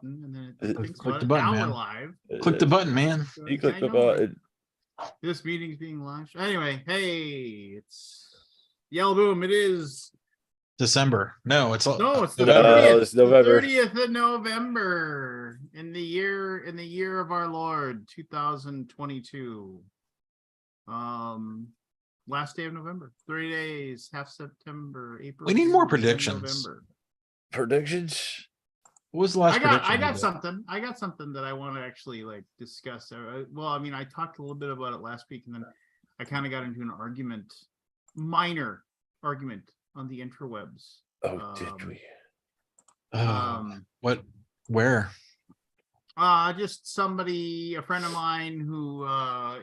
button, and then it thinks Click about the it. button, Now man. we're live. Click the button, man. You click I the know. button. This meeting's being live. Anyway, hey, it's Alaboom. It is December. No, it's it's the November. 30th. It's November. The 30th of November in the year of our Lord 2022. Last day of November. 3 days, half September, April. We need more June, and predictions. November. Predictions. What was the last prediction? I you got did? something. I got something that I want to actually like discuss. Well, I mean, I talked a little bit about it last week, and then I kind of got into an argument, minor argument on the interwebs. Oh, did we? What? Where? Just somebody, a friend of mine who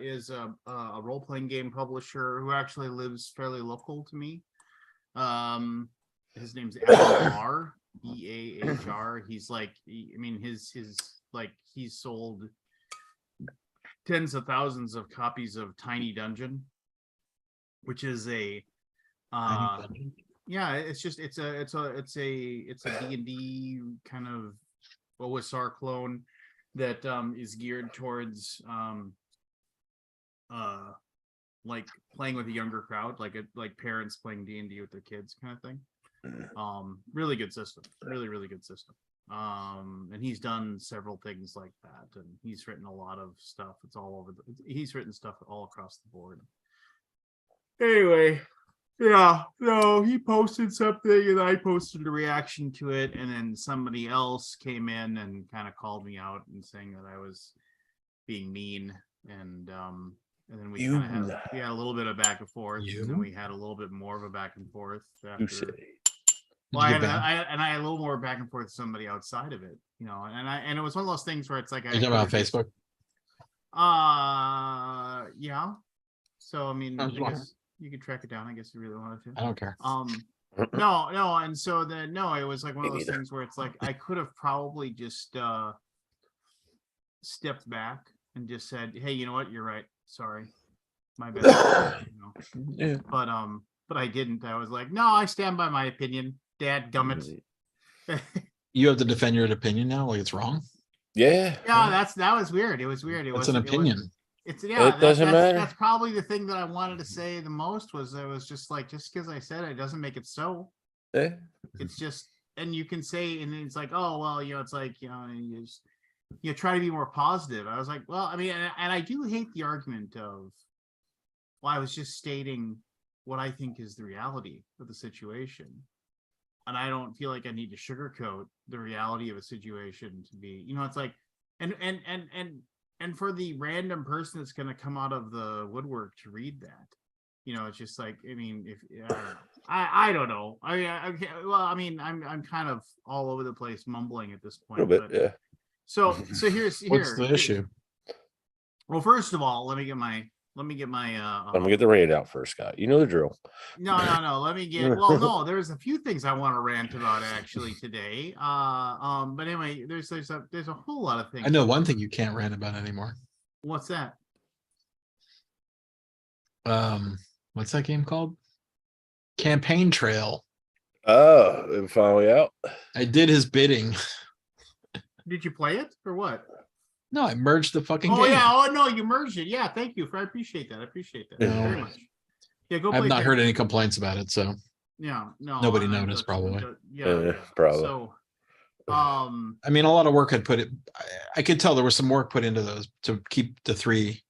is a role-playing game publisher who actually lives fairly local to me. His name's Alaboom. EAHR. He's like, I mean, his like, he's sold tens of thousands of copies of Tiny Dungeon, which is a yeah, it's a D&D kind of OSR clone that is geared towards like playing with a younger crowd, like parents playing D&D with their kids kind of thing. Really good system, really good system. And he's done several things like that, and he's written a lot of stuff. It's all over he's written stuff all across the board. Anyway, yeah, no, he posted something and I posted a reaction to it, and then somebody else came in and kind of called me out and saying that I was being mean, and then we kind of had a little bit of back and forth, and then we had a little bit more of a back and forth after. Well, I had a little more back and forth with somebody outside of it, you know, and it was one of those things where it's like, Are you talking about Facebook? Yeah. So I mean, I guess you could track it down. I guess you really wanted to. I don't care. No, and so then it was like one of those things where it's like I could have probably just stepped back and just said, "Hey, you know what? You're right. Sorry, my bad." You know? Yeah. But I didn't. I was like, "No, I stand by my opinion, Dad gummit." You have to defend your opinion now, like it's wrong. Yeah. Yeah, that was weird. It was weird. It's an opinion. It doesn't matter. That's probably the thing that I wanted to say the most was I was just like, just because I said it doesn't make it so. Yeah. It's just, and you can say, and it's like, oh well, you know, it's like, you know, you try to be more positive. I was like, well, I mean, and I do hate the argument of, well, I was just stating what I think is the reality of the situation, and I don't feel like I need to sugarcoat the reality of a situation to be, you know, it's like, and for the random person that's going to come out of the woodwork to read that, you know, it's just like, I mean, if I don't know. I mean, I'm kind of all over the place mumbling at this point. A little bit, yeah. So here's What's the issue? Well, first of all, let me get my I'm gonna get the raid out first, Scott. You know the drill. No. Let me get. Well, no. There's a few things I want to rant about actually today. But anyway, there's a whole lot of things. I know one thing you can't rant about anymore. What's that? What's that game called? Campaign Trail. Oh, finally out. I did his bidding. Did you play it or what? No, I merged the fucking game. Oh yeah. Oh no, you merged it. Yeah, thank you. I appreciate that. Very much. Yeah, go. I've not heard any complaints about it, so yeah, no. Nobody noticed, probably. Yeah, probably. So, I mean, a lot of work had put it. I could tell there was some work put into those to keep the 3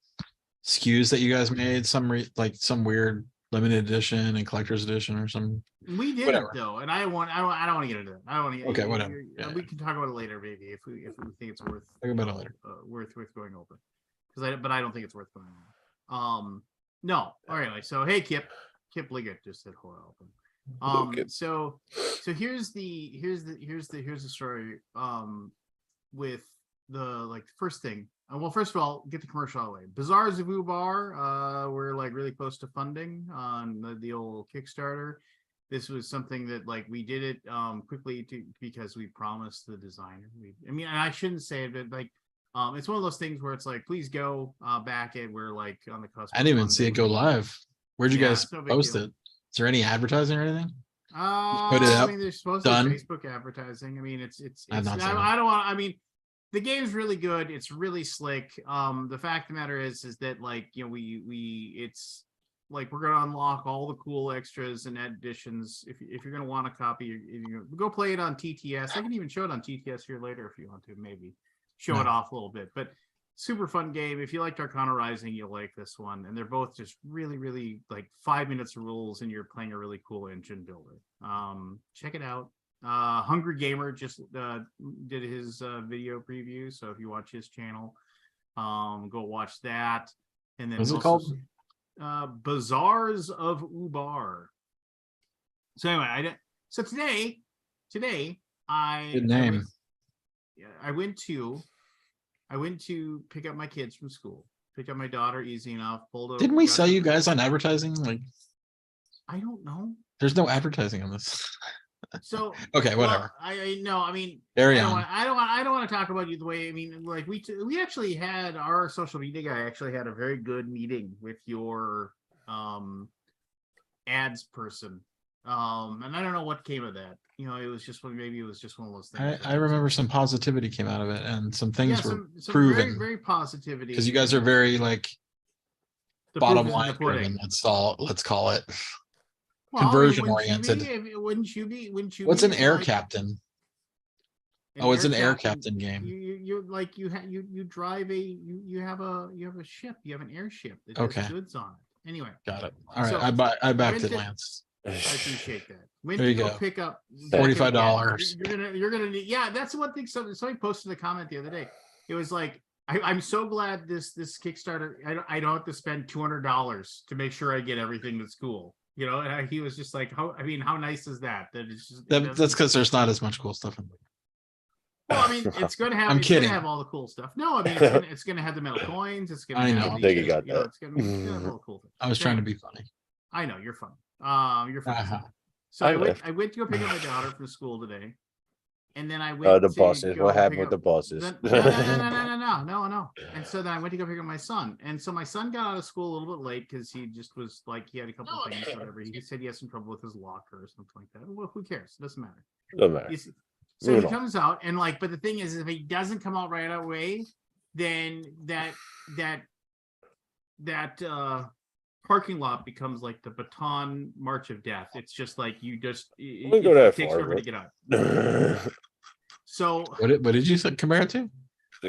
SKUs that you guys made. Some weird limited edition and collector's edition or some. We did it though, and I don't want to get into that. I don't want to. Okay, whatever. Yeah. We can talk about it later, maybe if we think it's worth. Talk about it later. Worth going over, but I don't think it's worth going over. No. Anyway, so hey, Kip Liggett just said hello. So here's the story. With the first thing. Well, first of all, get the commercial out of the way. Bazaar Zavu Bar, we're like really close to funding on the old Kickstarter. This was something that we did it quickly because we promised the designer. And I shouldn't say it, but it's one of those things where it's like, please go back it. We're on the cusp. I didn't even see it go live. Where'd you guys post it? Is there any advertising or anything? put it I up, mean, there's supposed done. to be Facebook advertising. I mean, it's I'm not saying I don't want. I mean, the game's really good. It's really slick. The fact of the matter is that like it's like we're gonna unlock all the cool extras and additions. If you're gonna want a copy, you go play it on TTS. I can even show it on TTS here later if you want to. Maybe show it off a little bit, but. Super fun game. If you liked Arcana Rising, you'll like this one. And they're both just really, really like 5 minutes of rules, and you're playing a really cool engine builder. Check it out. Hungry Gamer just did his video preview. So if you watch his channel, go watch that. And then what's it called? Bazaars of Ubar. So anyway, so today Good name. I went to pick up my kids from school. Pick up my daughter easy enough. Pulled over. Didn't we sell you guys on advertising? Like, I don't know. there's no advertising on this. So okay, whatever. Well, I know. I mean, Carry I on. don't want to talk about you the way. I mean, like we actually had our social media guy actually had a very good meeting with your ads person. And I don't know what came of that. You know, it was just maybe it was just one of those things. I remember some positivity came out of it, and some things were some proven. very, very positivity. Because you guys are very like The bottom proof is in line the pudding. driven. Let's call it Well, I mean, conversion wouldn't you oriented. be? Wouldn't you be? What's be an air like- captain? an Oh, it's an air captain game. You like you drive you have a ship. You have an airship that Okay. has goods on it. Anyway, Got it. All right, So, I backed went it, to- Lance. I appreciate that. Went There to you go go. pick up $45. You're gonna need. Yeah, that's one thing. Somebody posted a comment the other day. It was like, I'm so glad this Kickstarter. I don't have to spend $200 to make sure I get everything that's cool. You know, and he was just like, how nice is that? That it's just That's because there's not as much cool stuff in it. Well, I mean, it's going to have. I'm it's gonna kidding. have all the cool stuff. No, I mean, it's going to have the metal coins. It's going to. I have know. the, I think you got that. It's going to have all the cool things. I was trying to be funny. I know you're fun. You're fun. Uh-huh. So I I went to go pick up my daughter from school today, and then I went. The to bosses. go What happened pick with up- the bosses? No. And so then I went to go pick up my son, and so my son got out of school a little bit late because he just was like he had a couple of things, whatever. He said he had some trouble with his locker or something like that. Well, who cares? It doesn't matter. Doesn't matter. You see- So Moving he on. comes out and like, but the thing is, if he doesn't come out right away, then that parking lot becomes like the Baton March of Death. It's just like you just Wouldn't go that takes far, forever to but- get out. So What did you compare it to?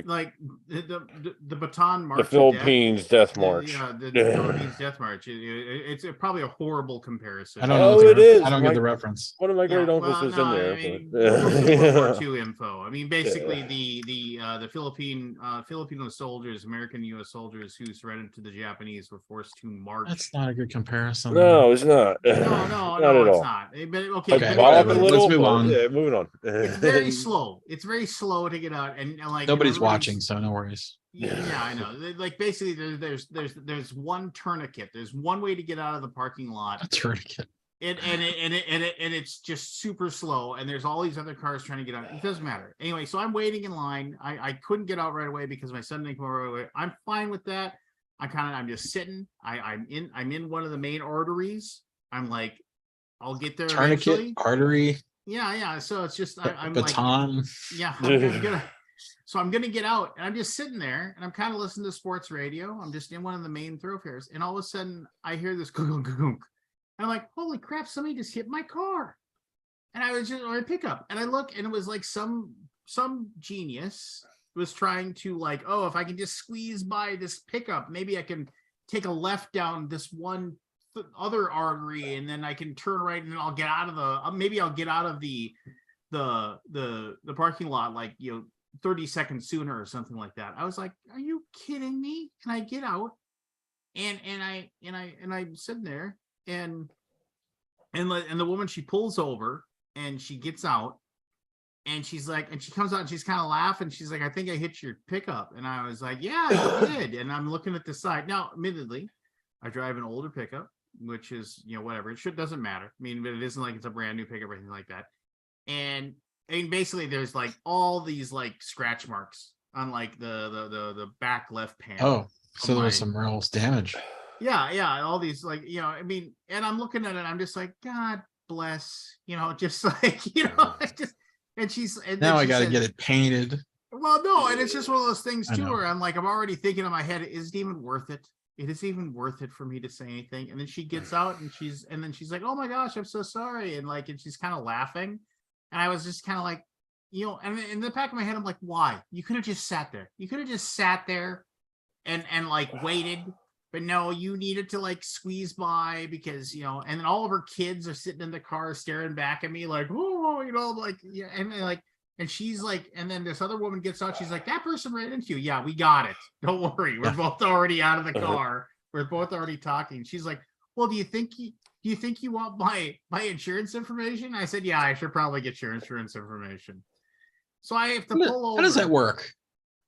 like the Baton March The of Philippines Death Death. March. Yeah, the Philippines Death March. It's probably a horrible comparison. I don't Oh, know. it is. I don't My- get the reference. One of my great uncles well, was no, in there. I mean, but- we'll see World War II info. I mean, basically the Filipino soldiers, American U.S. soldiers who surrendered to the Japanese were forced to march. That's not a good comparison. No, it's not. no, not no, at it's all. not. But Okay, but Involved whatever. a Let's little, move but on. Yeah, moving on. it's very slow. It's very slow to get out, and like Nobody's everybody's- watching, so no worries. Yeah, I know. Like basically, there's one tourniquet. There's one way to get out of the parking lot. A tourniquet. And it's just super slow, and there's all these other cars trying to get out. It doesn't matter. Anyway, so I'm waiting in line. I couldn't get out right away because my son didn't come out right away. I'm fine with that. I'm just sitting. I'm in one of the main arteries. I'm like, I'll get there Tourniquet, eventually. artery, Yeah. So it's just I'm like, baton. yeah, I'm gonna get out, and I'm just sitting there, and I'm kind of listening to sports radio. I'm just in one of the main thoroughfares, and all of a sudden I hear this gunk, gunk, gunk. And I'm like, holy crap, somebody just hit my car. And I was just on a pickup, and I look, and it was like some genius was trying to like, oh, if I can just squeeze by this pickup, maybe I can take a left down this one other artery, and then I can turn right, and then I'll get out of the parking lot, like, 30 seconds sooner or something like that. I was like, are you kidding me? Can I get out? And I'm sitting there, and the woman, she pulls over and she gets out, and she's like, and she comes out and she's kind of laughing. She's like, I think I hit your pickup. And I was like, yeah, you did. And I'm looking at the side. Now, admittedly, I drive an older pickup, which is, whatever. It doesn't matter. I mean, but it isn't like it's a brand new pickup or anything like that. And basically there's like all these like scratch marks on like the back left panel. Oh, so there was my- some real damage. Yeah, all these like, and I'm looking at it, I'm just like, God bless, just like, just, and then Now I she got to said, get it painted. well, no, and it's just one of those things I too, know. where I'm like, I'm already thinking in my head, is it even worth it? It is even worth it for me to say anything. And then she gets out and then she's like, oh my gosh, I'm so sorry. And she's kind of laughing. And I was just kind of like, and in the back of my head, I'm like, why? You could have just sat there. You could have just sat there and waited. But no, you needed to squeeze by because, and then all of her kids are sitting in the car staring back at me like, oh, yeah. And and she's like, and then this other woman gets out. She's like, that person ran into you. Yeah, we got it. Don't worry. We're both already out of the car. We're both already talking. She's like, well, do you think you want my insurance information? I said, yeah, I should probably get your insurance information. So I have to pull over. How does that work?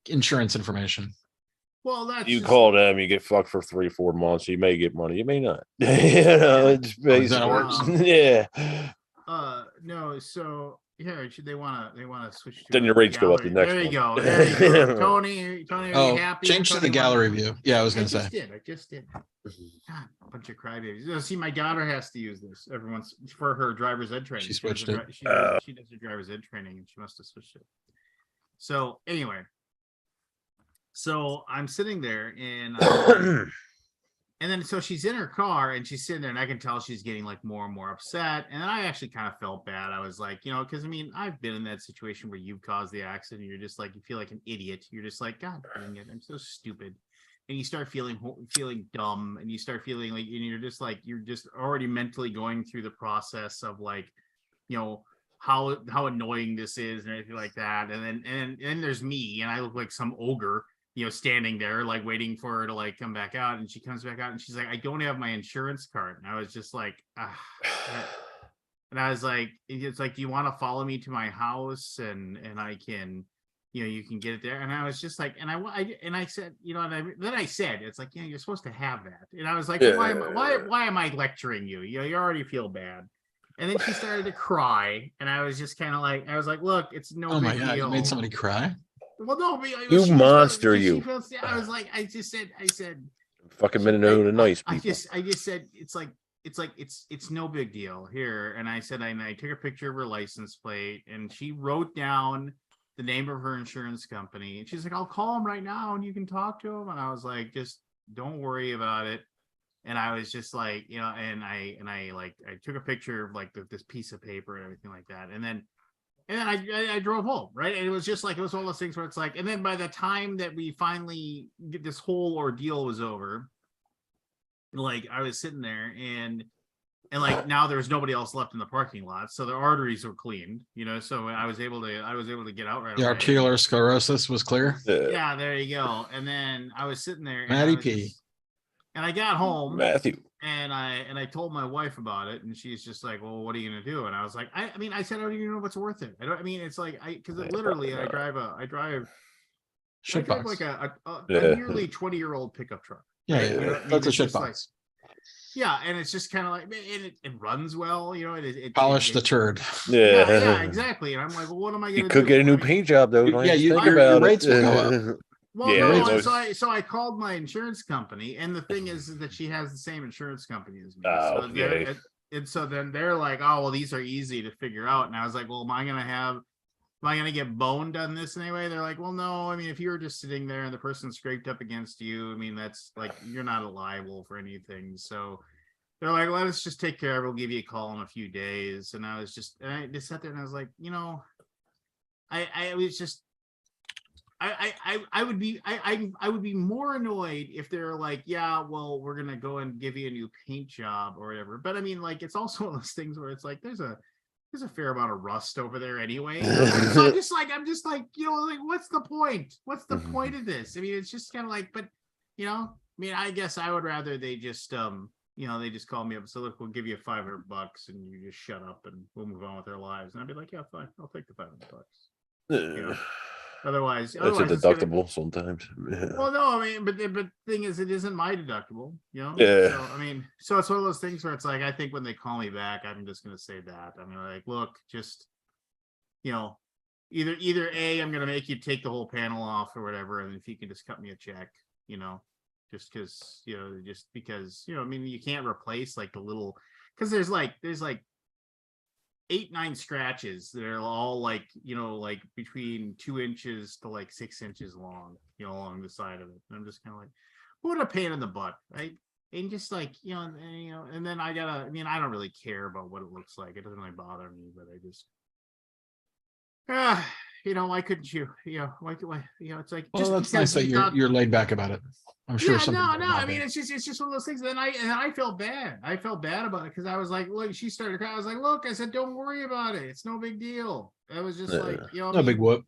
Insurance information. Well, that's You just call them, you get fucked for 3-4 months. You may get money, you may not. It's is that how it basically yeah. No, so yeah, they want to switch to Then your rates go up the next There you one. go. There you go. Tony, are you Oh, happy? change to Tony the gallery wanted- view. Yeah, I was I gonna say. just did. God, bunch of crybabies. See, my daughter has to use this every once for her driver's ed training. She switched it. She does her driver's ed training, and she must have switched it. So anyway, so I'm sitting there, and then so she's in her car, and she's sitting there, and I can tell she's getting more and more upset. And I actually kind of felt bad. I was like, because I mean, I've been in that situation where you've caused the accident. You're just like, you feel like an idiot. You're just like, God dang it, I'm so stupid. And you start feeling dumb, and you start feeling like, and you're just already mentally going through the process of how annoying this is and everything like that. And then there's me, and I look like some ogre, standing there waiting for her to come back out. And she comes back out and she's like, I don't have my insurance card. And I was just like, and I was like, it's like, do you want to follow me to my house and I can, you can get it there. And I was just like, and I said, then I said, it's like, you're supposed to have that. And I was like, Yeah. why am I lecturing you? You already feel bad. And then she started to cry, and I was just kind of like, look, it's no Oh my big god, deal. you made somebody cry. Well, no, but You she monster, she you. feels, I was like, I said, Fucking minute who the nice I people. just said, it's no big deal here. And I said, and I took a picture of her license plate, and she wrote down the name of her insurance company. And she's like, I'll call him right now and you can talk to him. And I was like, just don't worry about it. And I was just like, and I took a picture of this piece of paper and everything like that. And then I drove home, right? And it was just it was one of those things where it's like, and then by the time that we finally get this whole ordeal was over, I was sitting there and now there was nobody else left in the parking lot, so the arteries were cleaned, so I was able to get out right The away. arterial sclerosis was clear. Yeah, there you go. And then I was sitting there, and Matty P. And I got home, Matthew. and I told my wife about it, and she's just like, well, what are you gonna do? And I was like, I said, I don't even know what's worth it. It's like, because literally I drive Shitbox. like a nearly 20-year-old pickup truck. Yeah, right? yeah. That's a shitbox. Yeah, and it's just kind of like, and it runs well, it Polish the turd. Yeah, exactly. And I'm like, well, what am I gonna do? You could get a new paint job though. Yeah, your rates will go up. Well, Yeah, no, it so I called my insurance company, and the thing is that she has the same insurance company as me. Oh, So yeah. and so then they're like, oh, well, these are easy to figure out. And I was like, well, am I gonna get boned on this anyway? They're like, well, no, I mean, if you were just sitting there and the person scraped up against you, I mean, that's you're not liable for anything. So they're like, let us just take care of it. We'll give you a call in a few days. And I just sat there and I was like, I was just, I would be more annoyed if they're like, yeah, well, we're gonna go and give you a new paint job or whatever. But I mean, it's also one of those things where it's like there's a fair amount of rust over there anyway. So I'm just like, what's the point? What's the point of this? I mean, it's just kind of but I guess I would rather they just they just call me up and say, look, we'll give you $500 and you just shut up and we'll move on with our lives. And I'd be like, yeah, fine, I'll take the $500. Otherwise, That's a deductible sometimes. Well, no, I mean, but the thing is, it isn't my deductible, Yeah. So I mean, so it's one of those things where it's like, I think when they call me back, I'm just gonna say that. I'm gonna look, just either A, I'm gonna make you take the whole panel off or whatever, and if you can just cut me a check, just because, I mean, you can't replace the little, because there's 8, 9 scratches. They're all like, like between 2 inches to like 6 inches long, along the side of it. And I'm just kind of like, what a pain in the butt, right? And just like, and then I don't really care about what it looks like. It doesn't really bother me, but I just, why couldn't you, why, it's like, Well, just that's because nice that you thought, you're laid back about it. I'm sure yeah, something. no. I mean, it's just one of those things. And I felt bad. I felt bad about it because I was like, look, she started crying. I was like, look, I said, don't worry about it. It's no big deal. I was just like, no big whoop.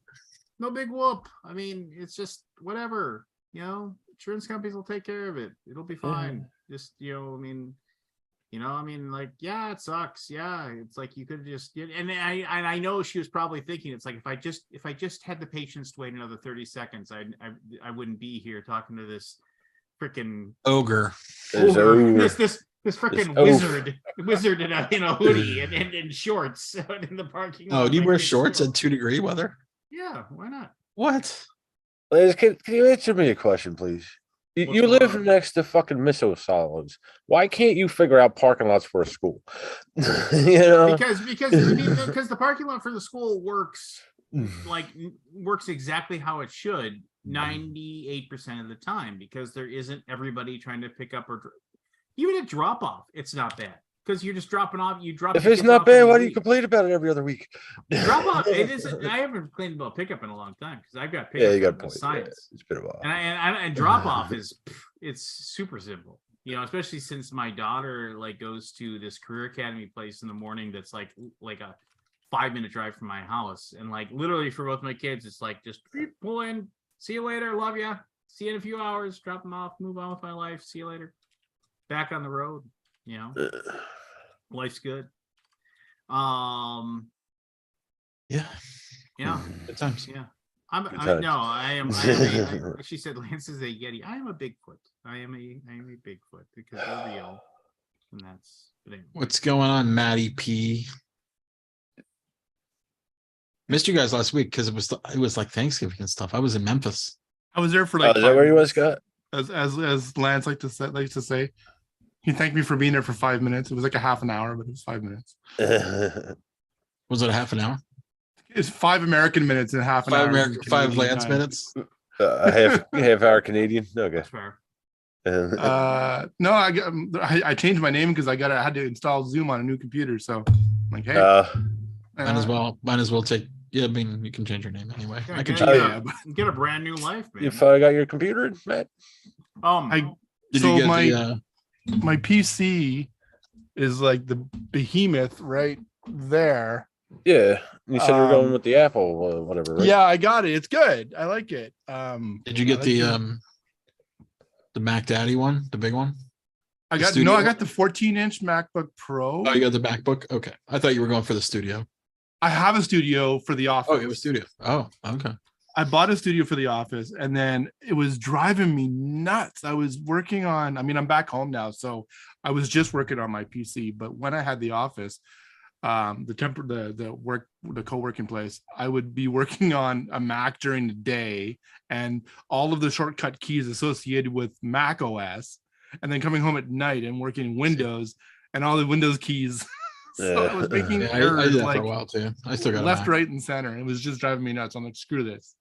no big whoop. I mean, it's just whatever. Insurance companies will take care of it. It'll be fine. Just like, yeah, it sucks. Yeah, it's like you could just and I know she was probably thinking it's like if I just had the patience to wait another 30 seconds, I wouldn't be here talking to this freaking Ogre. this freaking wizard in a hoodie and shorts in the parking lot. Oh, do you wear shorts at 2-degree weather? Yeah, why not? What? Liz, can you answer me a question, please? What's You going live on? next to fucking missile solids. Why can't you figure out parking lots for a school? Because the parking lot for the school works exactly how it should 98% of the time, because there isn't everybody trying to pick up or even a drop off. It's not bad because you're just dropping off. You drop. If it's not bad, why do you complain about it every other week? Drop off. It isn't. I haven't complained about pickup in a long time because I've got pickup. Yeah, you got points. Science. Yeah, it's been a while. And drop off it's super simple. Especially since my daughter goes to this career academy place in the morning that's like a 5-minute drive from my house, and literally for both my kids, it's like just pull in, see you later, love ya, see you in a few hours, drop them off, move on with my life, see you later, back on the road. Life's good. Yeah. Yeah. Good times. Yeah. She said Lance is a Yeti. I am a Bigfoot. I am a Bigfoot because they're real. And that's anyway. What's going on, Matty P? Missed you guys last week because it was like Thanksgiving and stuff. I was in Memphis. I was there for like. Is that where you was, Scott? As Lance likes to say, he thanked me for being there for 5 minutes. It was like a half an hour, but it was 5 minutes. Was it a half an hour? It's 5 American minutes and half an hour. 5 Lance minutes. Half hour Canadian. Okay. That's fair. No, I changed my name because I had to install Zoom on a new computer. So I'm like, hey, might as well take. Yeah, I mean, you can change your name anyway. Yeah, I can get a brand new life, man. You finally got your computer, Matt? My PC is like the behemoth right there. Yeah, you said you're going with the Apple, whatever. Right? Yeah, I got it. It's good. I like it. Did you get the Mac Daddy one, the big one? I got the 14-inch MacBook Pro. Oh, you got the MacBook? Okay, I thought you were going for the studio. I have a studio for the office. Oh, you have a studio. Oh, okay. I bought a studio for the office, and then it was driving me nuts. I was working on. I mean, I'm back home now, so I was just working on my PC. But when I had the office, the co-working place, I would be working on a Mac during the day and all of the shortcut keys associated with Mac OS, and then coming home at night and working Windows and all the Windows keys. So I was making errors I did that for a while too. I still got left, right, and center. It was just driving me nuts. I'm like, screw this.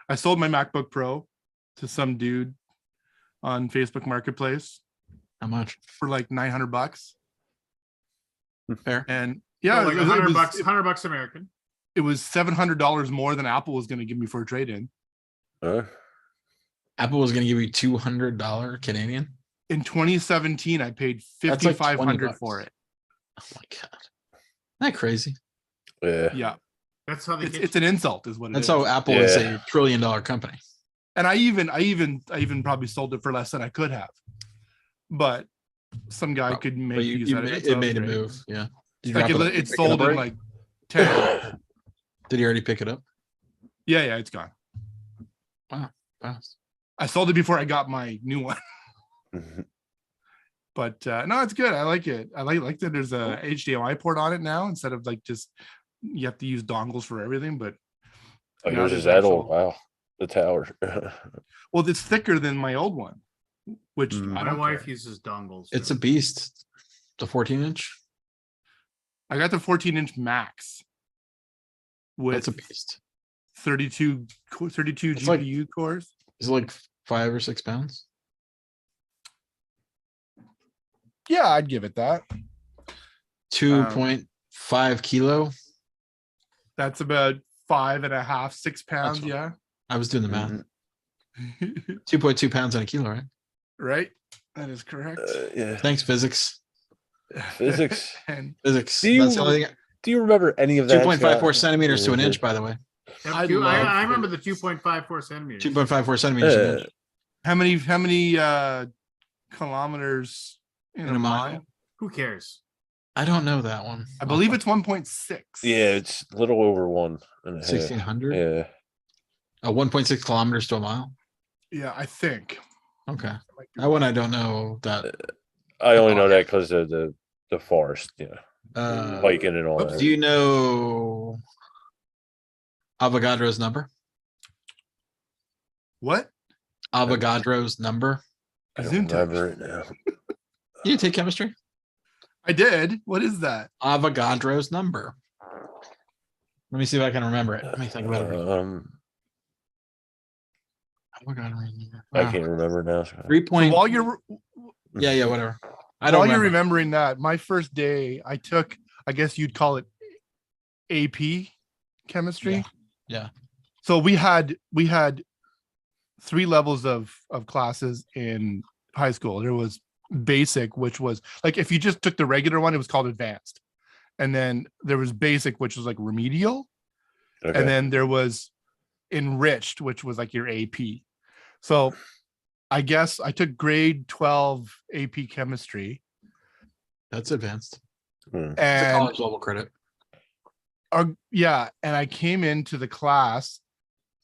I sold my MacBook Pro to some dude on Facebook Marketplace. How much? For like $900. Fair. And yeah, like $100 American. It was $700 more than Apple was going to give me for a trade-in. Apple was going to give you $200 Canadian. In 2017, I paid $5,500 for it. Oh my god, isn't that crazy? Yeah. That's how it's an insult, is what it is. That's how Apple is a $1 trillion company. And I even probably sold it for less than I could have. But some guy could make use out of it. It made a move. Yeah. It sold in like 10. Did he already pick it up? Yeah, it's gone. Wow. Fast. I sold it before I got my new one. But no, it's good. I like it. I like that there's a HDMI port on it now instead of like just you have to use dongles for everything. But yours is that old? Wow, the tower. Well, it's thicker than my old one, which my wife uses dongles. It's a beast. The 14-inch. I got the 14-inch max with That's a beast. 32 It's like- GPU cores. Is it like 5 or 6 pounds? Yeah, I'd give it that. 2.5 kilo. That's about 5.5, 6 pounds. what- Yeah. I was doing the math. Mhm. 2.2 pounds on a kilo, right? Right. That is correct. Yeah. Thanks, physics. Physics. And Physics. Do That's the you- only thing. Do you remember any of that? 2.54 Scott? centimeters to an Mhm. inch, by the way. I I love- remember the 2.54 centimeters. 2.54 centimeters to an inch. how many kilometers in a mile? Who cares? I don't know that one. I believe it's 1.6. Yeah, it's a little over 1.5. 1600. Yeah. 1.6 kilometers to a mile. Yeah, I think. Okay. That one I don't know that. I only know that because of the forest, Uh, hiking and all do that. you know Avogadro's number? What? Avogadro's number. I don't Gesundheit. remember it now. You take chemistry? I did. What is that? Avogadro's number. Let me see if I can remember it. Let me think about it. Avogadro's number. I can't remember now. Scott. 3 So point. while you're Yeah, whatever. I don't while you're remember. remembering that, my first day, I took, I guess you'd call it AP chemistry. Yeah. So we had 3 levels of classes in high school. There was basic, which was like if you just took the regular one, it was called advanced. And then there was basic, which was like remedial. Okay. And then there was enriched, which was like your AP. So I guess I took grade 12 AP chemistry. That's advanced. Hmm. It's a And college level credit. yeah, and I came into the class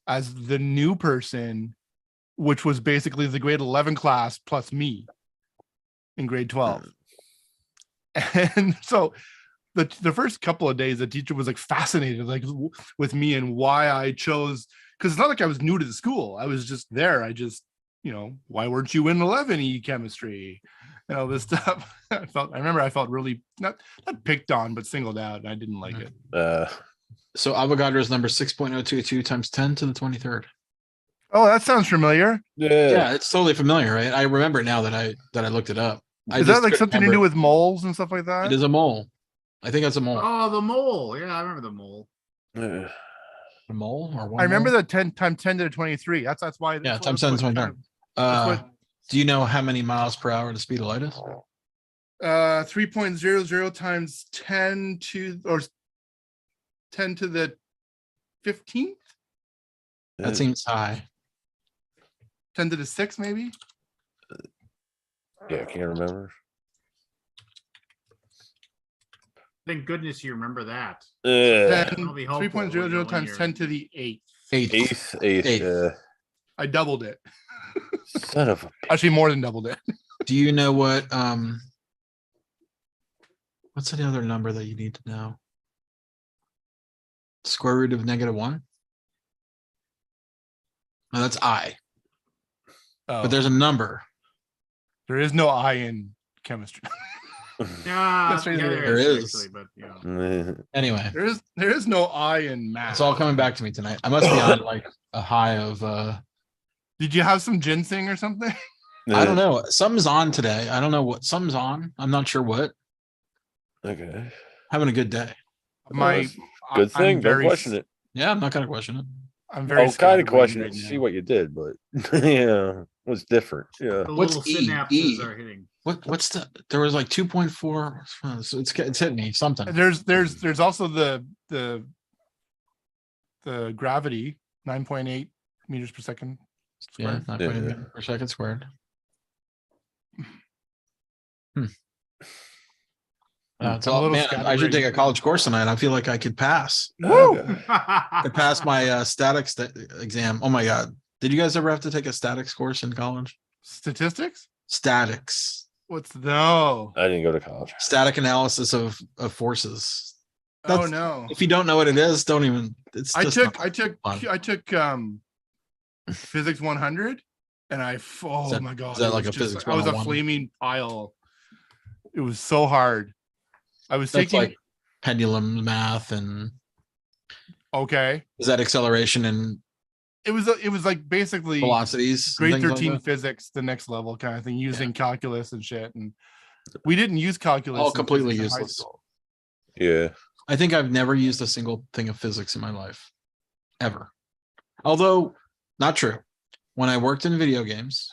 as the new person, which was basically the grade 11 class plus me in grade 12. And so the first couple of days, the teacher was like fascinated, like with me and why I chose, because it's not like I was new to the school. I was just there. I just, why weren't you in 11E chemistry? And all this stuff. I remember I felt really not picked on, but singled out, and I didn't like it. So Avogadro's number 6.022 times 10 to the 23rd. Oh, that sounds familiar. Yeah, it's totally familiar, right? I remember it now that I looked it up. I Is just that like couldn't something to remember do it. with moles and stuff like that? It is a mole. I think that's a mole. Oh, the mole. Yeah, I remember the mole. A mole or one? I remember mole? the 10 times 10 to the 23. That's why. Yeah, that's times what- 10 to the 23rd. that's what- Do you know how many miles per hour the speed of light is? 3.00 times 10 to or 10 to the 15th, That seems high. 10 to the 6th, maybe. Yeah, I can't remember. Thank goodness you remember that. 10, That'll be helpful when 3.00 you're times here. 10 to the 8th. Eighth. Eighth. Eighth. I doubled it. Son of a. Actually, more than doubled it. Do you know what what's the other number that you need to know? Square root of -1? No, that's I. Oh, But there's a number. there is no I in chemistry. Yeah, That's right, there there is, is. actually, but yeah. Anyway, there is no I in math. it's all coming back to me tonight. I must be on like a high of Did you have some ginseng or something? I don't know. Something's on today. I don't know what something's on. I'm not sure what. Okay. Having a good day. Good I'm thing. Don't very- question it. Yeah, I'm not gonna question it. I'm very I'll kind scatterbrained of question right it, now. see what you did, but yeah, it was different. Yeah. The What's little E? synapses E? are hitting. What's the there was like 2.4. So it's hitting me something. There's also the gravity 9.8 meters per second Yeah, squared. 9.8 Yeah. meters per second squared. I'm a little Man, I should scatterbrained. take a college course tonight. I feel like I could pass. Woo! I passed my statics exam. Oh my god! Did you guys ever have to take a statics course in college? Statistics? Statics, What's no? I didn't go to college. static analysis of forces. Oh That's- no. If you don't know what it is, don't even. It's I just took fun. physics 100 and oh that- my god. is that it like was a just physics I was a 101? flaming pile. It was so hard. I was That's taking like pendulum math and Okay. is that acceleration and It was like basically velocities and grade things like 13 that? physics, the next level kind of thing, using calculus and shit. And we didn't use calculus. All in completely physics in high useless. school. Yeah. I think I've never used a single thing of physics in my life, ever. Although, not true. When I worked in video games,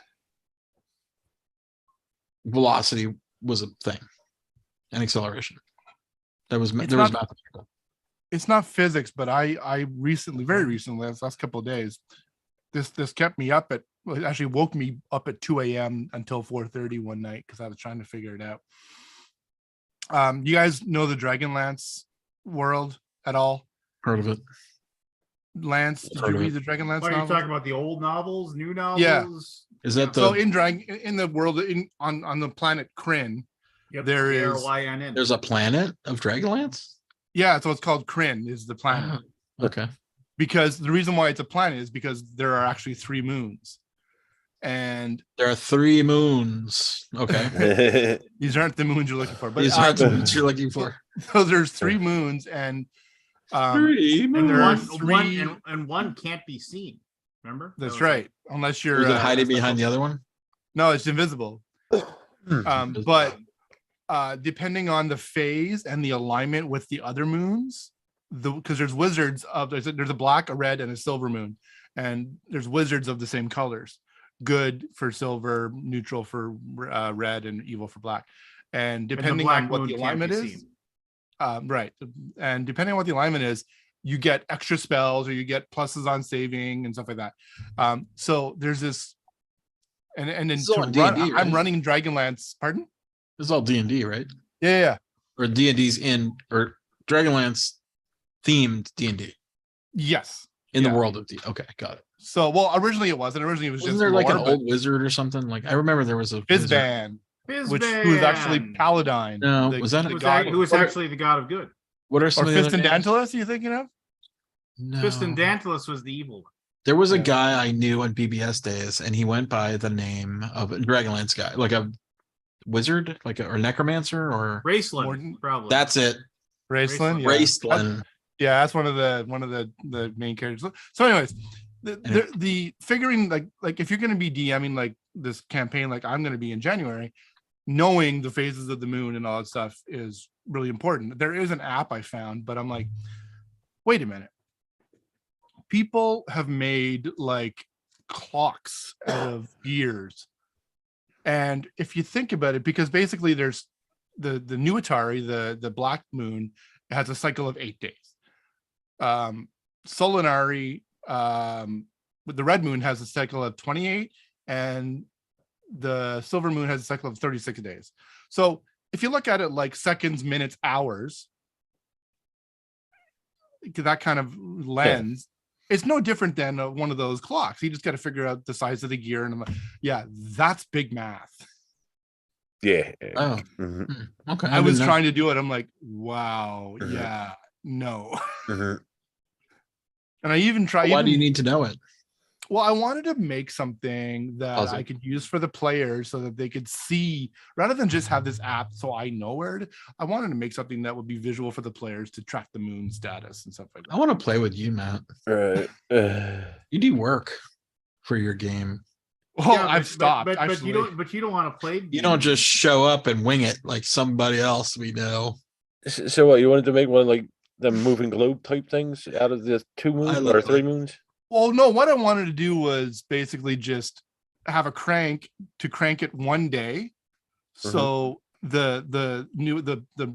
velocity was a thing, and acceleration. There was mathematical. It's not physics, but I recently, very recently, last couple of days, this kept me up it actually woke me up at 2 a.m. until 4:30 one night because I was trying to figure it out. You guys know the Dragonlance world at all? Heard of it? Lance, did Heard you of read it. the Dragonlance What are you novels? talking about? The old novels, new novels? Yeah. Is that So the? in the world on the planet Kryn, Yep, there is Kryn. There's a planet of Dragonlance. yeah, so it's called Kryn is the planet. Ah, okay. Because the reason why it's a planet is because there are actually 3 moons. And There are 3 moons. Okay. these aren't the moons you're looking for, but These aren't the moons you're looking for. so there's 3 moons and 3 And moons. there are one, 3 and one can't be seen. Remember? that's right. Unless you're Is it hiding behind the other one? no, it's invisible. But depending on the phase and the alignment with the other moons, because there's wizards of there's a black, a red, and a silver moon, and there's wizards of the same colors, good for silver, neutral for red, and evil for black. And depending on what the alignment is, right, and depending on what the alignment is, you get extra spells or you get pluses on saving and stuff like that. So there's this, and then It's all to D&D, run, right? I'm running Dragonlance. Pardon? This is all D&D, right? Yeah. Or D&D's in or Dragonlance themed D&D Yes. in the world of D. Okay, got it. So, well, originally it wasn't. Originally it was Wasn't just there like an lore, but old wizard or something? Like I remember there was a wizard. Fizban, who was actually Paladine. No, was that Who a was actually the god of good. What are or some of the other names? Fistandantilus? Are you thinking of? No. Fistandantilus was the evil one. There was a guy I knew on BBS days, and he went by the name of a Dragonlance guy, like a wizard, or necromancer, or Raceland, probably. that's it. Raceland. Yeah. Raceland. Yeah, that's one of the main characters. So, anyways, the figuring like if you're going to be DMing like this campaign, like I'm going to be in January, knowing the phases of the moon and all that stuff is really important. There is an app I found, but I'm like, wait a minute. People have made like clocks out of gears. And if you think about it, because basically there's the new Atari, the black moon has a cycle of 8 days. Solinari, with the red moon has a cycle of 28, and the silver moon has a cycle of 36 days. So if you look at it like seconds, minutes, hours, that kind of lens, it's no different than one of those clocks. You just got to figure out the size of the gear, and I'm like, yeah, that's big math. Yeah. Oh, Mhm. okay. I was trying to do it. I'm like, wow, yeah, no. Mhm. And I even tried. Why do you need to know it? Well, I wanted to make something that Puzzle. I could use for the players so that they could see, rather than just have this app so I know where it. I wanted to make something that would be visual for the players to track the moon status and stuff like I that. want to play with you, Matt. Right. You do work for your game. Well, Yeah, I've stopped. But actually. you don't want to play. You don't just show up and wing it like somebody else we know. So what, you wanted to make one like the moving globe type things out of the 2 moons love or it. 3 moons? Well, no, what I wanted to do was basically just have a crank to crank it one day. So the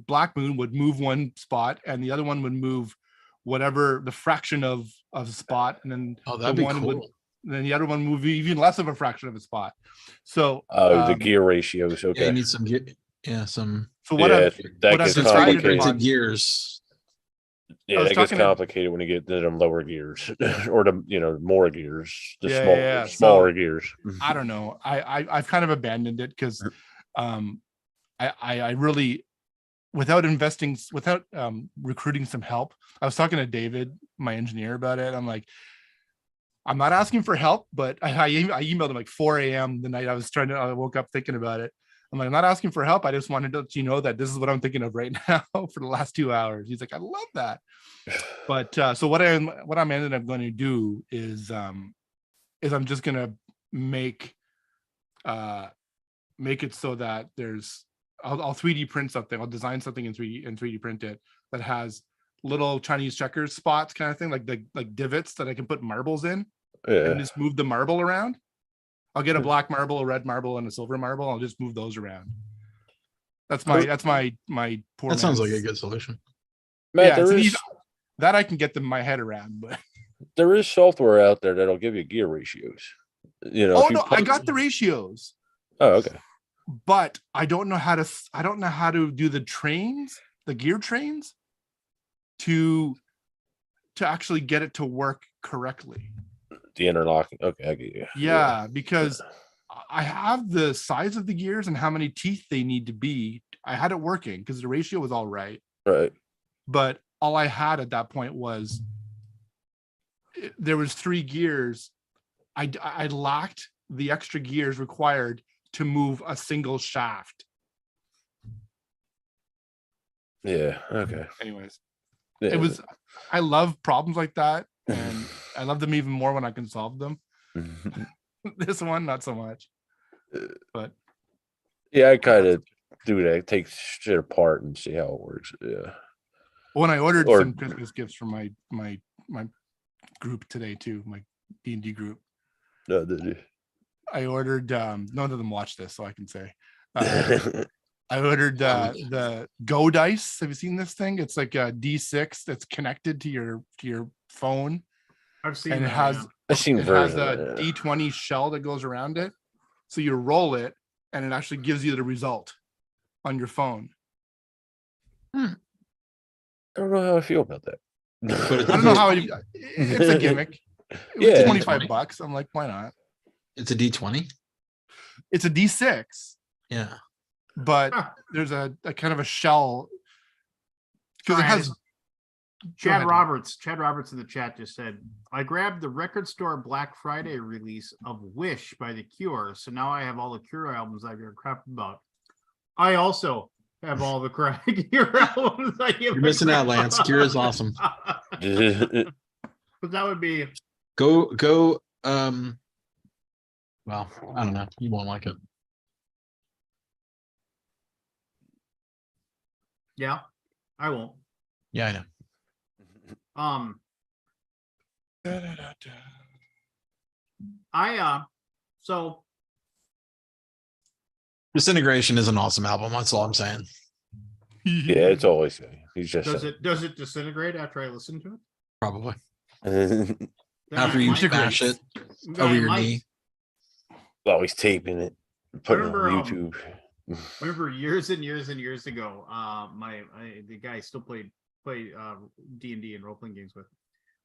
black moon would move one spot and the other one would move whatever the fraction of a spot, and then That'd be one cool. would then the other one move even less of a fraction of a spot. So The gear ratios. Yeah, Okay. you need some some so what Yeah, I've that what I've gets since decided complicated. upon- gears. Yeah, was that gets talking to- complicated when you get to them lower gears or the more gears, the Yeah. smaller So, gears. I don't know. I've kind of abandoned it because I really, without recruiting some help. I was talking to David, my engineer, about it. I'm like, I'm not asking for help, but I emailed him like 4 a.m. the night I woke up thinking about it. I'm like, I'm not asking for help. I just wanted to let you know that this is what I'm thinking of right now for the last 2 hours. He's like, I love that. But so what I'm ended up going to do is I'm just gonna make it so that I'll 3D print something. I'll design something in 3D print it that has little Chinese checkers spots kind of thing, like divots that I can put marbles in Yeah. and just move the marble around. I'll get a black marble, a red marble, and a silver marble. I'll just move those around. That's my poor. That sounds like a man's- good solution. Matt, Yeah, there it's is that I can get my head around, but there is software out there that'll give you gear ratios. You know, oh if you no, I put- got the ratios, Oh, okay. but I don't know how to do the trains, the gear trains, to actually get it to work correctly. The interlocking. Okay, I get you. Yeah, because I have the size of the gears and how many teeth they need to be. I had it working because the ratio was all right, Right. but all I had at that point was there was 3 gears. I lacked the extra gears required to move a single shaft. Yeah. Okay. Anyways, Yeah. it was, I love problems like that, and I love them even more when I can solve them. This one, not so much. But Yeah, I kind of do that. Take shit apart and see how it works. Yeah. when I ordered Or- some Christmas gifts from my group today too, my D&D group, No, did you? I ordered none of them watch this, so I can say I ordered the Go Dice. Have you seen this thing? It's like a D6 that's connected to your phone, I've seen and it that, has yeah. I've seen it has versions. a D20 shell that goes around it. So you roll it, and it actually gives you the result on your phone. I don't know how I feel about that. But I don't know how it's a gimmick. It was Yeah. 25 bucks. I'm like, why not? It's a D20. It's a D6, Yeah. but Huh. there's a kind of a shell because it Sorry, I has just- Go Chad ahead. Roberts in the chat just said, I grabbed the record store Black Friday release of Wish by The Cure. So now I have all the Cure albums I give a crap about. I also have all the Cure albums I give You're a missing out, crap Lance. about. Cure is awesome. But that would be Go. Well, I don't know. You won't like it. yeah, I won't. Yeah, I know. So Disintegration is an awesome album. That's all I'm saying. Yeah, it's always saying. He's just does it disintegrate after I listen to it? Probably. saying. Then After I you might- smash it then over I your might. knee. Always taping it, putting it on remember, YouTube. Remember years and years and years ago, the guy I still play D&D and role playing games with,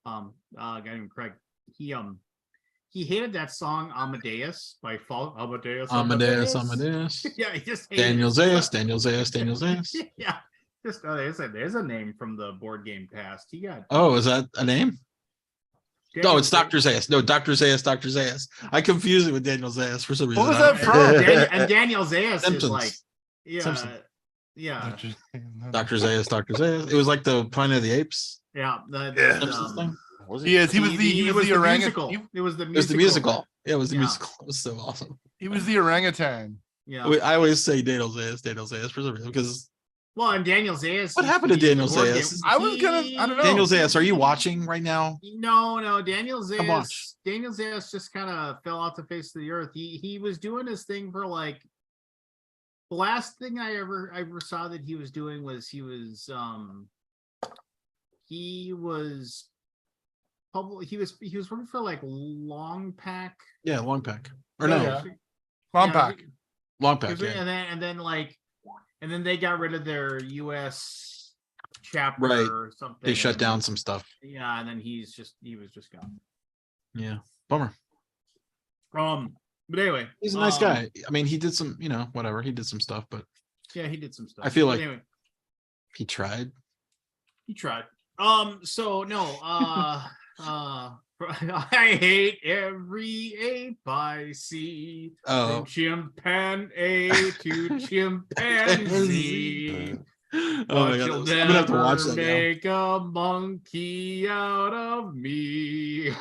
a guy named Craig. He hated that song Amadeus by Fall Amadeus. Amadeus. Yeah, he just hated Daniel it. Zayas. Daniel Zayas. Yeah, just there's a name from the board game cast. He got Oh, is that a name? No, it's Dr. Zayas. No, Dr. Zayas. I confuse it with Daniel Zayas for some reason. What was I that don't- from? And Daniel Zayas is Simpsons. like, yeah, Simpsons. yeah, Dr. Zayas. It was like the Planet of the Apes yeah. Simpsons thing. Was He is. He was the musical. orangutan. It was the It was the musical. Yeah, it was the Yeah. musical. It was so awesome. He was the orangutan. Yeah. I always say Daniel Zayas for some reason because Well, and Daniel Zayas. What used happened to be in the Daniel board Zayas? game- I was gonna- I don't know. Daniel Zayas, are you watching right now? No, Daniel Come on. Zayas. Daniel Zayas just kind of fell off the face of the earth. He was doing his thing for like the last thing I ever saw that he was doing was he was working for like Long Pack. Yeah, long pack. Or no, Yeah. Long Yeah, pack. long He pack. was- Yeah. and then they got rid of their US chapter Right. or something. They shut and- down some stuff. Yeah, and then he was just gone. Yeah, bummer. But anyway, He's a nice guy. I mean, he did some, whatever. He did some stuff, but Yeah, he did some stuff. I feel But like- anyway, he tried. he tried. So no, I hate every ape I see. Oh. From chimpanzee to chimpanzee. Oh But my god, you'll I'm gonna have to watch never that now. make a monkey out of me.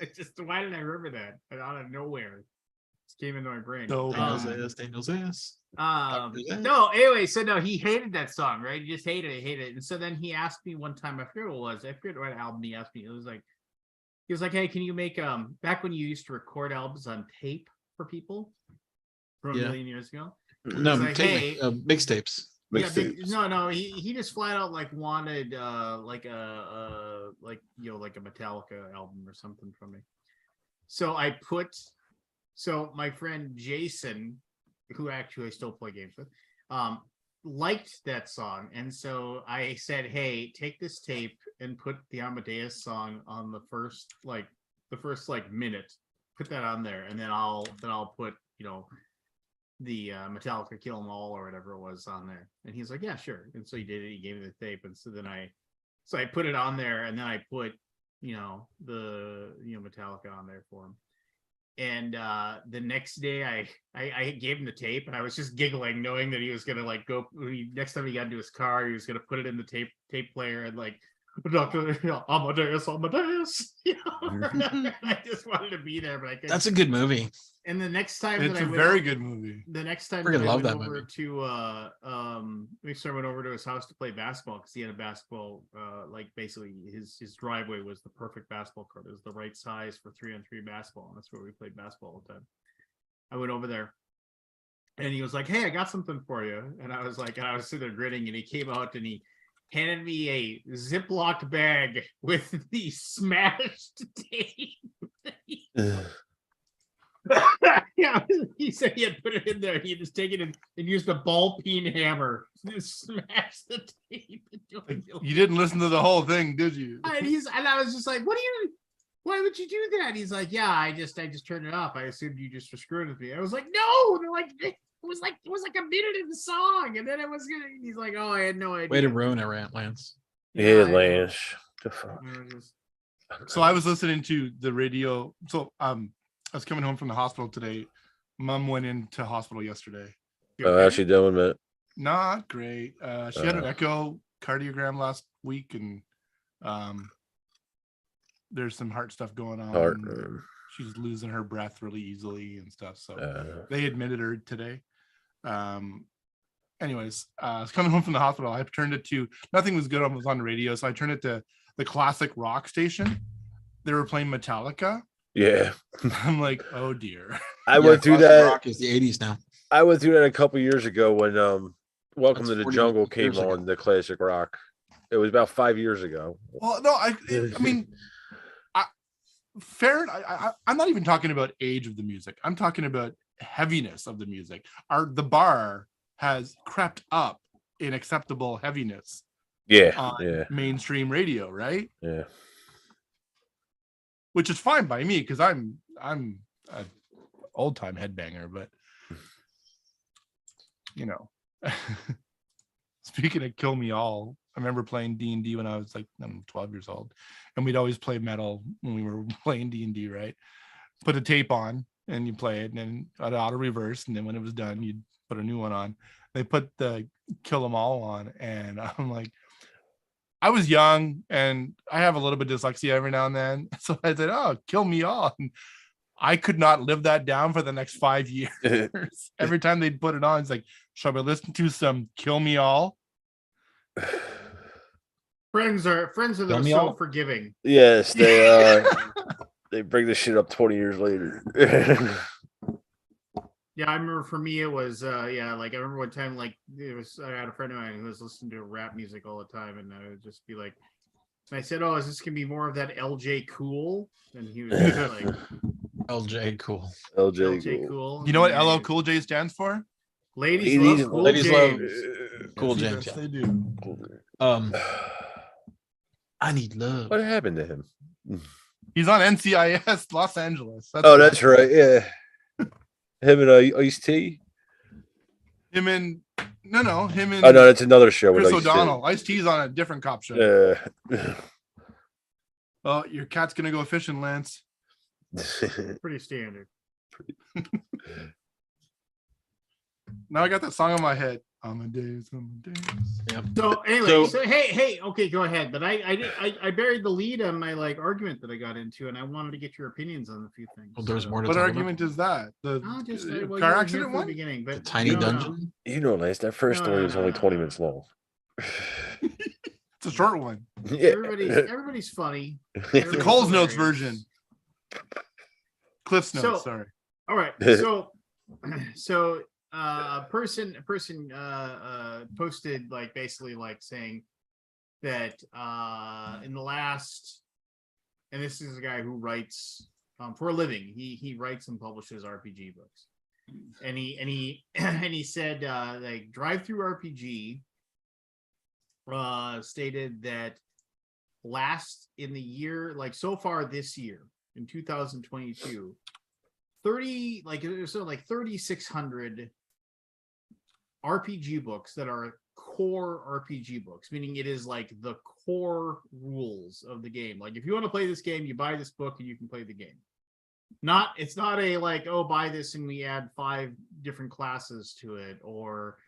It's just, why did I remember that? Out of nowhere. It just came into my brain. So Daniel's bad. ass, Daniel's ass. Doctor's ass. No, anyway, so no, he hated that song, right? He just hated it. And so then he asked me one time, I forget what it was, I forget what album he asked me. It was like, he was like, hey, can you make back when you used to record albums on tape for people from a million years ago? No, He's like, hey, mixtapes. yeah, no, he just flat out like wanted like a Metallica album or something from me. So my friend Jason, who actually I still play games with, liked that song, and so I said, hey, take this tape and put the Amadeus song on the first minute, put that on there, and then I'll put the Metallica Kill 'Em All or whatever it was on there. And he's like, yeah, sure. And so he did it. He gave me the tape, and so then I put it on there, and then I put the Metallica on there for him. And the next day I gave him the tape, and I was just giggling, knowing that he was gonna like go next time he got into his car, he was gonna put it in the tape player and like Dr. Amadeus. I just wanted to be there, but I couldn't. That's a good movie. And the next time It's that I a went very over, good movie. the next time Freaking that I love went that over movie. to we sort of went over to his house to play basketball, because he had a basketball like basically his driveway was the perfect basketball court. It was the right size for 3-on-3 basketball, and that's where we played basketball all the time. I went over there, and he was like, hey, I got something for you. And I was like, and I was sitting there grinning, and he came out and he handed me a Ziploc bag with the smashed tape. Yeah, he said he had put it in there, and he had just taken it and used a ball peen hammer to smash the tape. You didn't listen to the whole thing, did you? And I was just like, why would you do that? He's like, yeah, I just turned it off. I assumed you just were screwing with me. I was like, no, they're like, it was like a minute in the song, and then it was gonna. He's like, oh, I had no idea. Way to ruin it, Lance. Yeah, I know. Lance. The fuck? So I was listening to the radio. So I was coming home from the hospital today. Mom went into hospital yesterday. Oh, how's she doing, man? Not great. She had an echocardiogram last week, and there's some heart stuff going on. She's losing her breath really easily and stuff. So they admitted her today. Anyways, I was coming home from the hospital. I turned it to, nothing was good. I was on the radio, so I turned it to the classic rock station. They were playing Metallica. Yeah. I'm like, oh dear. I went through that. Rock is the 80s now. I went through that a couple years ago when Welcome That's to the 40 Jungle came years ago. on, the classic rock. It was about 5 years ago. Well, no, I mean, I'm not even talking about age of the music. I'm talking about heaviness of the music. The bar has crept up in acceptable heaviness. Yeah. On mainstream radio, right? Yeah. Which is fine by me, because I'm an old time headbanger, but speaking of Kill Me All, I remember playing D&D when I was like 12 years old, and we'd always play metal when we were playing D&D, right? Put a tape on and you play it, and then it auto reverse, and then when it was done, you'd put a new one on. They put the Kill 'Em All on, and I'm like, I was young and I have a little bit of dyslexia every now and then. So I said, oh, Kill Me All. And I could not live that down for the next 5 years. Every time they'd put it on, it's like, shall we listen to some Kill Me All? Friends are so forgiving. Yes, they bring this shit up 20 years later. Yeah, I remember for me it was like I remember one time, like I had a friend of mine who was listening to rap music all the time, and I would just be like, and I said, oh, is this gonna be more of that LJ Cool? And he was just like, LJ Cool. LJ Cool. You know what LL Cool J stands for? Ladies love Cool ladies James. love Cool James. Yes, they do. I need love. What happened to him? He's on NCIS Los Angeles. That's right. Yeah. Him and Ice-T? Him and Oh no, that's another show. Chris with O'Donnell. Ice-T's on a different cop show. Yeah. Oh, your cat's gonna go fishing, Lance. Pretty standard. Now I got that song in my head. Amadeus. Yep. So anyway, So- so hey, okay, go ahead. But I buried the lead on my like argument that I got into, and I wanted to get your opinions on a few things. Well, there's So- more to What talk argument is that? The Just car well, you weren't here accident from the one? beginning, about but the tiny no, no. dungeon. You know, Lance, that first No, story no, was no, only no, 20 no. minutes long. It's a short one. Yeah. Everybody's funny. It's the Everybody's Coles Notes hilarious. version. Cliff's Notes, So- sorry. All right, so a person posted like basically like saying that in the last, and this is a guy who writes for a living. He writes and publishes RPG books, and he said like Drive Through RPG stated that last in the year, like so far this year in 2022, 3,600 RPG books that are core RPG books, meaning it is like the core rules of the game. Like if you want to play this game, you buy this book and you can play the game. It's not a like, oh, buy this and we add 5 different classes to it, or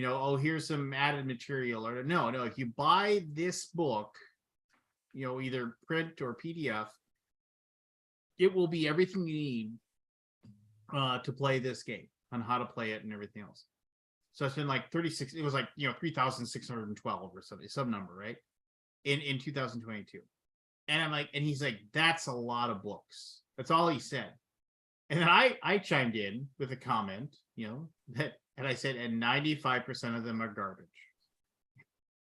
oh, here's some added material, or no, if you buy this book, either print or PDF, it will be everything you need to play this game, on how to play it and everything else. So it's been like 36, it was like 3,612 or something, some number, right? In 2022. And I'm like, and he's like, that's a lot of books. That's all he said. And then I chimed in with a comment, and I said, and 95% of them are garbage.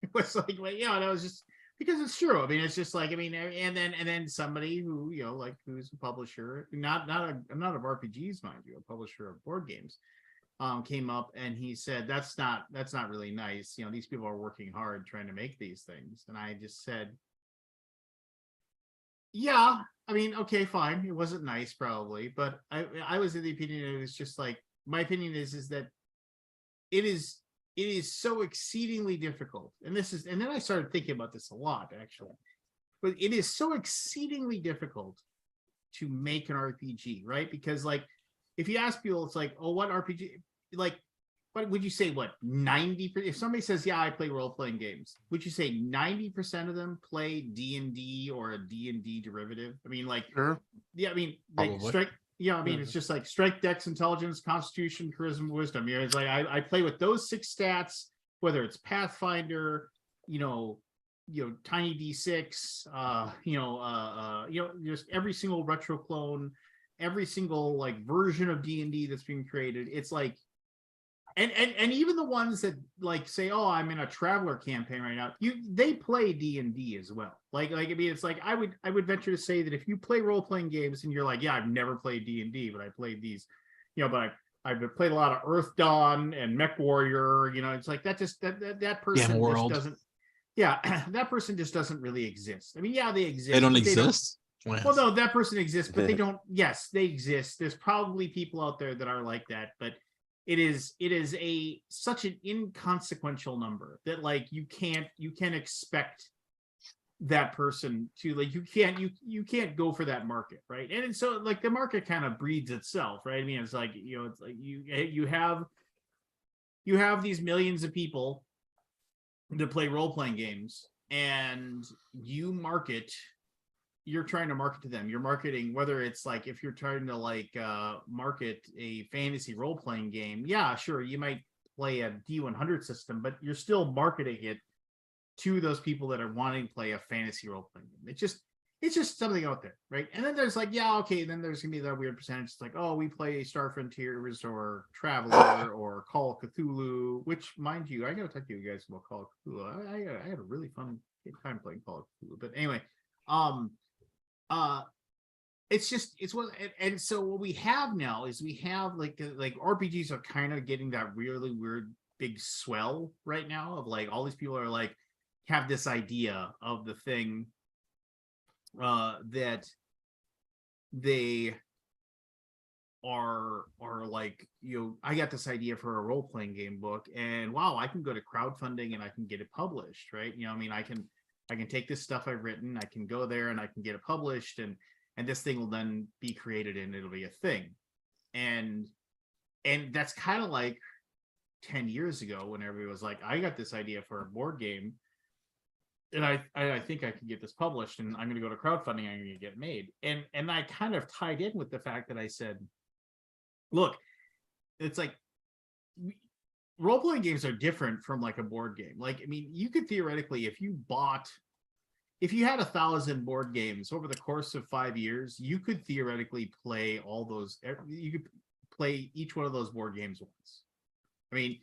It was like, well, and I was just, because it's true. I mean, it's just like, and then somebody who, like who's a publisher, not of RPGs, mind you, a publisher of board games, came up and he said, that's not really nice. These people are working hard trying to make these things. And I just said, yeah, okay, fine. It wasn't nice probably, but I was of the opinion, it was just like, my opinion is that it is so exceedingly difficult. And then I started thinking about this a lot, actually. But it is so exceedingly difficult to make an RPG, right? Because like, if you ask people, it's like, oh, what RPG? Like, what would you say? What 90%? If somebody says, yeah, I play role-playing games, would you say 90% of them play D&D or a D&D derivative? Sure. Yeah, like Probably. strike. Yeah, it's just like strength, dex, intelligence, constitution, charisma, wisdom. It's like I play with those 6 stats, whether it's Pathfinder, tiny D6, just every single retro clone, every single like version of D&D that's being created. It's like, and even the ones that like say, oh, I'm in a traveler campaign right now, they play D&D as well. Like it's like I would venture to say that if you play role-playing games and you're like, yeah, I've never played D&D, but I played these, but I've played a lot of Earth Dawn and Mech Warrior, it's like that person just doesn't, that person just doesn't really exist. Yeah, they exist. They don't but exist. Well, no, that person exists, but they don't. Yes, they exist. There's probably people out there that are like that, but it is such an inconsequential number that like you can't expect that person to like, you can't go for that market, right? And so like the market kind of breeds itself, right? It's like it's like you have these millions of people that play role-playing games, and you're trying to market to them. You're marketing, whether it's like, if you're trying to like market a fantasy role-playing game, yeah, sure, you might play a D100 system, but you're still marketing it to those people that are wanting to play a fantasy role-playing game. It's just something out there, right? And then there's like, yeah, okay, then there's gonna be that weird percentage. It's like, oh, we play Star Frontiers or Traveler or Call of Cthulhu, which, mind you, I gotta talk to you guys about Call of Cthulhu. I had a really fun time playing Call of Cthulhu. But anyway, it's what, and so what we have now is we have like RPGs are kind of getting that really weird big swell right now of like, all these people are like, have this idea of the thing that they are like, I got this idea for a role-playing game book, and wow, I can go to crowdfunding and I can get it published, right? I can take this stuff I've written, I can go there and I can get it published, and this thing will then be created and it'll be a thing. And that's kind of like 10 years ago when everybody was like, I got this idea for a board game, and I think I can get this published, and I'm going to go to crowdfunding, I'm going to get it made. And I kind of tied in with the fact that I said, look, it's like role-playing games are different from like a board game. Like, I mean, you could theoretically, if you had 1,000 board games over the course of 5 years, you could theoretically play all those. You could play each one of those board games once. I mean,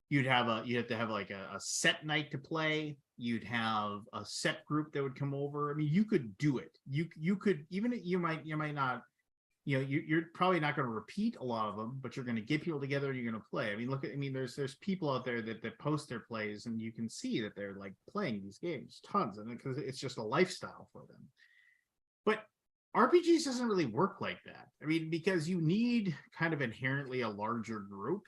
you'd have to have like a set night to play. You'd have a set group that would come over. I mean, you could do it. You could, even you might not, you're probably not going to repeat a lot of them, but you're going to get people together and you're going to play. I mean, there's people out there that post their plays, and you can see that they're like playing these games tons, and because it's just a lifestyle for them. But RPGs doesn't really work like that. I mean, because you need kind of inherently a larger group.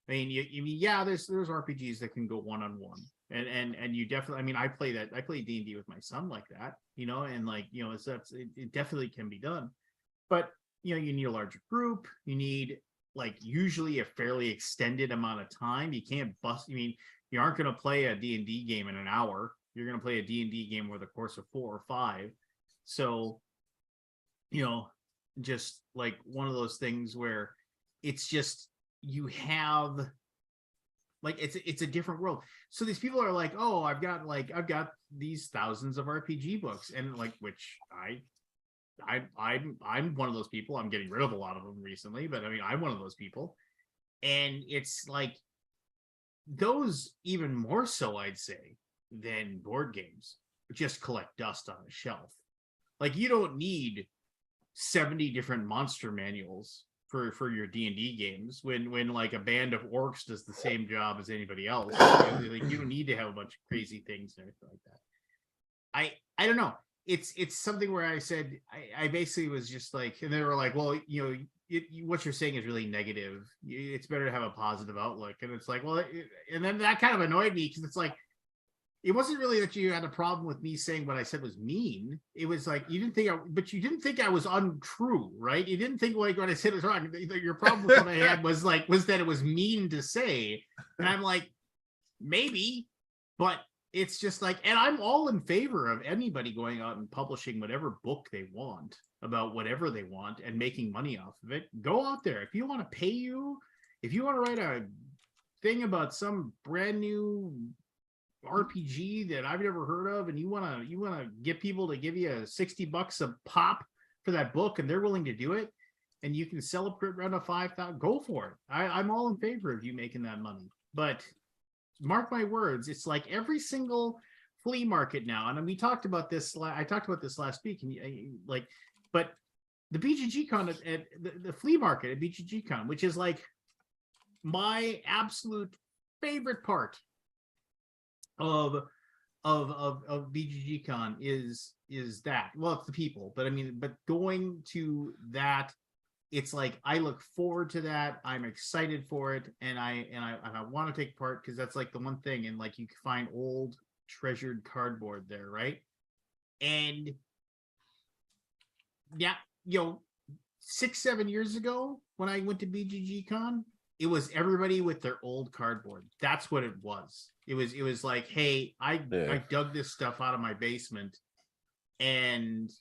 I mean, there's RPGs that can go one-on-one, and you definitely. I mean, I play D&D with my son like that, and like it definitely can be done. But you need a larger group. You need like usually a fairly extended amount of time. You can't bust. I mean, you aren't going to play a D&D game in an hour. You're going to play a D&D game over the course of 4 or 5. So, just like one of those things where it's just you have like it's a different world. So these people are like, oh, I've got these thousands of RPG books, and like which I'm one of those people. I'm getting rid of a lot of them recently, but I mean, I'm one of those people. And it's like those even more so, I'd say, than board games just collect dust on a shelf. Like you don't need 70 different monster manuals for your D&D games when like a band of orcs does the same job as anybody else. Like you don't need to have a bunch of crazy things and everything like that. I don't know. It's something where I said I basically was just like, and they were like, well, what you're saying is really negative. It's better to have a positive outlook. And it's like, well, and then that kind of annoyed me because it's like, it wasn't really that you had a problem with me saying what I said was mean. It was like, you didn't think I was untrue, right? You didn't think like what I said was wrong. Your problem with what I had was that it was mean to say. And I'm like, maybe, but it's just like, and I'm all in favor of anybody going out and publishing whatever book they want about whatever they want and making money off of it. Go out there. If you want to pay you, if you want to write a thing about some brand new RPG that I've never heard of, and you want to get people to give you $60 a pop for that book, and they're willing to do it, and you can sell a print run of 5,000, go for it. I'm all in favor of you making that money. But mark my words, it's like every single flea market now, and we talked about this. I talked about this last week, and like, but the BGG con at the flea market at BGG con, which is like my absolute favorite part of BGG con is that, well, it's the people, but I mean, but going to that, it's like I look forward to that. I'm excited for it, and I want to take part because that's like the one thing, and like you can find old treasured cardboard there, right? And yeah, 6-7 years ago when I went to BGG con, it was everybody with their old cardboard. That's what it was. It was like, hey, I dug this stuff out of my basement, and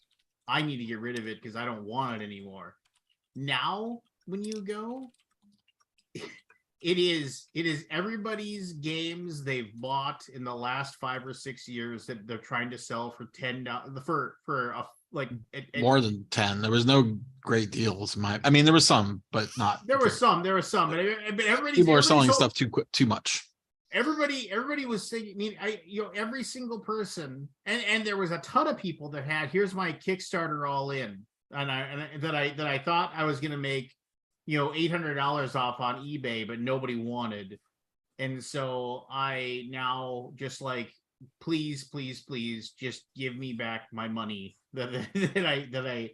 I need to get rid of it because I don't want it anymore. Now, when you go, it is everybody's games they've bought in the last 5 or 6 years that they're trying to sell for $10 for a like more than 10. There was no great deals. I mean, there was some, but not. There were some, but everybody, people are selling stuff too much. Everybody was saying. I mean, every single person, and there was a ton of people that had. Here's my Kickstarter all in, and I thought I was gonna make, $800 off on eBay, but nobody wanted, and so I now just like, please, just give me back my money that I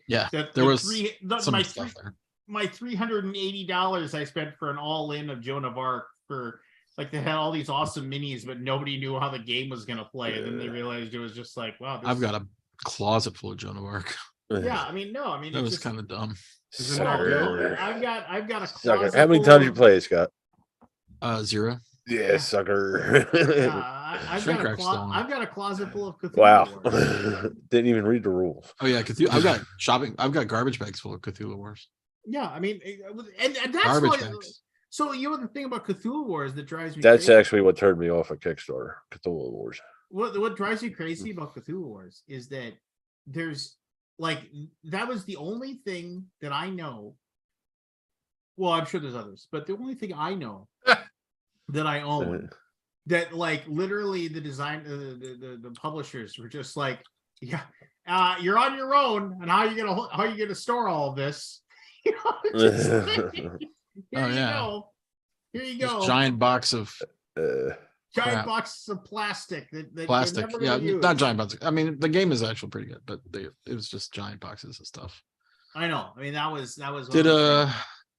there was some stuff there. My $380 I spent for an all-in of Joan of Arc for like they had all these awesome minis, but nobody knew how the game was gonna play, and then they Yeah. realized it was just like, wow, this I've got a closet full of Joan of Arc. yeah. I mean, no, I mean That it's was just kind of dumb. Is it not good? Sucker. I've got a Sucker. closet. How many full times you of- play it, Scott? 0. Yeah, sucker. I've Shrink got Rack's still on. I've got a closet full of Cthulhu Wow. Wars. Didn't even read the rules. Oh yeah, Cthulhu. I've got garbage bags full of Cthulhu Wars. Yeah, I mean, and that's Garbage why. bags. So you know the thing about Cthulhu Wars that drives me That's crazy? actually what turned me off of Kickstarter. Cthulhu Wars. What drives me crazy about Cthulhu Wars is that there's like that was the only thing that I know. Well, I'm sure there's others, but the only thing I know that I own that like literally the design the publishers were just like, yeah, you're on your own, and how you gonna store all of this? You know, just like, here Oh, you yeah. go. Here you This go. giant box of Giant crap. boxes of plastic that you're plastic. never Yeah, gonna use. not giant boxes. I mean, the game is actually pretty good, but it was just giant boxes of stuff. I know. I mean, that was. one Did of the things.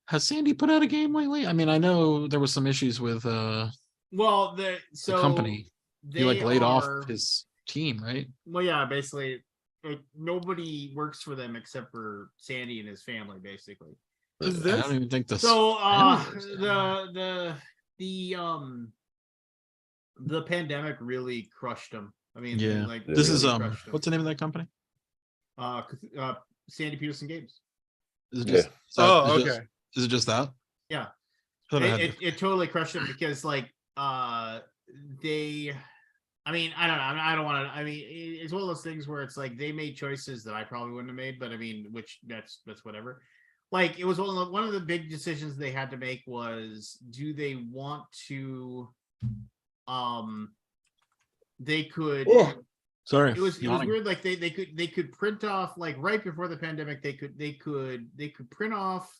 has Sandy put out a game lately? I mean, I know there was some issues with Well, the company. He like they laid off are- his team, right? Well, yeah, basically, nobody works for them except for Sandy and his family, basically. Is I this? don't even think this. So, family the pandemic really crushed them. I mean, Yeah. like This is really crushed 'em. what's the name of that company? Sandy Peterson Games. Is it Yeah. just Oh, is it just- okay. is it just that? Yeah. Thought I had It totally crushed them because like they I mean I don't know I don't want to I mean it's one of those things where it's like they made choices that I probably wouldn't have made, but I mean which that's whatever. Like it was one of the big decisions they had to make was, do they want to they could Sorry, it was yawning. weird. Like they could print off, like right before the pandemic, they could print off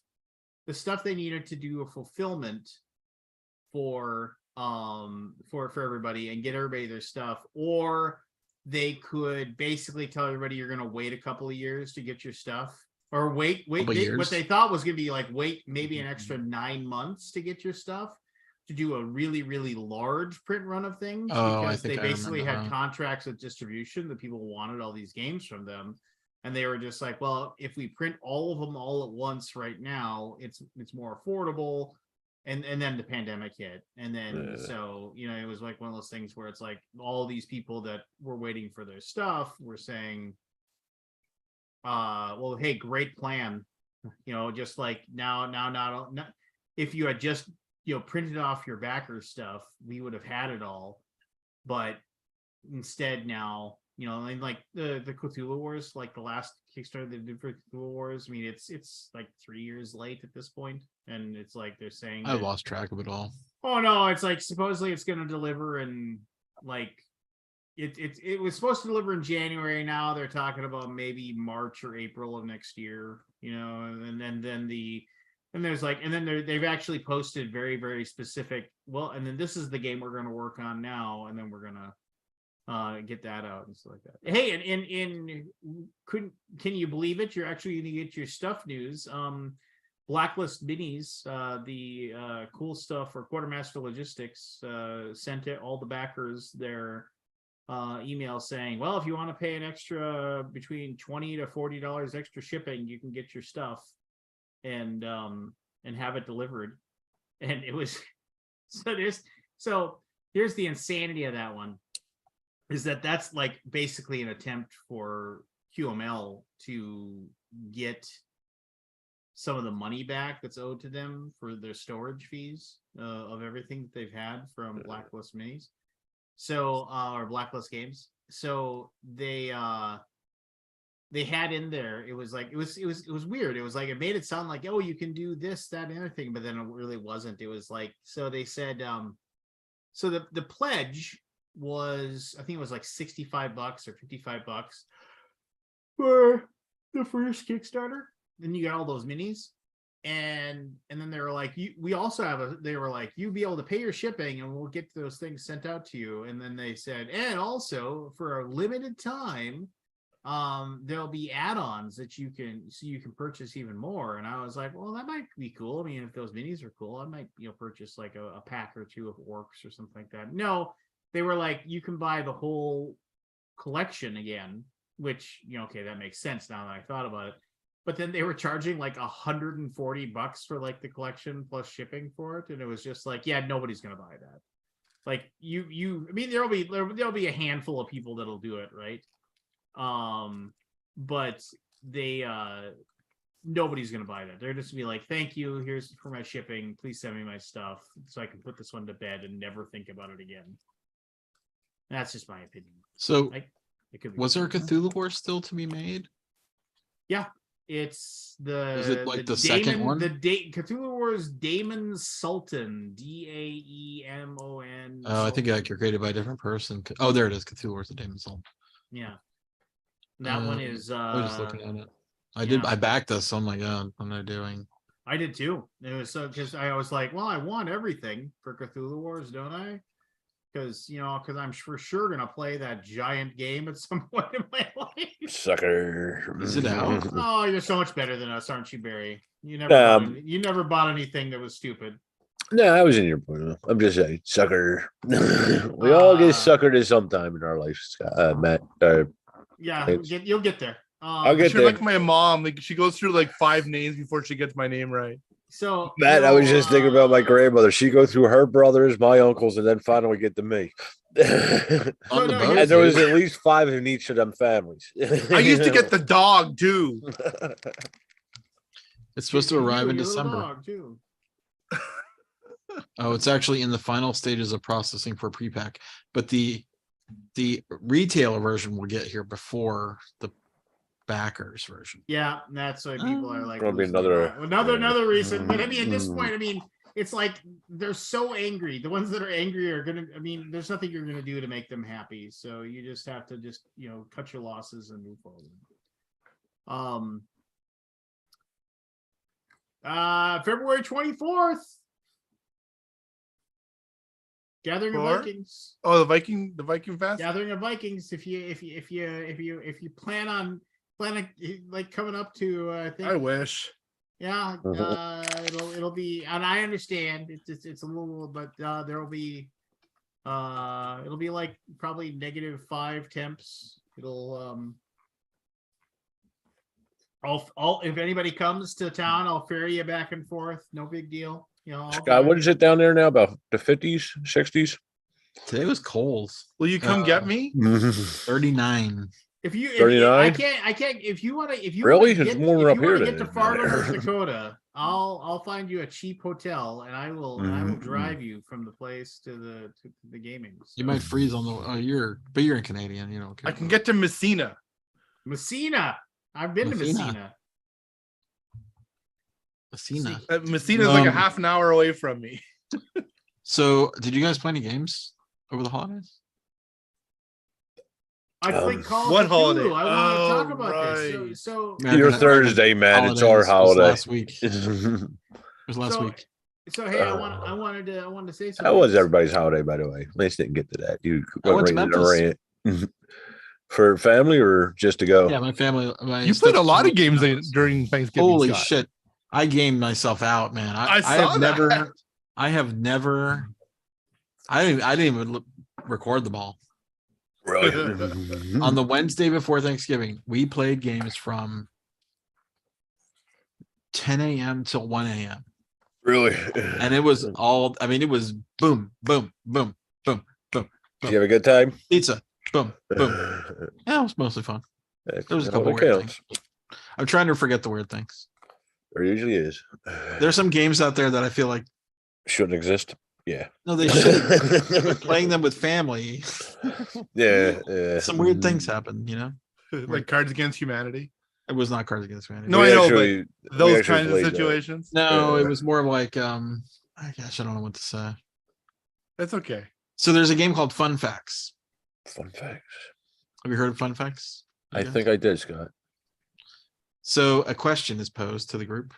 the stuff they needed to do a fulfillment for everybody and get everybody their stuff, or they could basically tell everybody you're gonna wait a couple of years to get your stuff, or wait Couple what years? they thought was gonna be like wait maybe an extra 9 months to get your stuff, to do a really, really large print run of things, Oh, I because they think I basically remember had that. contracts with distribution that people wanted all these games from them. And they were just like, well, if we print all of them all at once right now, it's more affordable. And then the pandemic hit. And then Yeah. so, you know, it was like one of those things where it's like all these people that were waiting for their stuff were saying, well, hey, great plan. You know, just like now, not if you had just, you know, printed off your backer stuff, we would have had it all. But instead now, you know, and like the Cthulhu Wars, like the last Kickstarter they did for Cthulhu Wars, I mean, it's like 3 years late at this point, and it's like they're saying I that, lost track of it all. oh no, it's like supposedly it's going to deliver in like it was supposed to deliver in January. Now they're talking about maybe March or April of next year, you know, and then there's like, and then they've actually posted very, very specific, well, and then this is the game we're going to work on now, and then we're going to get that out and stuff like that. Hey, and can you believe it? You're actually going to get your stuff news. Blacklist Minis, the cool stuff for Quartermaster Logistics, sent it all the backers their email saying, well, if you want to pay an extra between $20 to $40 extra shipping, you can get your stuff and have it delivered. And it was so here's the insanity of that one, is that's like basically an attempt for QML to get some of the money back that's owed to them for their storage fees of everything that they've had from Blacklist Minis. So or Blacklist Games. So they had in there, it was like it was weird. It was like it made it sound like, oh, you can do this, that, and everything, but then it really wasn't. It was like, so they said so the pledge was, I think it was like $65 or $55 for the first Kickstarter. Then you got all those minis, and then they were like, we also have they were like, you'll be able to pay your shipping and we'll get those things sent out to you. And then they said, and also for a limited time, there'll be add-ons that you can purchase even more. And I was like, well, that might be cool. I mean, if those minis are cool, I might, purchase like a pack or two of orcs or something like that. No, they were like, you can buy the whole collection again, which, okay, that makes sense now that I thought about it. But then they were charging like $140 for like the collection plus shipping for it. And it was just like, yeah, nobody's going to buy that. Like I mean, there'll be a handful of people that'll do it. Right. But they, nobody's going to buy that. They're just gonna be like, thank you. Here's for my shipping. Please send me my stuff so I can put this one to bed and never think about it again. That's just my opinion. So It could be was there a different. Cthulhu Wars still to be made? Yeah. It's the Is it like the second one? The date Cthulhu Wars Damon Sultan, Daemon. Oh, I think you're created by a different person. Oh, there it is. Cthulhu Wars, the Demon Soul. Yeah. That one is I was just looking at it. yeah. I backed this. Oh my god, what am I doing? I did too. It was so because I was like, well, I want everything for Cthulhu Wars, don't I? Because I'm for sure gonna play that giant game at some point in my life. Sucker. Is it out? Oh, you're so much better than us, aren't you, Barry? You never bought anything that was stupid. No, I was in your point. I'm just saying, sucker. We all get suckered at some time in our life, Scott, Matt. Yeah, you'll get there. I'll get You're there. like my mom. Like she goes through like 5 names before she gets my name right. So Matt, I was just thinking about my grandmother. She go through her brothers, my uncles, and then finally get to me. On the boat, And there was dude. at least 5 in each of them families. I used to get the dog too. It's supposed to arrive in your little December. dog, too. Oh, it's actually in the final stages of processing for pre-pack, but the retailer version will get here before the backers version. Yeah, and that's why people are like Probably losing their another- mind. Another reason. But I mean, at this Mm. point, I mean, it's like they're so angry. The ones that are angry are gonna. I mean, there's nothing you're gonna do to make them happy. So you just have to cut your losses and move forward. February 24th. Gathering of For? Vikings. Oh, the Viking Fest. Gathering of Vikings. If you plan on like coming up to I think I wish. yeah it'll be, and I understand it's a little, but there'll be it'll be like probably -5 temps. It'll I'll if anybody comes to town, I'll ferry you back and forth. No big deal. Scott, what is it down there now? About the 50s, 60s? Today was cold. Will you come get me? 39. If you, 39? I can't. If you want to, Really? wanna It's get, warmer if up you here wanna get to than- Fargo, North Dakota, I'll find you a cheap hotel, and I will drive you from the place to the gaming. You might freeze on the. Oh, you're in Canadian. You don't care. I can get to Messina. Messina. I've been to Messina. Messina. Messina. Messina's like a Um, half an hour away from me. So, did you guys play any games over the holidays? I played Call of What Cthulhu. holiday? I want to talk Oh, about this. right. So Your American Thursday, man. It's our holidays was holiday. last week. It was last So- week. So hey, I wanted to say something. How was everybody's holiday, by the way? Let's didn't get to that. You I went to ready Memphis. rant. For family or just to go? Yeah, my family. You played a lot of games during Thanksgiving. Holy Scott. shit! I gamed myself out, man. I I saw have never. that. I have never. I didn't even record them all. Really? On the Wednesday before Thanksgiving, we played games from 10 a.m. till 1 a.m. Really? And it was all. I mean, it was boom, boom, boom, boom, boom. Did you have a good time? Pizza, boom, boom. Yeah, it was mostly fun. There was a couple weird things. I'm trying to forget the weird things. There usually is. There's some games out there that I feel like Shouldn't exist. Yeah. no, they should. Playing them with family, Yeah. some weird things happen. Like Cards Against Humanity. It was not Cards Against Humanity. No, We I know, actually- but those we actually kinds of played that. situations. No, Yeah. it was more of like I guess I don't know what to say. That's okay. So there's a game called Fun Facts. Fun facts. Have you heard of Fun Facts? You I guys? think I did, Scott. So a question is posed to the group.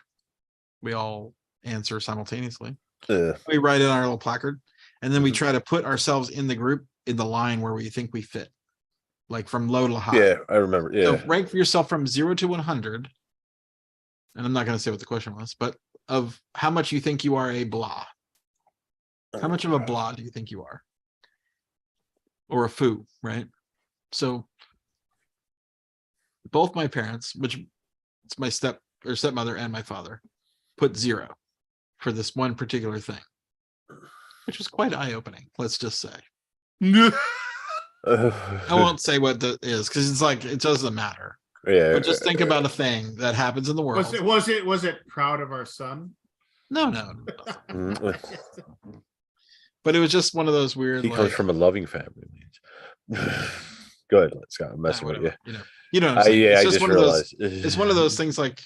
We all answer simultaneously. We write it on our little placard, and then we try to put ourselves in the group in the line where we think we fit. like from low to high. Yeah, I remember. So Yeah. rank for yourself from 0 to 100. And I'm not going to say what the question was, but of how much you think you are a blah. How much of a blah do you think you are? Or a foo, right? So both my parents, which it's my stepmother and my father, put 0 for this one particular thing, which was quite eye-opening, let's just say. I won't say what that is because it's like it doesn't matter. Yeah. But just think about a thing that happens in the world. Was it proud of our son? No. But it was just one of those weird. He comes from a loving family. Go ahead, Scott. I'm messing with you. You know what I'm saying? Yeah, it's I just just one realized. of those. It's one of those things like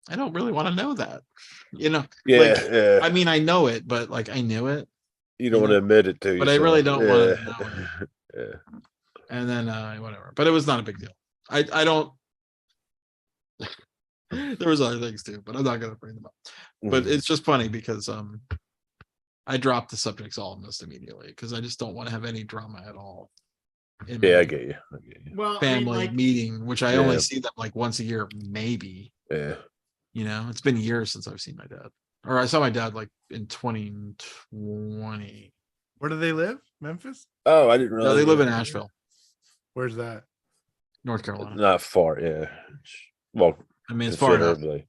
I don't really want to know that. Yeah, like, yeah. I mean, I know it, but like I knew it. You don't want to admit it to yourself. But I really don't want to know it. Yeah. And then whatever. But it was not a big deal. I don't. There was other things too, but I'm not gonna bring them up. But it's just funny because I dropped the subjects almost immediately because I just don't want to have any drama at all. Yeah, I get you. Well, Family meeting, which I only see them like once a year, maybe. Yeah. It's been years since I've seen my dad. Or I saw my dad like in 2020. Where do they live? Memphis? Oh, I didn't realize. No, they live in Asheville, Where's that? North Carolina. Not far, yeah. Well, I mean, it's far enough. considerably.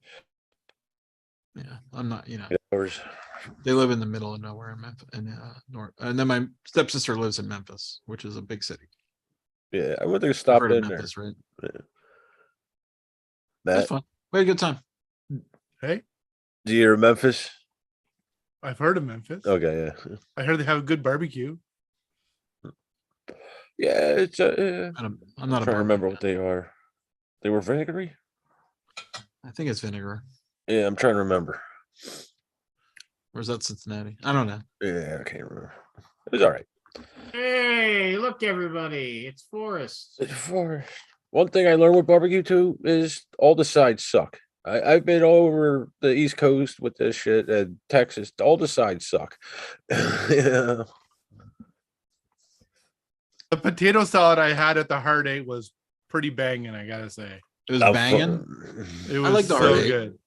Yeah, I'm not. Hours. They live in the middle of nowhere in Memphis, North. And then my stepsister lives in Memphis, which is a big city. Yeah, I went to You've stop heard of in there. Memphis, right? Matt, That's fun. We had a good time. Hey, do you hear Memphis? I've heard of Memphis. Okay, yeah. I heard they have a good barbecue. Yeah, it's I'm not trying to remember what they are. They were vinegary? I think it's vinegar. Yeah, I'm trying to remember. Or is that Cincinnati? I don't know. Yeah, I can't remember. It was all right. Hey, look, everybody! It's Forrest. One thing I learned with barbecue too is all the sides suck. I've been over the East Coast with this shit and Texas. All the sides suck. Yeah. The potato salad I had at the Hard Eight was pretty banging, I gotta say. It was banging. It was like the so Hard Eight. good.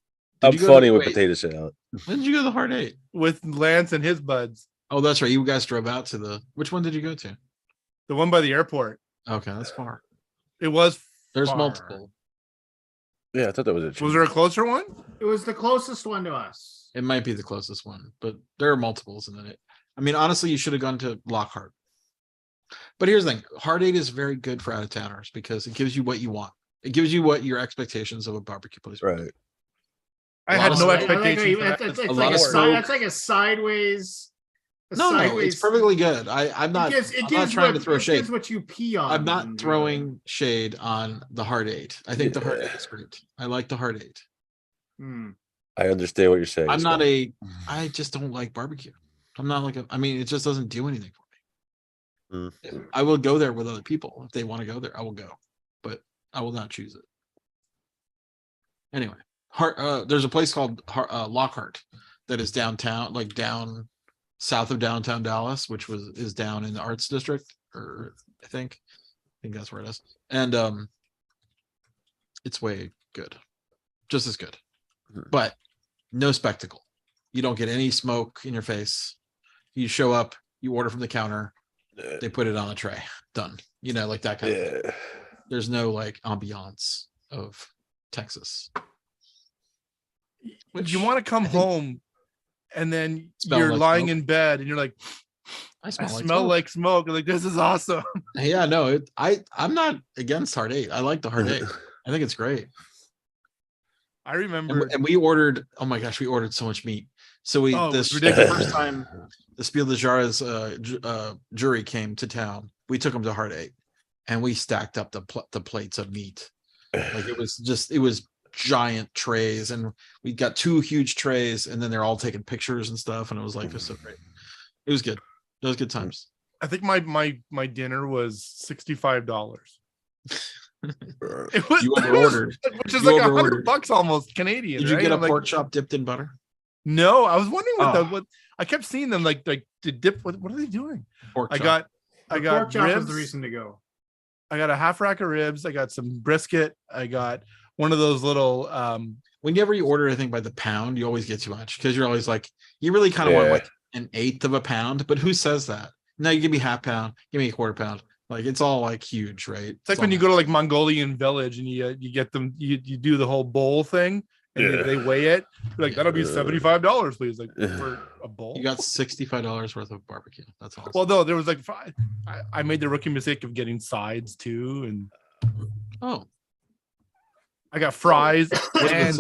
I'm funny with potato salad. When did you go to the Hard Eight? With Lance and his buds. Oh, that's right. You guys drove out to the. Which one did you go to? The one by the airport. Okay, that's far. It was. There's far. multiple. Yeah, I thought that was it. Was there a closer one? It was the closest one to us. It might be the closest one, but there are multiples in it. I mean, honestly, you should have gone to Lockhart. But here's the thing: Hard Eight is very good for out of towners because it gives you what you want. It gives you what your expectations of a barbecue place. Right. I had no I like expectations. That's like a sideways. No, it's perfectly good. I'm not trying to throw shade. It gives what you pee on. I'm not throwing shade on the Hard Eight. I think the Hard Eight is great. I like the Hard Eight. I understand what you're saying. I just don't like barbecue. I'm not like I mean, it just doesn't do anything for me. I will go there with other people. If they want to go there, I will go. But I will not choose it. Anyway, there's a place called Lockhart that is downtown, like down south of downtown Dallas, which is down in the Arts District, or I think that's where it is. And it's way good, just as good, but no spectacle. You don't get any smoke in your face. You show up, you order from the counter, they put it on a tray, done. Like that kind of thing. There's no like ambiance of Texas. Which you want to come home and then you're like lying in bed and you're like, I smell like smoke. Like, this is awesome. Yeah, no, I'm not against Hard Eight. I like the Hard Eight. I think it's great. I remember, and we ordered. Oh my gosh, we ordered so much meat. So the first time the Spiel des Jahres jury came to town, we took them to Hard Eight, and we stacked up the plates of meat. Like it was giant trays, and we got 2 huge trays, and then they're all taking pictures and stuff, and it was like just so great. It was good. It was good times. I think my dinner was $65. It was, you ordered, which is like $100 almost Canadian. Did you get a pork chop dipped in butter? No, I was wondering what I kept seeing them like to dip. What are they doing? Pork chop. I The got pork chop is the ribs. reason to go. I got a half rack of ribs. I got some brisket. I got one of those little Whenever you order anything by the pound, you always get too much because you're always like, you really kind of want Yeah. like an eighth of a pound, but who says that? No, you give me half pound, give me a quarter pound. Like it's all like huge, right? It's like when you go to like Mongolian village and you get them, you do the whole bowl thing and Yeah. they weigh it. You're like, that'll be $75, please. Like for a bowl. You got $65 worth of barbecue. That's awesome. Well, no, there was like I made the rookie mistake of getting sides too, and Oh, I got fries. And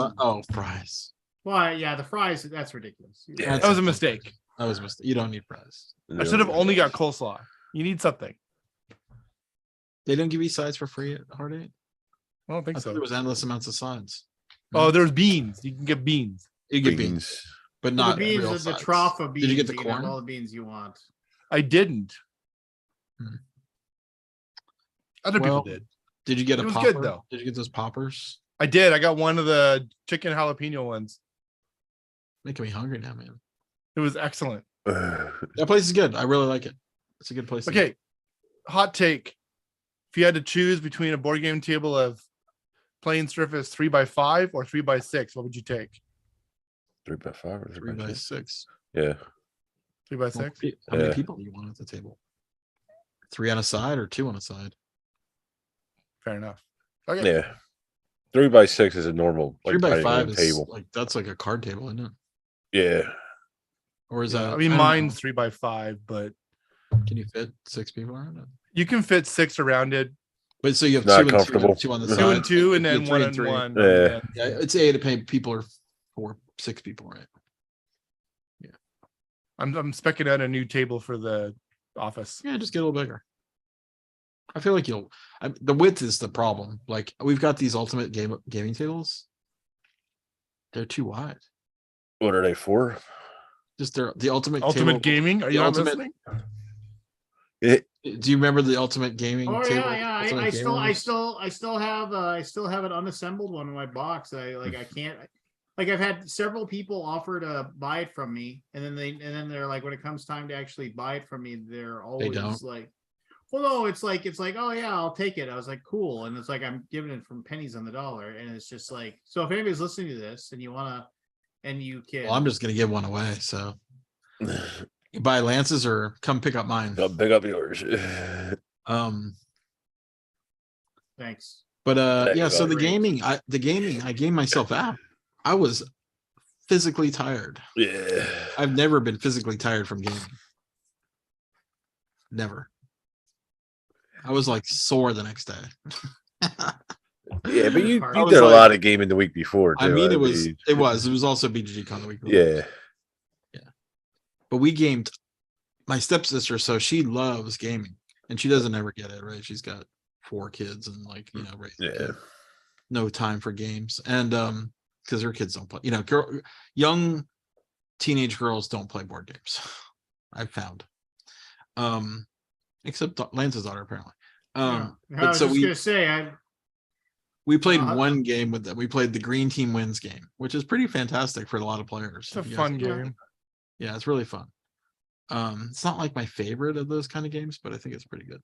fries. Well, yeah, the fries, that's ridiculous. Yeah. that was a mistake. That was a mistake. You don't need fries. I should have only got coleslaw. You need something. They don't give you sides for free at Hard Eight. I don't think I thought so. there was endless amounts of sides. Oh, there's beans. You can get beans. You get beans, but Well, not the beans, real the sides. trough of beans. Did you get the can have corn? all the beans you want. I didn't. Hmm. Other Well, people did. Did you get It a was popper? good, though. Did you get those poppers? I did. I got one of the chicken jalapeno ones. Making me hungry now, man. It was excellent. That place is good. I really like it. It's a good place. to Okay. Hot take. If you had to choose between a board game table of plain surface 3x5 or 3x6, what would you take? 3x5 or go. 3x6. Yeah. 3x6? How many Yeah. people do you want at the table? 3 on a side or 2 on a side? Fair enough. Okay. Yeah. 3x6 is a normal like 3x5 dining room is table. like that's like a card table, isn't it? Yeah. Or is Yeah, that? I mean, don't mine's know. 3x5, but Can you fit 6 people around it? you can fit 6 around it. But so you have Not 2 and 2, comfortable. 2 on the 2 side. Two and two, and You then have one 3 and three. one. Yeah. Yeah, it's A to pay people or 6 people, right? I'm specking out a new table for the office. Yeah, just get a little bigger. I feel like the width is the problem. Like we've got these ultimate gaming tables. They're too wide. What are they for? Just they're the ultimate Ultimate table. Gaming? Are the you not ultimate- listening? Do you remember the ultimate gaming Oh table? yeah. Ultimate I still Gamers? have an unassembled one in my box. I can't. Like I've had several people offer to buy it from me, and then they're like, when it comes time to actually buy it from me, they're always don't. like, well, no, it's like, oh yeah, I'll take it. I was like, cool, and it's like I'm giving it from pennies on the dollar, and it's just like, so if anybody's listening to this and you wanna, and you can, Well, I'm just gonna give one away. So you buy Lance's or come pick up mine. Go pick up yours. thanks. But There yeah, you so go. the gaming, I gamed myself out. I was physically tired. Yeah. I've never been physically tired from gaming. Never. I was like sore the next day. Yeah, but you I did was a like- lot of gaming the week before. I too. mean, it was also BGG Con the week before. Yeah. But we gamed my stepsister, so she loves gaming and she doesn't ever get it, right? She's got 4 kids and like, raising Yeah. kids. No time for games. And because her kids don't play, young teenage girls don't play board games. I've found. Except Lance's daughter, apparently. I But was so just gonna say, we played Uh, one game with them. We played the Green Team Wins game, which is pretty fantastic for a lot of players. It's a If you guys fun know it. game. Yeah, it's really fun. It's not like my favorite of those kind of games, but I think it's pretty good.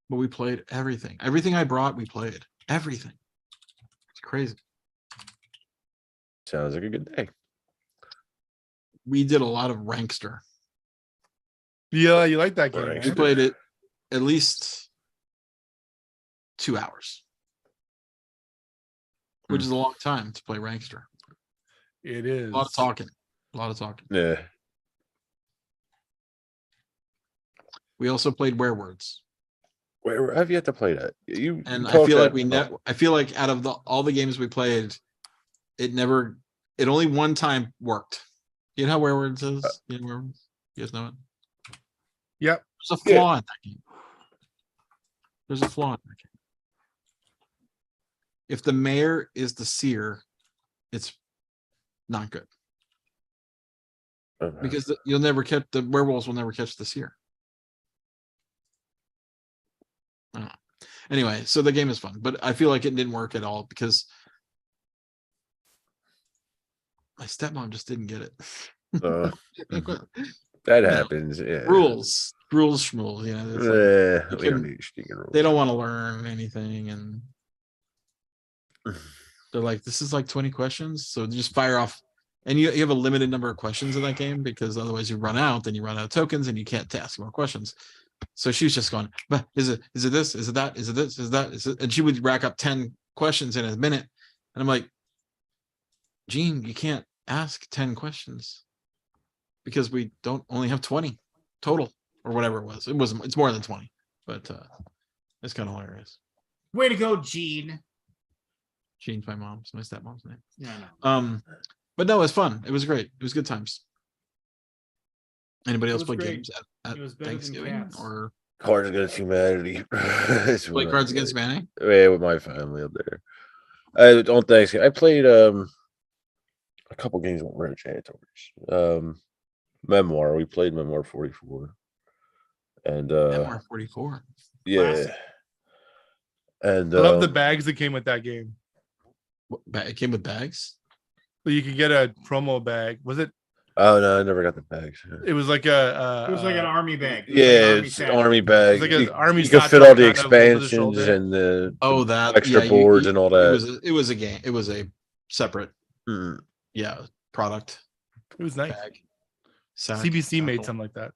But we played everything. Everything I brought, we played. Everything. It's crazy. Sounds like a good day. We did a lot of Rankster. Yeah, you like that game. Right. We eh? played it at least 2 hours. Which is a long time to play Rankster. It is. A lot of talking. A lot of talking. Yeah. We also played Werewords. Where have you yet to play that? You And I talked feel like that- I feel like out of all the games we played, it only one time worked. You know how Werewords is? You know Werewords? You guys know it? Yep. There's a flaw in that game. There's a flaw in that game. If the mayor is the seer, it's not good. Because the werewolves will never catch the seer. I don't know. Anyway, so the game is fun, but I feel like it didn't work at all because my stepmom just didn't get it. Uh, That know, happens. Yeah. rules, schmules. You know, it's like, Yeah, we don't couldn't- need sneaking rules. they don't want to learn anything, and they're like, "This is like 20 questions, so just fire off." And you have a limited number of questions in that game because otherwise you run out, then you run out of tokens, and you can't ask more questions. So she was just going, "But is it this? Is it that? Is it this? Is that? Is it?" And she would rack up 10 questions in a minute, and I'm like, "Gene, you can't ask 10 questions because we don't only have 20 total or whatever it was. It's more than 20, but it's kind of hilarious." Way to go, Gene. Gene's my stepmom's name. Yeah, I know. But no, it was fun. It was great. It was good times. Anybody else was play great. games at It was better than Thanksgiving cats. or Cards Against Humanity. That's play what Cards I Against played. Humanity? Yeah, with my family up there. On Thanksgiving, I played a couple games with Rich Antorch. Memoir. We played Memoir 44. And Memoir 44. yeah. Classic. And I love the bags that came with that game. It came with bags. So you could get a promo bag. Was it? oh no, I never got the bags. It was like a. It was like an army bag. It was like an Yeah, army it's sack. army bag. like an army you could fit satchel all the kind of over the expansions shoulder. and the That extra yeah, boards and all that. It was a game. It was a separate Mm. product It was nice. bag. Sack, CBC made satchel. something like that.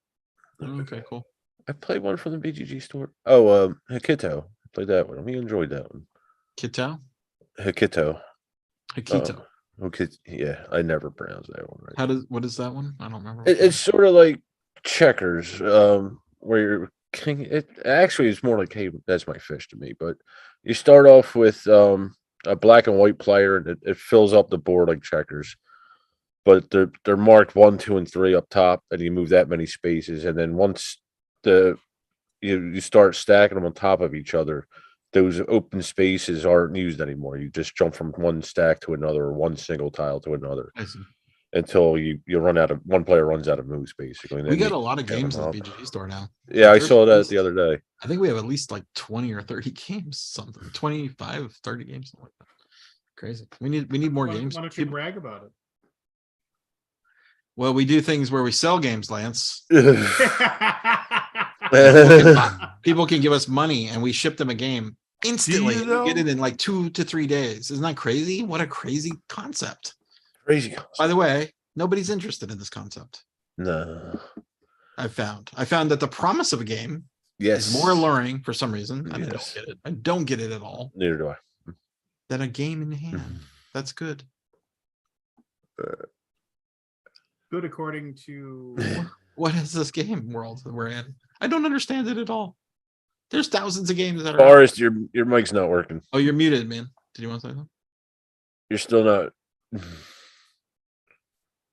Okay, cool. I played one from the BGG store. Oh, Hikito. I played that one. We enjoyed that one. Kitao? Hikito. Hakito. Okay, yeah, I never pronounced that one right. What is that one? I don't remember. It's sort of like checkers, where you're king. It actually is more like, hey, that's my fish to me. But you start off with a black and white player, and it fills up the board like checkers. But they're marked 1, 2, and 3 up top, and you move that many spaces, and then once you start stacking them on top of each other, those open spaces aren't used anymore. You just jump from one stack to another, or one single tile to another, I see. until you run out of one player runs out of moves, basically. And We then got you a lot of count games them at the up. BGG store now. Yeah, I There's saw at that least- the other day. I think we have at least like 20 or 30 games, something 25, 30 games, something like that. Crazy. We need more games. Why don't you brag about it? Well, we do things where we sell games, Lance. People can give us money and we ship them a game instantly. you And we get though? it in like 2 to 3 days. Isn't that crazy? What a crazy concept. Crazy. By the way, nobody's interested in this concept. No. I found that the promise of a game Yes. is more alluring for some reason. And Yes. I don't get it. I don't get it at all. Neither do I. Than a game in hand. That's good. Good according to What is this game world that we're in? I don't understand it at all. There's thousands of games that are. Forrest, your mic's not working. Oh, you're muted, man. Did you want to say something? You're still not.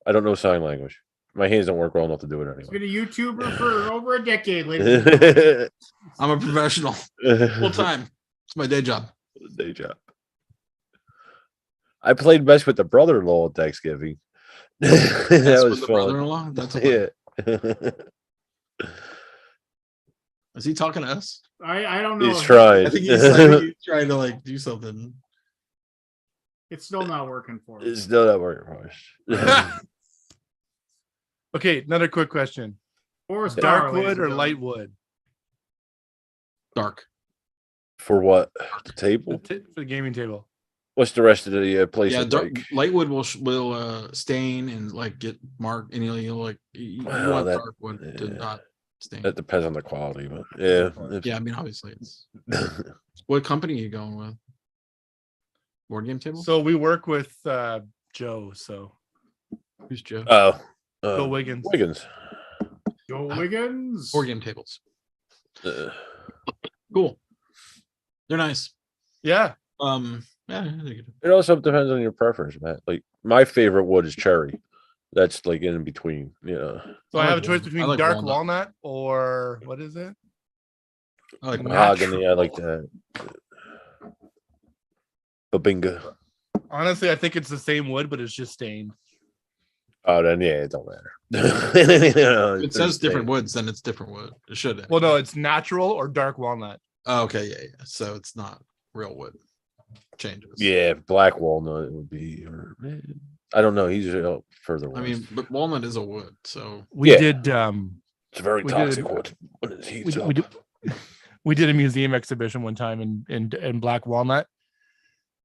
I don't know sign language. My hands don't work well enough to do it he's been anyway. a YouTuber for over a decade, ladies and gentlemen. I'm a professional full time. It's my day job. Day job. I played best with the brother-in-law at Thanksgiving. That's that with was the fun. brother-in-law. That's a Yeah. Is he talking to us? I don't know. He's trying. I think he's trying to like do something. It's still not working for us. It's still not working for us. Okay, another quick question: Or dark wood or light wood? Dark. For what? The table? For the gaming table. What's the rest of the place? Yeah, look dark, like? lightwood will stain and like get marked, and you'll like you Well, want that- dark wood to yeah. not stain. That depends on the quality, but yeah. Yeah, I mean obviously it's. What company are you going with? Board game table? So we work with Joe. So Who's Joe? Bill Wiggins. Wiggins. Joe Wiggins. Board game tables. Uh, Cool. They're nice. Yeah. Yeah, they're good. it also depends on your preference, Matt. Like my favorite wood is cherry. That's like in between, So I I have a like choice walnut. between I like dark walnut. walnut or what is it? I like mahogany. I like that. Babinga. Honestly, I think it's the same wood, but it's just stained. Oh, then yeah, it don't matter. It it says different woods, then it's different wood. It should. Well, no, it's natural or dark walnut. Oh, okay, yeah. So it's not real wood. Changes. Yeah, black walnut would be. Or, I don't know. He's further west. I mean, but walnut is a wood, so We Yeah. did. It's a very we toxic did- wood when it We, heats d- up. we, d- we did a museum exhibition one time in Black Walnut.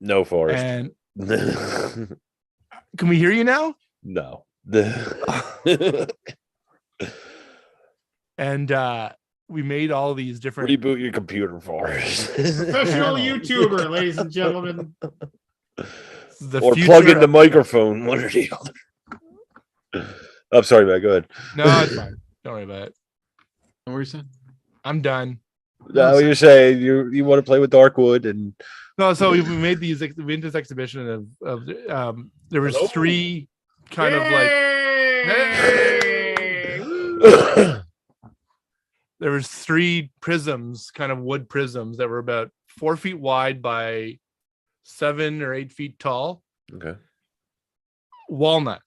No forest. And no. can we hear you now? And we made all these different. Reboot your computer forest. Professional Channel. YouTuber, ladies and gentlemen. The Or future plug in the of- microphone, one or the other. I'm sorry, man. Go ahead. No, it's fine. Don't worry about it. what were you saying? I'm done. No, you're saying you want to play with Darkwood and No, so we made we made this exhibition of there was Hello? 3 kind of like Hey! there was 3 prisms, kind of wood prisms that were about 4 feet wide by 7 or 8 feet tall. okay. Walnut,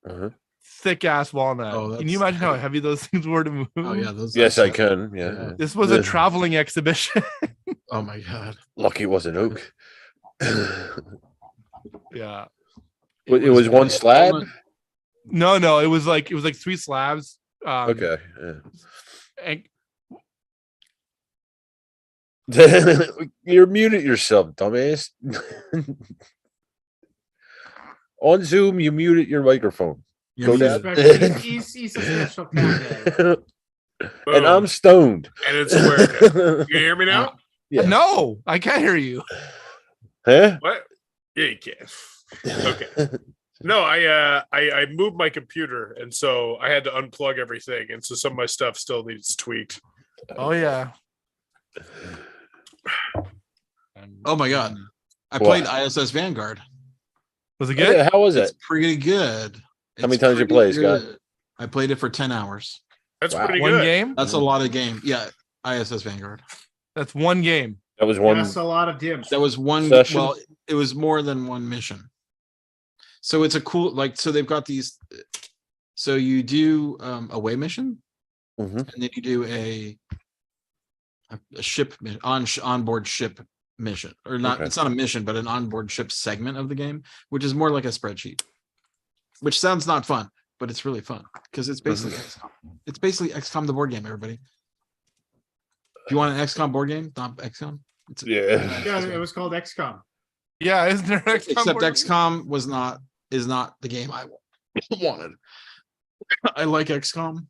Uh-huh. thick ass walnut. Oh, Can you that's imagine how heavy. heavy those things were to move? Oh yeah, those. Yes, I that's- can. Yeah. Yeah. This was a Yeah. traveling exhibition. Oh my god. Lucky it wasn't oak. Yeah. It was one slab? walnut. No, it was like 3 slabs. Okay. And Yeah. You're muted yourself, dumbass. On Zoom, you muted your microphone. You're Go muted. down. He's a special kind of. And I'm stoned. And it's square. You hear me now? Yeah. no, I can't hear you. Huh? What? Yeah, you can. Okay. No, I moved my computer, and so I had to unplug everything, and so some of my stuff still needs tweaked. Oh yeah. Oh my god. I What? played ISS Vanguard. Was it good? Yeah, how was It's it? pretty good. How many It's times you pretty play, Scott? good. I played it for 10 hours. That's Wow. pretty One good. game? That's a lot of game. Yeah, ISS Vanguard. That's one game. That was one. That's a lot of dibs. That was one. Session? Well, it was more than one mission. So it's a cool, like, so they've got these. So you do away mission, Mhm. and then you do a ship onboard ship mission, or not. Okay. It's not a mission, but an onboard ship segment of the game, which is more like a spreadsheet. Which sounds not fun, but it's really fun because it's basically XCOM. It's basically XCOM the board game. Everybody, if you want an XCOM board game, not XCOM. It's Yeah. Yeah, it was called XCOM. Yeah, isn't there an XCOM except board game? XCOM is not the game I wanted. I like XCOM,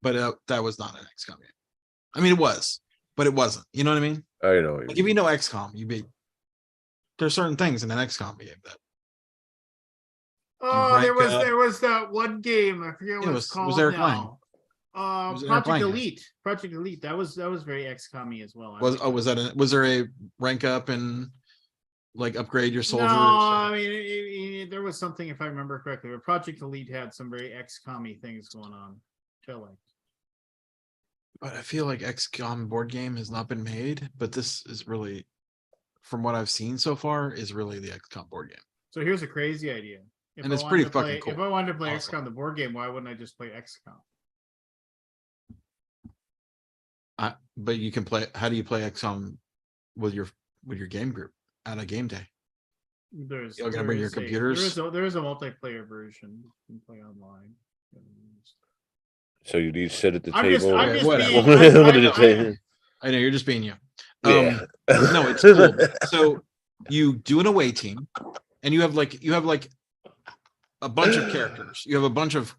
but that was not an XCOM game. I mean, it was, but it wasn't. You know what I mean? I know. Like if you know XCOM, there's certain things in an XCOM game that Oh, there rank up. there was that one game. I forget what it it's was called Eric now. was Eric Project Lang. Elite. Project Elite. That was very XCOM-y as well. I was. liked Oh, that. was there a rank up and like upgrade your soldiers? No, I mean there was something, if I remember correctly, but Project Elite had some very XCOM-y things going on. Feel like. But I feel like XCOM board game has not been made, but this is really, from what I've seen so far, is really the XCOM board game. So here's a crazy idea. If And I it's wanted pretty to play- fucking cool. If I wanted to play Awesome. XCOM the board game, why wouldn't I just play XCOM? But you can play. How do you play XCOM with your game group at a game day? There's You're gonna there bring your is a- computers? there is a multiplayer version you can play online. So you need to sit at the I'm just, table. I'm Yeah, just whatever. being, What did it say? I know you're just being you. Yeah. No, it's cool. So you do an away team, and you have like a bunch of characters. You have a bunch of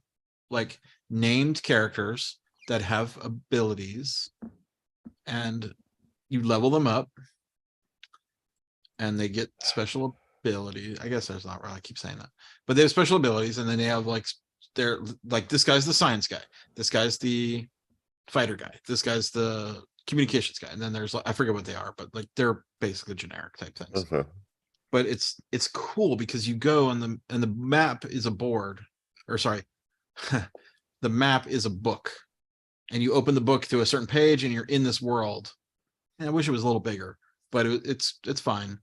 like named characters that have abilities, and you level them up, and they get special abilities. I guess there's not really. I keep saying that, but they have special abilities, and then they have like they're like this guy's the science guy, this guy's the fighter guy, this guy's the communications guy, and then there's I forget what they are, but like they're basically generic type things. Okay. But it's cool because you go and the map is a board, or sorry, the map is a book, and you open the book to a certain page and you're in this world. And I wish it was a little bigger, but it's fine.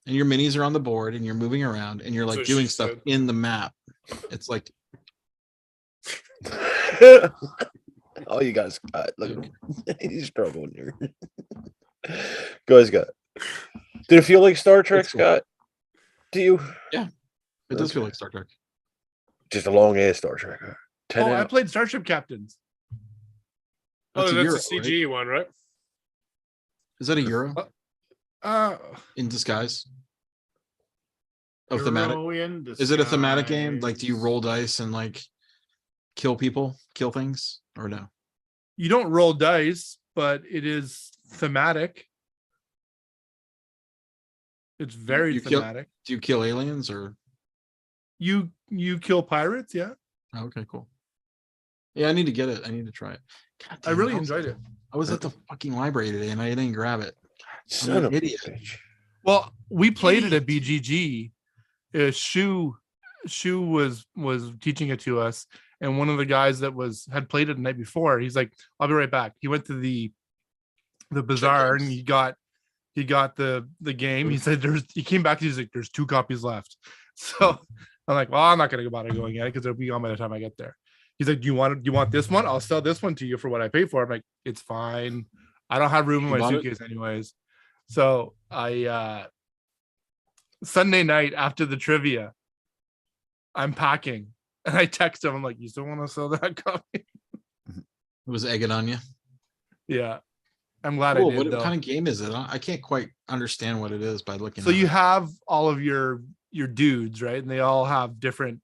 And your minis are on the board and you're moving around and you're like So doing she stuff said. in the map. It's like Oh, you guys, look, he's struggling here. Go ahead, Scott. Did it feel like Star Trek, It's cool. Scott? To you? Yeah. It does feel Okay. like Star Trek. Just a long ass Star Trek. 10 Oh, I out. played Starship Captains. That's Oh, a that's Euro, a CG one, right? Is that a Euro Uh, in disguise? Of thematic? Euro in Is it a thematic game? Like, do you disguise. roll dice and like kill people, kill things, or no? you don't roll dice, but it is thematic. It's very You kill- thematic. Do you kill aliens or? You kill pirates, yeah. Oh, okay, cool. Yeah, I need to get it. I need to try it. God I damn, really was- enjoyed it. I was at the fucking library today and I didn't grab it. Son an of a idiot. bitch. Well, we played it at Idiot. BGG. Shu was teaching it to us, and one of the guys that had played it the night before, he's like, "I'll be right back." He went to the bazaar and games. he got the game. He said he came back. He's like, "There's 2 copies left." So I'm like, "Well, I'm not gonna bother going at it because it'll be gone by the time I get there." He's like, "Do you want this one? I'll sell this one to you for what I paid for." I'm like, "It's fine. I don't have room in You my bought it? suitcase anyways." So I Sunday night after the trivia, I'm packing and I text him. I'm like, "You still want to sell that copy?" It was egging on you. Yeah, I'm glad Cool. I did What though. kind of game is it? I can't quite understand what it is by looking. So at you it. have all of your dudes, right? And they all have different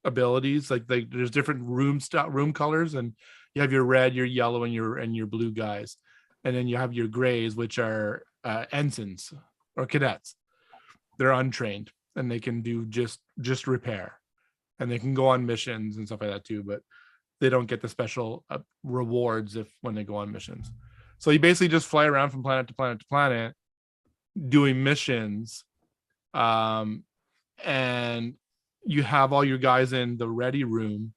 abilities. Like there's different room colors, and you have your red, your yellow, and your blue guys, and then you have your grays, which are ensigns or cadets. They're untrained and they can do just repair, and they can go on missions and stuff like that too. But they don't get the special rewards when they go on missions. So you basically just fly around from planet to planet to planet doing missions, and you have all your guys in the ready room,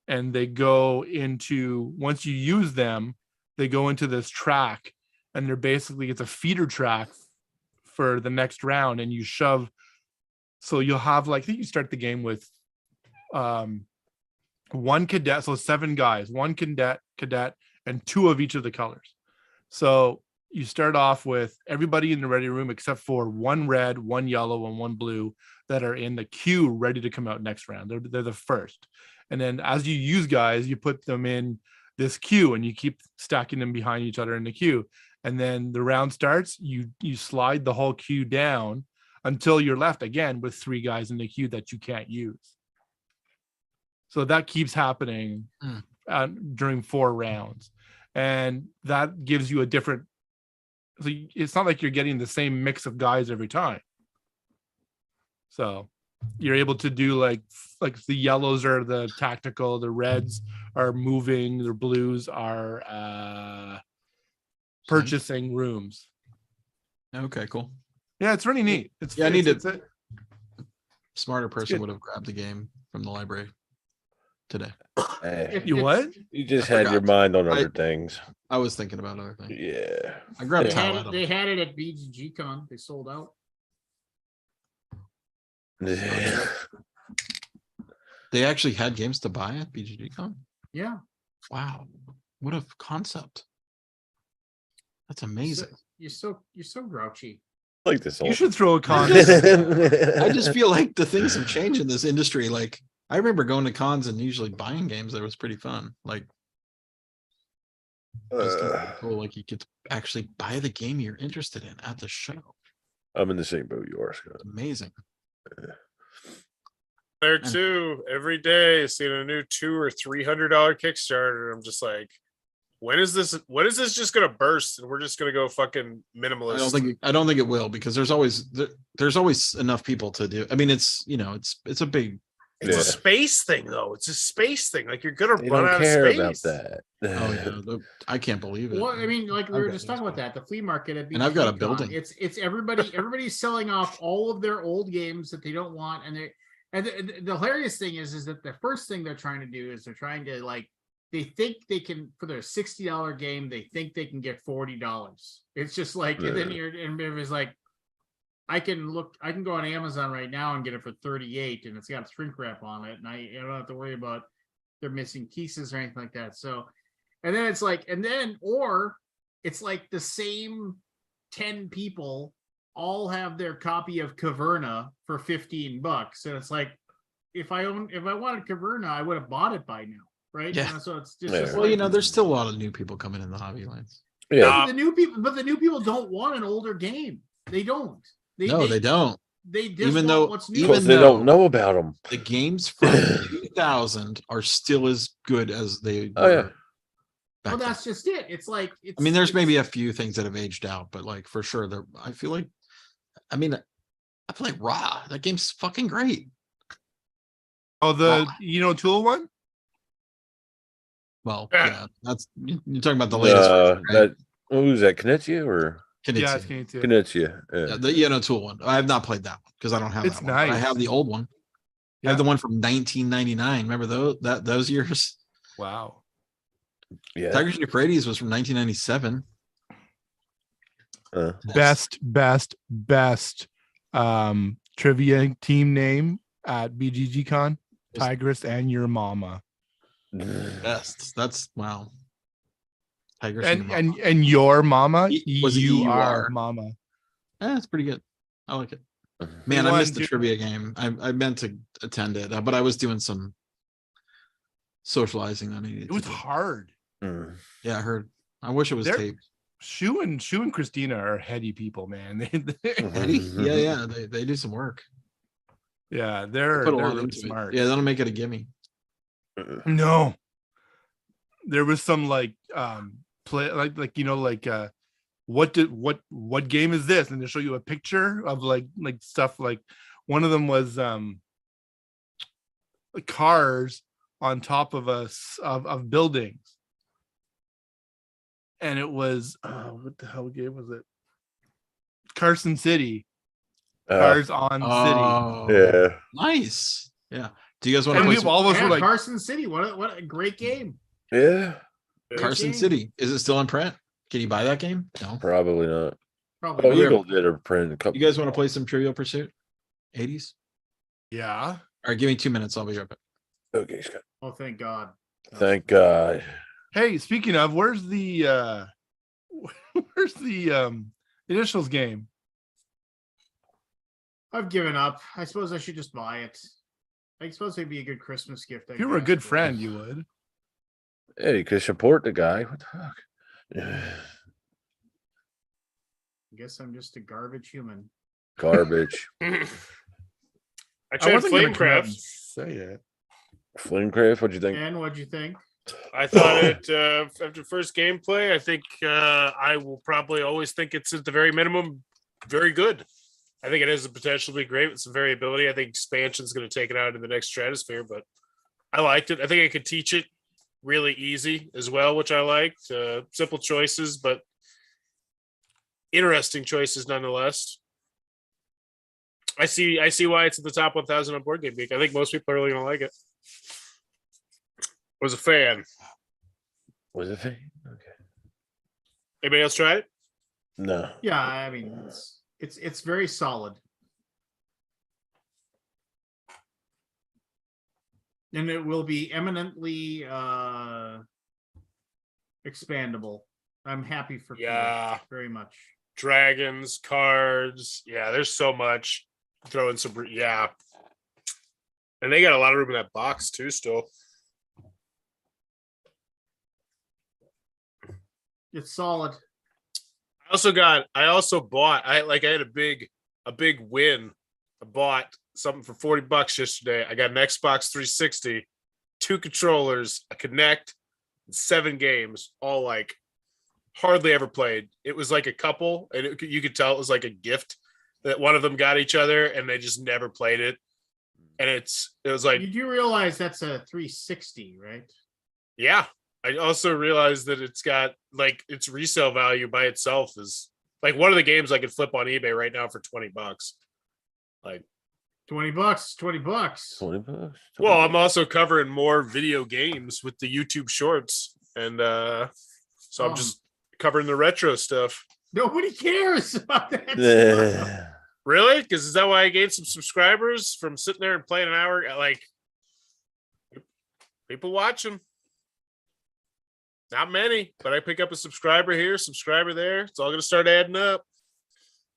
and they go into, once you use them, they go into this track, and they're basically, it's a feeder track for the next round, and you shove. So you'll have, like, I think you start the game with one cadet, so 7 guys, one cadet, and 2 of each of the colors. So you start off with everybody in the ready room except for 1 red, 1 yellow, and 1 blue that are in the queue ready to come out next round. They're the first. And then as you use guys, you put them in this queue and you keep stacking them behind each other in the queue. And then the round starts, you slide the whole queue down until you're left again with 3 guys in the queue that you can't use. So that keeps happening during 4 rounds. And that gives you a different, so it's not like you're getting the same mix of guys every time. So you're able to do like the yellows are the tactical, the reds are moving, the blues are purchasing rooms. Okay, cool. Yeah, it's really neat. It's Yeah, I need it's, to- it's Smarter person good. would have grabbed the game from the library today. You what? You just I had your forgot. mind on I- other things. I was thinking about other things. Yeah. I grabbed They Tile had, Adam. they had it at BGG Con. They sold out. Yeah. They actually had games to buy at BGG-Con. Yeah. Wow, what a concept! That's amazing. You're so grouchy. Like this. You should throw a con. I just feel like the things have changed in this industry. Like I remember going to cons and usually buying games that was pretty fun. Like it was kind of cool. Like you could actually buy the game you're interested in at the show. I'm in the same boat you are, Scott. Amazing. There too, every day seeing a new $200 or $300 Kickstarter. I'm just like, when is this just gonna burst and we're just gonna go fucking minimalist? I don't think it will because there's always enough people to do. I mean, it's it's a big. It's Yeah. a space thing though. It's a space thing. Like you're gonna They run don't out care of about space. that. Oh yeah, I can't believe it. Well, I mean, like we I've were got just talking about those. that, the flea market at And I've got a BGG Con, building. It's everybody's selling off all of their old games that they don't want, and the hilarious thing is that the first thing they're trying to do is they're trying to, like, they think they can, for their $60 game, they think they can get $40. It's just like, and then it's like, I can go on Amazon right now and get it for 38, and it's got shrink wrap on it, and I don't have to worry about they're missing pieces or anything like that. So, and then it's like, or it's like the same 10 people all have their copy of Caverna for $15, and it's like, if I wanted Caverna, I would have bought it by now, right? Yeah. So it's Yeah. just Well, like, you know, there's still a lot of new people coming in the hobby lines. Yeah. the new people, but the new people don't want an older game. They don't. No, they don't. They just Even want though- what's new. even Because they though- don't know about them. The games from 2000 are still as good as they Oh, yeah. were. Well, back then. that's just it. It's like I mean, there's maybe a few things that have aged out, but like for sure, I feel like, I mean, I feel like Raw. That game's fucking great. Oh, the Tool one? Well, Yeah. yeah, that's you're talking about the latest version, right? That who's that? Knizia or Yeah, Knizia. it's Canadian too. Knizia? Yeah, the Tool one. I have not played that one because I don't have It's that one. But I nice. have the old one. I have the one from 1999. Remember those years? Wow. Yeah. Tigers and Euphrates was from 1997. Best trivia team name at BGG Con. Tigress and your mama. Best. That's wow. Tigers And your mama. Was it You you are are? mama. That's pretty good. I like it. Man, Who I won, missed the dude? trivia game. I meant to attend it, but I was doing some socializing. I needed It was to do. hard. Mm. Yeah, I heard. I wish it was They're- taped. Shu and Christina are heady people, man. Eddie? Yeah, they do some work. Yeah, They they're put a lot really into smart. it. Yeah, that'll make it a gimme. No, there was some like play like what game is this? And they show you a picture of like stuff like one of them was cars on top of of buildings, and it was what the hell game was it? Carson City. Cars on Oh, Yeah. nice. Yeah. Do you guys want And to play we've some all of us were like, Carson City. What a great game. Yeah. Great Carson game. City? Is it still in print? Can you buy that game? No. Probably not. Probably Oh, not. Eagle did a print. A couple. You guys want to play some Trivial Pursuit? 80s? yeah. All right, give me 2 minutes. I'll be right back. Okay, Scott. Oh, thank God. Thank God. Hey, speaking of, where's the initials game? I've given up. I suppose I should just buy it. I suppose it'd be a good Christmas gift. I If you were a guess, good but- friend, you would. Hey, you could support the guy. What the fuck? I guess I'm just a garbage human. Garbage. I I tried wasn't gonna come out and Flamecraft. say it. Flamecraft, what'd you think? And what'd you think? I thought it after first gameplay. I think I will probably always think it's at the very minimum very good. I think it has the potential to be great with some variability. I think expansion is going to take it out in the next stratosphere, but I liked it. I think I could teach it really easy as well, which I liked. Simple choices, but interesting choices nonetheless. I see why it's at the top 1,000 on Board Game Geek. I think most people are really going to like it. Was a fan. Was it fake? Okay. Anybody else try it? No. Yeah, I mean it's very solid. And it will be eminently expandable. I'm happy for Peter Yeah. very much. Dragons, cards. Yeah, there's so much. Throw in some, yeah. And they got a lot of room in that box too, still. It's solid. I also bought, I had a big win. I bought something for $40 yesterday. I got an Xbox 360, 2 controllers, a Kinect, 7 games, all like hardly ever played. It was like a couple, and you could tell it was like a gift that one of them got each other, and they just never played it. And it was like, You do realize that's a 360, right? yeah. I also realized that it's got like its resale value by itself is like one of the games I could flip on eBay right now for $20. Like, $20, $20. 20 bucks. well, I'm also covering more video games with the YouTube shorts, and so I'm just covering the retro stuff. Nobody cares about that stuff. Yeah. Really? Because is that why I gained some subscribers from sitting there and playing an hour? Like, people watch them. Not many, but I pick up a subscriber here, subscriber there. It's all going to start adding up.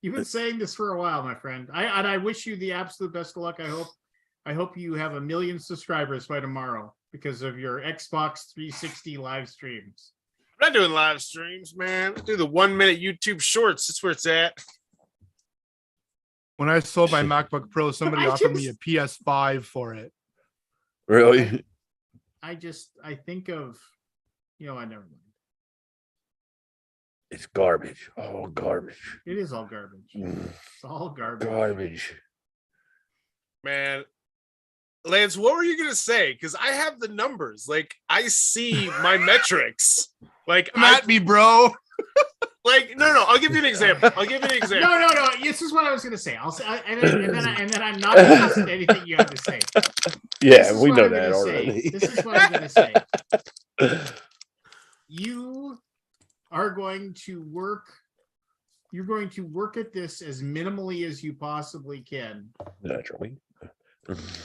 You've been saying this for a while, my friend. I wish you the absolute best of luck. I hope you have 1 million subscribers by tomorrow because of your Xbox 360 live streams. I'm not doing live streams, man. I do the 1 minute YouTube shorts. That's where it's at. When I sold my MacBook Pro, somebody I offered me a just- PS5 for it. Really? I think of, I never mind. It's garbage. Oh, garbage. It is all garbage. Mm, It's all garbage. Garbage. Man. Lance, what were you gonna say? Because I have the numbers. Like I see my metrics. Like Come at me, bro. no. I'll give you an example. No. This is what I was going to say. I'll say, and then I'm not going to listen to anything you have to say. Yeah, This is we what know I'm that gonna already. say. This is what I'm going to say. You are going to work. You're going to work at this as minimally as you possibly can, Naturally.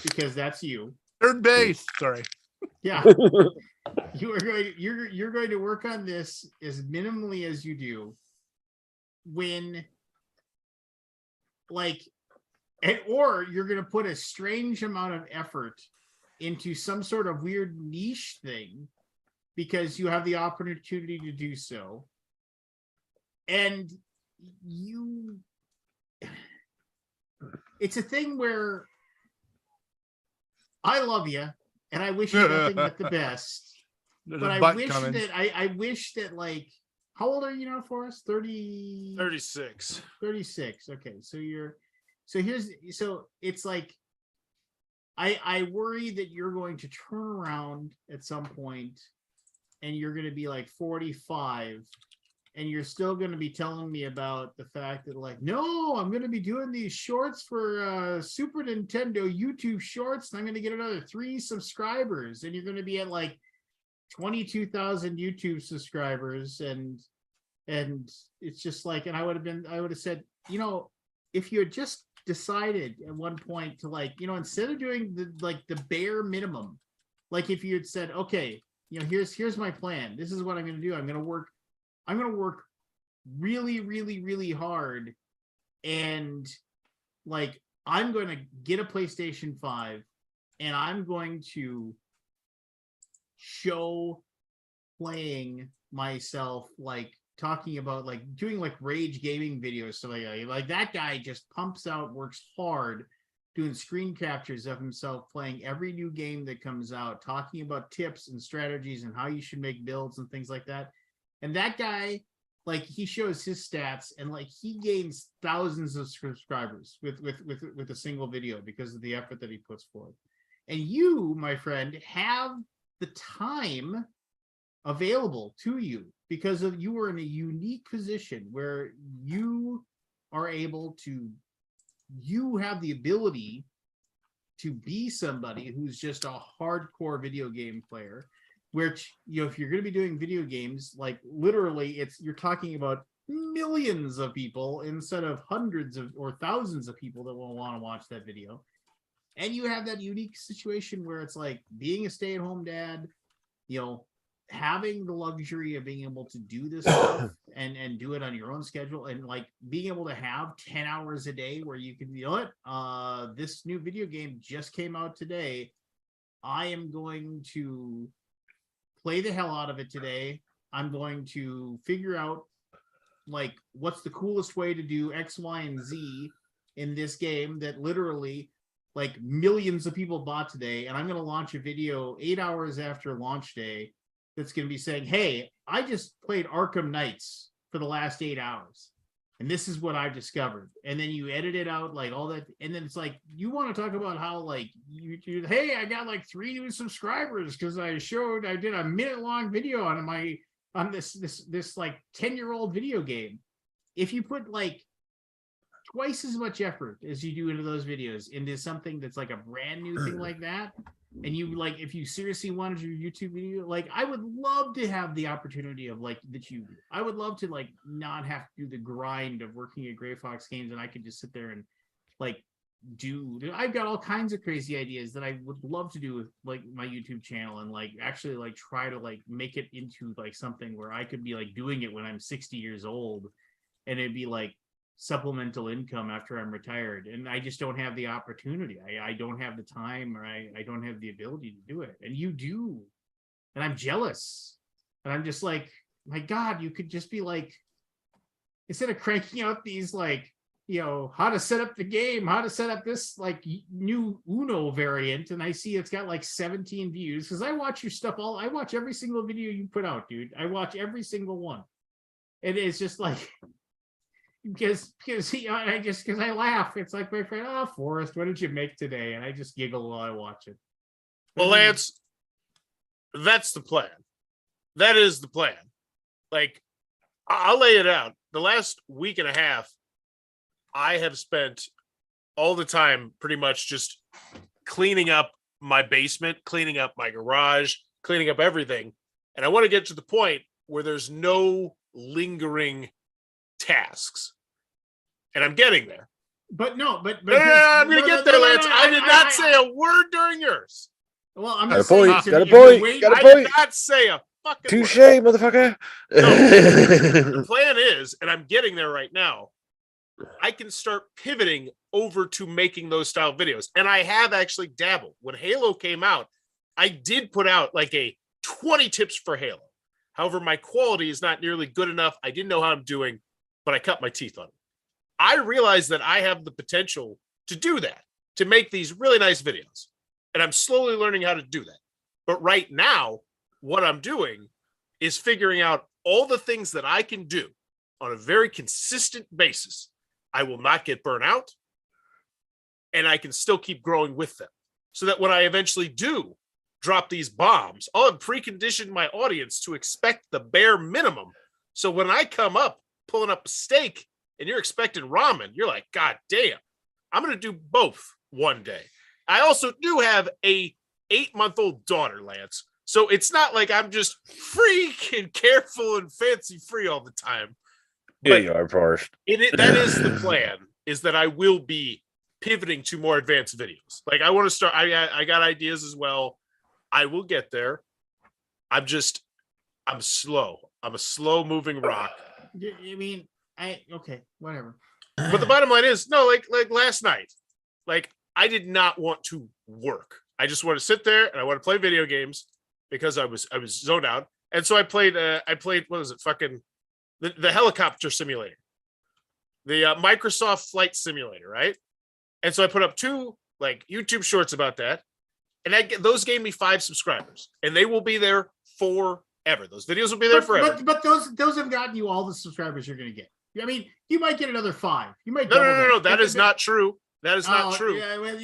because that's you. Third base. Sorry. Yeah, you're going to work on this as minimally as you do. When, or you're going to put a strange amount of effort into some sort of weird niche thing because you have the opportunity to do so. And it's a thing where I love you and I wish you nothing but the best. There's But a I butt wish coming. that I wish that how old are you now, Forrest? 36. 36. Okay. So it's like I worry that you're going to turn around at some point and you're going to be like 45 and you're still going to be telling me about the fact that no, I'm going to be doing these shorts for Super Nintendo YouTube shorts and I'm going to get another 3 subscribers and you're going to be at 22,000 YouTube subscribers and it's just and I would have said, if you had just decided at one point to instead of doing the bare minimum, if you had said, okay, here's my plan. This is what I'm going to do. I'm going to work really, really, really hard. And I'm going to get a PlayStation 5 and I'm going to show playing myself talking about doing rage gaming videos, so like that guy just pumps out, works hard doing screen captures of himself playing every new game that comes out, talking about tips and strategies and how you should make builds and things like that. And that guy, he shows his stats and he gains thousands of subscribers with a single video because of the effort that he puts forth. And you, my friend, have the time available to you because you are in a unique position where you are able to, you have the ability to be somebody who's just a hardcore video game player, which, if you're going to be doing video games, literally you're talking about millions of people instead of hundreds of or thousands of people that will want to watch that video. And you have that unique situation where it's being a stay-at-home dad, having the luxury of being able to do this stuff and do it on your own schedule and being able to have 10 hours a day where you can be, this new video game just came out today. I am going to play the hell out of it today. I'm going to figure out what's the coolest way to do X, Y, and Z in this game that literally millions of people bought today. And I'm going to launch a video 8 hours after launch day that's going to be saying, hey, I just played Arkham Knights for the last 8 hours. And this is what I've discovered. And then you edit it out, all that. And then it's you want to talk about how you hey, I got 3 new subscribers because I did a minute-long video on this 10-year-old video game. If you put twice as much effort as you do into those videos into something that's a brand new thing like that, and you if you seriously wanted your YouTube video, I would love to have the opportunity of that you do. I would love to not have to do the grind of working at Gray Fox Games, and I could just sit there and I've got all kinds of crazy ideas that I would love to do with my YouTube channel and actually try to make it into something where I could be doing it when I'm 60 years old, and it'd be supplemental income after I'm retired, and I just don't have the opportunity. I don't have the time, or I don't have the ability to do it. And you do, and I'm jealous. And I'm just like, my God, you could just be like, instead of cranking out these like, how to set up the game, how to set up this like new Uno variant, and I see it's got like 17 views because I watch your stuff I watch every single video you put out, dude. I watch every single one. And it's just like, because I laugh. It's like my friend, Forrest, what did you make today? And I just giggle while I watch it. Well, Lance, that's the plan. That is the plan. Like, I'll lay it out. The last week and a half, I have spent all the time pretty much just cleaning up my basement, cleaning up my garage, cleaning up everything. And I want to get to the point where there's no lingering tasks. And I'm getting there. But I'm going to get there, Lance. I did not say a word during yours. Well, I'm Got a just saying. point. So Got a if you're point. waiting- Got a I point. did not say a fucking Touche, word. motherfucker. The plan is, and I'm getting there right now, I can start pivoting over to making those style videos. And I have actually dabbled. When Halo came out, I did put out like a 20 tips for Halo. However, my quality is not nearly good enough. I didn't know how I'm doing, but I cut my teeth on it. I realized that I have the potential to do that, to make these really nice videos. And I'm slowly learning how to do that. But right now, what I'm doing is figuring out all the things that I can do on a very consistent basis. I will not get burnt out, and I can still keep growing with them. So that when I eventually do drop these bombs, I'll have preconditioned my audience to expect the bare minimum. So when I come up pulling up a steak and you're expecting ramen, you're like, God damn, I'm going to do both one day. I also do have a 8-month-old daughter, Lance. So it's not like I'm just freaking careful and fancy free all the time. Yeah, you are first. That is the plan, is that I will be pivoting to more advanced videos. Like I want to start, I got ideas as well. I will get there. I'm slow. I'm a slow moving rock. I mean, okay, whatever. But the bottom line is, no, like last night, like I did not want to work. I just want to sit there and I want to play video games because I was zoned out. And so I played, what was it? Fucking the helicopter simulator, the Microsoft flight simulator. Right. And so I put up 2 like YouTube shorts about that. And those gave me 5 subscribers, and they will be there forever. Those videos will be there forever. But those have gotten you all the subscribers you're going to get. I mean, you might get another 5. You might. No. That is not true. That is not true. Yeah, well,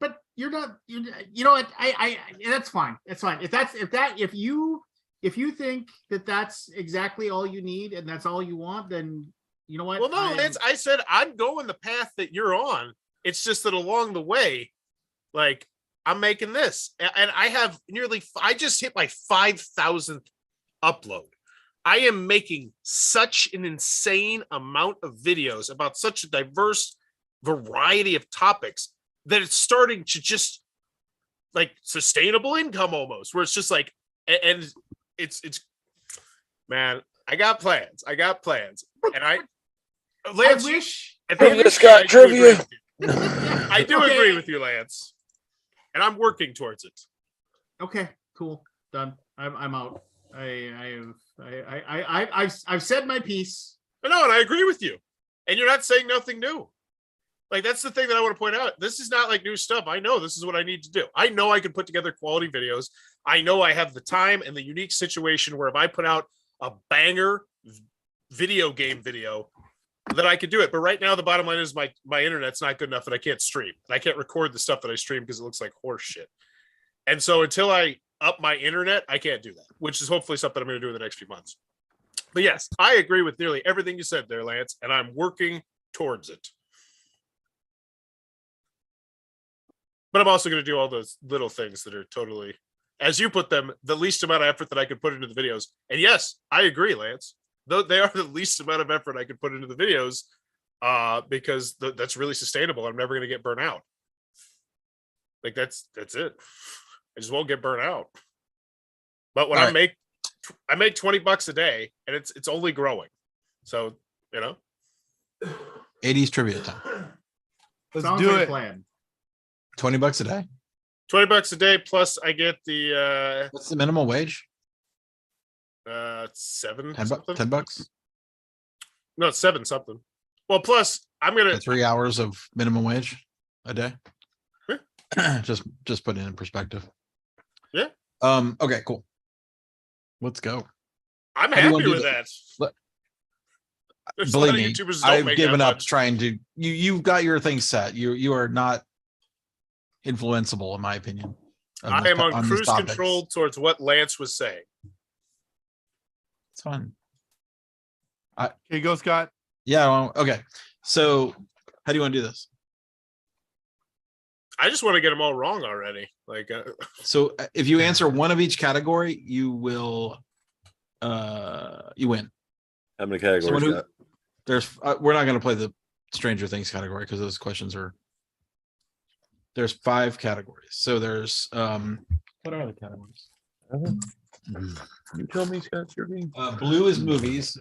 but you're not. You know what? I that's fine. That's fine. If you think that that's exactly all you need and that's all you want, then you know what? Well, no, Lance. I said I'm going the path that you're on. It's just that along the way, like I'm making this, and I have I just hit my 5,000th upload. I am making such an insane amount of videos about such a diverse variety of topics that it's starting to just like sustainable income almost, where it's just like, and it's man, I got plans. And Lance, I wish. Trivia, Scott, trivia. I do agree with you, Lance, and I'm working towards it. Okay, cool, done. I'm out. I've said my piece. No, and I agree with you. And you're not saying nothing new. Like that's the thing that I want to point out. This is not like new stuff. I know this is what I need to do. I know I can put together quality videos. I know I have the time and the unique situation where if I put out a banger video game video, that I could do it. But right now, the bottom line is my internet's not good enough and I can't stream. I can't record the stuff that I stream because it looks like horse shit. And so until I up my internet, I can't do that, which is hopefully something I'm going to do in the next few months. But yes, I agree with nearly everything you said there, Lance, and I'm working towards it. But I'm also going to do all those little things that are totally, as you put them, the least amount of effort that I could put into the videos. And yes, I agree, Lance. Though they are the least amount of effort I could put into the videos, because that's really sustainable. I'm never going to get burnt out. Like that's it. I just won't get burnt out. But when I make $20 a day, and it's only growing. So you know, 80s trivia time. Let's Sounds do like a it. plan. $20 a day. $20 a day plus I get the What's the minimum wage? 7 10 something. $10. No, it's 7 something. Well, plus I'm gonna For 3 hours of minimum wage a day. Yeah. just put it in perspective. Yeah. Okay, cool. Let's go. I'm How do you wanna happy do with that? that. There's a lot Believe of me, YouTubers don't I've make given that up much. trying to you've got your thing set. You are not influenceable in my opinion. I am on these cruise topics. control towards what Lance was saying. It's fun. Okay, go Scott. Yeah, well, okay. So how do you want to do this? I just want to get them all wrong already. Like, So if you answer one of each category, you will you win. How many Someone categories? who- Got? There's we're not going to play the Stranger Things category because those questions are there's 5 categories. So there's what are the categories? You tell me, Scott. Your game. Blue is movies,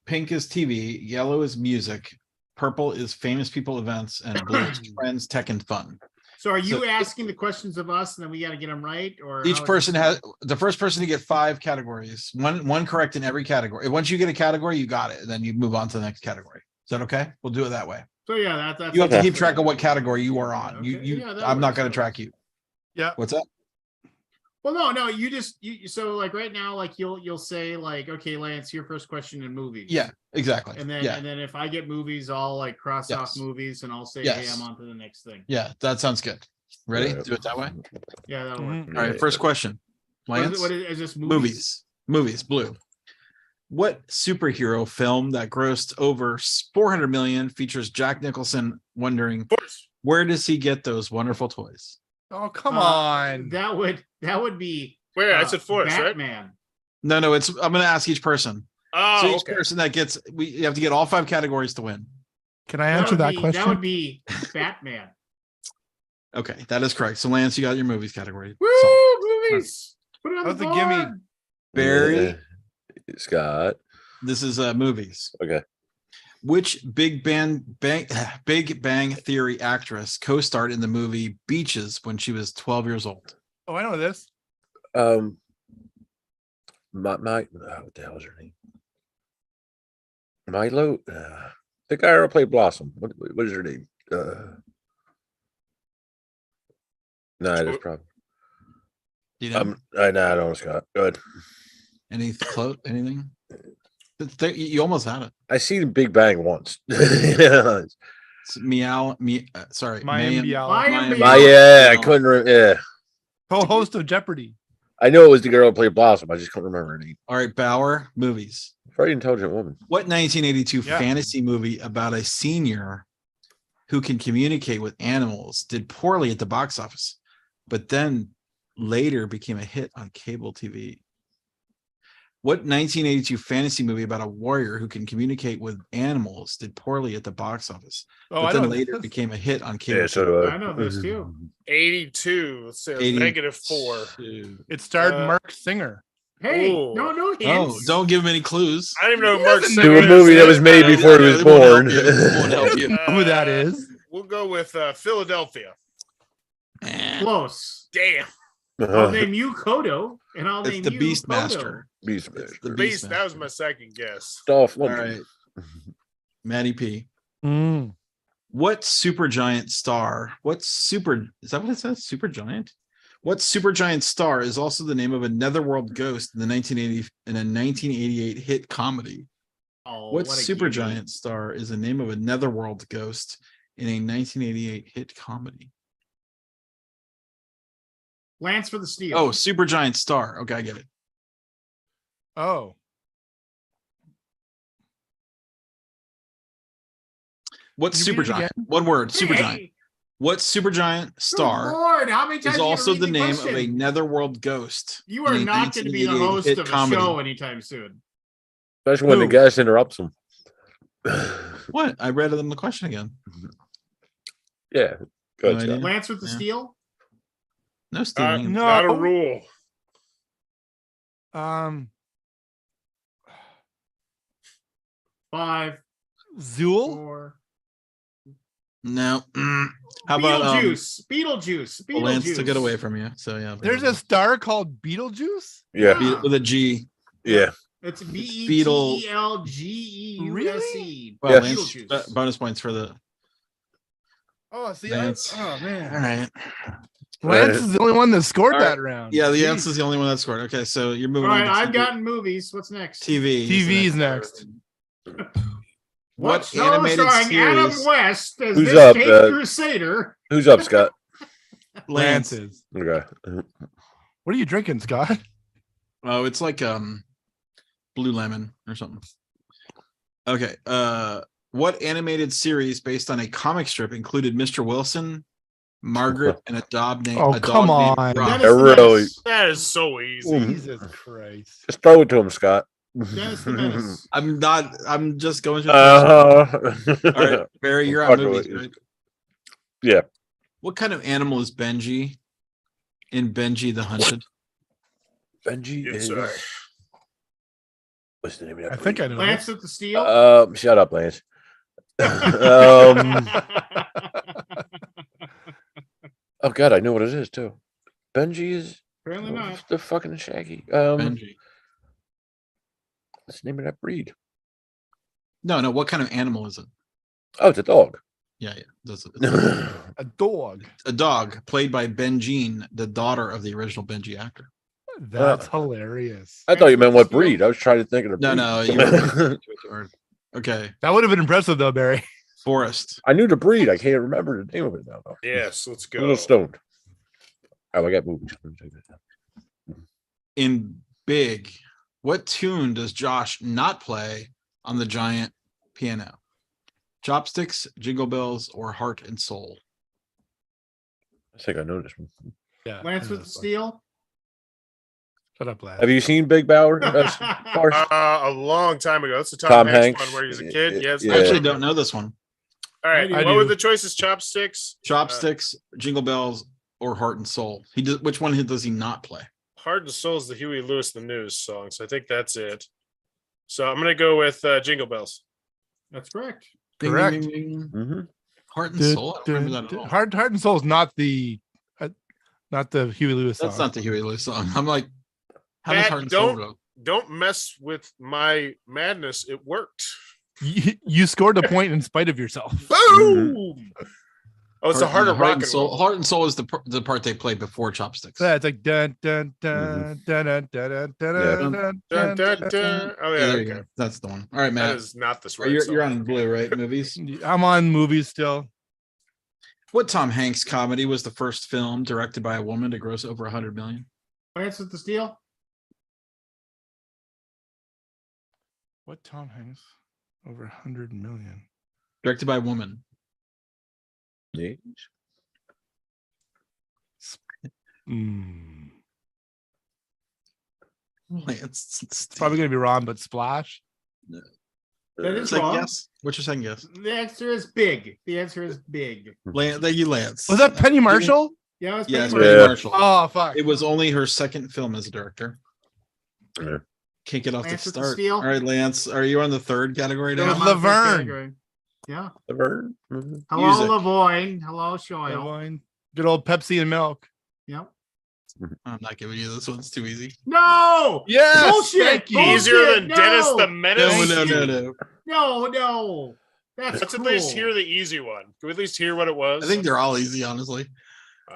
pink is TV, yellow is music, purple is famous people events, and blue is trends, tech, and fun. So are you So- asking the questions of us and then we got to get them right? Or Each how is person this- has the first person to get 5 categories, one correct in every category. Once you get a category, you got it. And then you move on to the next category. Is that okay? We'll do it that way. So yeah, that's You have to Okay. keep track of what category you are on. Okay, You yeah, that I'm not works, going that to track works. you. Yeah. What's that? Well, no, you just so like right now, like you'll say like, okay, Lance, your first question in movies. Yeah, exactly. And then yeah, and then if I get movies, I'll like cross off Yes. movies and I'll say, hey, Yes. I'm on to the next thing. yeah, that sounds good. Ready? Yeah. Do it that way. Yeah, that'll work. Mhm. All right, first question. Lance, Is this movies, blue. What superhero film that grossed over 400 million features Jack Nicholson wondering where does he get those wonderful toys? Oh, come on. That would be wait, I said Forrest, right? Batman. No, it's I'm going to ask each person. Oh, So each okay. person that gets you have to get all 5 categories to win. Can I answer that question? That would be Batman. Okay, that is correct. So Lance, you got your movies category. Woo, So, movies. Put it on That was the a gimme. board. Barry, Yeah. Scott. this is movies. Okay. Which Big Bang Theory actress co-starred in the movie Beaches when she was 12 years old? Oh, I know this. My what the hell is her name? Milo. The guy who played Blossom. What is her name? No, that's probably. You know, I don't know, Scott. Good. anything? You almost had it. I seen Big Bang once. Yeah. It's sorry, Mayim Bialik. Mayim My I couldn't. Yeah, Co-host of Jeopardy. I know it was the girl who played Blossom. I just couldn't remember her name. All right, Bauer, movies. Very intelligent woman. What 1982 Yeah. fantasy movie about a senior who can communicate with animals did poorly at the box office, but then later became a hit on cable TV? What 1982 fantasy movie about a warrior who can communicate with animals did poorly at the box office, Oh, but I then know later this. became a hit on cable Yeah, TV? so I know this too. 82. Let's say 80 -4. It starred Uh, Mark Singer. Hey, Ooh. no Oh, hints. don't give him any clues. I don't even know who He Mark doesn't Singer know to a is. movie that was made I know, before he I was know, it won't help born. you. It won't help you. Who that is? We'll go with Philadelphia. Eh, Close. Damn. I'll name you Kodo, and I'll It's name the you Beastmaster. Beast It's the Beast, that was Beastmaster. my second guess. Dolph All Lundgren. right, Maddie P. Mm. What supergiant star? Is that what it says? Supergiant? What supergiant star is also the name of a netherworld ghost in the 1988 hit comedy? Oh, What a supergiant gimme. star is the name of a netherworld ghost in a 1988 hit comedy? Lance for the steal. Oh, supergiant star. Okay, I get it. Oh, What Can you read it supergiant? again? One word, supergiant. Hey, What supergiant good star Lord, how many times is you also read the name of a question? netherworld ghost? You are in a not going to be the 1988 host hit of a comedy? show anytime soon. Especially when the Who? guest interrupts him. What? I read them the question again. Yeah. Go No ahead, idea. Scott. Lance with the Yeah. steal. No stealing. no. Not a rule. Um, 5, Zool. 4. No. How about Beetlejuice. well, Lance took it away from you. So yeah. There's a star called Beetlejuice. Yeah. With a G. Yeah. It's Beetle- BETLGEUSE. Well, Yes. Lance, Beetlejuice. bonus points for the Oh, see, Lance. oh man, All right. Lance is the only one that scored All right. that round. Yeah, the Jeez. Lance is the only one that scored. Okay, so you're moving All on. right, to I've TV. gotten movies. What's next? TV. is the TV's next. next. What Show animated starring Adam series? West as Who's this up, Cape Crusader? Who's up, Scott? Lance. Lance's. Okay. What are you drinking, Scott? Oh, it's like blue lemon or something. Okay. What animated series based on a comic strip included Mr. Wilson, Margaret, and a dog named Oh, come named on. Rock? Dennis the really- Menace. That is so easy. Jesus Christ. Just throw it to him, Scott. Dennis the Menace. I'm just going through the questions. All right, Barry, you're on Fuck movies, it. right? Yeah. What kind of animal is Benji in Benji the Hunted? Benji Yes, is. sir. What's the name of that? I think I know. Lance this. with the steel. Shut up, Lance. Oh God, I know what it is too. Benji is Apparently not. the fucking Shaggy. Benji. What's the name of that breed? No. What kind of animal is it? Oh, it's a dog. Yeah. That's A dog. a dog played by Benjean, the daughter of the original Benji actor. That's hilarious. I thought you meant what breed. I was trying to think of the No, breed. you were okay. That would have been impressive, though, Barry. Forrest. I knew the breed. I can't remember the name of it now. Though. Yes, let's A little go. stoned. Oh, I got movies. In Big, what tune does Josh not play on the giant piano? Chopsticks, Jingle Bells, or Heart and Soul? I think I know this one. Yeah. Lance with the steel. Shut up, Lance. Have you seen Big Bauer? Forrest? A long time ago. That's the Tom, Tom Hanks Hanks. one where he was a kid. Yes. I actually don't know this one. All right. I What were do. the choices? Chopsticks, Chopsticks, Jingle Bells, or Heart and Soul? Which one does he not play? Heart and Soul is the Huey Lewis and the News song. So I think that's it. So I'm gonna go with Jingle Bells. That's correct. Ding, Correct. ding, ding, ding. Mhm. Heart and Soul. I don't remember that at all. Heart and Soul is not the Huey Lewis song. That's not the Huey Lewis song. I'm like, how does Matt, Heart and Soul don't- go? Don't mess with my madness. It worked. You scored a point in spite of yourself. Boom! Oh, it's a harder rock and Soul. roll. Heart and Soul is the part they play before Chopsticks. Yeah, it's like dun dun dun dun dun dun dun dun dun Dun, dun, dun. dun. Oh Yeah, yeah, there you okay. go. That's the one. All right, That Matt. is not this Oh, right. you're on blue, right? Movies. I'm on movies still. What Tom Hanks comedy was the first film directed by a woman to gross over 100 million? Lance with the steel. What Tom Hanks? Over 100 million. Directed by a woman. Yeah. Mm. It's Probably gonna be wrong, but Splash. That is second wrong. guess. What's your second guess? The answer is big. The answer is big. Thank you, Lance. Was that Penny Marshall? Yeah, it's Yes, pretty Penny much. Marshall. Oh fuck. It was only her second film as a director. Yeah. Can't get off Lance the with the start. steel. All right, Lance, are you on the third category It now? was I'm on the third Laverne. category. Yeah. The Vern? Mhm. Hello, Music. Lavoine. Hello, Shoyle. Wine. Good old Pepsi and milk. Yep. I'm not giving you this one's too easy. No. Yes. Bullshit. Thank you. Bullshit. Easier than No. Dennis the Menace. No. No. That's Let's cruel. at least hear the easy one. Can we at least hear what it was? I think they're all easy, honestly.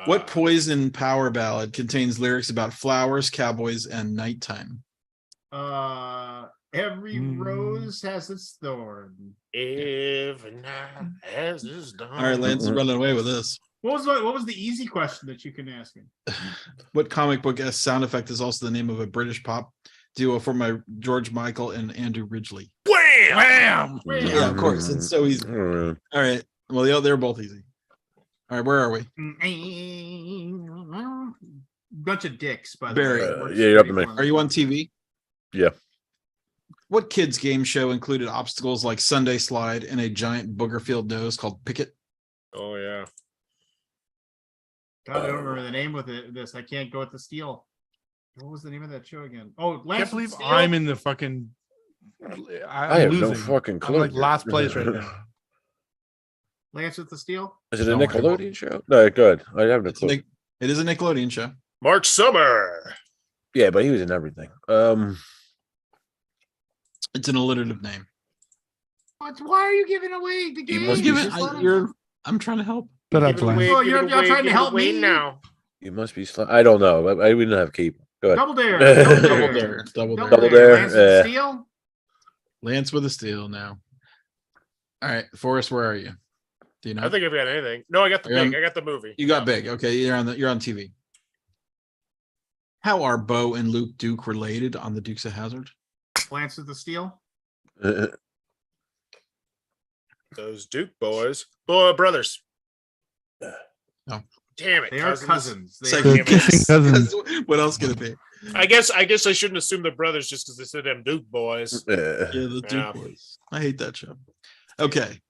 What Poison power ballad contains lyrics about flowers, cowboys, and nighttime? Every rose has its thorn. Every night as is dawn. All right, Lance is running away with this. What was the easy question that you can ask me? What comic book S sound effect is also the name of a British pop duo formed by George Michael and Andrew Ridgely? Wham! Wham. Yeah, of course. It's so easy. Mm. All right. Well, they're both easy. All right, where are we? Bunch of dicks, by the Barry. way. Yeah, you're up to me. Are you on TV? Yeah. What kids game show included obstacles like Sunday Slide and a giant booger-filled nose called Picket? Oh yeah. God, I don't remember the name of this. I can't go with the steel. What was the name of that show again? Oh, I Lance can't believe Steel? I'm in the fucking I have no losing. fucking I'm clue. like last place right now. Lance with the Steel. Is it a Don't worry. Nickelodeon show? No, good. I have no clue. It is a Nickelodeon show. Mark Summer. Yeah, but he was in everything. It's an alliterative name. Why are you giving away the You game? must be- I'm trying to help. Shut up, Give it Lance. away, Oh, give you're it not away, trying to give it help away me? now. You must be. I don't know. I didn't have keep. Go ahead. Double dare. Double Double dare. dare. Double dare. Double dare. Lance with the Steel. Lance with a steal now. All right, Forrest, where are you? Do you know? I think I've got anything. No, I got the You're big. on- I got the movie. You got big. Okay, you're on TV. How are Bo and Luke Duke related on the Dukes of Hazzard? Lance with the Steel. Those Duke boys. Brothers. No. Damn it. They are cousins. They Second are, They're kissing cousins. What else could it be? I guess I shouldn't assume they're brothers just because they said them Duke boys. Yeah, the Duke Yeah. Boys. I hate that show. Okay.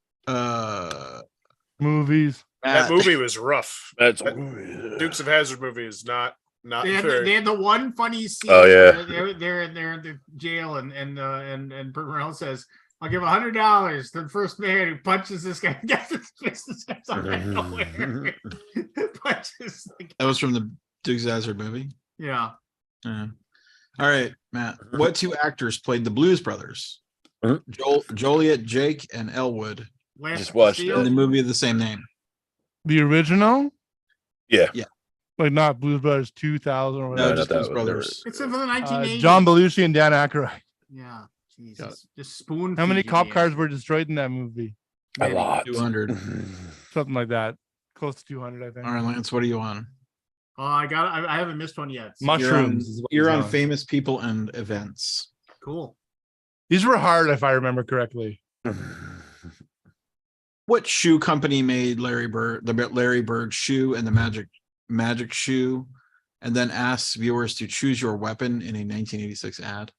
Movies. That Matt. movie was rough. That's Dukes of Hazzard movie is not they had very. the one funny scene. Oh, yeah. where they're in the jail and Burt Reynolds says, "I'll give $100 to the first man who punches this guy." Gets his fist comes out of nowhere. Punches. That was from the Dukes of Hazzard movie. Yeah. Yeah. All right, Matt. What two actors played the Blues Brothers? Mhm. Joliet, Jake, and Elwood Lance Just with the watched Steel. in the movie of the same name. The original, Yeah. like not Blues Brothers 2000 or No, whatever. not just that Blues one. Brothers. It's from the 1980s. John Belushi and Dan Aykroyd. Yeah. Got Jesus. Just spoon. How many feed you cop the cars answer. were destroyed in that movie? A Many. lot. 200. Something like that. Close to 200, I think. All right, Lance, what are you on? I haven't missed one yet. Mushrooms. is what You're he's on famous people and events. Cool. These were hard, if I remember correctly. What shoe company made Larry Bird, the Larry Bird shoe and the magic shoe, and then asked viewers to choose your weapon in a 1986 ad?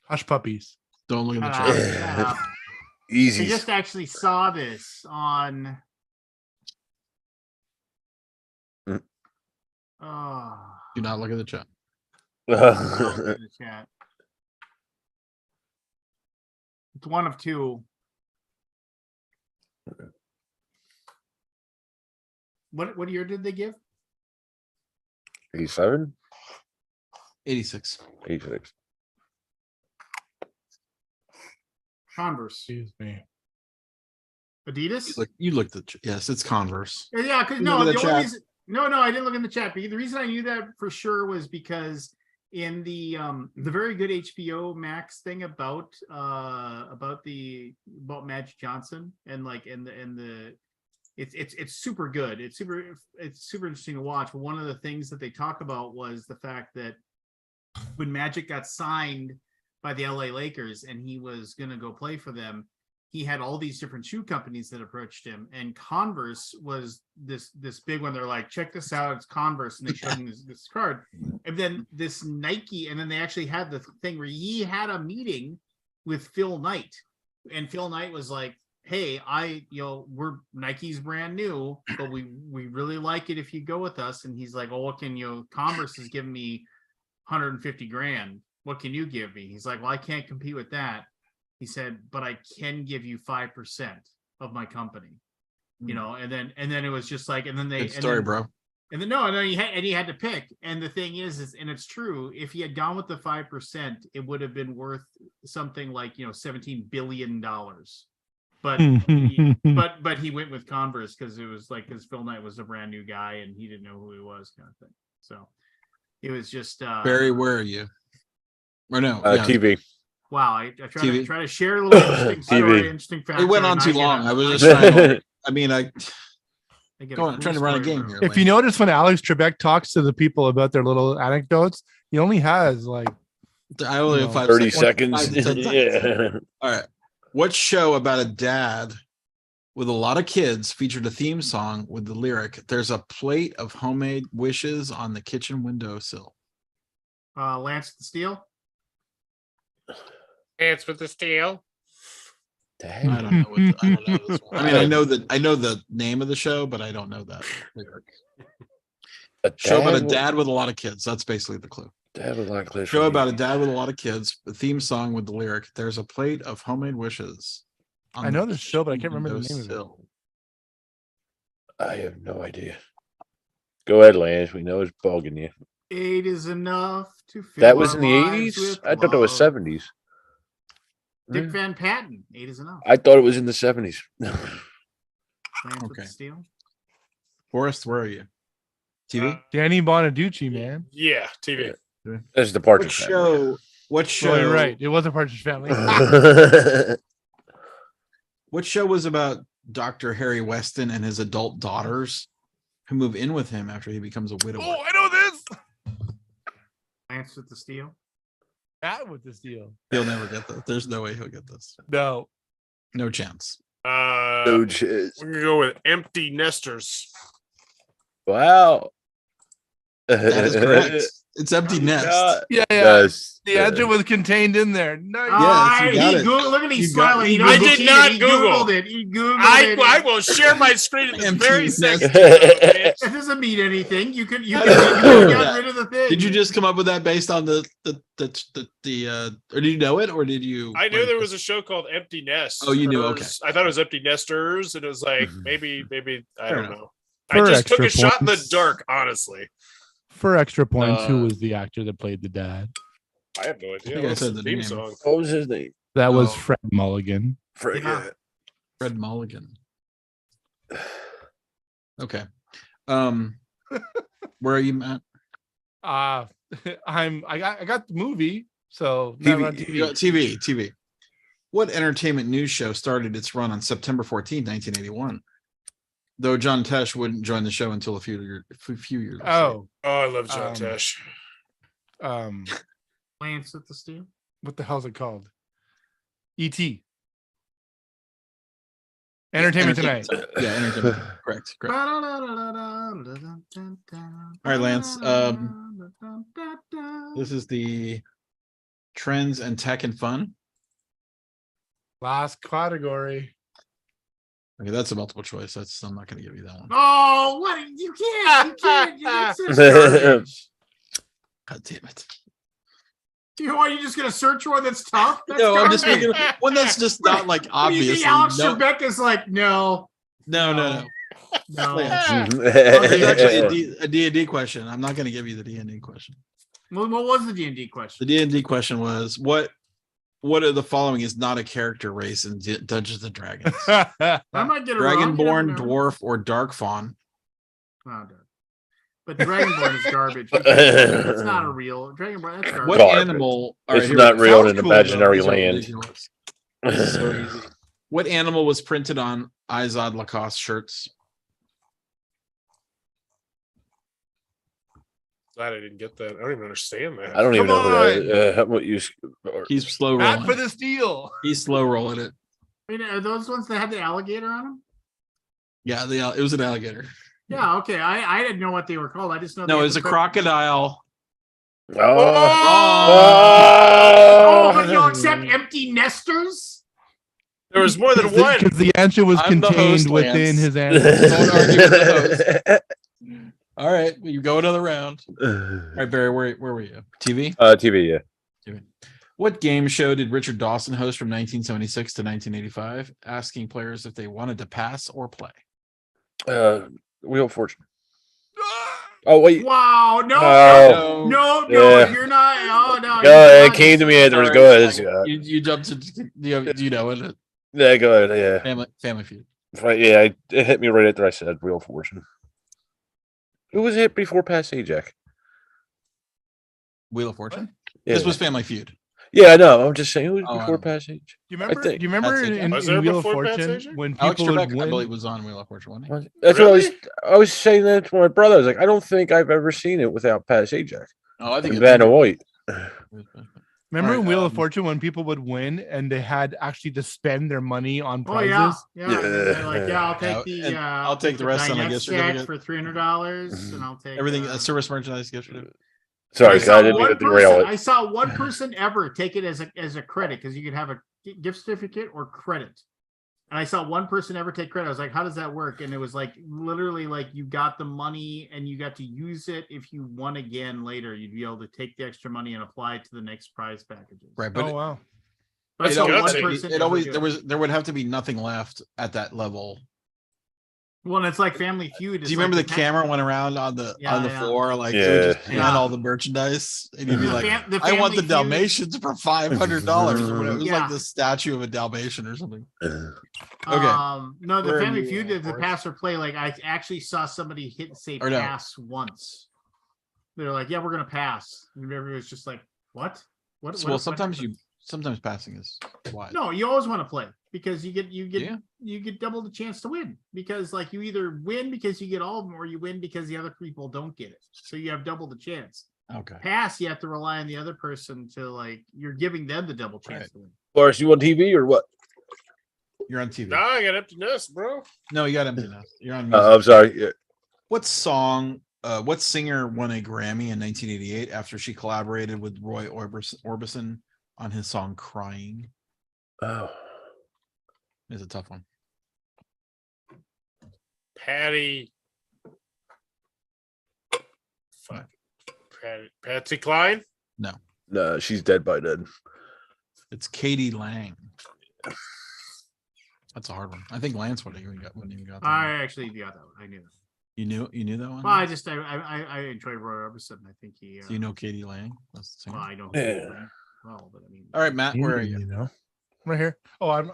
Hush Puppies. Don't look in the Shut chat. up, shut up. I Easy. just actually saw this on. Mm. Oh, Do not look at the chat. in the chat. It's one of two. What year did they give? 87, 86. 86. Converse, Excuse me. Adidas. You looked at yes, it's Converse. Yeah, because You no, look at the the only chat. reason, no, I didn't look in the chat. Because the reason I knew that for sure was because in the very good HBO Max thing about Magic Johnson and like it's super good. It's super interesting to watch. But one of the things that they talk about was the fact that when Magic got signed by the LA Lakers and he was going to go play for them, he had all these different shoe companies that approached him, and Converse was this big one. They're like, check this out, it's Converse, and they showed him this card, and then this Nike, and then they actually had the thing where he had a meeting with Phil Knight, and Phil Knight was like, hey, we're Nike's brand new, but we really like it if you go with us. And he's like, oh, what can Converse is giving me 150 grand. What can you give me? He's like, well, I can't compete with that. He said, but I can give you 5% of my company, and then it was just like, and then they, Good story, bro. and then he had to pick. And the thing is, and it's true, if he had gone with the 5%, it would have been worth something like, $17 billion. But but he went with Converse because it was like, because Phil Knight was a brand new guy and he didn't know who he was, kind of thing. So it was just Barry, where are you? Or no? TV. wow. I try TV. to share a little interesting story, TV. interesting fact. It went on and too get long. a- I was just trying to. I mean, I get a go on. I'm cool trying to run a story, game bro. here. If you notice when Alex Trebek talks to the people about their little anecdotes, he only has like I only have 5 30 seconds. seconds. 5 to 10 seconds. Yeah. All right. What show about a dad with a lot of kids featured a theme song with the lyric, "There's a plate of homemade wishes on the kitchen windowsill"? Lance the Steel. Ants with the steel. I don't know. I don't know this one. I mean, I know the name of the show, but I don't know that lyric. Show about a with- dad with a lot of kids. That's basically the clue. Dad with a lot of kids. Show about a dad with a lot of kids. The theme song with the lyric, "There's a plate of homemade wishes." on I know the this show, but I can't remember the name of it. windowsill." I have no idea. Go ahead, Lance. We know it's bugging you. 8 is enough to fill That was our in the lives 80s? with I thought that was love. 70s. Dick Van Patten. 8 is enough. I thought it was in the 70s. Lance with Okay. the steel. Forrest, where are you? TV? Danny Bonaducci, man. Yeah, TV. That's the What Partridge show? What show? Well, you're right. It was a Partridge Family. Family. What show was about Dr. Harry Weston and his adult daughters who move in with him after he becomes a widower? Oh, I know this. Lance with the steel. That with this deal. He'll never get this. There's no way he'll get this. No. No chance. No We're chance. gonna go with Empty Nesters. Wow. That is correct. It's Empty Nest. Yeah, yeah. Yes. The answer was contained in there. Nice. Yes, you got it. Look at You he's got- smiling. you He got- knows I he did not He Google. Googled it. He Googled it. I will share my screen at this Empty very Nest. second. That doesn't mean anything. You could you got rid of the thing. Did you just come up with that based on the or did you know it or did you? I knew there was a show called Empty Nest. Oh, you knew, okay. I thought it was Empty Nesters, and it was like maybe I Fair don't enough. know. For I just took a extra shot in the points. dark, honestly. For extra points, who Uh, was the actor that played the dad? I have no idea. think I What's said the the theme name. song? What was his name? That was Oh. Fred Mulligan. Fred. Yeah. Fred Mulligan. Okay. Where are you, Matt? I got the movie, so never on TV. TV. What entertainment news show started its run on September 14, 1981? Though John Tesh wouldn't join the show until a few years later. Oh, Oh, I love John Um, Tesh. Lance with the steel. what the hell's it called? E.T. Entertainment Tonight. Yeah, entertainment. Correct. All right, Lance, This is the trends and tech and fun. Last category. Okay, that's a multiple choice. I'm not going to give you that one. Oh, what? You can't. You can't. That's just garbage. God damn it. Are you just gonna search one that's tough? That's No, I'm just garbage. making one that's just not like You obvious. think Alex No, Trebek is like, no, no. no. Lance. Oh, It's actually a D&D question. I'm not going to give you the D&D question. What was the D&D The question? D&D question was what of the following is not a character race in Dungeons and Dragons? I might get it wrong. You never Dragonborn, know. dwarf, or dark fawn? Oh, no. But Dragonborn is garbage. because It's not a real Dragonborn. That's garbage. What Garbage. animal? It's here we not go. real Sounds in an cool, though. imaginary These are land. ridiculous. This is so easy. What animal was printed on Izod Lacoste shirts? Glad I didn't get that. I don't even understand that. I don't even Come know who that. What you? He's slow Not rolling. for the steal. He's slow rolling it. Wait, are those ones that had the alligator on them? Yeah, it was an alligator. Yeah, okay. I didn't know what they were called. I just know. No, they it had was the a print- crocodile. Oh, but you'll accept empty nesters? There was more than one. Because the answer was I'm the contained host, within Lance. his answer. Don't argue with the All right, you go another round. All right, Barry, where were you? TV? TV, yeah. TV. What game show did Richard Dawson host from 1976 to 1985, asking players if they wanted to pass or play? Wheel of Fortune. Oh wait, Wow, no, No. no, Yeah. you're not. Oh no, go you're ahead. It not. came to me afterwards. All Go right, ahead. Scott. You jumped to. Do you know it? Yeah, go ahead. Yeah, Family Feud. right, yeah. It hit me right after I said Wheel of Fortune. Who was hit before Past Ajax? Wheel of Fortune. Yeah. This was Family Feud. Yeah, I know. I'm just saying, who was Oh, I before know. Past Ajax? Do you remember? Do think you remember that's it. in, Was there in Wheel of before Pat Fortune Sajak? when Alex people would Trebek, I believe, win? was on Wheel of Fortune, wasn't he? That's Really? what I was saying that to my brother. I was like, I don't think I've ever seen it without Past Ajax. Oh, I think And Vanna White. Remember in Alright, Wheel of Fortune when people would win and they had actually to spend their money on Oh prizes? yeah, yeah. They're like, yeah, I'll Yeah, take the. and I'll take the rest on a Dinette gift set certificate. for $300, and I'll take Everything, uh, service merchandise gift certificate. Sorry, I Scott, I saw didn't mean one to derail person. it. I saw one person ever take it as a credit because you could have a gift certificate or credit. And I saw one person ever take credit. I was like, how does that work? And it was like literally like you got the money and you got to use it. If you won again later, you'd be able to take the extra money and apply it to the next prize packages. Right, but Oh wow. But I That's saw gutsy. one person it ever always do it. there would have to be nothing left at that level. Well, and it's like Family Feud. Do you remember the camera went around on the Yeah. floor, like it would just Yeah. pan all the merchandise, and you'd be The like, fam- the "I want the Family Feud- Dalmatians for $500." It was Yeah. like the statue of a Dalmatian or something. No, Where the are Family you, Feud did the Boris? pass or play. Like I actually saw somebody hit say Or no. pass once. They're like, "Yeah, we're gonna pass," and everybody was just like, "What? What?" Well, what sometimes happened? sometimes passing is wise. No, you always want to play because you get Yeah. you get double the chance to win because like you either win because you get all of them or you win because the other people don't get it. So you have double the chance. Okay. Pass, you have to rely on the other person to like you're giving them the double chance Right. to win. Boris, you on TV or what? You're on TV. Nah, I got empty nest, bro. No, you got empty nest. You're on music. I'm sorry. Yeah. What singer won a Grammy in 1988 after she collaborated with Roy Orbison on his song "Crying"? Oh, It's a tough one. Patty. Fuck. Patsy Cline. no, she's dead by then. It's Katie Lang. That's a hard one. I think Lance wouldn't even got that I one. actually got that one. I knew that. You knew that one? Well, I enjoy Roy Orbison. I think he. Do you know Katie Lang? That's the singer. Well, I don't. Yeah. Well, but I mean. All right, Matt, where are you? know, right here. Oh, I'm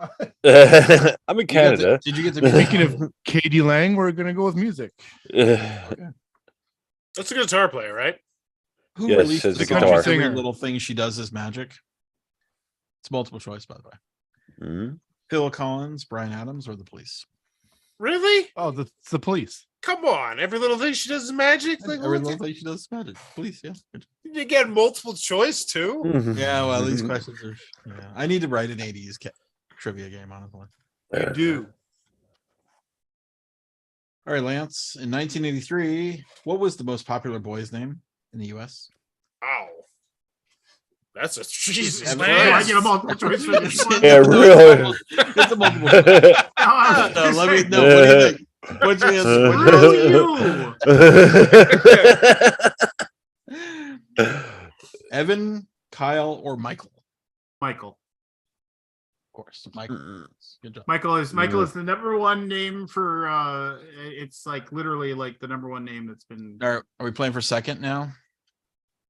I'm in Canada. Did you get to be speaking of Katie Lang. We're gonna go with music. That's a guitar player, right? Who Yes, released as the a song guitar. Every Singer. Little Thing She Does Is Magic? It's multiple choice, by the way. Mhm. Phil Collins, Brian Adams, or the Police? Really? Oh, it's the Police. Come on. Every little thing she does is magic. Like, Every what Little Thing She Does Is Magic. Police, yeah. Good. you get multiple choice too. Yeah, well, these questions are. Yeah, I need to write an '80s trivia game, honestly. You do. All right, Lance. In 1983, what was the most popular boy's name in the U.S.? Ow. That's a Jesus, Evan- man. I get a multiple choice for this one. Yeah, really. It's a multiple choice. I was No, gonna let me say, know. What do you think? What's your answer? Evan, Kyle, or Michael? Michael. Of course, Michael. Good job. Michael is the number one name for it's like literally like the number one name that's been All right, are we playing for second now?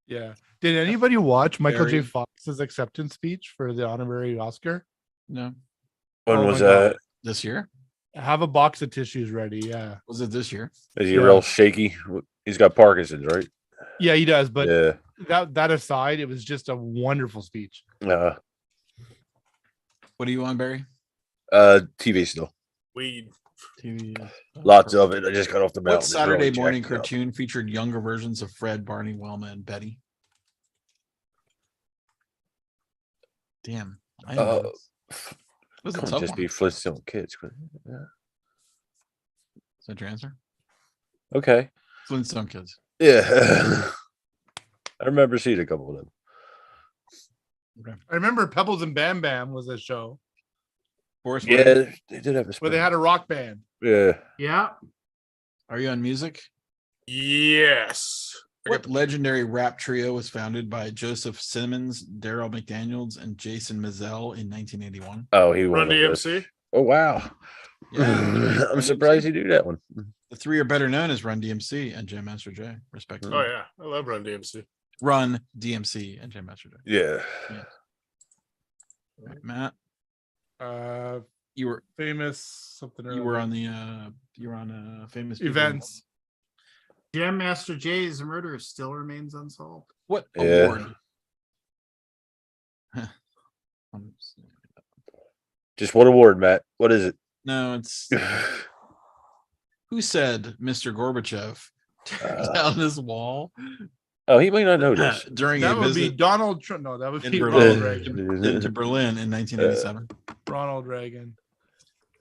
Yeah. Did anybody watch Michael J. Very- Fox's acceptance speech for the honorary Oscar? No, When Oh was my God. that? this year? Have a box of tissues ready. Yeah. Was it this year? Is he Yeah. real shaky? He's got Parkinson's, right? Yeah, he does. But Yeah. that aside, it was just a wonderful speech. Uh, What are you on, Barry? TV still. Weed. TV. Lots of it. I just got off the mountain. What It's Saturday really morning jacked up. cartoon featured younger versions of Fred, Barney, Wilma, and Betty? Damn. I didn't know this. It was a Couldn't tough just one. be Flintstone kids. couldn't it? Yeah. Is that your answer? Okay. Flintstone Kids. Yeah. I remember seeing a couple of them. I remember Pebbles and Bam Bam was a show Boris, where are you? Yeah, they did have a where they spin. had a rock band. Yeah. yeah. Are you on music? Yes. What legendary rap trio was founded by Joseph Simmons, Daryl McDaniels, and Jason Mizell in 1981? Oh, he won Run the list. DMC. Oh wow. Yeah. I'm surprised he knew that one. The three are better known as Run DMC and Jam Master Jay, respectively. Oh yeah, I love Run DMC. Run DMC and Jam Master Jay. Yeah. All right, Matt, you were Famous something. or you were other. on the famous people. events. Jam Master Jay's murder still remains unsolved. What Yeah. award? Just one award, Matt. What is it? No, it's who said Mr. Gorbachev tear Uh, down this wall Oh, he may not know this. during That a would be visit Donald Trump. No, that would in be Berlin. Ronald Reagan. into Berlin in 1987. Ronald Reagan.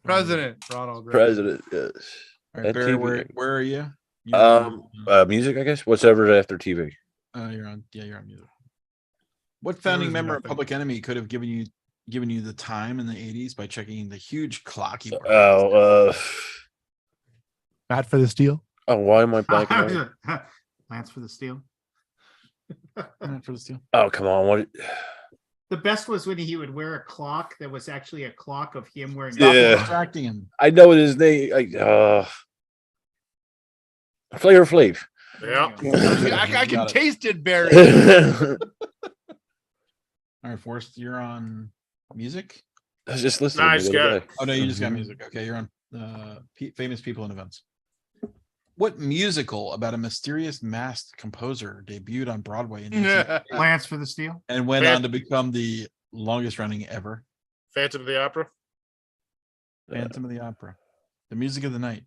President Ronald Reagan. President, yes. All right, And Barry, TV. where are you? You're Music, I guess. Whatever after TV. you're on. Yeah, you're on music. What founding was member of nothing. Public Enemy could have given you giving you the time in the 80s by checking the huge clock you brought. Oh, Matt for the steal. why am I blanking? out? Lance for the steal. Not for the steal. Oh, come on. What? The best was when he would wear a clock that was actually a clock of him wearing. Stop Yeah. distracting him. I know his name. Flavor Flav. Yeah. I can Got it. taste it, Barry. I All right, Forrest, you're on music. was just listening. Nice the other guy. day. Oh no, you just got Mhm. music. Okay, you're on famous people and events. What musical about a mysterious masked composer debuted on Broadway in 19 Lance for the steal. and went on to become the longest running ever? Phantom of the Opera. Phantom of the Opera, the music of the night.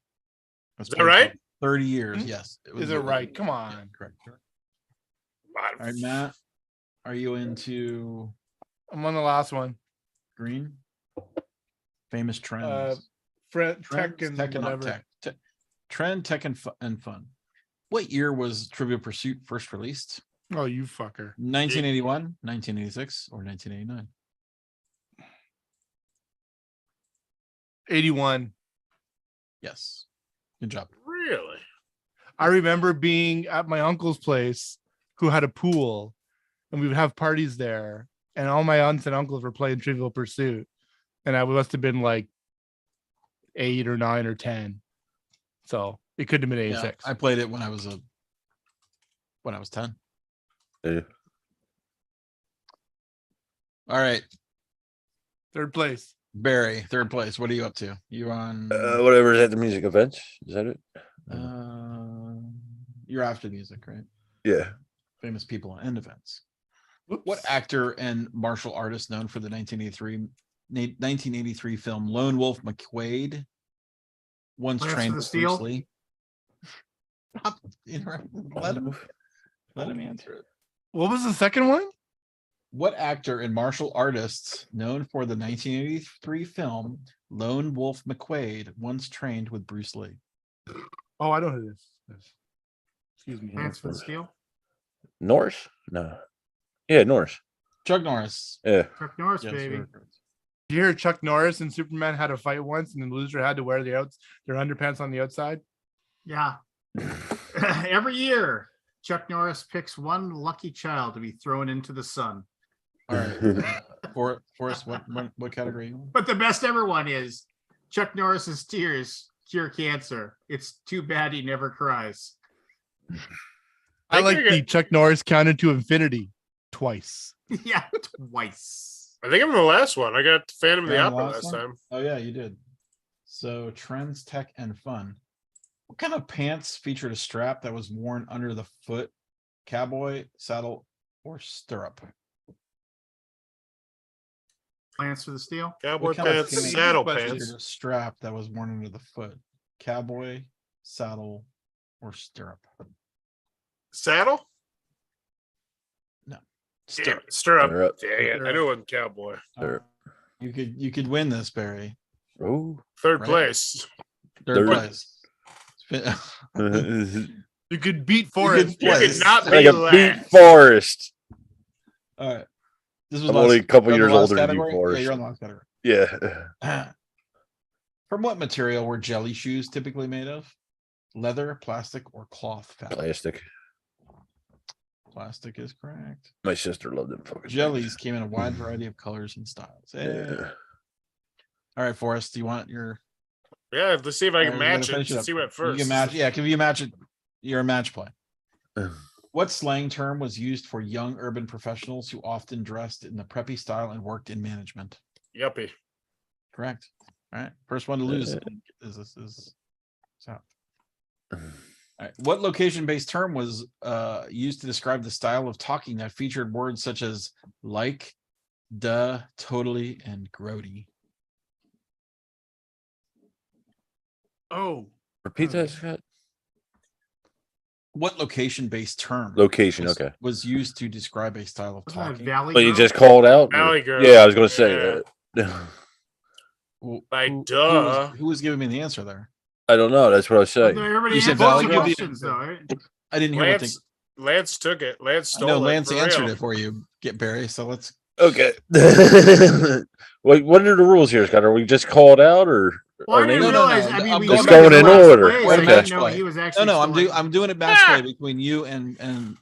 Is that right? 30 years. Hmm? Yes. Is it right? Come on. Yeah, correct. Wow. All right, Matt, are you into I'm on the last one. green? Famous trends. Tech Trends, and tech and whatever. trend, tech and fun. What year was Trivial Pursuit first released? Oh, you fucker. 1981, 1986, or 1989? 81. Yes. Good job. Really? I remember being at my uncle's place who had a pool and we would have parties there. And all my aunts and uncles were playing Trivial Pursuit. And I must have been like 8 or 9 or 10. So it could have been Yeah, 86. I played it when I was 10. Yeah. All right, Third place. Barry, third place. What are you up to? You on? Whatever is at the music events. Is that it? You're after music, right? Yeah. Famous people and events. Whoops. What actor and martial artist known for the 1983 film Lone Wolf McQuade once Lance for trained the with steal? Bruce Lee? Stop interrupting. Let him answer it. What was the second one? What actor and martial artists known for the 1983 film Lone Wolf McQuade once trained with Bruce Lee? Oh, I don't know who this is. Excuse me. Lance for the steal. Norris? No. Yeah, Norris. Chuck Norris. Yeah. Chuck Norris, Yes, baby. sir. Did you hear Chuck Norris and Superman had a fight once and the loser had to wear their underpants on the outside? Yeah. Every year, Chuck Norris picks one lucky child to be thrown into the sun. All right. Forrest, what category? You in? But the best ever one is Chuck Norris's tears cure cancer. It's too bad he never cries. I like the Chuck Norris counted to infinity twice. Yeah, twice. I think I'm the last one. I got Phantom of the Yeah, Opera last last one? time. Oh yeah, you did. So trends, tech, and fun. What kind of pants featured a strap that was worn under the foot? Cowboy, saddle, or stirrup? Lance for the steal. Cowboy What kind of pants, pants saddle featured pants. Featured a strap that was worn under the foot. Cowboy, saddle, or stirrup? Saddle? No. Damn Stirrup. it. Stirrup. Stirrup. Dang it. I knew it wasn't cowboy. Stirrup. You could win this, Barry. Oh. Third Right. place. Third Third. place. You could beat Forrest. You Place. could not Like be a beat last. Forest. All right. This was I'm only a couple you're on the years last older than you, category? Yeah, Forrest. you're on the last category. Yeah. From what material were jelly shoes typically made of? Leather, plastic, or cloth fabric? Plastic. Plastic is correct. My sister loved them fucking Jellies came in a wide variety of colors and styles. things. Hey. Yeah. All right, Forrest, do you want your Yeah, let's see if I can All right, we gotta match it. finish it Let's up. see what you first. can match? Yeah, can you match it? You're a match play. What slang term was used for young urban professionals who often dressed in the preppy style and worked in management? Yuppie. Correct. All right. First one to lose is out. All right. What location-based term was used to describe the style of talking that featured words such as like, duh, totally, and grody? Oh, Repeat that, Scott. What location-based term Location. was, Okay. was used to describe a style of Wasn't that talking? Valley But you Girl? just called out. Valley Girl. Yeah, I was going to say Yeah. that. Like, Who duh. who was giving me the answer there? I don't know. That's what I was Well, saying. everybody You said answered Valley the Girl? questions, though, right? I didn't hear what they. Lance took it. Lance I stole know it. Lance for answered real. it for you, get Barry. So let's Okay. What are the rules here, Scott? Are we just called out or? Well, I are didn't names- realize. no, I mean, I'm we going Just did going the in last order. play, We're so in I match didn't know play. he was No, actually. no, still in. I'm doing it match play between you and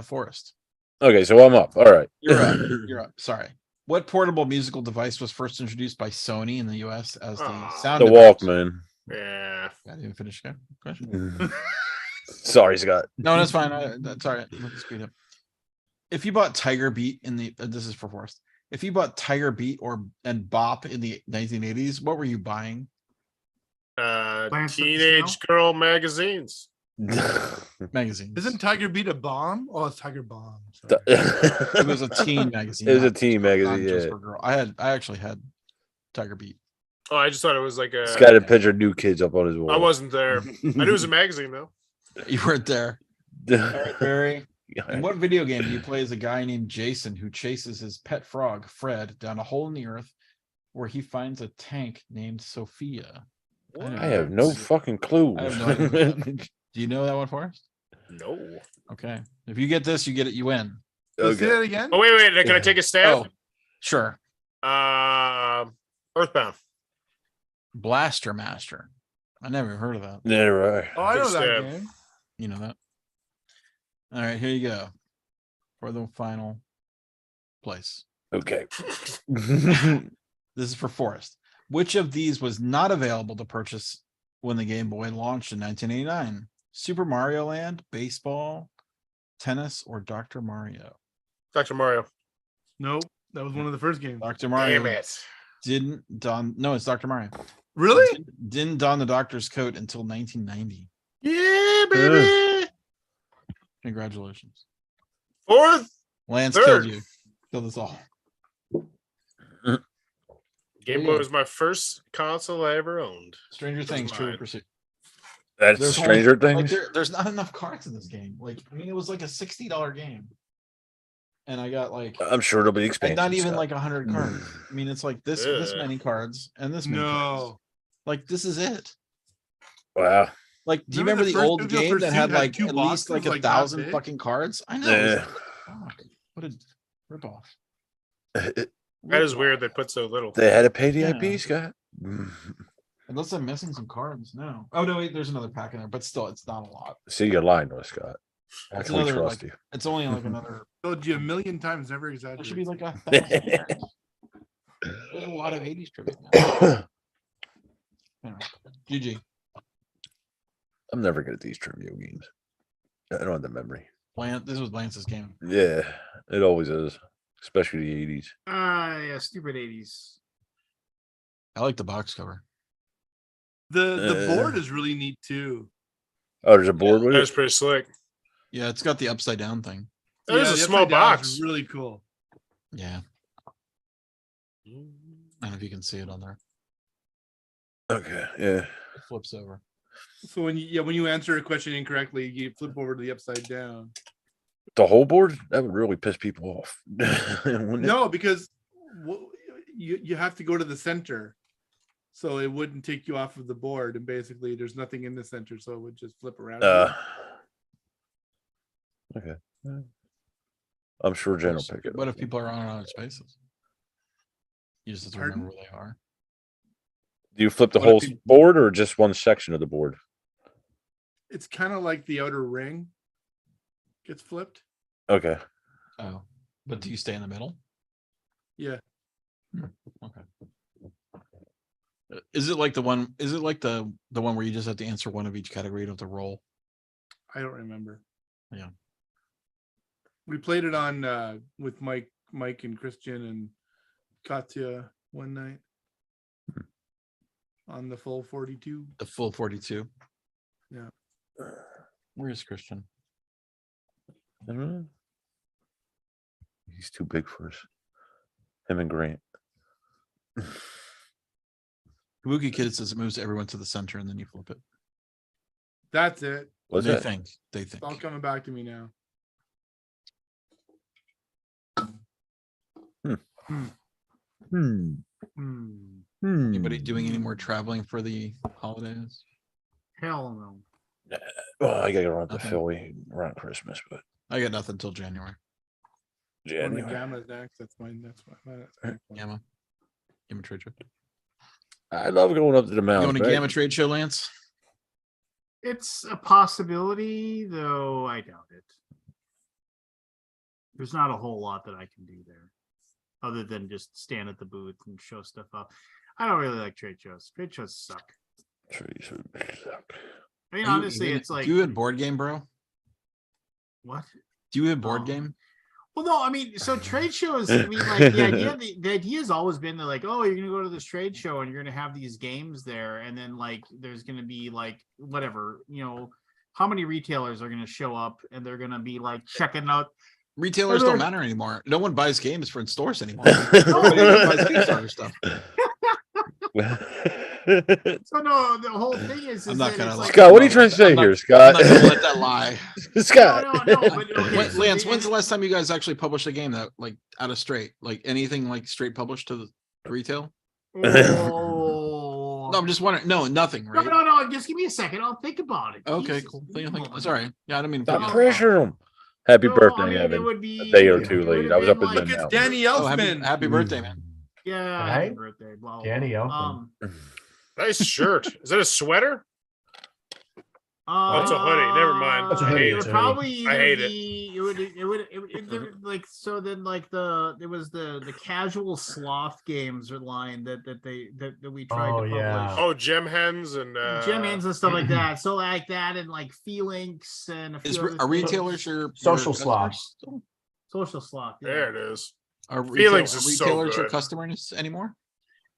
Forrest. Okay, so I'm up. All right. You're up. You're up. Sorry. What portable musical device was first introduced by Sony in the US as the Aw. sound The device? Walkman. Yeah. I didn't finish the question. Sorry, Scott. No, that's fine. That's all right. Let's speed up. If you bought Tiger Beat in the this is for Forrest. If you bought Tiger Beat and Bop in the 1980s, what were you buying? Lance of the Teenage Snow? girl magazines. Magazines. Isn't Tiger Beat a bomb? Oh, it's Tiger Bomb. Sorry. It was a teen magazine. It was a not- teen not magazine. just Yeah. for girl. I actually had Tiger Beat. Oh, I just thought it was like a. Scott had a picture of new kids up on his wall. I wasn't there. I knew it was a magazine though. You weren't there. All right, Barry. In Yeah. what video game do you play as a guy named Jason who chases his pet frog, Fred, down a hole in the earth where he finds a tank named Sophia? I have no fucking clue. I have no idea. Do you know that one, Forrest? No. Okay. If you get this, you win. Let's say Okay. that again. Oh wait. Can I take a Oh, stab? sure. Earthbound. Blaster Master. I never heard of that. Yeah, right. Oh, I know Good that stab. game. You know that? All right, here you go. For the final place. Okay. This is for Forrest. Which of these was not available to purchase when the Game Boy launched in 1989? Super Mario Land, baseball, tennis, or Dr. Mario? Dr. Mario. Nope, that was one of the first games. Dr. Mario Damn it. didn't don. No, it's Dr. Mario. Really? Didn't don the doctor's coat until 1990. Yeah, baby. Congratulations. Fourth. Lance Third. killed you. Killed us all. Game Yeah. Boy was my first console I ever owned. Stranger Things, True mine. Pursuit. That's There's Stranger only- like, Things. there's not enough cards in this game. Like, I mean, it was like a $60 game. And I got like I'm sure it'll be and expansion. not even Scott. like 100 cards. I mean, it's like this Ugh. many cards and this many cards. No. Like this is it. Wow. Like, do you Remember remember the the first old Trivial game that Pursuit had had like two at least like boxes, a like, that 1,000 big? fucking cards? I know. Yeah. Fuck. What a ripoff. That is weird. They put so little. They had to pay the Yeah. IP, Scott. Unless I'm missing some cards. No. Oh no, wait, there's another pack in there, but still, it's not a lot. See, you're lying to us, Scott. How It's can we another, trust like, It's only like another. Told you a million times, never There should exaggerate. be like 1,000 you? cards. There's a lot of 80s trivia now. Anyway, GG. I'm never good at these trivia games. I don't have the memory. This was Lance's game. Yeah, it always is, especially the 80s. Yeah, stupid 80s. I like the box cover. The board is really neat too. Oh, there's a board with That was it. pretty slick. Yeah, it's got the upside down thing. That is a the small upside down is box. Really cool. Yeah. I don't know if you can see it on there. Okay, yeah. It flips over. So when you answer a question incorrectly, you flip over to the upside down. The whole board? That would really piss people off. Wouldn't it? No, because you have to go to the center, so it wouldn't take you off of the board, and basically there's nothing in the center, so it would just flip around. Okay. I'm sure Jen will pick it What up. if people are on other spaces? You just have to remember where they are. Do you flip the what if whole you- board or just one section of the board? It's kind of like the outer ring gets flipped. Okay. Oh, but do you stay in the middle? Yeah. Okay. Is it like the one? Is it like the one where you just have to answer one of each category? You don't have to roll. I don't remember. Yeah. We played it on with Mike and Christian and Katya one night on the full 42. The full 42. Yeah. Where is Christian? I don't know. He's too big for us. Him and Grant. Kabuki Kid says it moves everyone to the center and then you flip it. That's it. What's they that? think. They think. It's all coming back to me now. Hmm. Anybody doing any more traveling for the holidays? Hell no. Well, I gotta run to Okay. Philly around Christmas, but I got nothing till January. Going to January. Gamma next. That's mine. That's my Gamma. Gamma trade show. I love going up to the You mountain. going to Gamma trade show, Lance? It's a possibility, though I doubt it. There's not a whole lot that I can do there, other than just stand at the booth and show stuff up. I don't really like trade shows. Trade shows suck. Trees would suck. I mean, Are you honestly, even- it's like Do you have board game, bro? what? Do you have board Oh. game? Well, no, I mean, so trade shows. I mean, like the idea has always been that, like, oh, you're gonna go to this trade show and you're gonna have these games there, and then like there's gonna be like whatever, how many retailers are gonna show up and they're gonna be like checking out. Retailers They're- don't matter anymore. No one buys games for in stores anymore. Everybody buys Kickstarter stuff. So no, the whole thing is I'm not that gonna it's lie. like, Scott, what are you trying to say I'm not- here, I'm Scott? not gonna let that lie. Scott. No, but okay, When- so Lance, the- when's the last time you guys actually published a game that like out of straight, like anything like straight published to the retail? Oh. No, I'm just wondering. No, nothing, No, right? no, just give me a second. I'll think about it. Okay, Jesus, cool. give me a Think, moment. sorry. Yeah, I didn't mean to Stop put you- pressuring him. Happy No, birthday, I mean, it Evan. would be A day or it two would late. have I was been up in like- the mountains. Danny Oh, Elfman. happy birthday, man. Yeah, Right? happy birthday. Blah, blah, Danny blah. Elfman. Nice shirt. Is that a sweater? Oh, it's a hoodie. Never mind. That's a I hoodie, hate It it. would probably. I either hate it. be- it would like so. Then like there was the casual sloth games or line that we tried Oh, to publish. yeah. Oh, gem hens and Gem hands and stuff like that. So like that and like Feelinks and a few Is other are things. retailers your Social customers sloths. still? Social sloth. Yeah. there it is. Are Feelings are is so retailers your good. customers anymore?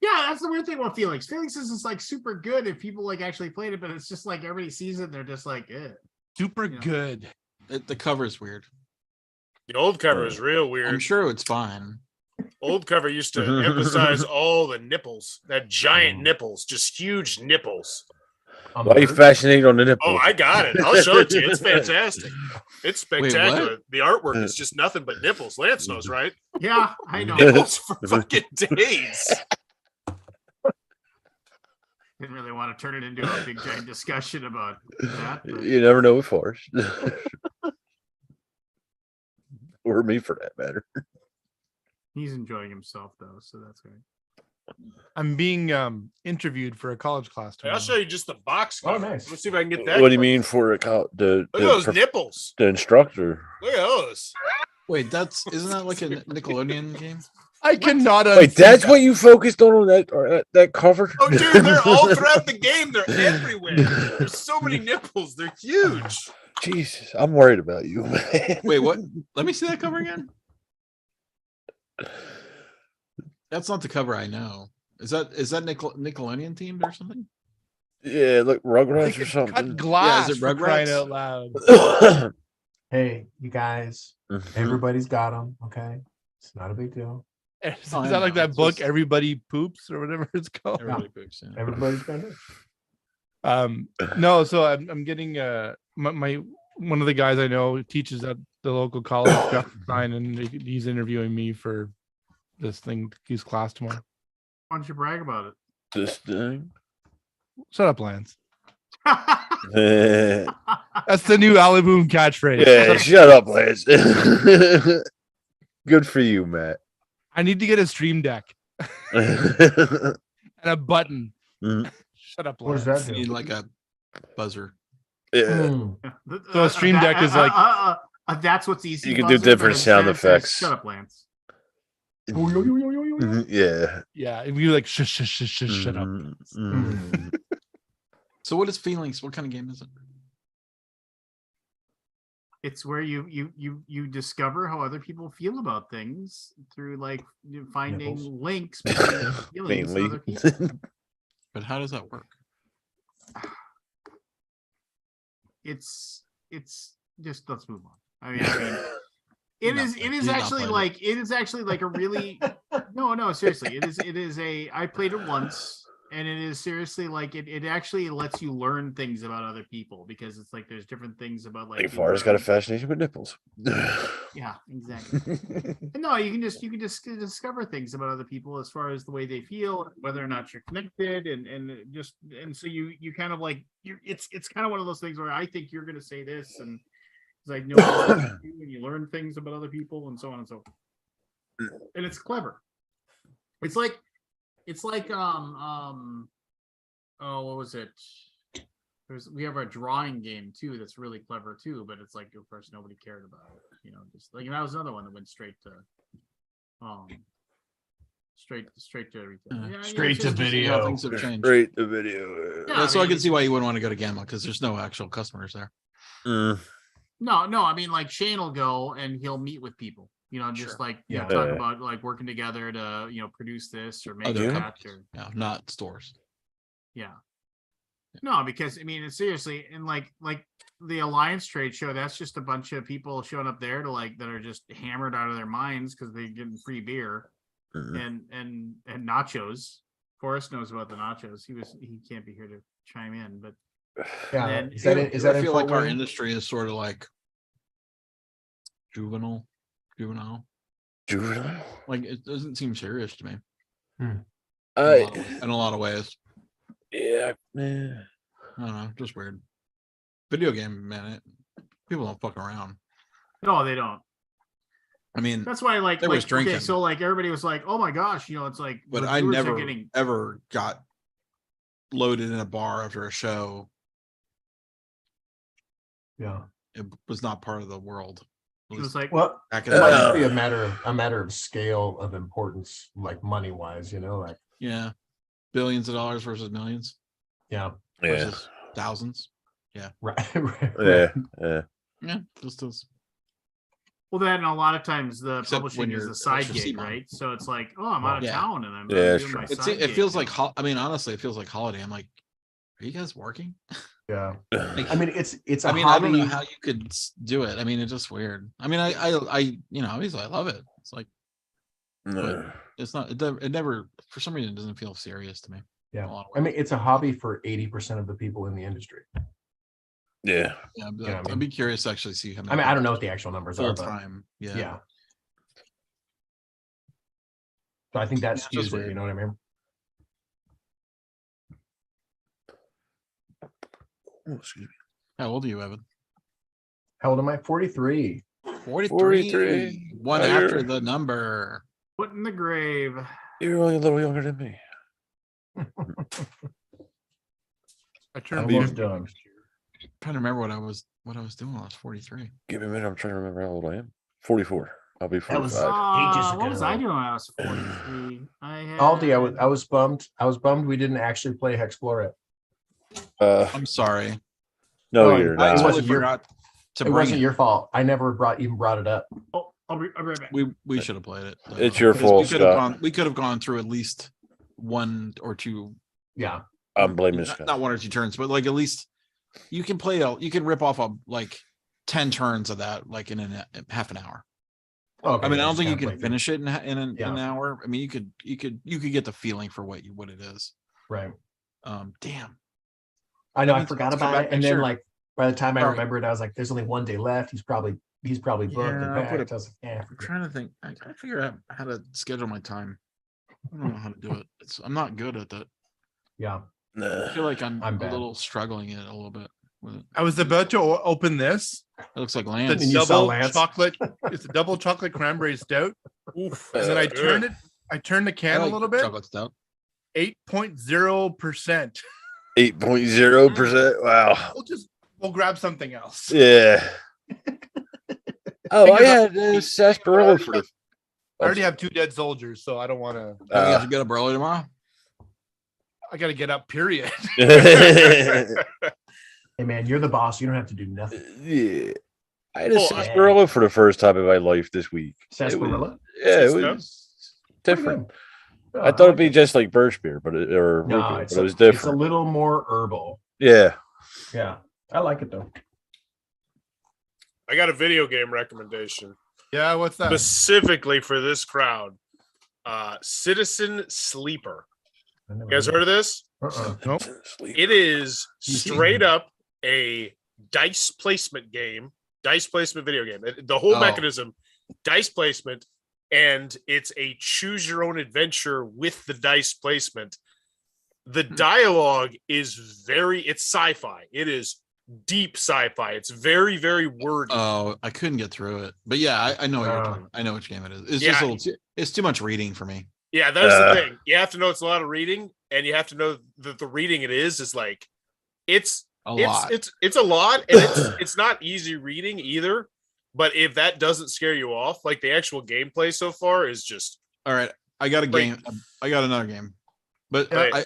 Yeah, that's the weird thing about Felix. Felix is just like super good if people like actually played it, but it's just like everybody sees it, they're just like, eh. Super Yeah. good. The cover is weird. The old cover is real I'm weird. sure it's fine. Old cover used to emphasize all the nipples, that giant nipples, just huge nipples. Why are you fascinated on the nipple? Oh, I got it. I'll show it to you. It's fantastic. It's Wait, what? spectacular. The artwork is just nothing but nipples. Lance knows, right? Yeah, I know. Nipples for fucking days. Didn't really want to turn it into a big giant discussion about that. but- You never know with Forrest. Or me for that matter. He's enjoying himself though, so that's great. I'm being interviewed for a college class Hey, I'll tomorrow. show you just the box Oh, cover. nice. Let's see if I can get that. What do you quick. mean for Look at those nipples. the instructor? Look at those. Wait, isn't that like a Nickelodeon game? I cannot. Wait, unsee that's that. what you focused on that cover? Oh, dude, they're all throughout the game. They're everywhere. There's so many nipples. They're huge. Jesus, I'm worried about you, man. Wait, what? Let me see that cover again. That's not the cover I know. Is that Nickelodeon themed or something? Yeah, look, They Rugrats or could something. cut glass it for crying Rugrats? out loud. Hey, you guys, Mhm. everybody's got them. Okay, it's not a big deal. Is Oh, I that like know, that it's book, just- Everybody Poops or whatever it's called? Everybody poops. Yeah. Everybody's got it. No, so I'm getting my one of the guys I know teaches at the local college graphic design, and he's interviewing me for this thing, his class tomorrow. Why don't you brag about it? This thing. Shut up, Lance. Yeah, That's the new Alaboom catchphrase. shut up, Lance. Good for you, Matt. I need to get a stream deck Mhm. and a button. Shut up, What Lance. does that You need do? like a buzzer. Yeah. So a Stream Deck is like- that's what's easy. You can do buzzer, different but sound instead it says, effects. Shut up, Lance. Mhm, Yeah. Yeah, if you like shut up. Mhm, Lance. mhm. So what is Feelings? What kind of game is it? It's where you discover how other people feel about things through like finding Nipples. links between feelings of Mainly. other people. But how does that work? It's just let's move on. I mean it No, is he's not playing like a really no seriously it is a I played it once and it is seriously like it actually lets you learn things about other people because it's like there's different things about like Like you Forrest got a learn- fascination with nipples. yeah exactly. And no, you can just discover things about other people as far as the way they feel, whether or not you're connected, and so you kind of like it's kind of one of those things where I think you're going to say this, and It's like no, when you learn things about other people and so on and so forth. And it's clever. It's like oh, what was it? We have a drawing game too that's really clever too, but it's like of course nobody cared about it. You know, just like, and that was another one that went straight to straight to retail. Yeah, Straight it's to just- video. How things have changed. Straight the video. Yeah, So I I mean, can see why you wouldn't want to go to Gamma because there's no actual customers there. Mm. No, I mean like Shane will go and he'll meet with people, you know, just Sure. like Yeah. talk Yeah. about like working together to, you know, produce this or make Other that companies. or Yeah, not stores. yeah. No, because I mean, it's seriously, and like the Alliance trade show, that's just a bunch of people showing up there to like that are just hammered out of their minds because they're getting free beer Mhm. and nachos. Forrest knows about the nachos. He can't be here to chime in, but Yeah, then- is that You in, is ever that in feel Fort like our Wayne? industry is sort of like juvenile? Juvenile. Like it doesn't seem serious to me in I a lot of ways. yeah, man. I don't know, just weird. Video game, man, people don't fuck around. no, they don't. I mean, That's why There was okay, drinking. so like everybody was like, oh my gosh, you know, it's like but I reviewers are never getting ever got loaded in a bar after a show. Yeah. It was not part of the world. At it was least like Well, back in it the might day. just be a matter of scale of importance, like money wise, you know, like Yeah, billions of dollars versus millions yeah, Yeah, versus thousands. right, right, yeah, right. yeah. Yeah, just as well, then a lot of times the Except when publishing is you're a side extra gig, Simon. right? So it's like, oh, I'm out of Yeah. town and I'm Yeah, doing my sure. side it gig, feels you like know? I mean, honestly, it feels like holiday. I'm like, are you guys working? Yeah. Like, I mean, it's a I mean, I don't know hobby. how you could do it. I mean, it's just weird. I mean, I you know, obviously I love it. It's like No. it's not. It never for some reason it doesn't feel serious to me. Yeah. a lot of I mean, ways. it's a hobby for 80% of the people in the industry. Yeah. Yeah, know what I I'd mean? be curious to actually see how many. I mean, I don't people know what the actual numbers are, full but time. Yeah. yeah. So I think that It's just skews it, weird. you know what I mean? Oh, excuse me. How old are you, Evan? How old am I? 43. 43. One Oh, after you're- the number. Put in the grave. You're only a little younger than me. I turned Almost 50 done. next year. trying to remember what I was doing when I was 43. Give me a minute. I'm trying to remember how old I am. 44. I'll be That was- 45. Ages What was I ago. doing when I was 43? I had Aldi, I was bummed. I was bummed we didn't actually play Hexplore. I'm sorry. No, Oh, you're I I not. wasn't totally your- forgot to It bring wasn't it. your fault. I never even brought it up. Oh, I'll be right back. We should have played it. It's your Because fault, We could have gone through at least one or two. Yeah. I'm blaming not, Scott. not one or two turns, but like at least you can play. You can rip off like 10 turns of that like in half an hour. Okay. I mean, I yeah, don't just think you kinda can play finish it in an Yeah. hour. I mean, you could get the feeling for what it is. through. Right. Damn. I know. That I means forgot let's come about back it, and next then year. like by the time I Sorry. remembered, I was like, "There's only one day left. He's probably booked Yeah, and I'll put packed." I was like, "Yeah." I'm trying to think. I gotta figure out how to schedule my time. I don't know how to do it. I'm not good at that. Yeah. I feel like I'm I'm a bad. little struggling it a little bit with it. I was about to open this. It looks like The Lance. And you saw double Lance? chocolate. It's a double chocolate cranberry stout. Oof. And then I Good. turned it. I turned the I can like a little bit. chocolate stout. 8.0%. 8.0%. Wow. We'll grab something else. Yeah. Oh, Think I about- had sarsaparilla for the. I already have 2 dead soldiers, so I don't want to. You have to get up early tomorrow. I got to get up. Period. Hey man, you're the boss. You don't have to do nothing. Yeah. I had a Oh, sarsaparilla for the first time in my life this week. It was- Sarsaparilla. Yeah, it Good was different. Pretty good. Oh, I thought it'd like be it. just like birch beer, but or No, root beer, it's but it was It's a different. little more herbal. Yeah. Yeah, I like it though. I got a video game recommendation Yeah, what's that? specifically for this crowd. Citizen Sleeper. I never You guys heard of this? Uh-uh. Nope. It is PC. straight up a dice placement game, dice placement video game. The whole Oh. mechanism, dice placement, and it's a choose your own adventure with the dice placement. The dialogue is it's sci-fi. It is deep sci-fi. It's very, very wordy. Oh, I couldn't get through it, but yeah, I know what you're talking. I know which game it is. It's just a little. It's too much reading for me. Yeah, that's the thing. You have to know it's a lot of reading, and you have to know that the reading it is like it's A lot. It's a lot, and it's not easy reading either. But if that doesn't scare you off, like the actual gameplay so far is just All right, I got a Great. game. I got another game, but Right.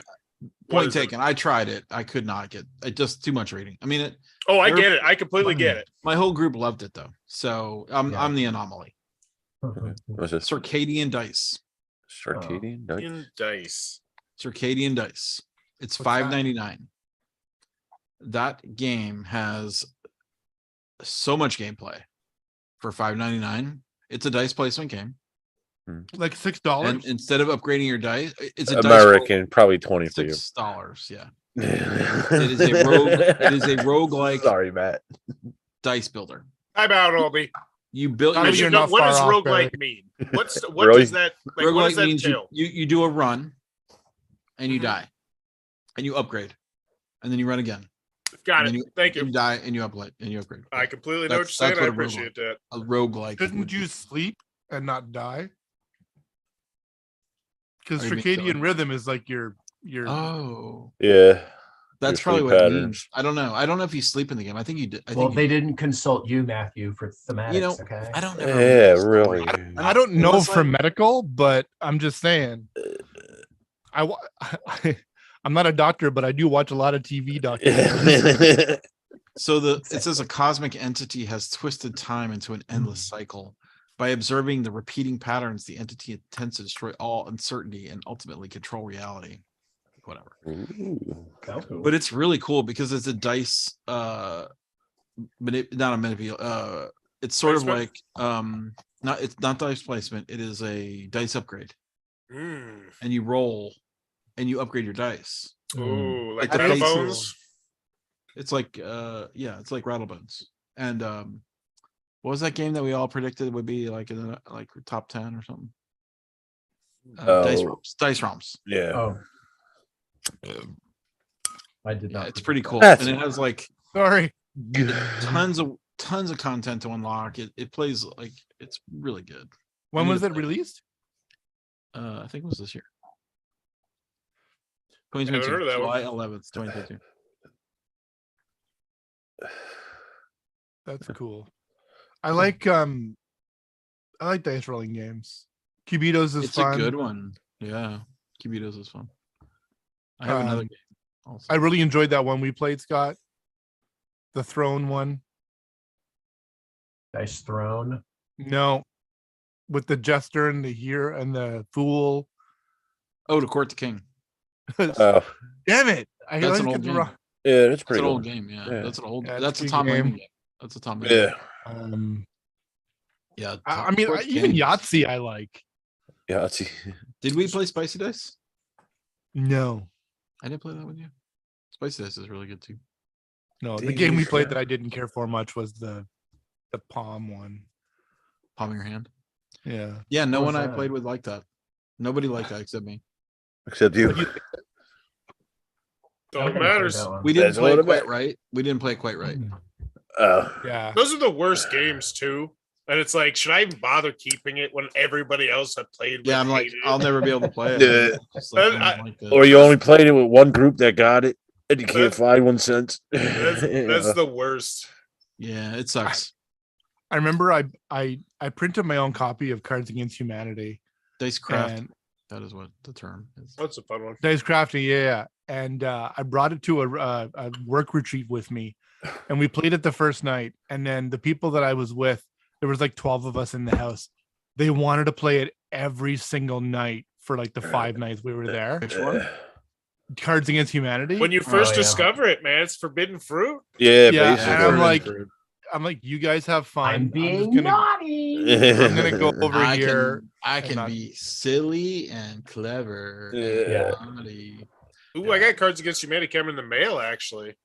point taken. I tried it. I could not get it. Just too much reading. I mean, I get it. I completely get it. my whole group loved it though, so I'm Yeah. I'm the anomaly. What's this? Circadian Dice. Circadian Dice? In dice. Circadian Dice. It's What's that? $5.99. That game has so much gameplay for $5.99. It's a dice placement game, Like $6. and instead of upgrading your dice, it's a dice American, probably 20 for you. $6. Yeah, It is a rogue. It is a roguelike Sorry, Matt. dice builder. I'm out, Albie. You build. Maybe you're not What far does off, roguelike mean? What Really? does that like? What does Roguelike that means entail? you do a run, and you Mhm. die, and you upgrade, and then you run again. Got and it. then Thank You you. die and you upgrade. I completely know what you're That's saying. I what a appreciate that. A roguelike. Couldn't you sleep and not die? Because Oh, you mean so? circadian rhythm is like your Oh, Yeah. that's Your probably sleep what it patterns. means. I don't know. I don't know if you sleep in the game. I think you did. I Well, think they didn't consult you, Matthew, for thematics. Okay. I don't know. Yeah, really. I don't know Unless for medical, but I'm just saying. I'm not a doctor, but I do watch a lot of TV documentaries. So it says a cosmic entity has twisted time into an endless cycle. By observing the repeating patterns, the entity intends to destroy all uncertainty and ultimately control reality. Whatever. Ooh. But it's really cool because it's a dice not a manipulation. It's sort Placement? of like it's not dice placement, it is a dice upgrade. Mm. And you roll and you upgrade your dice. Ooh, like Like the Rattle faces. Bones. It's like it's like Rattlebones. And what was that game that we all predicted would be like in the like top 10 or something? Dice Realms. Yeah. Oh. I did Yeah, not. it's pretty cool. That's- And it has like Sorry. tons of content to unlock. It plays like it's really good. When need was to it play. released? I think it was this year. Haven't heard 2022, of that one. July 11th, 2022. That's cool. I like dice rolling games. Cubitos is It's fun. a good one. Yeah. Cubitos is fun. I have another Um, game also. I really enjoyed that one we played, Scott. The throne one. Dice Throne. No. With the jester and the hero and the fool. Oh, to Court the King. Oh, Damn it. I That's always an get old the game. wrong. yeah, it's That's pretty an old good. game. Yeah. Yeah. That's an old. Yeah, it's That's a a good Tom Raymond game. game. That's a Tom Raymond. Yeah. Yeah. I mean, Court the even King. Yahtzee I like. Yeah, let's see. Did we play Spicy Dice? No. I didn't play that with you. Spicy Dice is really good too. No, the Dang, game you we played forgot. that I didn't care for much was the palm one. Palm your hand. Yeah. Yeah. No What one was I that? played with liked that. Nobody liked that except me. Except you. All I that think I played matters. that one. We didn't That's play what it it quite meant. right. We didn't play it quite right. Yeah. Those are the worst games too. And it's like, should I even bother keeping it when everybody else I played with? Yeah, I'm like, hated I'll it? never be able to play it. Yeah. Just like, And I don't like the- Or you only played it with one group that got it, and you can't That's- find one since. That's Yeah. the worst. yeah, it sucks. I remember I printed my own copy of Cards Against Humanity Dice craft. and That is what the term is. That's a fun one. Dice Crafting, yeah. And I brought it to a work retreat with me, and we played it the first night. And then the people that I was with, there was like 12 of us in the house. They wanted to play it every single night for like the 5 nights we were there. Which one? Cards Against Humanity. When you first yeah. discover it, man, it's forbidden fruit. Yeah, Yeah, basically. and I'm like, you guys have fun. I'm just being gonna- naughty. I'm gonna go over I here. I and can not- be silly and clever. Yeah. And naughty. Ooh, I got Cards Against Humanity coming in the mail. Actually,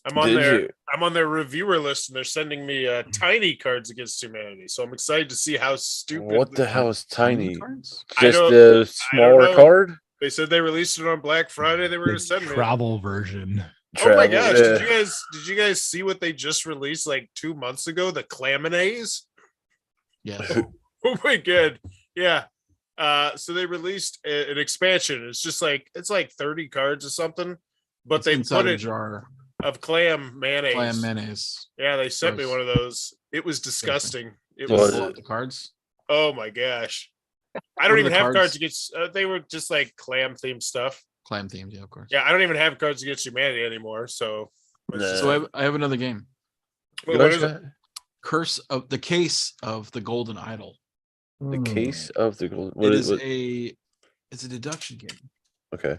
I'm on Did their you? I'm on their reviewer list, and they're sending me tiny Cards Against Humanity. So I'm excited to see how stupid. What the hell is tiny? cards? I Just don't- a I don't smaller know. card? They said they released it on Black Friday. They were going to send me. travel version. Oh my travel, gosh! yeah. Did you guys see what they just released like 2 months ago? The Claminays. Yes. Oh my god! Yeah. So they released an expansion. It's like 30 cards or something, but It's they inside put a it jar. of clam mayonnaise. Clam mayonnaise. Yeah, they sent me Gross. one of those. It was disgusting. It Was was. Pull it? out the cards. Oh my gosh! I What don't are even the have cards cards? against. They were just like clam themed stuff. Clam themed, yeah, of course. Yeah, I don't even have cards against humanity anymore. So, it's just So like, I have another game. what Go is it? ahead. Curse of the Case of the Golden Idol. The case of the gold. It is it's a deduction game. Okay.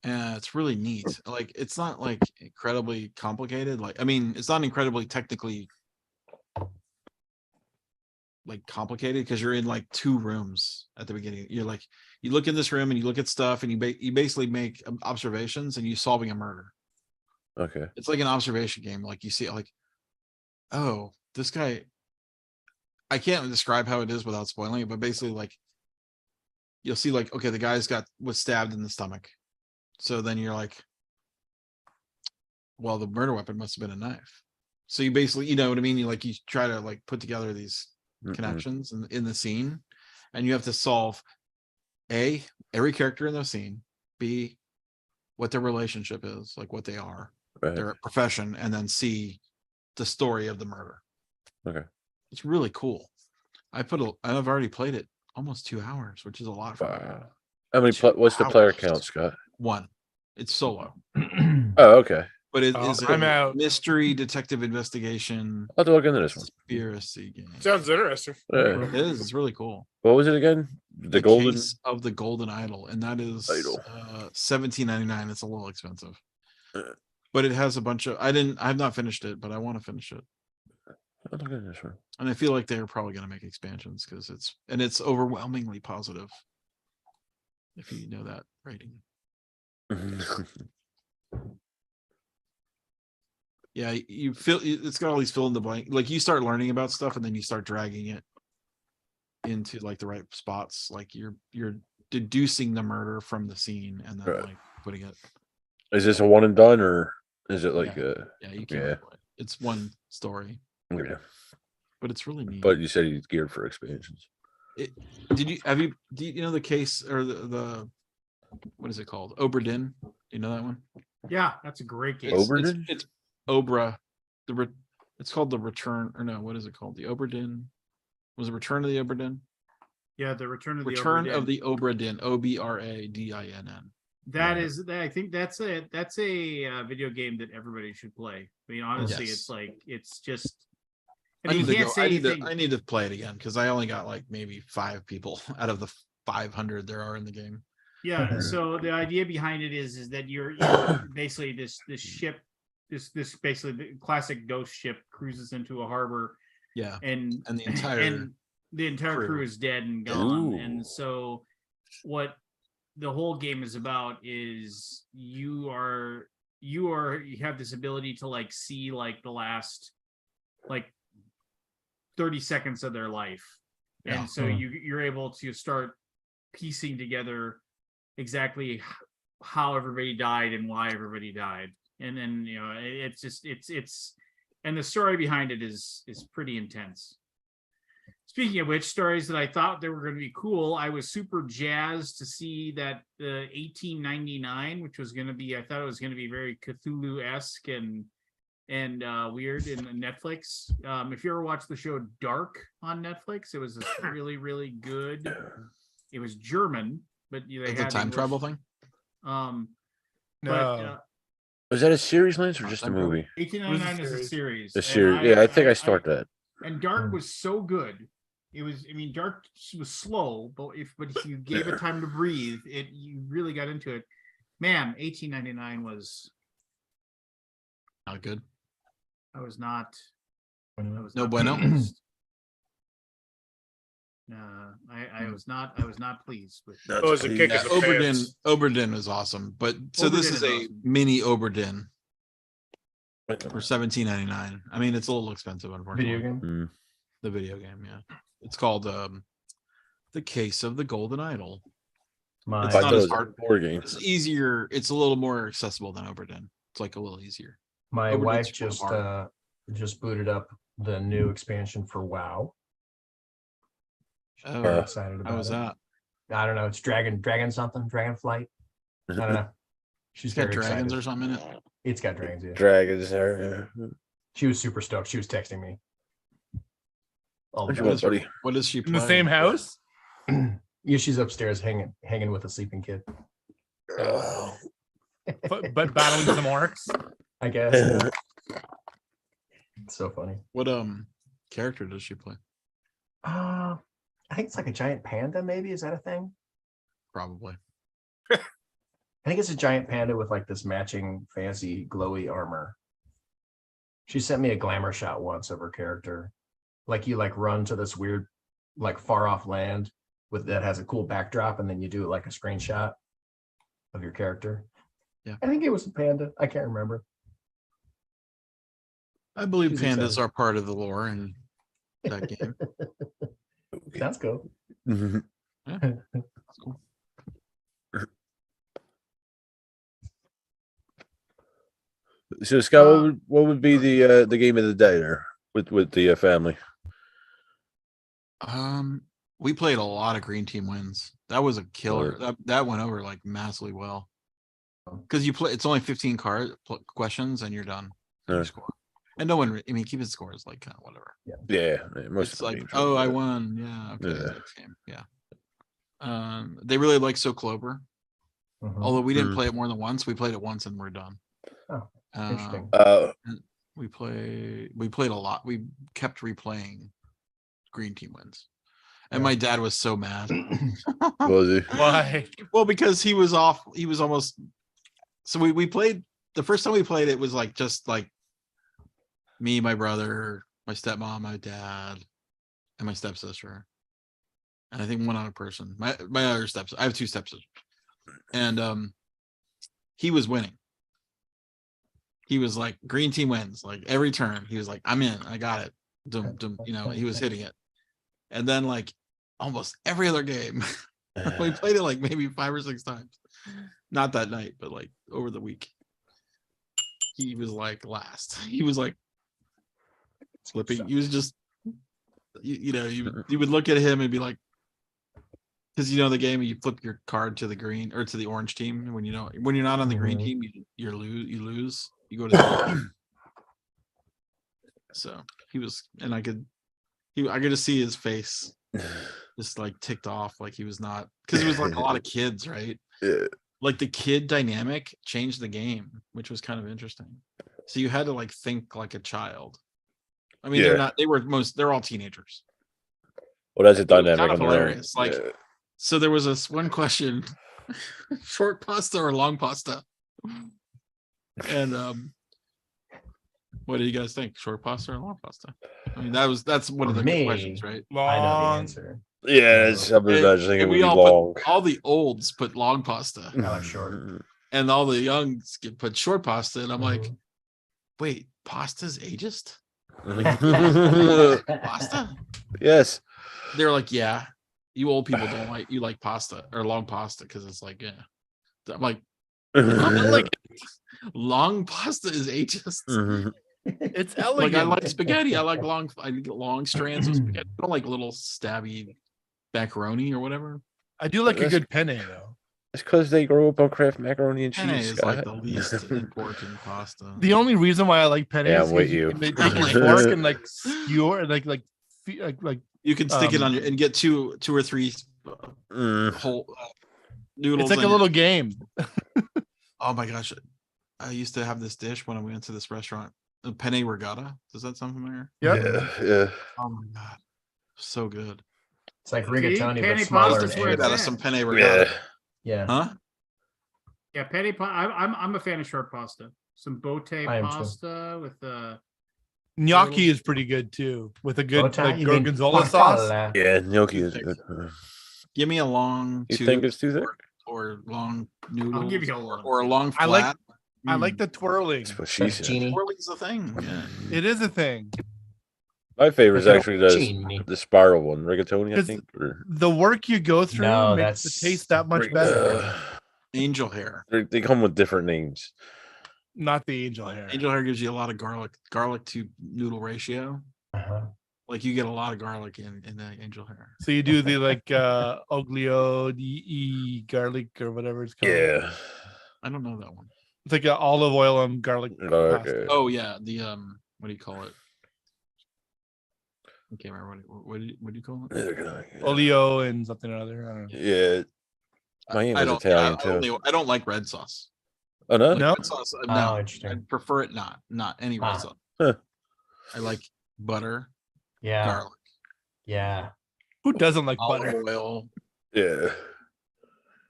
It's really neat. Like it's not like incredibly complicated. Like I mean, it's not incredibly technically like complicated because you're in like 2 rooms at the beginning. You're like you look in this room and you look at stuff and you basically make observations and you solving a murder. Okay. It's like an observation game. Like you see like, oh, this guy. I can't describe how it is without spoiling it, but basically like you'll see like, okay, the guy's was stabbed in the stomach. So then you're like, well, the murder weapon must have been a knife. So you basically, you know what I mean? You try to like put together these connections in the scene, and you have to solve A, every character in the scene, B, what their relationship is, like what they are, Right. their profession, and then C, the story of the murder. Okay. It's really cool. I've already played it almost 2 hours, which is a lot for me. Wow. How many? 2 What's the player hours. count, Scott? 1. It's solo, Oh, okay. but it Oh, is I'm a out. mystery detective investigation I'll have to look into this one. conspiracy game. Sounds interesting. Yeah. It is. It's really cool. What was it again? The golden. Case of the Golden Idol, and that is Idol. $17.99. It's a little expensive, Uh. but it has a bunch of. I've not finished it, but I want to finish it, I'll look into this one. and I feel like they're probably going to make expansions because it's overwhelmingly positive. If you know that rating, yeah, you feel it's got all these fill in the blank. Like you start learning about stuff, and then you start dragging it into like the right spots. Like you're deducing the murder from the scene, and then Right. like putting it. Is this a one and done, or is it like Yeah, you can. Yeah. It's one story, yeah? but it's really neat. But you said he's geared for expansions. Do you know the case or the what is it called? Oberdin. Do you know that one? Yeah, that's a great game. Oberdin? It's Obra. It's called the Return, or no, what is it called? The Oberdin. Was it Return of the Oberdin? Yeah, the Return of the Return Obra of Dinn. the Oberdin. OBRADINN. That is that. I think that's a video game that everybody should play. I mean, honestly, Yes. it's like it's just. I need you to can't go. say anything. I need to play it again because I only got like maybe 5 people out of the 500 there are in the game. Yeah. So the idea behind it is that you're basically this ship, this basically the classic ghost ship cruises into a harbor, Yeah, and and the entire crew is dead and gone. Ooh. And so what the whole game is about is you have this ability to like see like the last like 30 seconds of their life. Yeah. And so you're able to start piecing together exactly how everybody died and why everybody died. And then, you know, it's just it's and the story behind it is pretty intense. Speaking of which, stories that I thought they were going to be cool, I was super jazzed to see that the 1899, which was going to be, I thought it was going to be very Cthulhu-esque and weird in Netflix. If you ever watched the show Dark on Netflix, it was this really, really good. It was German, but they It's had a time English. travel thing. No. But Was that a series, Lance, or just a Time travel? movie? 1899 is a series. The And series. Yeah, I think I start that. And Dark was so good. It was. I mean, Dark was slow, but if you gave it time to breathe, you really got into it. Man, 1899 was. Not good. I was not. No bueno. pleased. I was not pleased with. Oh, is it kicking Yeah, the pants? Oberdin is awesome, but so this Oberdin is is a awesome. mini Oberdin for $17.99. I mean, it's a little expensive, unfortunately. Video game. The video game, yeah. It's called The Case of the Golden Idol. My It's I not thought it as was a hard. board game. It's easier. It's a little more accessible than Oberdin. it's like a little easier. My Overdose wife is hard. just booted up the new expansion for WoW. She's Oh, very excited how about was it. that? I don't know. It's dragon something, dragon flight. I don't know. She's It's got very dragons excited. or something in it. It's got dragons. Yeah. Dragons there. She was super stoked. She was texting me. All What you about want, buddy? What does she In the play? same house. it. Yeah, she's upstairs hanging with a sleeping kid. But battling some orcs. I guess. Yeah. It's so funny. What character does she play? I think it's like a giant panda. Maybe is that a thing? Probably. I think it's a giant panda with like this matching fancy glowy armor. She sent me a glamour shot once of her character. Like you like run to this weird, like far off land with that has a cool backdrop, and then you do like a screenshot of your character. Yeah. I think it was a panda. I can't remember. I believe She's pandas excited. are part of the lore in that game. Sounds cool. Mhm. That's cool. So Scott, what would be the game of the day there with the family? We played a lot of green team wins. That was a killer. That went over like massively well. Because you play, it's only 15 questions and you're done. And you Yeah. score. And no one, I mean, keeping score is like kind of whatever. Yeah, most It's of the like, games are oh, like I that. won. Yeah. Okay. Yeah. Next game. Yeah. They really like So Clover. Mhm. Although we didn't Mm. play it more than once. We played it once and we're done. Oh, interesting. We played a lot. We kept replaying green team wins. And Yeah. my dad was so mad. Was he? Why? Well, because he was off, he was almost, so we played, the first time we played it was like just like me, my brother, my stepmom, my dad, and my stepsister. And I think one other person. My other I have two stepsisters. And he was winning. He was like, green team wins, like every turn. He was like, I'm in, I got it. Dum, dum, he was hitting it. And then like almost every other game, we played it like maybe 5 or 6 times. Not that night, but like over the week. He was like last. He was like flipping. He was just, you would look at him and be like, because the game, you flip your card to the green or to the orange team. And when you're not on the green Mhm. team, you lose. You go to the so he was, and I could just see his face just like ticked off, like he was not, because it was like a lot of kids, right? Yeah. Like the kid dynamic changed the game, which was kind of interesting. So you had to like think like a child. I mean, Yeah. they're all teenagers. Well, that's a It was dynamic kind of on their own. hilarious. Like, Yeah. so there was this one question, short pasta or long pasta? And what do you guys think? Short pasta or long pasta? I mean, that's one of For the me, questions, right? I know the Long. answer. Yeah, it's, I'm imagining it And would we be all long. all the olds put long pasta, I like short. and all the youngs put short pasta, and I'm like, Mhm. wait, pasta's ageist? Mm-hmm. Pasta? Yes. They're like, yeah, you old people don't like, you like pasta or long pasta because it's like, yeah. I'm like, I like it. Long pasta is ageist. Mhm. It's Like elegant. I like spaghetti. I like long strands of spaghetti. I don't like little stabby macaroni or whatever. I do like a That's- good penne though. It's because they grew up on Kraft macaroni and Penne cheese. is like the Scott. least important pasta. The only reason why I like penne Yeah, is I'm with 'cause you. can take your fork and like skewer like You can stick it on your and get two or three Mm. whole noodles. it's like a in little it. game. Oh my gosh, I used to have this dish when I went to this restaurant, the penne regatta. Does that sound familiar? Yep. Yeah. Oh my god, so good. It's like See, rigatoni, penny but smaller. pasta's and where it's That angry. is some penne Yeah. regatta. Yeah. Huh? Yeah, I'm a fan of short pasta. Some botte I am too. pasta with Gnocchi is pretty good too, with a good Bow tie? like You mean gorgonzola sauce. farfalle? Yeah, gnocchi is good. Give me a long You tube think it's too thick? or long noodles. give you a long or a long I flat. like I like the twirling. That's what she said. Fettuccine. Twirling's the thing. Yeah. It is a thing. My favorite is actually Fettuccine. the spiral one, rigatoni, I 'Cause think. Or, The work you go through No, makes the that's taste that much better. uh, Angel hair. they come with different names. Not the angel hair. Angel hair gives you a lot of garlic to noodle ratio. Uh-huh. Like you get a lot of garlic in the angel hair. So you do the like oglio de garlic or whatever it's called. Yeah. I don't know that one. It's like a olive oil and garlic pasta. Okay. Oh yeah, the what do you call it? I can't remember what do you call it? Olio and something or other. I don't know. Yeah. My I is don't. Italian too. I don't like red sauce. Oh no. No? Red sauce. Oh, No, interesting. I prefer it not any red Ah. sauce. Huh. I like butter, Yeah. garlic, Yeah. Who doesn't like butter? olive oil, Yeah.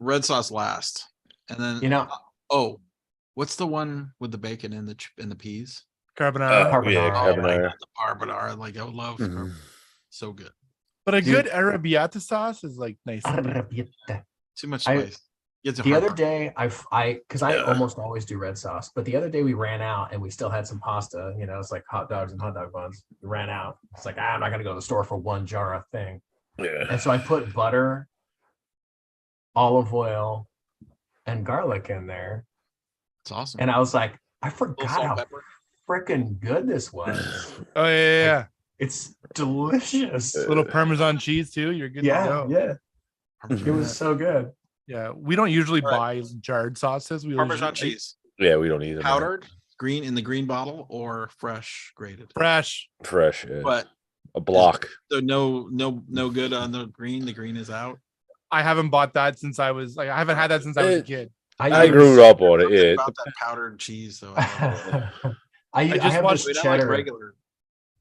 red sauce last, and then You know, oh, what's the one with the bacon and the peas? Carbonara. Yeah. Carbonara. Oh my Carbonara. God, the carbonara. Like I would love Mhm. so good. But a Dude. good arrabbiata sauce is like nice. the Too much I- spice. Gets a other heartburn. day, because I Yeah. almost always do red sauce, but the other day we ran out and we still had some pasta. You know, it's like hot dogs and hot dog buns. We ran out. It's like I'm not gonna go to the store for one jar of thing. Yeah. And so I put butter, olive oil, and garlic in there. It's awesome. And I was like, I Little forgot salt, how pepper. freaking good this was. Oh yeah. It's delicious. Little Parmesan cheese too. You're good to Yeah, go. yeah. It was so good. Yeah. We don't usually All buy jarred sauces. We Parmesan usually- cheese, Yeah, we don't eat them. powdered, green in the green bottle, or fresh grated. fresh. Fresh. Yeah. But A block. so no good on the green. The green is out. I haven't bought that since I was like I haven't had that since I was a It- kid. I use- grew up on it. Yeah. About that powdered cheese though. I I just have watched- this don't like cheddar. regular.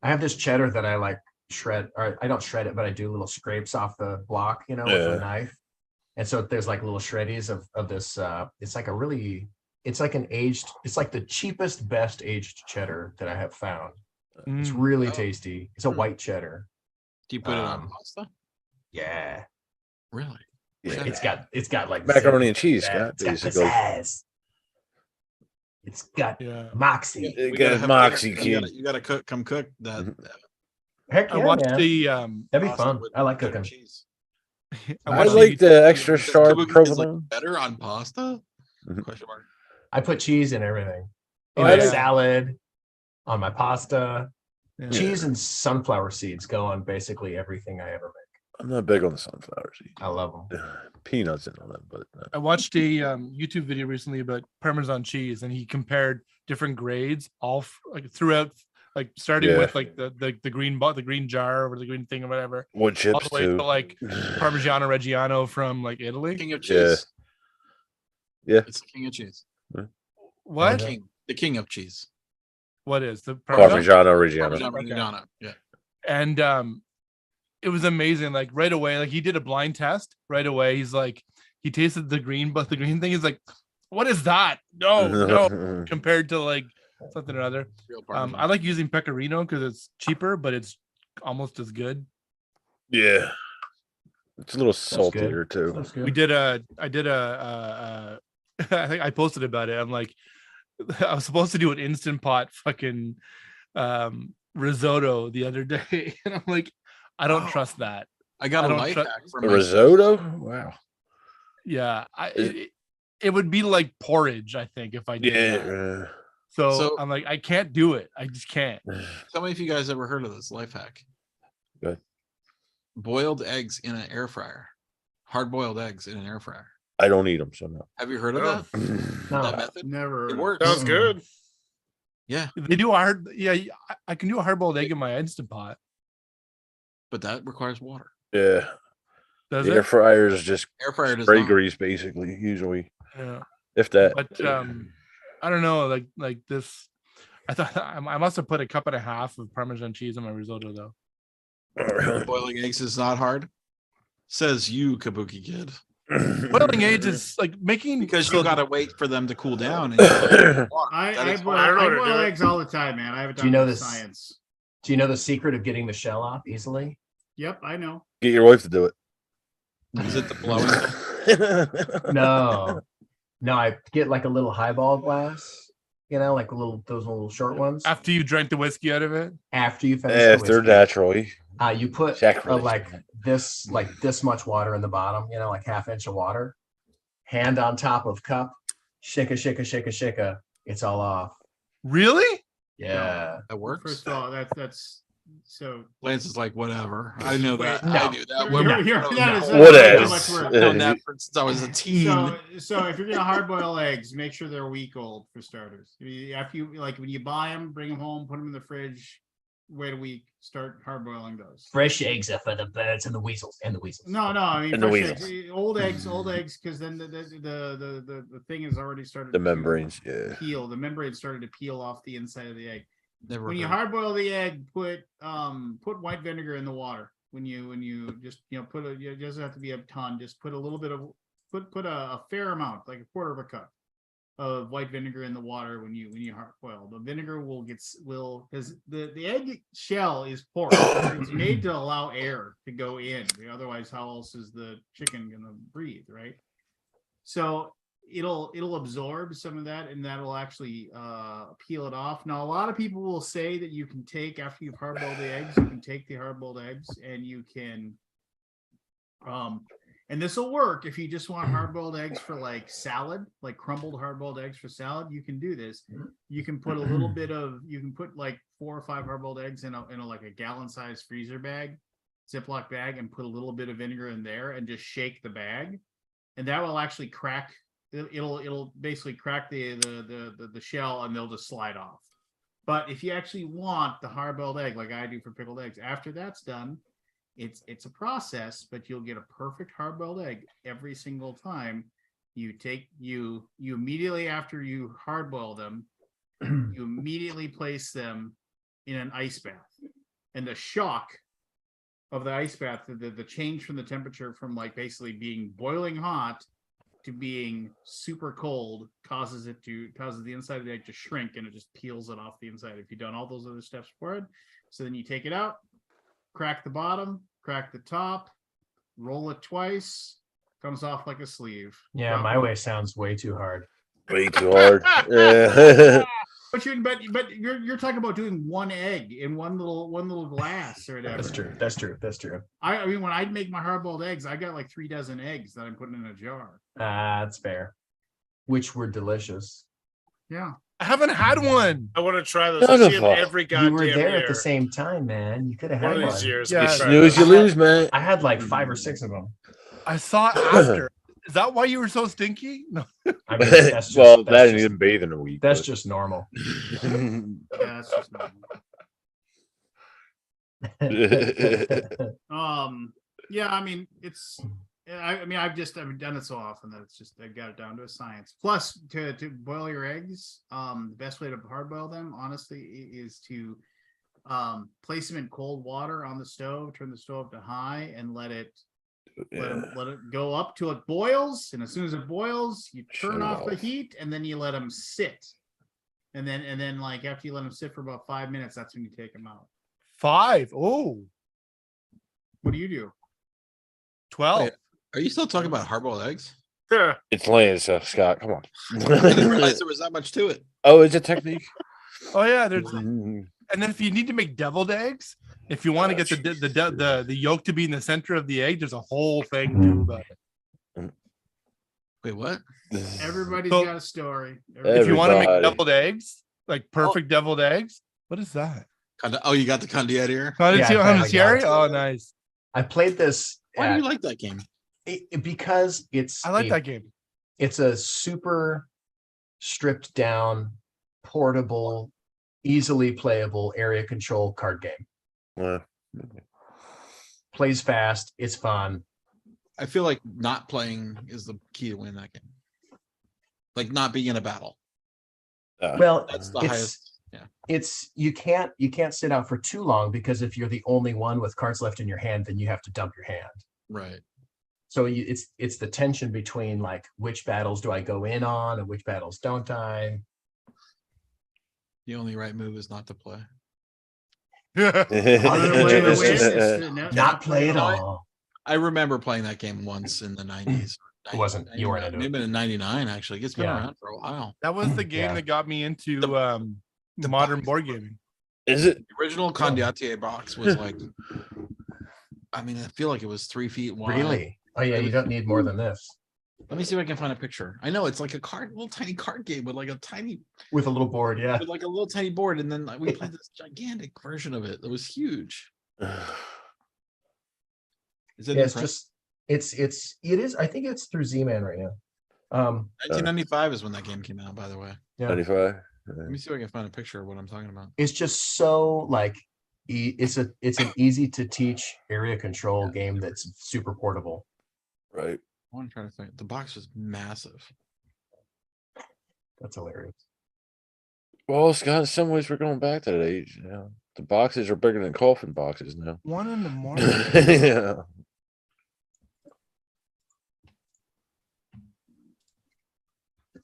I have this cheddar that I like shred, or I don't shred it, but I do little scrapes off the block, you know, with Yeah. a knife. And so there's like little shreddies of this. It's like it's like it's like the cheapest, best aged cheddar that I have found. It's Mm. really Oh. tasty. It's a white cheddar. Do you put it on Um, pasta? Yeah. Really? Yeah. It's got like Macaroni and cheese, zip, Scott, it's got basically. pizzazz. It's got Yeah. moxie. It We got gotta have moxie, dinner. kid. You gotta come cook that. Mhm. that Heck I yeah, watched man. the That'd be pasta fun. with I like cheddar cooking. cheese. I watched like the extra Does sharp kabuki is, like, provolone. better on pasta? Mhm. Question mark. I put cheese in everything. Oh, In my yeah. salad, on my pasta. Yeah. Cheese and sunflower seeds go on basically everything I ever make. I'm not big on the sunflower seeds. I love them. Peanuts and all that, but I watched a YouTube video recently about Parmesan cheese, and he compared different grades like throughout, like starting Yeah. with like the green the green jar or the green thing or whatever, wood all chips the way too. to like Parmigiano Reggiano from like Italy. King of Yeah. cheese. Yeah. It's the king of cheese. What? Yeah. The king of cheese. What is the Parmesan? Parmigiano Reggiano. Parmesan Okay. Reggiano. Yeah. And it was amazing. Like right away, like he did a blind test right away. He's like, he tasted the green, but the green thing is like, what is that? No, no, compared to like something or other. Real Parmesan. I like using pecorino because it's cheaper, but it's almost as good. Yeah. It's a little good. saltier too. That's I did a I think I posted about it. I'm like, I was supposed to do an instant pot fucking risotto the other day, and I'm like, I don't Oh. trust that. I got I a don't life tru- hack from A my risotto? Wow. Yeah, Is- it would be like porridge, I think, if I did that. Yeah. So, So- I'm like, I can't do it. I just can't. Tell me if you guys ever heard of this life hack. Good. Boiled eggs in an air fryer. Hard boiled eggs in an air fryer. I don't eat them, so no. Have you heard of Oh. that? No. That method? Never. It works. Sounds good. Yeah, They do a hard, yeah. I can do a hard boiled egg in my instant pot. but that requires water. Yeah. Does The air it? fryer is just Air fryer does spray not. grease, basically, usually. Yeah. If that. But I don't know, like this. I thought I must have put a cup and a half of Parmesan cheese in my risotto though. Boiling eggs is not hard. Says you, Kabuki kid. Boiling eggs is like making Because so you gotta wait for them to cool down. And water. I That is boil, hard. I don't know I how to boil do it. eggs all the time, man. I haven't Do done you know the this? science. Do you know the secret of getting the shell off easily? Yep, I know. Get your wife to do Is it the blowing? it. No. No, I get like a little highball glass, you know, like those little short ones. after you drank the whiskey out of it. After you finish If the they're whiskey, naturally. you put Sacrilege. like this much water in the bottom, you know, like half inch of water, hand on top of cup, shake a. It's all off. Really? Yeah. That works. First of all, that's so. Lance is like, whatever. I know that. No. I knew that. You're- What you're- you're- that is- What that's is? too much work. I've known that since I was a teen. So if you're gonna hard boil eggs, make sure they're a week old for starters. After you like when you buy them, bring them home, put them in the fridge, wait a week, start hard boiling those. Fresh eggs are for the birds and the weasels. No, I mean And the fresh weasels. eggs, old eggs, because then the thing has already started. The to membranes, yeah. peel. The membrane started to peel off the inside of the egg. Never When you heard. hard boil the egg, put white vinegar in the water. When you just put it doesn't have to be a ton. Just put a little bit of put a fair amount, like a quarter of a cup of white vinegar in the water when you hard boil. The vinegar will because the egg shell is porous. It's made to allow air to go in. Otherwise, how else is the chicken gonna breathe, right? So it'll absorb some of that, and that'll actually peel it off. Now, a lot of people will say that you can take, after you've hard boiled the eggs, you can take the hard boiled eggs and you can and this will work if you just want hard boiled eggs for like salad, like crumbled hard boiled eggs for salad. You can do this. You can put you can put like 4 or 5 hard boiled eggs in a like a gallon size freezer bag, Ziploc bag, and put a little bit of vinegar in there and just shake the bag, and that will actually crack. It'll basically crack the shell, and they'll just slide off. But if you actually want the hard boiled egg, like I do for pickled eggs, after that's done, it's a process, but you'll get a perfect hard boiled egg every single time. You immediately after you hard boil them, you immediately place them in an ice bath, and the shock of the ice bath, the change from the temperature from like basically being boiling hot to being super cold causes the inside of the egg to shrink, and it just peels it off the inside. If you've done all those other steps for it, so then you take it out, crack the bottom, crack the top, roll it twice, comes off like a sleeve. Yeah, Drop my it. way sounds way too hard. Way too hard. Yeah. But you're talking about doing one egg in one little glass or whatever. That's true. I mean, when I make my hard boiled eggs, I got like 3 dozen eggs that I'm putting in a jar. That's fair. Which were delicious. Yeah. I haven't had one. I want to try those. I see them Wonderful. every goddamn You were there year. at the same time, man. You could have One had of these one. years. Yeah. we You try Snooze, those. you lose, man. I had like 5 or 6 of them. I saw it after. Is that why you were so stinky? No. I mean, that's just, Well, that that's and you just, didn't bathe in a week. that's but- just normal. Yeah, that's just normal. Yeah, I mean, I've done it so often that it's just I got it down to a science. Plus, to boil your eggs, the best way to hard boil them, honestly, is to place them in cold water on the stove, turn the stove to high, and let it go up till it boils. And as soon as it boils, you turn Shut off the off. heat, and then you let them sit. And then like after you let them sit for about 5 minutes, that's when you take them out. 5. Oh, What do you do? 12. Wait. Are you still talking about hard-boiled eggs? It's Lance, Scott. Come I didn't on. realize there was that much to it. Oh, it's a technique. Oh yeah, there's. Mm. And then if you need to make deviled eggs, if you want to get the yolk to be in the center of the egg, there's a whole thing to about it. Wait, what? Everybody's So- got a story. If you want to make Everybody. deviled eggs, like perfect deviled eggs, what is that? Oh, you got the condottiere? Condottiere? I got it. Oh, nice. I played this Why do you like that game? because it's I like that game. it's a super stripped down, portable, easily playable area control card game. Yeah. Plays fast, it's fun. I feel like not playing is the key to win that game. Like not being in a battle. Well, That's the it's highest. Yeah. it's you can't sit out for too long, because if you're the only one with cards left in your hand, then you have to dump your hand. Right. So it's the tension between like which battles do I go in on and which battles don't I? The only right move is not to play. Not play at all. I remember playing that game once in the 90s. It wasn't- you weren't into it. Maybe in 99, actually. It's been Yeah. around for a while. That was the game Yeah. that got me into the modern box. board gaming. Is it? The original Condottiere box was like, I mean, I feel like it was 3 feet wide. Really? Oh yeah, you don't need more than this. Let me see if I can find a picture. I know it's like a little tiny card game with like a tiny, With a little board, yeah. with like a little tiny board, and then like, we played this gigantic version of it. That was huge. Is it Yeah, in it's print? just it is. I think it's through Z-Man right now. 1995 is when that game came out, by the way. Yeah, 95. Let me see if I can find a picture of what I'm talking about. it's just so like it's an easy to teach area control game that's super portable. Right. I want to try to think. The box was massive. That's hilarious. Well, Scott, in some ways, we're going back to that age. You know, the boxes are bigger than coffin boxes now. 1 in the morning. Yeah.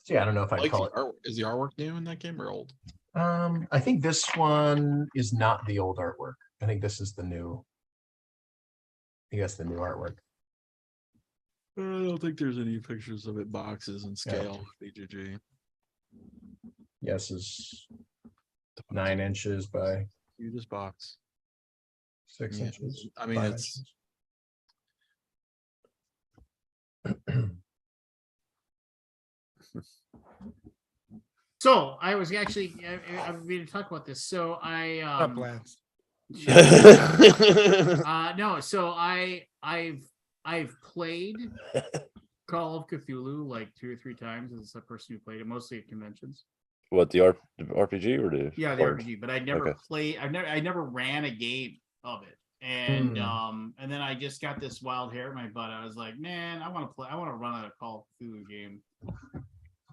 Yeah, I don't know if I'd Like call the artwork. Is the artwork new in that game or old? it. I think this one is not the old artwork. I think this is the new. I think that's the new artwork. I don't think there's any pictures of it. Boxes and scale. BGG. Yes, is 9 inches by Hugest box. 6 Yeah, inches. I mean, 5 it's inches. So I was actually I'm going to talk about this. So I Up, Lance. no, so I've played Call of Cthulhu like 2 or 3 times as a person who played it, mostly at conventions. What, the RPG or the Yeah, the board? RPG, but I never Okay. played. I never ran a game of it, and then I just got this wild hair in my butt. I was like, man, I want to play. I want to run a Call of Cthulhu game.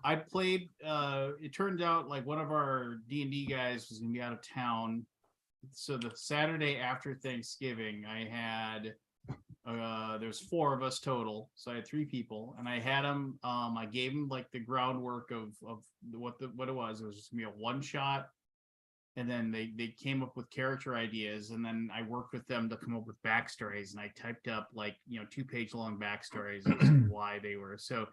I played. It turned out like one of our D&D guys was gonna be out of town, so the Saturday after Thanksgiving, I had. There's 4 of us total, so I had 3 people, and I had them. I gave them like the groundwork of what it was. It was just gonna be a 1-shot, and then they came up with character ideas, and then I worked with them to come up with backstories, and I typed up like 2-page long backstories as to why they were so.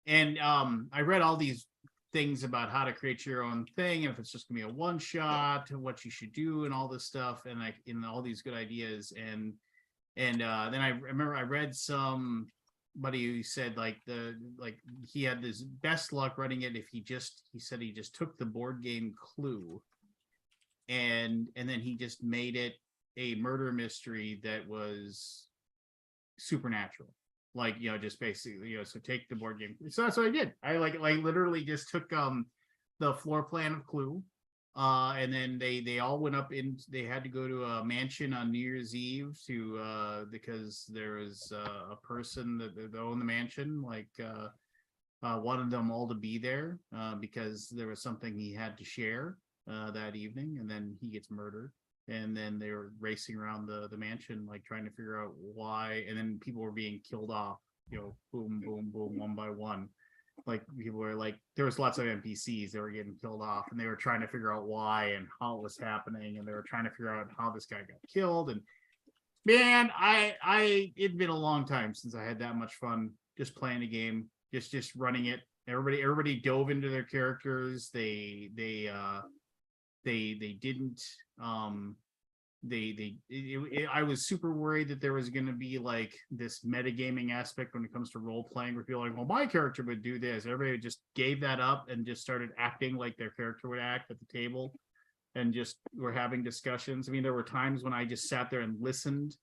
And I read all these things about how to create your own thing, and if it's just gonna be a 1-shot, what you should do, and all this stuff, and like in all these good ideas, and then I remember I read somebody who said like he had this best luck running it if he said he just took the board game Clue and then he just made it a murder mystery that was supernatural, like just basically so take the board game. So that's what I did. I like literally just took the floor plan of Clue. And then they all went up in. They had to go to a mansion on New Year's Eve because there was a person that owned the mansion, wanted them all to be there because there was something he had to share that evening, and then he gets murdered. And then they were racing around the mansion, like trying to figure out why. And then people were being killed off, boom, boom, boom, one by one. Like people were like, there was lots of NPCs that were getting killed off, and they were trying to figure out why and how it was happening, and they were trying to figure out how this guy got killed. And man, it'd been a long time since I had that much fun just playing a game, just running it. Everybody dove into their characters. They didn't I was super worried that there was going to be like this metagaming aspect when it comes to role playing, where people are like, well, my character would do this. Everybody just gave that up and just started acting like their character would act at the table, and just were having discussions. I mean, there were times when I just sat there and listened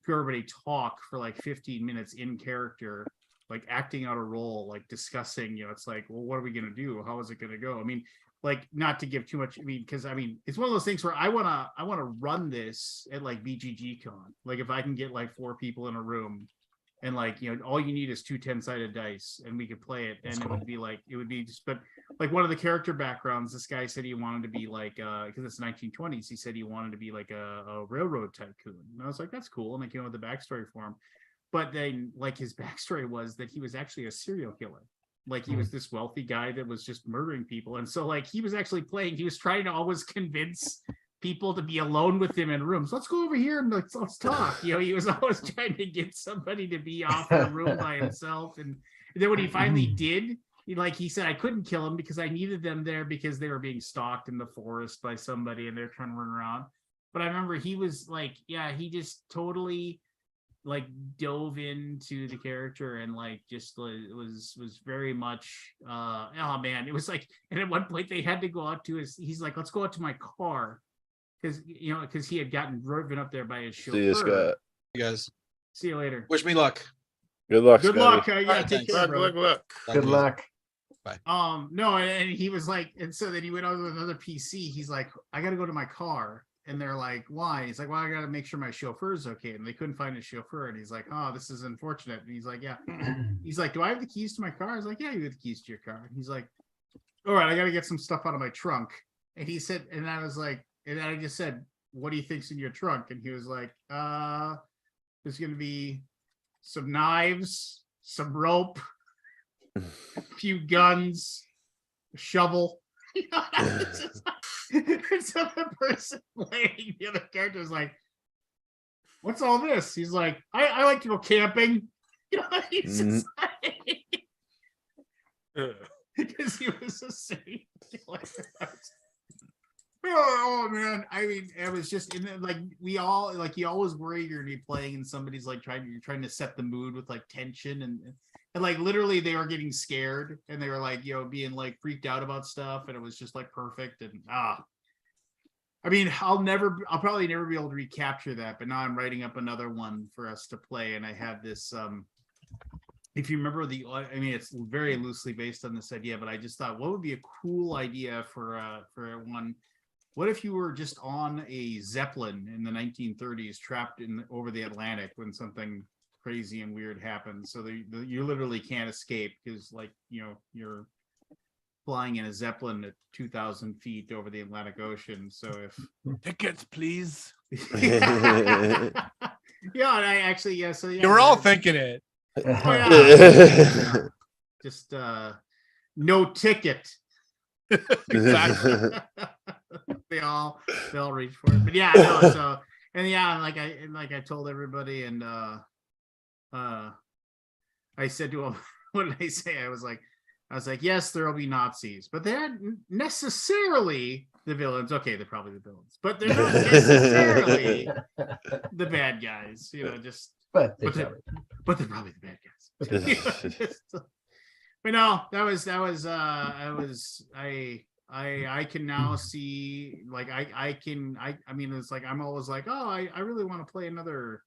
to everybody talk for like 15 minutes in character, like acting out a role, like discussing, it's like, well, what are we going to do? How is it going to go? I mean, like, not to give too much, because it's one of those things where I want to run this at like BGG Con. Like if I can get like 4 people in a room, and like, all you need is 2 10-sided dice, and we could play it. And it would be just, but like one of the character backgrounds, this guy said he wanted to be like, because it's 1920s, he said he wanted to be like a railroad tycoon. And I was like, that's cool. And I came up with the backstory for him. But then like his backstory was that he was actually a serial killer. Like he was this wealthy guy that was just murdering people. And so like he was actually he was trying to always convince people to be alone with him in rooms. Let's go over here and let's talk. He was always trying to get somebody to be off in a room by himself. And then when he finally did, he said, I couldn't kill him because I needed them there because they were being stalked in the forest by somebody and they're trying to run around. But I remember he was like, yeah, he just totally like dove into the character and like just was very much oh man, it was like, and at one point they had to go out to he's like, let's go out to my car because he had gotten driven up there by his chauffeur. See you, Scott. You guys, See you later. wish me luck. Good luck. Good Scotty. luck. Yeah, Alright, take thanks. care, Look, brother. look. Good luck. No, and he was like, and so then he went on with another PC. He's like, I got to go to my car. And they're like, why? He's like, well, I got to make sure my chauffeur's okay. And they couldn't find his chauffeur. And he's like, oh, this is unfortunate. And he's like, yeah. He's like, do I have the keys to my car? I was like, yeah, you have the keys to your car. And he's like, all right, I got to get some stuff out of my trunk. And he said, and I was like, and I just said, what do you think's in your trunk? And he was like, there's going to be some knives, some rope, a few guns, a shovel. And so the person playing the other character is like, what's all this? He's like, I like to go camping. He's just like, because he was a city. Oh man, I mean, it was just, and then, like, we all, like, you always worry you're gonna be playing and somebody's like you're trying to set the mood with like tension and like literally they were getting scared and they were like, being like freaked out about stuff, and it was just like perfect. And I mean, I'll probably never be able to recapture that, but now I'm writing up another one for us to play, and I have this if you remember I mean, it's very loosely based on this idea, but I just thought, what would be a cool idea for one? What if you were just on a Zeppelin in the 1930s, trapped over the Atlantic when something crazy and weird happens? So you literally can't escape because, like, you're flying in a Zeppelin at 2,000 feet over the Atlantic Ocean. So if Tickets, please. yeah, and I actually So yeah, You were all thinking it. oh, yeah. Just no ticket. Exactly. they all reach for it, but yeah, no. So and yeah, like I told everybody, and I said to him, what did I say? I was like, yes, there will be Nazis, but they aren't necessarily the villains. Okay, they're probably the villains, but they're not necessarily the bad guys. But they're probably the bad guys. But no, I can now see, like, I mean, it's like, I'm always like, oh, I really want to play another,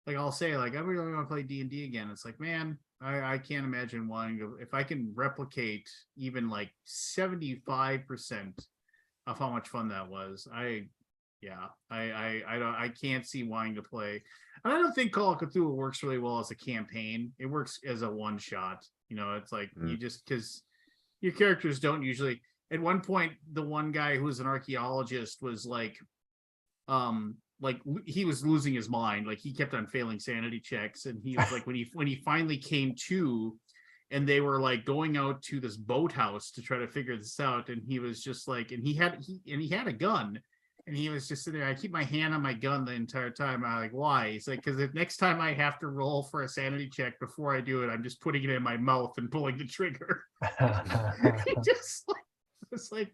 like, I'll say, like, I really want to play D&D again. It's like, man, I can't imagine wanting to, if I can replicate even like 75% of how much fun that was. I can't see wanting to play. And I don't think Call of Cthulhu works really well as a campaign. It works as a one shot. it's like you just, because your characters don't usually. At one point, the one guy who was an archaeologist was like he was losing his mind. Like, he kept on failing sanity checks, and he was like, when he finally came to, and they were like going out to this boathouse to try to figure this out, and he was just like, and he had a gun, and he was just sitting there. I keep my hand on my gun the entire time. I'm like, why? He's like, because the next time I have to roll for a sanity check, before I do it, I'm just putting it in my mouth and pulling the trigger. Just like, it's like,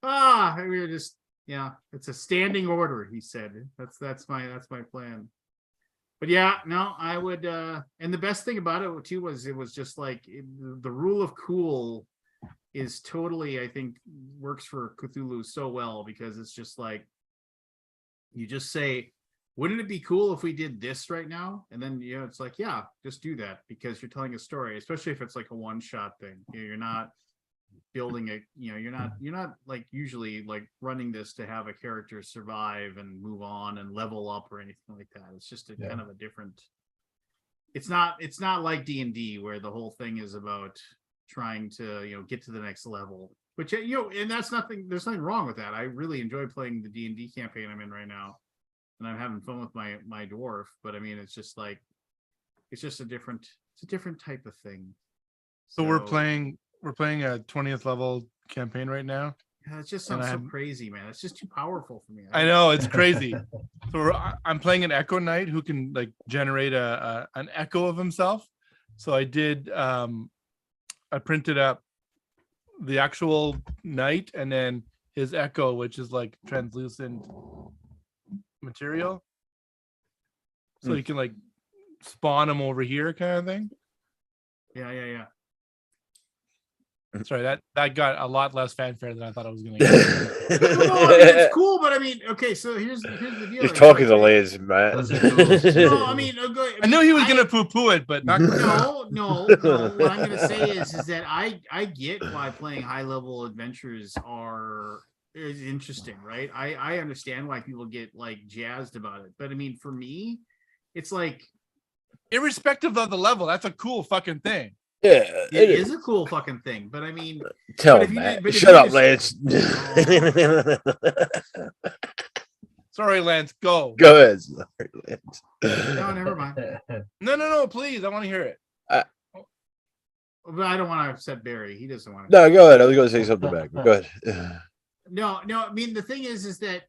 we were just, it's a standing order, he said. That's my plan. But yeah, no, I would, and the best thing about it too was, it was just like, the rule of cool is totally, I think, works for Cthulhu so well, because it's just like, you just say, wouldn't it be cool if we did this right now? And then, it's like, yeah, just do that, because you're telling a story, especially if it's like a one-shot thing. You're not building a, you're not like usually like running this to have a character survive and move on and level up or anything like that. It's just a kind of a different, it's not like D&D, where the whole thing is about trying to get to the next level, which and there's nothing wrong with that. I really enjoy playing the D&D campaign I'm in right now, and I'm having fun with my dwarf. But I mean, it's just like, it's just a different type of thing. So we're playing a 20th level campaign right now. Yeah, it just sounds so crazy, man. It's just too powerful for me. I know, it's crazy. So I'm playing an Echo Knight who can like generate an echo of himself. So I did, I printed up the actual knight and then his echo, which is like translucent material. So you can like spawn them over here kind of thing. Yeah. Sorry, that got a lot less fanfare than I thought I was gonna No, get. I mean, it's cool, but I mean, okay, so here's the deal. You're It's talking like, to Lance, Matt. Those are cool. No, I mean, I knew he was gonna poo-poo it, but not no. What I'm gonna say is that I get why playing high level adventures is interesting, right? I understand why people get like jazzed about it, but I mean, for me, it's like irrespective of the level, that's a cool fucking thing. Yeah, it is a cool fucking thing, but I mean, tell but if him you that. didn't- but if Shut you up, just- Lance. Sorry, Lance, go. Go ahead. Sorry, Lance. No, never mind. No, please, I want to hear it. But I don't want to upset Barry. He doesn't want to. No, go ahead. I was going to say something back. But go ahead. No. I mean, the thing is that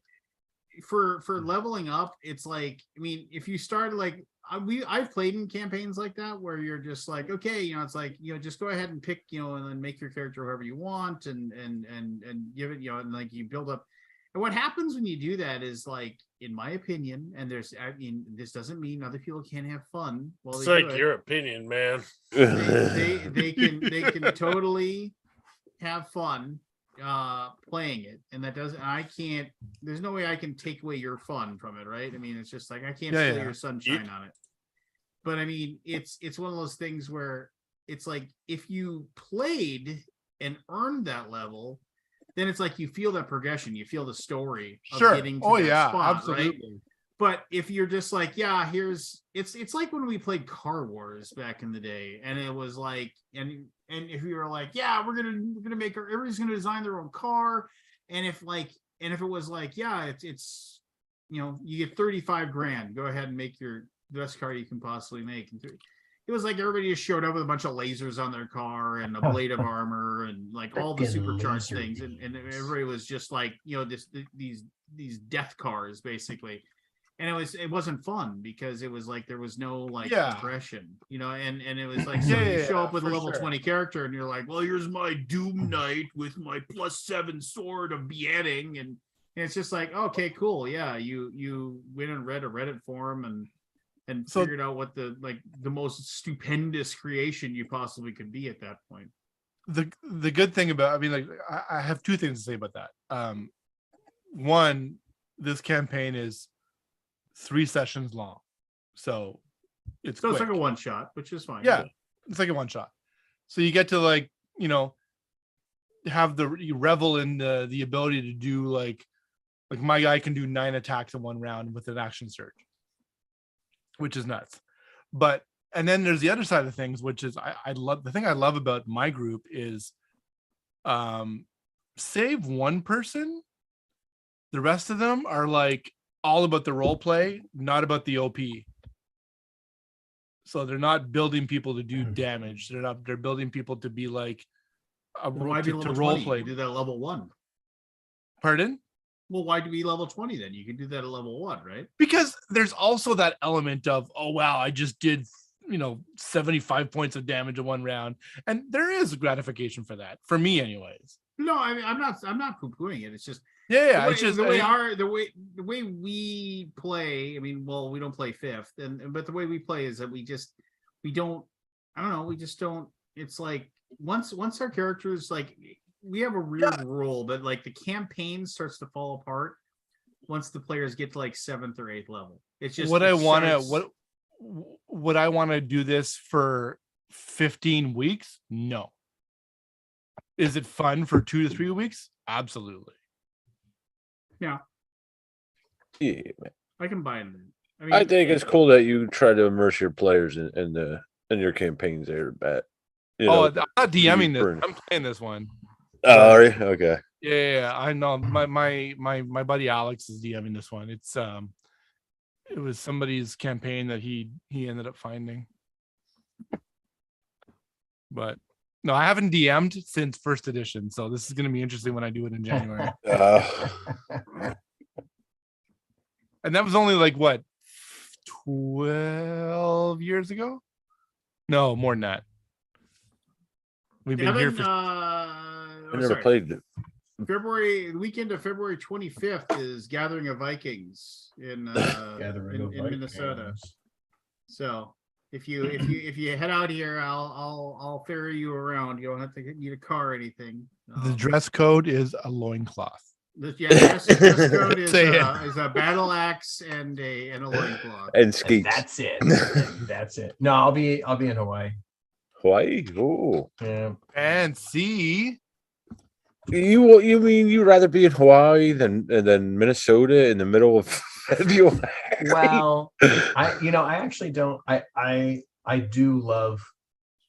for leveling up, it's like, I mean, if you start like I've played in campaigns like that where you're just like, okay, it's like, just go ahead and pick, and then make your character whoever you want and give it, and like you build up. And what happens when you do that is, like, in my opinion, and this doesn't mean other people can't have fun while It's they like do it. your opinion, man. They can totally have fun playing it, and there's no way I can take away your fun from it, right? I mean, it's just like I can't steal your sunshine on it. But I mean, it's one of those things where it's like if you played and earned that level, then it's like you feel that progression, you feel the story of getting to that spot, absolutely. right? But if you're just like, yeah, it's like when we played Car Wars back in the day, and it was like, and if you were like, yeah, we're gonna make everybody's gonna design their own car, and if it was like, yeah, it's you get 35 grand, go ahead and make your best car you can possibly make. And it was like everybody just showed up with a bunch of lasers on their car and a blade of armor and like all the supercharged things, and everybody was just like, these death cars basically. And it wasn't fun because it was like there was no like progression, and it was like, so you show up with a level 20 character and you're like, well, here's my Doom Knight with my +7 sword of beheading, and it's just like, okay, cool, yeah, you went and read a Reddit forum and figured out what the most stupendous creation you possibly could be at that point. The good thing about, I mean, like I have two things to say about that. One, this campaign is 3 sessions long, so it's like a one shot, which is fine. Yeah, it's like a one shot, so you get to like have you revel in the ability to do like my guy can do 9 attacks in one round with an action surge, which is nuts. But and then there's the other side of things, which is I love, the thing I love about my group is save one person, the rest of them are like all about the role play, not about the OP. So they're not building people to do damage. They're building people to be like to role play. Do that at level 1. Pardon? Well, why do we level 20 then? You can do that at level 1, right? Because there's also that element of, oh wow, I just did 75 points of damage in one round, and there is gratification for that, for me anyways. No, I mean, I'm not poo-pooing it. It's just it's just the way we play. I mean, well, we don't play 5th, but the way we play is that we just don't. It's like once our characters, like, we have a weird rule, but like the campaign starts to fall apart once the players get to like 7th or 8th level. It's just would I want to do this for 15 weeks? No. Is it fun for 2 to 3 weeks? Absolutely. Yeah. Yeah, I can buy it. I think it's cool that you try to immerse your players in your campaigns there, Bat. I'm not DMing this. I'm playing this one. Oh, are you? Okay. Yeah, I know. My buddy Alex is DMing this one. It's it was somebody's campaign that he ended up finding. But no, I haven't DM'd since 1st edition, so this is going to be interesting when I do it in January. And that was only like what, 12 years ago? No, more than that. We've been here for. I never played it. The weekend of February 25th is Gathering of Vikings in Minnesota. So if you head out here, I'll ferry you around. You don't have to need a car or anything. The dress code is a loincloth. Dress code is Say it. a battle axe and a loincloth. And And skates. that's it. And that's it. No, I'll be in Hawaii. Hawaii. Oh, Yeah. Fancy. you mean you'd rather be in Hawaii than Minnesota in the middle of February? Well, I actually don't. I do love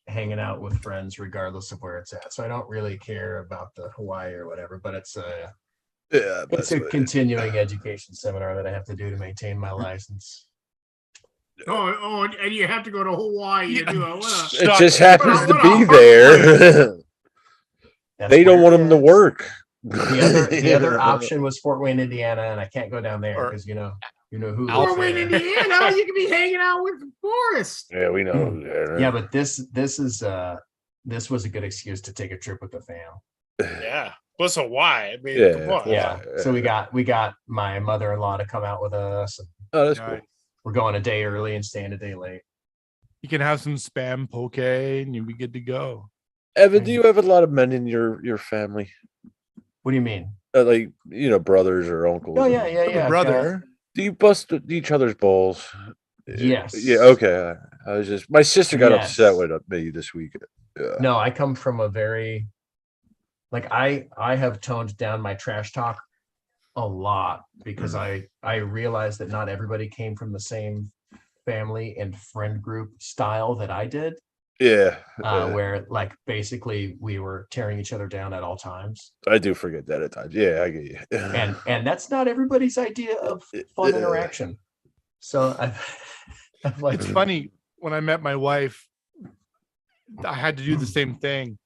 hanging out with friends regardless of where it's at. So I don't really care about the Hawaii or whatever, but it's a continuing education seminar that I have to do to maintain my license. Oh, and you have to go to Hawaii to do it. What It just happens to what be a there. That's They don't where want it them to is. work. The other option was Fort Wayne, Indiana, and I can't go down there Or- because you know who a lives Fort Wayne, there. Indiana, you can be hanging out with Forrest. Yeah, we know. Yeah, but this was a good excuse to take a trip with the fam. Yeah. Plus Hawaii. I mean, Yeah. come on. Yeah. So we got my mother-in-law to come out with us. And Oh, that's cool. Nice. we're going a day early and staying a day late. You can have some spam poke and you'll be good to go. Evan, do you have a lot of men in your family? What do you mean? Like, brothers or uncles? Oh yeah. Have a I've got- brother. Do you bust each other's balls? Yes. Yeah, okay. I was just, my sister got Yes. upset with me this week. Yeah. No, I come from a very I have toned down my trash talk a lot because I realized that not everybody came from the same family and friend group style that I did. Yeah. Where basically we were tearing each other down at all times. I do forget that at times. Yeah, I get you. And that's not everybody's idea of fun interaction. So I've It's funny. When I met my wife, I had to do the same thing.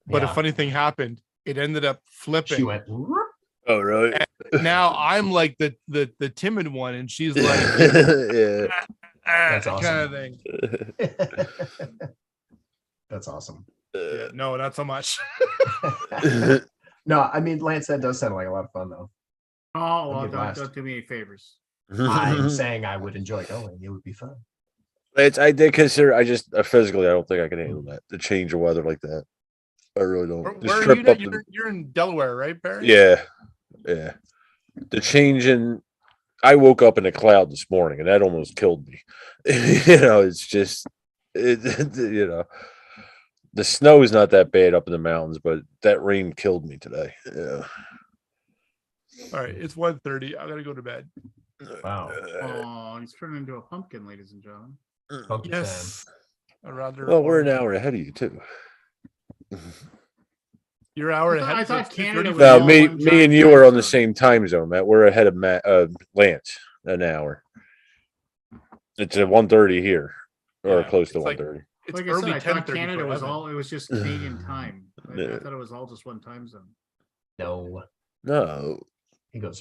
But a Yeah. funny thing happened. It ended up flipping. She went, "Whoop." Oh, really? Now I'm like the timid one, and she's like Yeah. That's kind awesome. of thing. That's awesome. Yeah, no, not so much. No, I mean, Lance, that does sound like a lot of fun, though. Oh, well, That'd be blast. don't do me any favors. I'm saying I would enjoy going. It would be fun. I did consider. Physically, I don't think I can handle that. The change of weather like that. I really don't. Where are trip you? Now? up the- You're in Delaware, right, Barry? Yeah. The change in. I woke up in a cloud this morning, and that almost killed me. It's just, the snow is not that bad up in the mountains, but that rain killed me today. Yeah. All right, it's 1:30. I gotta go to bed. Wow. Oh, he's turned into a pumpkin, ladies and gentlemen. Pumpkin Yes. I'd rather. Well, we're an hour ahead of you too. You're an hour I thought- ahead. I thought It's Canada 2:30. was No, all me one and giant you time are on the zone. same time zone, Matt. We're ahead of Lance an hour. It's at 1:30 here, or Yeah, close to it's like- 1:30. It's Like I early said, I thought 10:30 Canada for was Evan. it was just Canadian time. I Yeah. thought it was all just one time zone. No, No, he goes.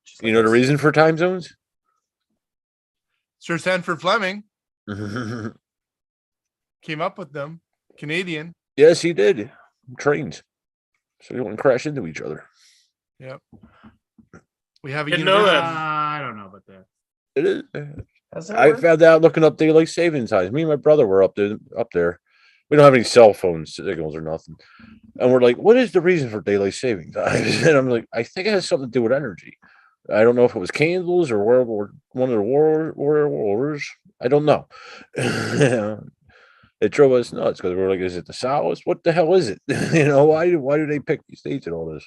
just you like know the this. reason for time zones? Sir Sanford Fleming came up with them. Canadian. Yes, he did. Trains, so you don't crash into each other. Yep. We have a Didn't know university. that. I don't know about that. It is. How's that I work? found out looking up daylight saving times. Me and my brother were up there. We don't have any cell phone signals or nothing. And we're like, what is the reason for daylight saving times? And I'm like, I think it has something to do with energy. I don't know if it was candles or World War one of the wars. I don't know. It drove us nuts because we're like, is it the South? What the hell is it? Why do they pick these states and all this?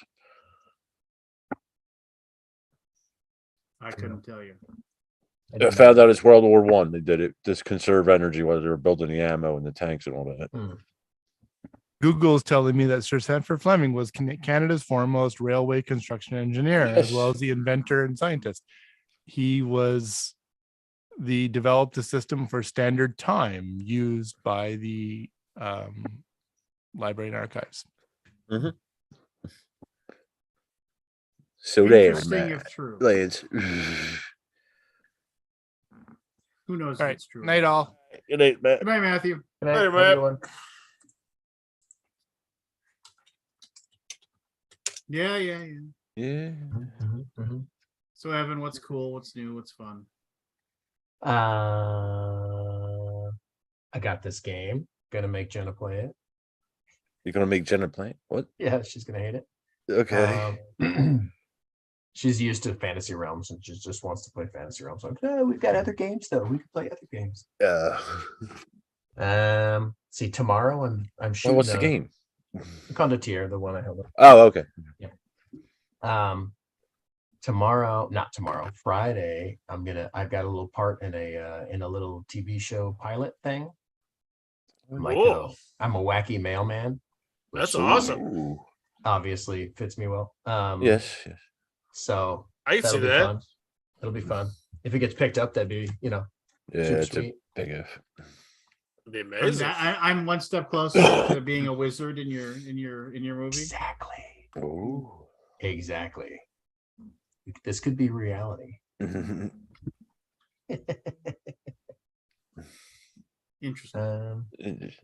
I couldn't tell you. I I didn't found know. out it's World War One. They did it just conserve energy while they were building the ammo and the tanks and all that. Google's telling me that Sir Sanford Fleming was Canada's foremost railway construction engineer, as well as the inventor and scientist. He developed a system for standard time used by the Library and Archives. So there, Interesting Matt. if true. Lance. Who knows All if right, it's true? night all. Good night, Matt. Good night, Matthew. Good night, Hey, Matt. everyone. Yeah. Yeah. So Evan, what's cool? What's new? What's fun? I got this game. Gonna make Jenna play it. You're gonna make Jenna play it? What? Yeah, she's gonna hate it. Okay. She's used to Fantasy Realms and she just wants to play Fantasy Realms. Like, no, we've got other games though. We can play other games. See, tomorrow I'm Well, shooting. what's the game? Condottiere, the one I held up. Oh, okay. Tomorrow, not tomorrow, Friday, I've got a little part in a little TV show pilot thing. Cool. I'm a wacky mailman. which That's awesome. Ooh. Obviously fits me well. Yes. So I can see that'll be that. fun. It'll be fun. If it gets picked up, that'd be, Yeah, super it's sweet. a big if. It'd be I mean, amazing. I'm one step closer to being a wizard in your movie. Exactly. Oh. Exactly. This could be reality. Interesting.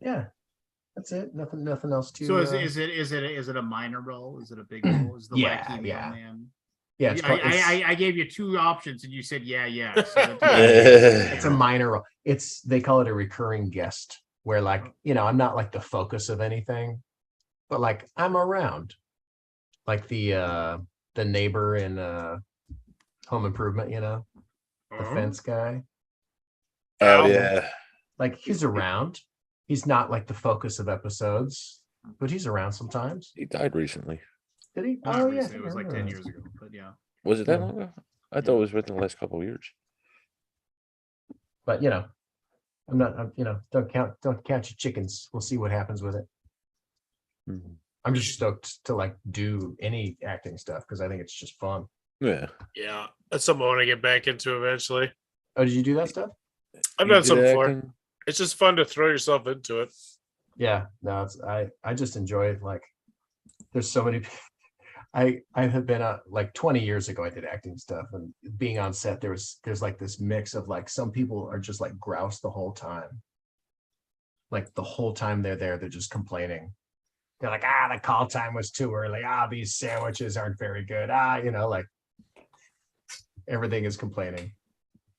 Yeah, that's it. Nothing else to. So is it a minor role? Is it a big role? Is the Yeah, wacky yeah. mailman? Yeah, I gave you two options and you said yeah. So it's a minor role. They call it a recurring guest, where I'm not like the focus of anything, but like I'm around, like the neighbor in Home Improvement, the fence guy. Oh yeah. Like he's around. He's not like the focus of episodes, but he's around sometimes. He died recently. Did he? Not Oh recently, yeah, it was like 10 years ago, but yeah. Was it that Yeah. long ago? I thought it was within the last couple of years. But don't count your chickens. We'll see what happens with it. Mhm. I'm just stoked to like do any acting stuff because I think it's just fun. Yeah. Yeah, that's something I want to get back into eventually. Oh, did you do that stuff? I've You done did some before. acting? It's just fun to throw yourself into it. Yeah, no, I just enjoy it. Like, there's so many. I have been like 20 years ago. I did acting stuff, and being on set, there's like this mix of like some people are just like grouse the whole time. Like the whole time they're there, they're just complaining. They're like, the call time was too early. These sandwiches aren't very good. Like everything is complaining.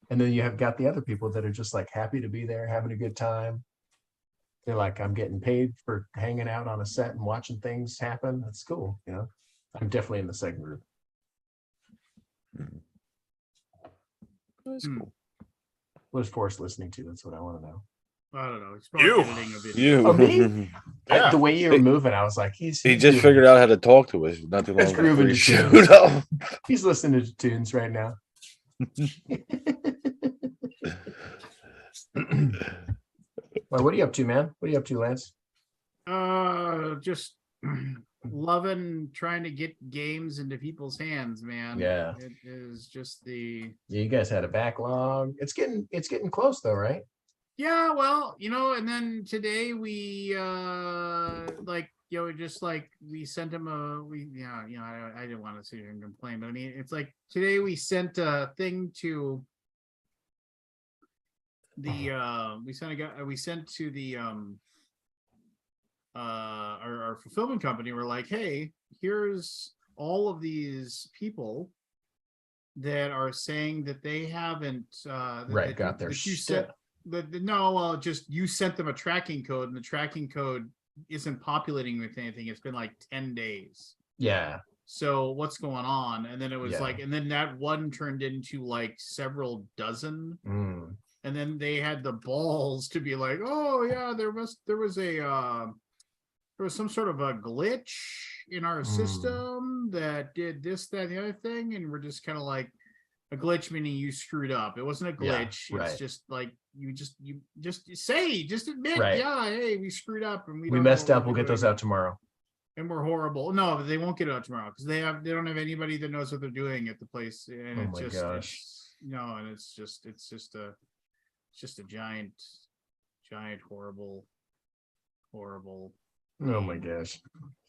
And then you have got the other people that are just like happy to be there, having a good time. They're like, I'm getting paid for hanging out on a set and watching things happen. That's cool. I'm definitely in the second group. That's cool. What is Forrest listening to? That's what I want to know. I don't know. It's probably You. editing a video. You. Oh, me? Yeah. The way you were moving, I was like, He just figured out how to talk to us not too long He's before grooving he to showed tunes. up. He's listening to tunes right now. Well, what are you up to, man? What are you up to, Lance? Just loving trying to get games into people's hands, man. Yeah. It is just the You guys had a backlog. It's getting close though, right? yeah, well, and then today we just like we sent him I didn't want to sit here and complain, but I mean it's like today we sent a thing to the we sent to the our fulfillment company. We're like, hey, here's all of these people that are saying that they haven't Got their that you shit. just you sent them a tracking code and the tracking code isn't populating with anything. It's been like 10 days. Yeah. So what's going on? And then it was Yeah. and then that one turned into like several dozen. Mm. And then they had the balls to be like, oh yeah, there was some sort of a glitch in our system that did this, that, and the other thing. And we're just kind of like, a glitch meaning you screwed up. It wasn't a Yeah, glitch. right. It's just like you just admit, Right. yeah, hey, we screwed up and We don't know messed what up. we're We'll get those doing. out tomorrow. And we're horrible. No, they won't get it out tomorrow because they don't have anybody that knows what they're doing at the place. And Oh it's my just gosh. and it's just a giant horrible Oh my game. gosh.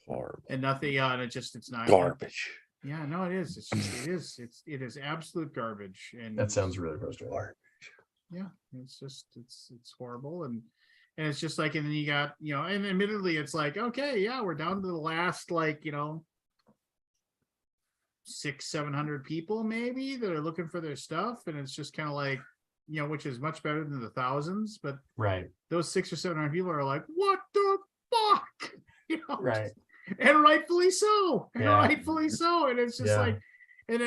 Horrible. And nothing and it's not Garbage. Yeah, no, it is. It is absolute garbage. And That sounds really frustrating. yeah, it's horrible. And it's just like, and then you got, and admittedly it's like, okay, yeah, we're down to the last 600-700 people maybe that are looking for their stuff. And it's just kind of like, which is much better than the thousands, but Right. those 600 or 700 people are like, what the fuck? Right. And rightfully so. And Yeah. rightfully so. And it's just Yeah. like, and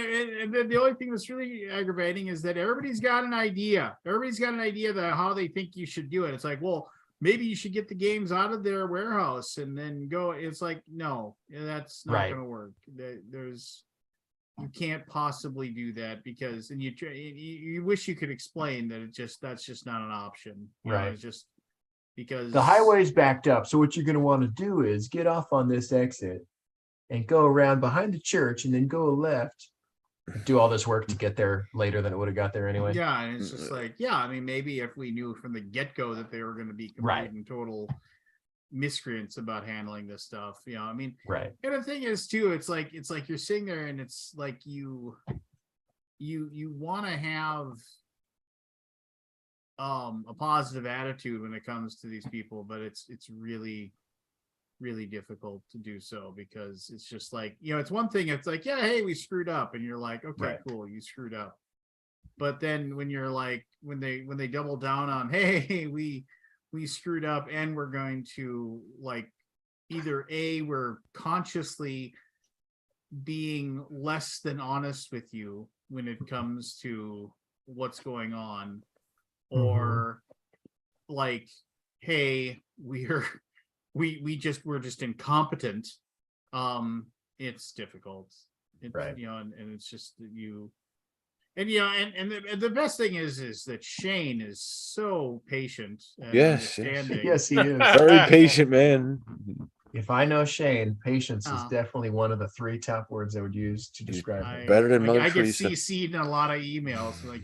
then the only thing that's really aggravating is that everybody's got an idea. Everybody's got an idea that how they think you should do it. It's like, well, maybe you should get the games out of their warehouse and then go. It's like, no, that's not Right. going to work. You can't possibly do that because, and you wish you could explain that that's just not an option. Right. It's just because The highway's backed up. So what you're going to want to do is get off on this exit and go around behind the church and then go left. Do all this work to get there later than it would have got there anyway. Yeah, and it's just like, yeah, I mean, maybe if we knew from the get-go that they were going to be complete Right. and total miscreants about handling this stuff, I mean, Right. and the thing is too, it's like you're sitting there and it's like you want to have a positive attitude when it comes to these people, but it's really difficult to do so because it's just like, it's one thing, it's like, yeah, hey, we screwed up, and you're like, okay, Right. cool, you screwed up. But then when you're like, when they double down on, hey, we screwed up, and we're going to, like, either we're consciously being less than honest with you when it comes to what's going on, or like, hey, we're just incompetent. It's difficult. Right. And it's just that and the best thing is that Shane is so patient and Yes, understanding. Yes, he is. Very patient man. If I know Shane, patience is Oh. definitely one of the 3 top words I would use to describe him. Better than Mother I get Teresa. CC'd in a lot of emails like,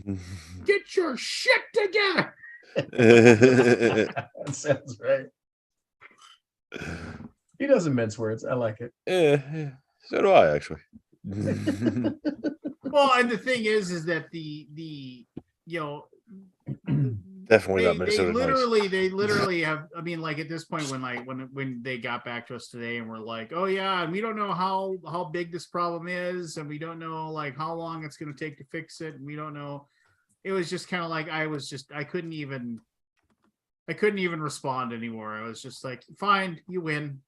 get your shit together. That sounds right. He doesn't mince words. I like it. Yeah, so do I actually. Well, and the thing is that the Definitely not they Minnesota nice. literally have, I mean, like, at this point when they got back to us today and we're like, oh yeah, and we don't know how big this problem is, and we don't know like how long it's going to take to fix it, and we don't know. It was just kind of like I couldn't even respond anymore. I was just like, fine, you win.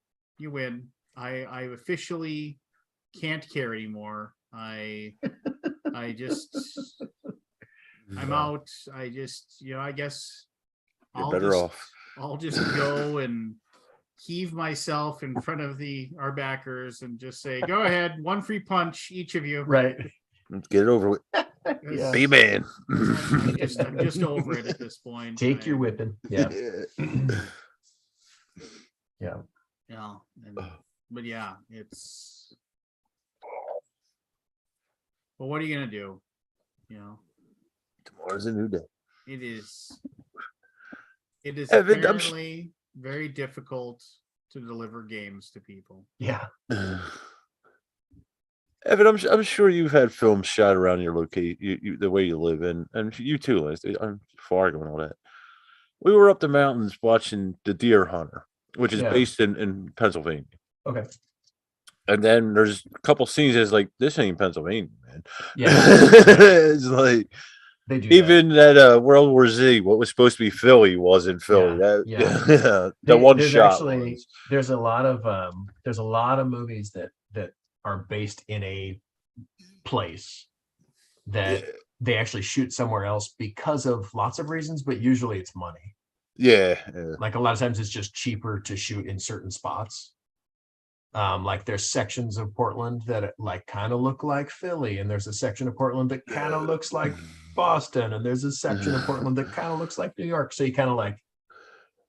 I officially can't care anymore. I'm out. I guess You're better off. I'll just go and heave myself in front of our backers and just say, go ahead, 1 free punch, each of you. Right. Let's get it over with. Yeah. Be a man. I'm just over it at this point. Take your whipping. Yeah. Yeah. But yeah, it's. But what are you gonna do? Tomorrow's a new day. It is. It is Evan, apparently very difficult to deliver games to people. Yeah. Evan, I'm sure you've had films shot around your location, the way you live, and you too, Liz. I'm Fargo and all that. We were up the mountains watching The Deer Hunter, which is Yeah. based in Pennsylvania. Okay. And then there's a couple scenes that's like, this ain't Pennsylvania, man. Yeah. It's like They do. even that World War Z, what was supposed to be Philly wasn't Philly. Yeah, The one there's shot. actually there's a lot of movies that are based in a place that they actually shoot somewhere else because of lots of reasons, but usually it's money. Yeah. Like a lot of times it's just cheaper to shoot in certain spots. Like there's sections of Portland that like kind of look like Philly, and there's a section of Portland that kind of looks like Boston, and there's a section of Portland that kind of looks like New York. So you kind of like,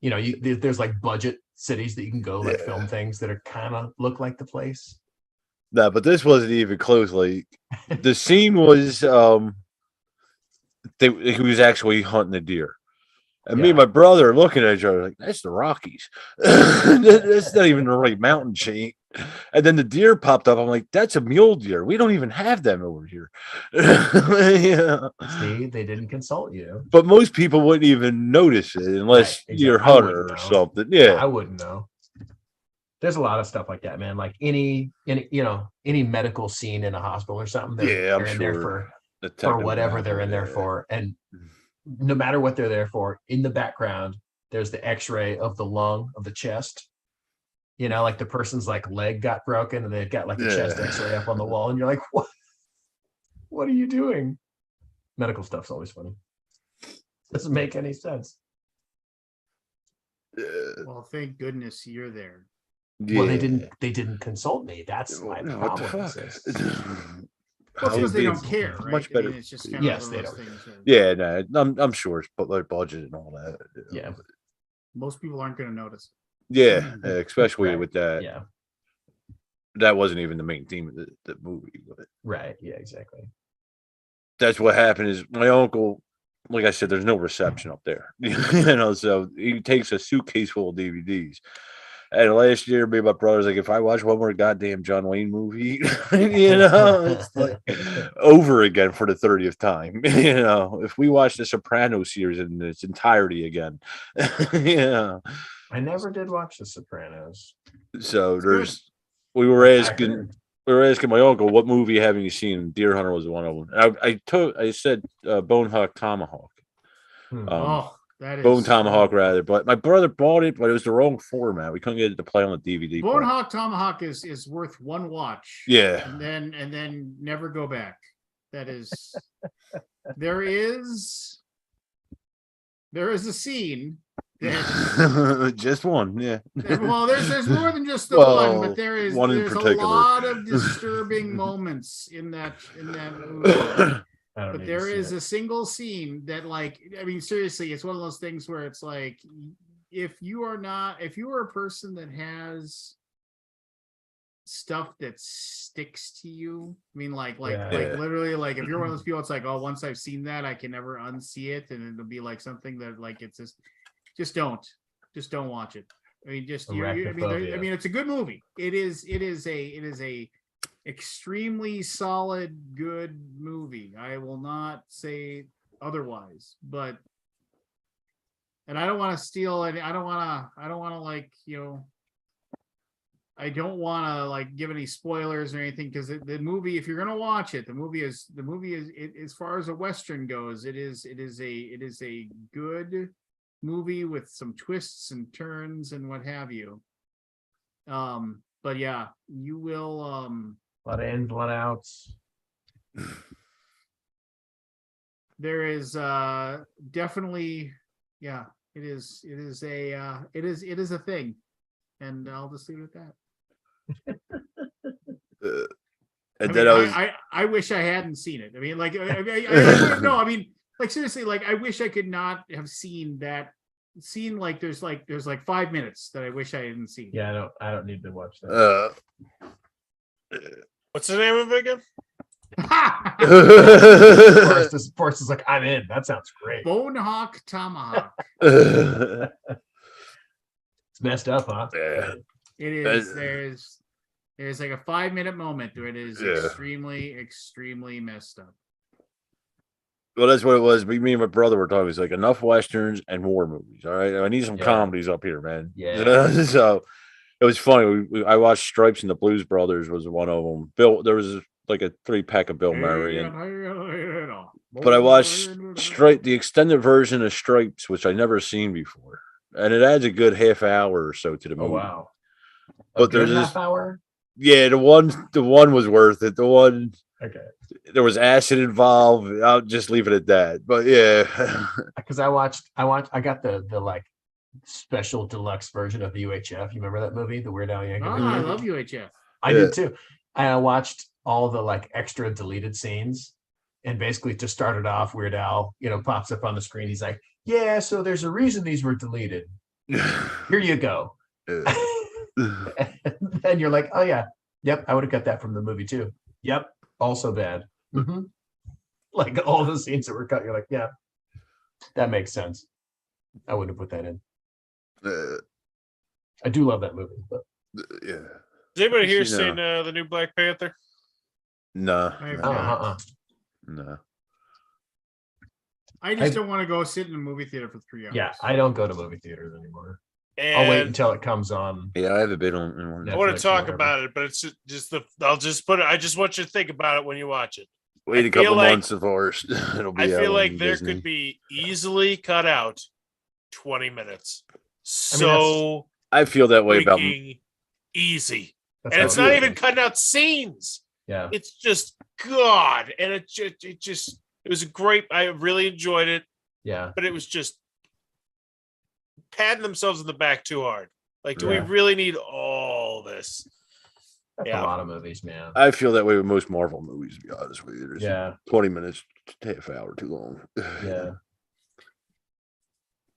there's like budget cities that you can go like film things that are kind of look like the place. No, but this wasn't even close. Like the scene was, he was actually hunting a deer. And me and my brother looking at each other like, that's the Rockies. That's not even the right mountain chain. And then the deer popped up. I'm like, that's a mule deer. We don't even have them over here. Yeah. See, they didn't consult you. But most people wouldn't even notice it unless Right, you're a exactly. I hunter wouldn't or know. something. Yeah. I wouldn't know. There's a lot of stuff like that, man. Like any medical scene in a hospital or something. Yeah, I'm they're in there sure. for whatever they're in there for. And no matter what they're there for, in the background, there's the X-ray of the lung of the chest. You know, like the person's like leg got broken and they've got like a chest X-ray up on the wall, and you're like, what? What are you doing? Medical stuff's always funny. Doesn't make any sense. Well, thank goodness you're there. Well, they didn't consult me. That's my What the problem. fuck? Well, because they don't care, right? Much I better. mean, it's just kind Yes, of they one of those don't things. Yeah, no, I'm sure it's like budget and all that. Yeah. Most people aren't going to notice. Yeah, especially Right. with that. Yeah. That wasn't even the main theme of the movie. But Right. Yeah, exactly. that's what happened is my uncle, like I said, there's no reception up there. So he takes a suitcase full of DVDs. And last year, me and my brother's like, if I watch one more goddamn John Wayne movie, it's like over again for the 30th time. If we watch the Soprano series in its entirety again, I never did watch The Sopranos. So good. we were I asking. heard. We were asking my uncle, what movie haven't you seen? Deer Hunter was one of them. I said Bonehawk Tomahawk. Oh, that is Bone Tomahawk, so- rather. But my brother bought it, but it was the wrong format. We couldn't get it to play on the DVD. player. Bonehawk Tomahawk is worth one watch. Yeah. And then never go back. That is there is a scene that Just one, yeah. well, there's more than just the Well, one, but there's one in a particular. lot of disturbing moments in that movie. I don't But need to there see is it. a single scene that, like, I mean, seriously, it's one of those things where it's like, if you are a person that has stuff that sticks to you, I mean, like Yeah. literally, like, if you're one of those people, it's like, oh, once I've seen that, I can never unsee it, and it'll be like something that, like, it's just don't watch it. I mean, Arachnophobia. I mean, it's a good movie. It is a extremely solid, good movie. I will not say otherwise, but, and I don't want to steal any, I don't want to like, I don't want to like give any spoilers or anything, because the movie, if you're going to watch it, the movie is as far as a Western goes, it is a good movie with some twists and turns and what have you. But yeah, you will, A lot of ins, a lot of outs. there is definitely, yeah, it is a thing, and I'll just leave it at that. And then I was I wish I hadn't seen it. I mean, like, no, I mean, like, seriously, like, I wish I could not have seen that scene. Like, there's 5 minutes that I wish I hadn't seen. Yeah, I don't need to watch that. What's the name of it again? Forrest is like, I'm in. That sounds great. Bonehawk Tomahawk. It's messed up, huh? Yeah. It is. There's like a 5-minute moment where it is Yeah. extremely messed up. Well, that's what it was. Me and my brother were talking. It's like enough westerns and war movies. All right, I need some Yeah. comedies up here, man. Yeah. So it was funny. I watched Stripes and the Blues Brothers was one of them. Bill, there was like a 3-pack of Bill Murray, but I watched the extended version of Stripes, which I never seen before, and it adds a good half hour or so to the movie. Oh wow. But Good there's this- half hour. Yeah, the one was worth it. The one Okay. there was acid involved. I'll just leave it at that. But yeah. Because I got the like special deluxe version of the UHF. You remember that movie, the Weird Al Yankovic I movie? love UHF. I Yeah. did too. And I watched all the like extra deleted scenes, and basically just started off Weird Al, pops up on the screen. He's like, "Yeah, so there's a reason these were deleted. Here you go." And then you're like, "Oh yeah, yep, I would have cut that from the movie too. Yep, also bad." Mhm. Like all the scenes that were cut, you're like, "Yeah, that makes sense. I wouldn't have put that in." I do love that movie, but Yeah. Has anybody here You seen the new Black Panther? No. I have No. not. No. I just don't want to go sit in a movie theater for 3 hours. yeah, I don't go to movie theaters anymore. And I'll wait until it comes on. Yeah, I haven't been on. I want Netflix or to talk whatever. about it, but it's just I'll just put it. I just want you to think about it when you watch it. Wait I a couple feel like- months of ours. It'll I be out feel like on there Disney. could be easily cut out 20 minutes. I mean, So I feel that way about. freaking easy. That's And how it's it not is. even cutting out scenes. Yeah. It's just God. And it was a great, I really enjoyed it, Yeah. but it was just patting themselves in the back too hard. Like, do we Yeah. really need all this? That's Yeah. a lot of movies, man. I feel that way with most Marvel movies. To be honest with you, there's Yeah. 20 minutes, half hour too long. Yeah.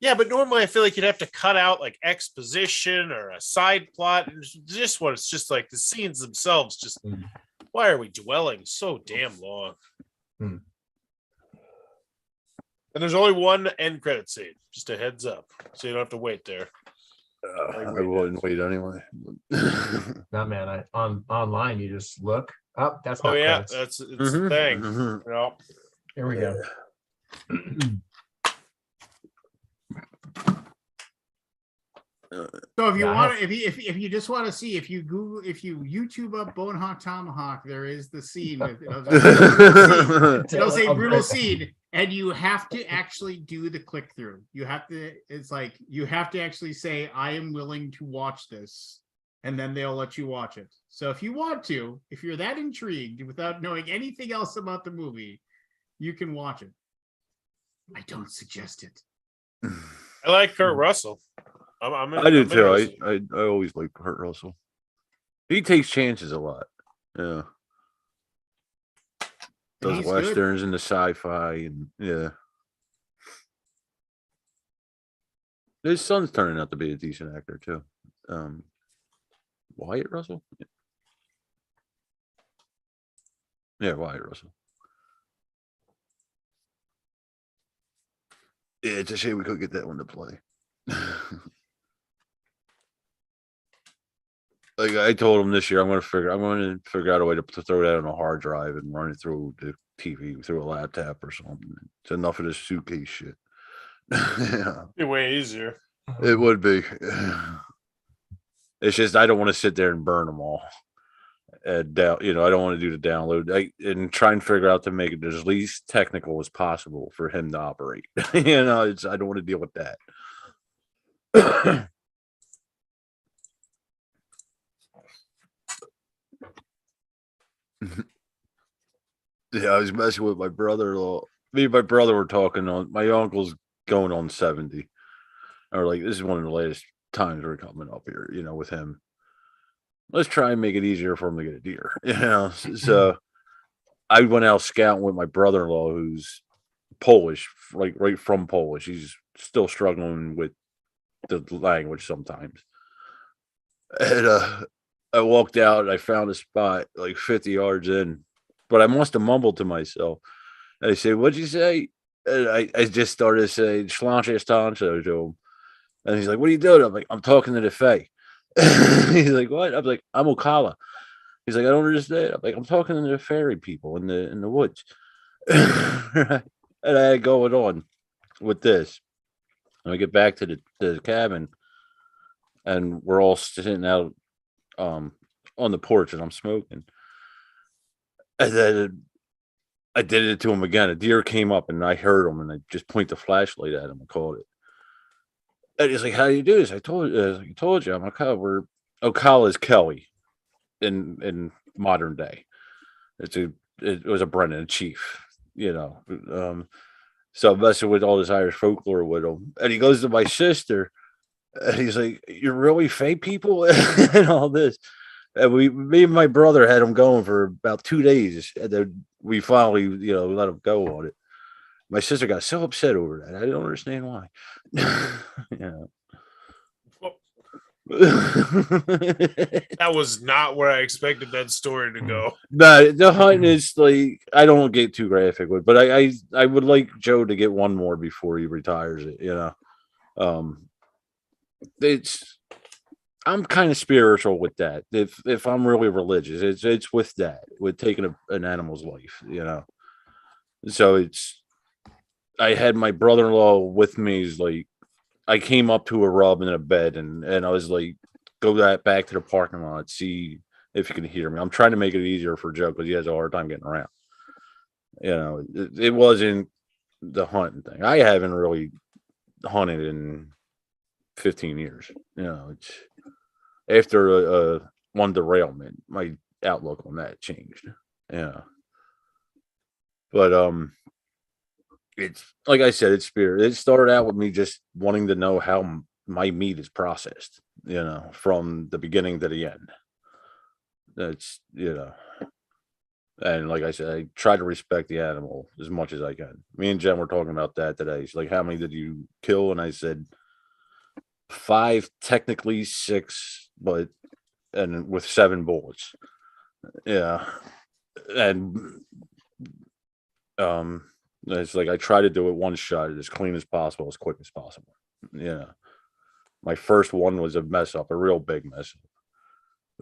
Yeah, but normally I feel like you'd have to cut out like exposition or a side plot. And this one, it's just like the scenes themselves. Just Mm. why are we dwelling so damn long? Mm. And there's only one end credit scene. Just a heads up, so you don't have to wait there. I wouldn't wait anyway. No, man. Online, you just look up. That's Oh not yeah, credits. it's Mhm, the thing. mhm. You know? Here we go. So if you Yeah, I want to, if you just want to see, if you YouTube up Bonehawk Tomahawk, there is the scene with it'll say brutal scene, and you have to actually do the click through. You have to. It's like you have to actually say, "I am willing to watch this," and then they'll let you watch it. So if you want to, if you're that intrigued without knowing anything else about the movie, you can watch it. I don't suggest it. I like Kurt Russell. I'm I do I'm too. interested. I always like Kurt Russell. He takes chances a lot. Yeah. Does He's good. westerns and the sci-fi and yeah. His son's turning out to be a decent actor too. Wyatt Russell? Yeah, Wyatt Russell. Yeah, it's a shame we couldn't get that one to play. Like I told him this year, I'm going to figure out a way to throw that on a hard drive and run it through the TV, through a laptop or something. It's enough of this suitcase shit. Yeah, Be way easier. it would be. It's just I don't want to sit there and burn them all. And I don't want to do the download. And try and figure out to make it as least technical as possible for him to operate. I don't want to deal with that. Yeah, I was messing with my brother-in-law. Me and my brother were talking on my uncle's going on 70. Or like this is one of the latest times we're coming up here, with him. Let's try and make it easier for him to get a deer. So I went out scouting with my brother-in-law who's Polish, like right from Polish. He's still struggling with the language sometimes. And I walked out and I found a spot like 50 yards in, but I must have mumbled to myself. And I said, "What'd you say?" And I just started saying "Schlanche Estancho" to him. And he's like, "What are you doing?" I'm like, "I'm talking to the Fae." He's like, "What?" I'm like, "I'm Ocala." He's like, "I don't understand." I'm like, "I'm talking to the fairy people in the woods." And I had going on with this. And I get back to the cabin and we're all sitting out on the porch and I'm smoking. And then I did it to him again. A deer came up and I heard him and I just point the flashlight at him and called it. And he's like, "How do you do this?" I told you, I'm Ocala. Ocala is Kelly in modern day. It was a Brennan chief, so I'm messing with all this Irish folklore with him. And he goes to my sister and he's like, "You're really Fae people?" And all this. And me and my brother had him going for about 2 days. And then we finally, let him go on it. My sister got so upset over that. I don't understand why. That was not where I expected that story to go. But the hunting is like I don't get too graphic with, but I would like Joe to get one more before he retires it. I'm kind of spiritual with that. If I'm really religious, it's with that, with taking an animal's life. So I had my brother-in-law with me. Is like I came up to a rub in a bed and I was like, "Go back to the parking lot, see if you can hear me." I'm trying to make it easier for Joe because he has a hard time getting around. You know, it wasn't the hunting thing. I haven't really hunted in 15 years. You know, it's after one derailment, my outlook on that changed. Yeah. But it's like I said, it's spirit. It started out with me just wanting to know how my meat is processed, you know, from the beginning to the end. That's, you know, and like I said, I try to respect the animal as much as I can. Me and Jen were talking about that today. She's like, how many did you kill? And I said, 5, technically 6, but and with 7 bullets. Yeah. And it's like I try to do it one shot as clean as possible, as quick as possible. Yeah. My first one was a mess up, a real big mess up.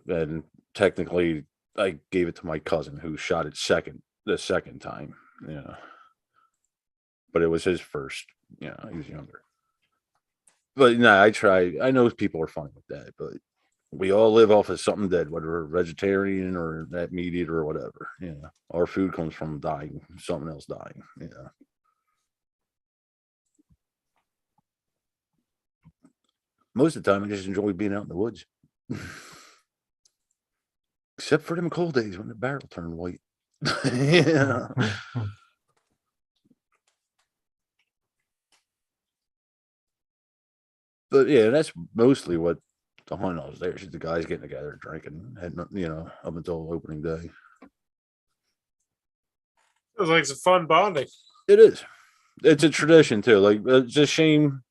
And technically I gave it to my cousin who shot it the second time. Yeah. But it was his first, you know, he was younger. But no, I know people are funny with that, but we all live off of something dead, whether we're vegetarian or that meat eater or whatever. Yeah. Our food comes from dying, something else dying. Yeah. Most of the time I just enjoy being out in the woods. Except for them cold days when the barrel turned white. Yeah. But yeah, that's mostly what the hunt I was there. Just the guys getting together, drinking, and you know, up until opening day. Feels like it's a fun bonding. It is. It's a tradition too. Like it's a shame.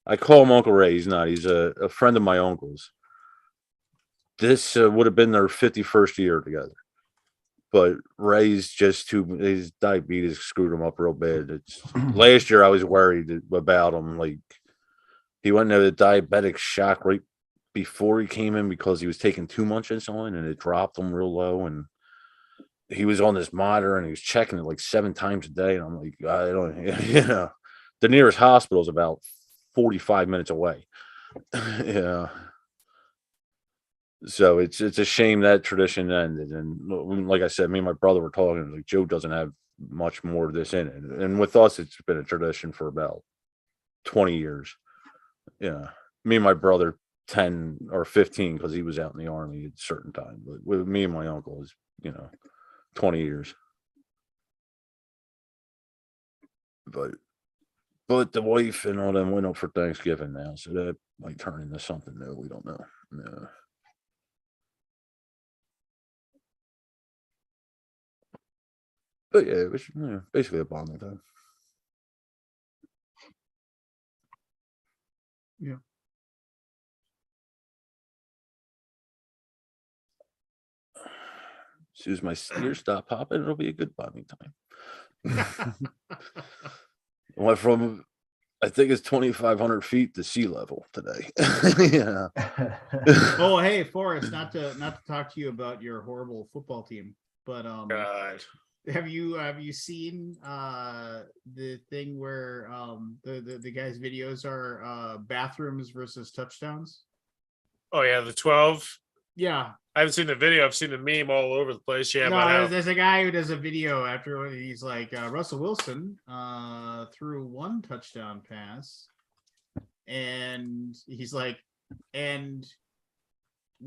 I call him Uncle Ray. He's not. He's a friend of my uncle's. This would have been their 51st year together. But Ray's just his diabetes screwed him up real bad. It's last year I was worried about him. Like he went into the diabetic shock right before he came in because he was taking too much insulin and it dropped him real low. And he was on this monitor and he was checking it like 7 times a day. And I'm like, I don't, you know, the nearest hospital is about 45 minutes away. Yeah. So it's a shame that tradition ended. And like I said, me and my brother were talking, like Joe doesn't have much more of this in it. And with us, it's been a tradition for about 20 years. Yeah. Me and my brother 10 or 15 because he was out in the army at a certain time. But with me and my uncle is, you know, 20 years. But the wife and all them went up for Thanksgiving now, so that might turn into something new. We don't know. Yeah. But yeah, it was basically a bonding time. Yeah. As soon as my ears stop popping, it'll be a good bonding time. Went from, I think it's 2,500 feet to sea level today. Yeah. Oh, hey, Forrest, not to talk to you about your horrible football team, but God. have you seen the thing where the guy's videos are bathrooms versus touchdowns? Oh yeah, the 12. Yeah. I haven't seen the video. I've seen the meme all over the place. Yeah, No, about how there's a guy who does a video after he's like Russell Wilson threw 1 touchdown pass, and he's like, and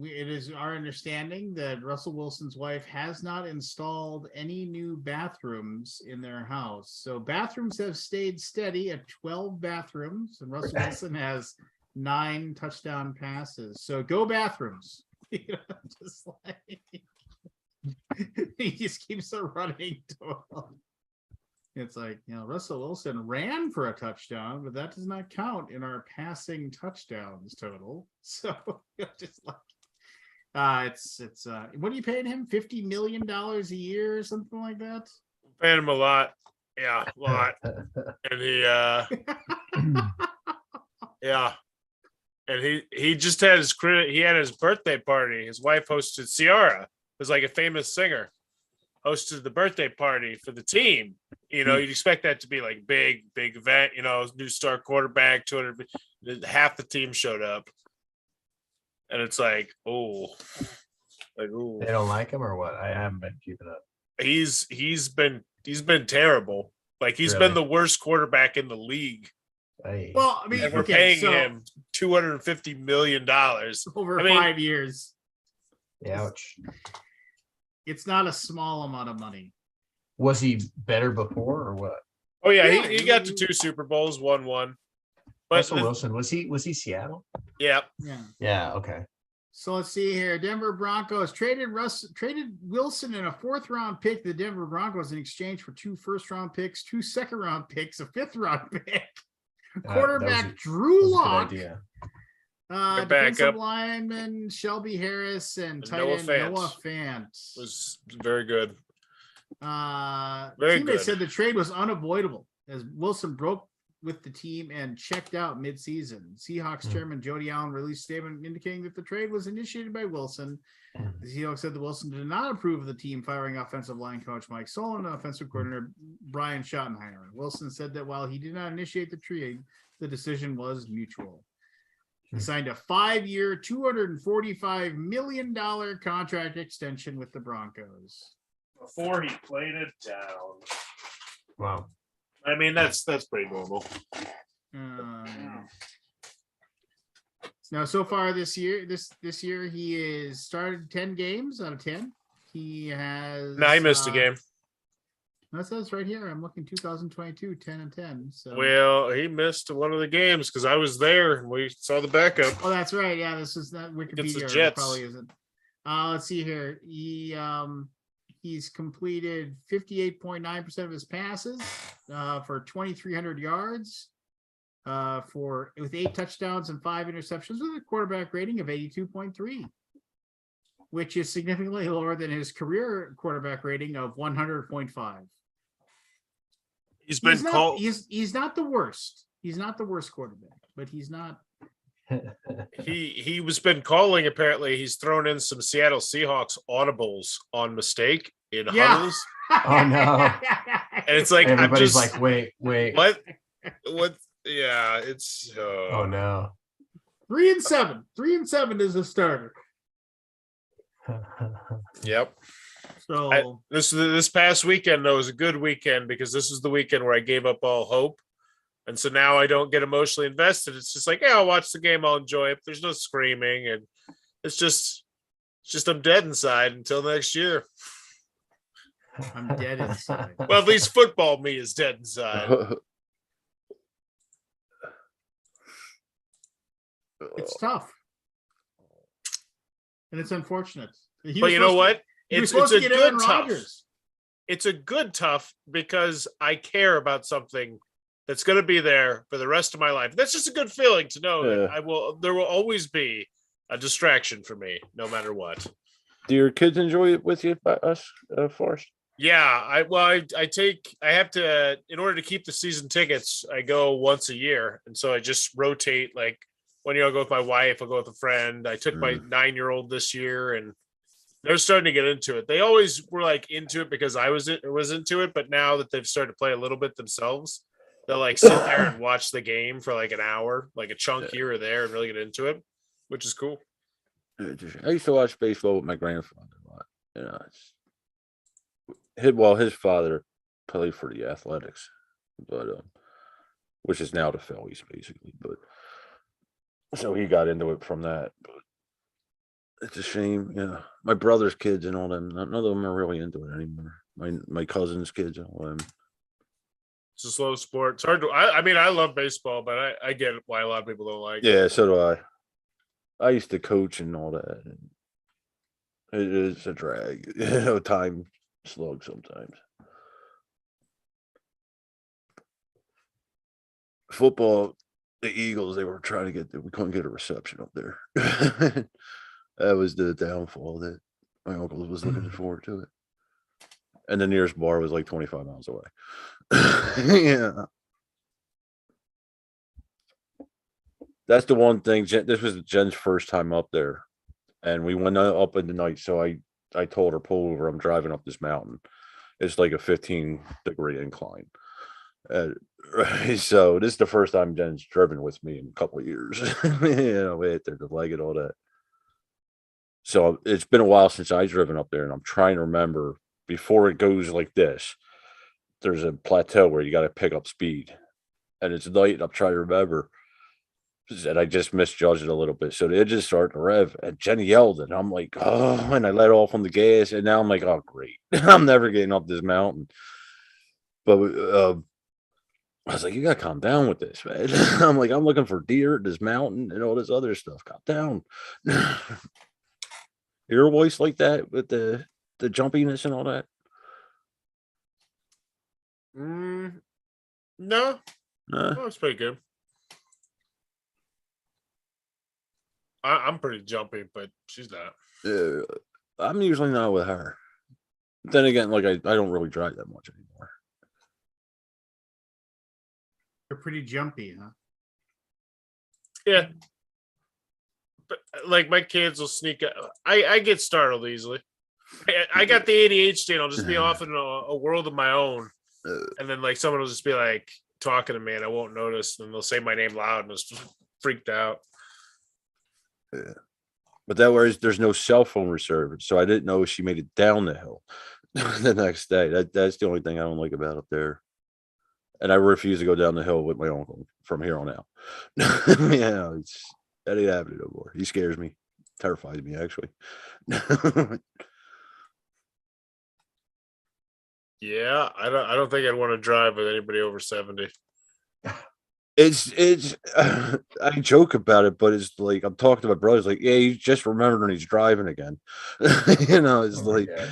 it is our understanding that Russell Wilson's wife has not installed any new bathrooms in their house. So bathrooms have stayed steady at 12 bathrooms, and Russell Wilson has 9 touchdown passes. So go bathrooms. You know, just like he just keeps it running total. It's like, you know, Russell Wilson ran for a touchdown, but that does not count in our passing touchdowns total. So just like it's what are you paying him? $50 million a year or something like that? paying him a lot. Yeah, a lot. And he yeah. And he just had he had his birthday party. His wife hosted, Ciara, who's like a famous singer, hosted the birthday party for the team. You know, you'd expect that to be like big event, you know, new star quarterback, 200, half the team showed up. And it's like, They don't like him or what? I haven't been keeping up. He's been been terrible. Like he's been Really? the worst quarterback in the league. Hey. Well, I mean, And we're okay, paying so him $250 million. over I mean- 5 years. Ouch. It's not a small amount of money. Was he better before or what? Oh yeah, Yeah, he got to 2 Super Bowls, won one. But Russell Wilson, was he Seattle? yeah, Yeah. Yeah, okay. So let's see here. Denver Broncos traded Wilson in a 4th-round pick to the Denver Broncos in exchange for 2 first-round picks, 2 second-round picks, a 5th-round pick. Quarterback Drew That was a good Lock, idea. Their defensive backup. lineman Shelby Harris, and And tight Noah end Fant. Noah Fant. was very good. Very Teammates good. said the trade was unavoidable as Wilson broke with the team and checked out mid-season. Seahawks chairman Jody Allen released a statement indicating that the trade was initiated by Wilson. The Seahawks said that Wilson did not approve of the team firing offensive line coach Mike Solon and offensive coordinator Brian Schottenheimer. Wilson said that while he did not initiate the trade, the decision was mutual. He signed a 5-year, $245 million contract extension with the Broncos. Before he played it down. Wow. I mean, that's pretty normal. Now, so far this year, this year he is started 10 games out of 10. He has. Now he missed a game. That says right here. I'm looking 2022, 10 and 10. So. Well, he missed one of the games because I was there and we saw the backup. Oh, that's right. Yeah, this is not It's the Wikipedia. It Jets. probably isn't. Let's see here. He's completed 58.9% of his passes for 2,300 yards with 8 touchdowns and 5 interceptions with a quarterback rating of 82.3, which is significantly lower than his career quarterback rating of 100.5. He's been called. He's not the worst. He's not the worst quarterback, but he's not. He was been calling. Apparently, he's thrown in some Seattle Seahawks audibles on mistake in huddles, Oh no. and it's like Everybody's I'm just like, wait. what? Yeah, it's. Oh no. 3-7. 3-7 is a starter. Yep. So This past weekend though was a good weekend because this is the weekend where I gave up all hope, and so now I don't get emotionally invested. It's just like, yeah, I'll watch the game, I'll enjoy it. There's no screaming, and it's just I'm dead inside until next year. I'm dead inside. Well, at least football me is dead inside. It's tough. And it's unfortunate. But you know what? It's a good tough. Rodgers. It's a good tough because I care about something that's going to be there for the rest of my life. That's just a good feeling to know that there will always be a distraction for me, no matter what. Do your kids enjoy it with you, us, Forrest? Yeah, I have to, in order to keep the season tickets, I go once a year. And so I just rotate, like 1 year I'll go with my wife, I'll go with a friend. I took my 9-year-old this year and they're starting to get into it. They always were like into it because I was into it, but now that they've started to play a little bit themselves, they'll like sit there and watch the game for like an hour, like a chunk here or there, and really get into it, which is cool. I used to watch baseball with my grandfather a lot. You know, his father played for the Athletics, but which is now the Phillies basically. But so he got into it from that. But it's a shame. Yeah, my brother's kids and all them. None of them are really into it anymore. My cousin's kids and all them. It's a slow sport. It's hard to. I mean, I love baseball, but I get why a lot of people don't like it. Yeah, so do I. I used to coach and all that. And it is a drag. You know, time slug sometimes. Football, the Eagles, they were trying to we couldn't get a reception up there. That was the downfall that my uncle was looking forward to it. And the nearest bar was like 25 miles away. Yeah. That's the one thing. This was Jen's first time up there. And we went up in the night. So I told her, pull over. I'm driving up this mountain. It's like a 15-degree incline. So this is the first time Jen's driven with me in a couple of years. You know, we had to leg it, all that. So it's been a while since I've driven up there, and I'm trying to remember before it goes like this. there's a plateau where you got to pick up speed, and it's night. And I'm trying to remember, and I just misjudged it a little bit. So they just started to rev, and Jenny yelled, and I'm like, oh, and I let off on the gas, and now I'm like, oh, great, I'm never getting up this mountain. But I was like, you gotta calm down with this, man. I'm like, I'm looking for deer, this mountain, and all this other stuff. Calm down. Your voice like that with the jumpiness and all that. No, Uh, it's pretty good. I'm pretty jumpy, but she's not. I'm usually not with her. Then again, like I don't really drive that much anymore. You're pretty jumpy, huh? Yeah. But like my kids will sneak out. I get startled easily. I got the ADHD and I'll just be off in a world of my own. And then like someone will just be like talking to me and I won't notice. And they'll say my name loud and I was freaked out. Yeah. But that was there's no cell phone reserve, so I didn't know if she made it down the hill the next day. That's the only thing I don't like about up there. And I refuse to go down the hill with my uncle from here on out. Yeah, that ain't happening no more. He scares me, terrifies me actually. Yeah, I don't think I'd want to drive with anybody over 70. It's I joke about it, but it's like I'm talking to my brothers, like, yeah, he just remembered when he's driving again. It's Oh my like God.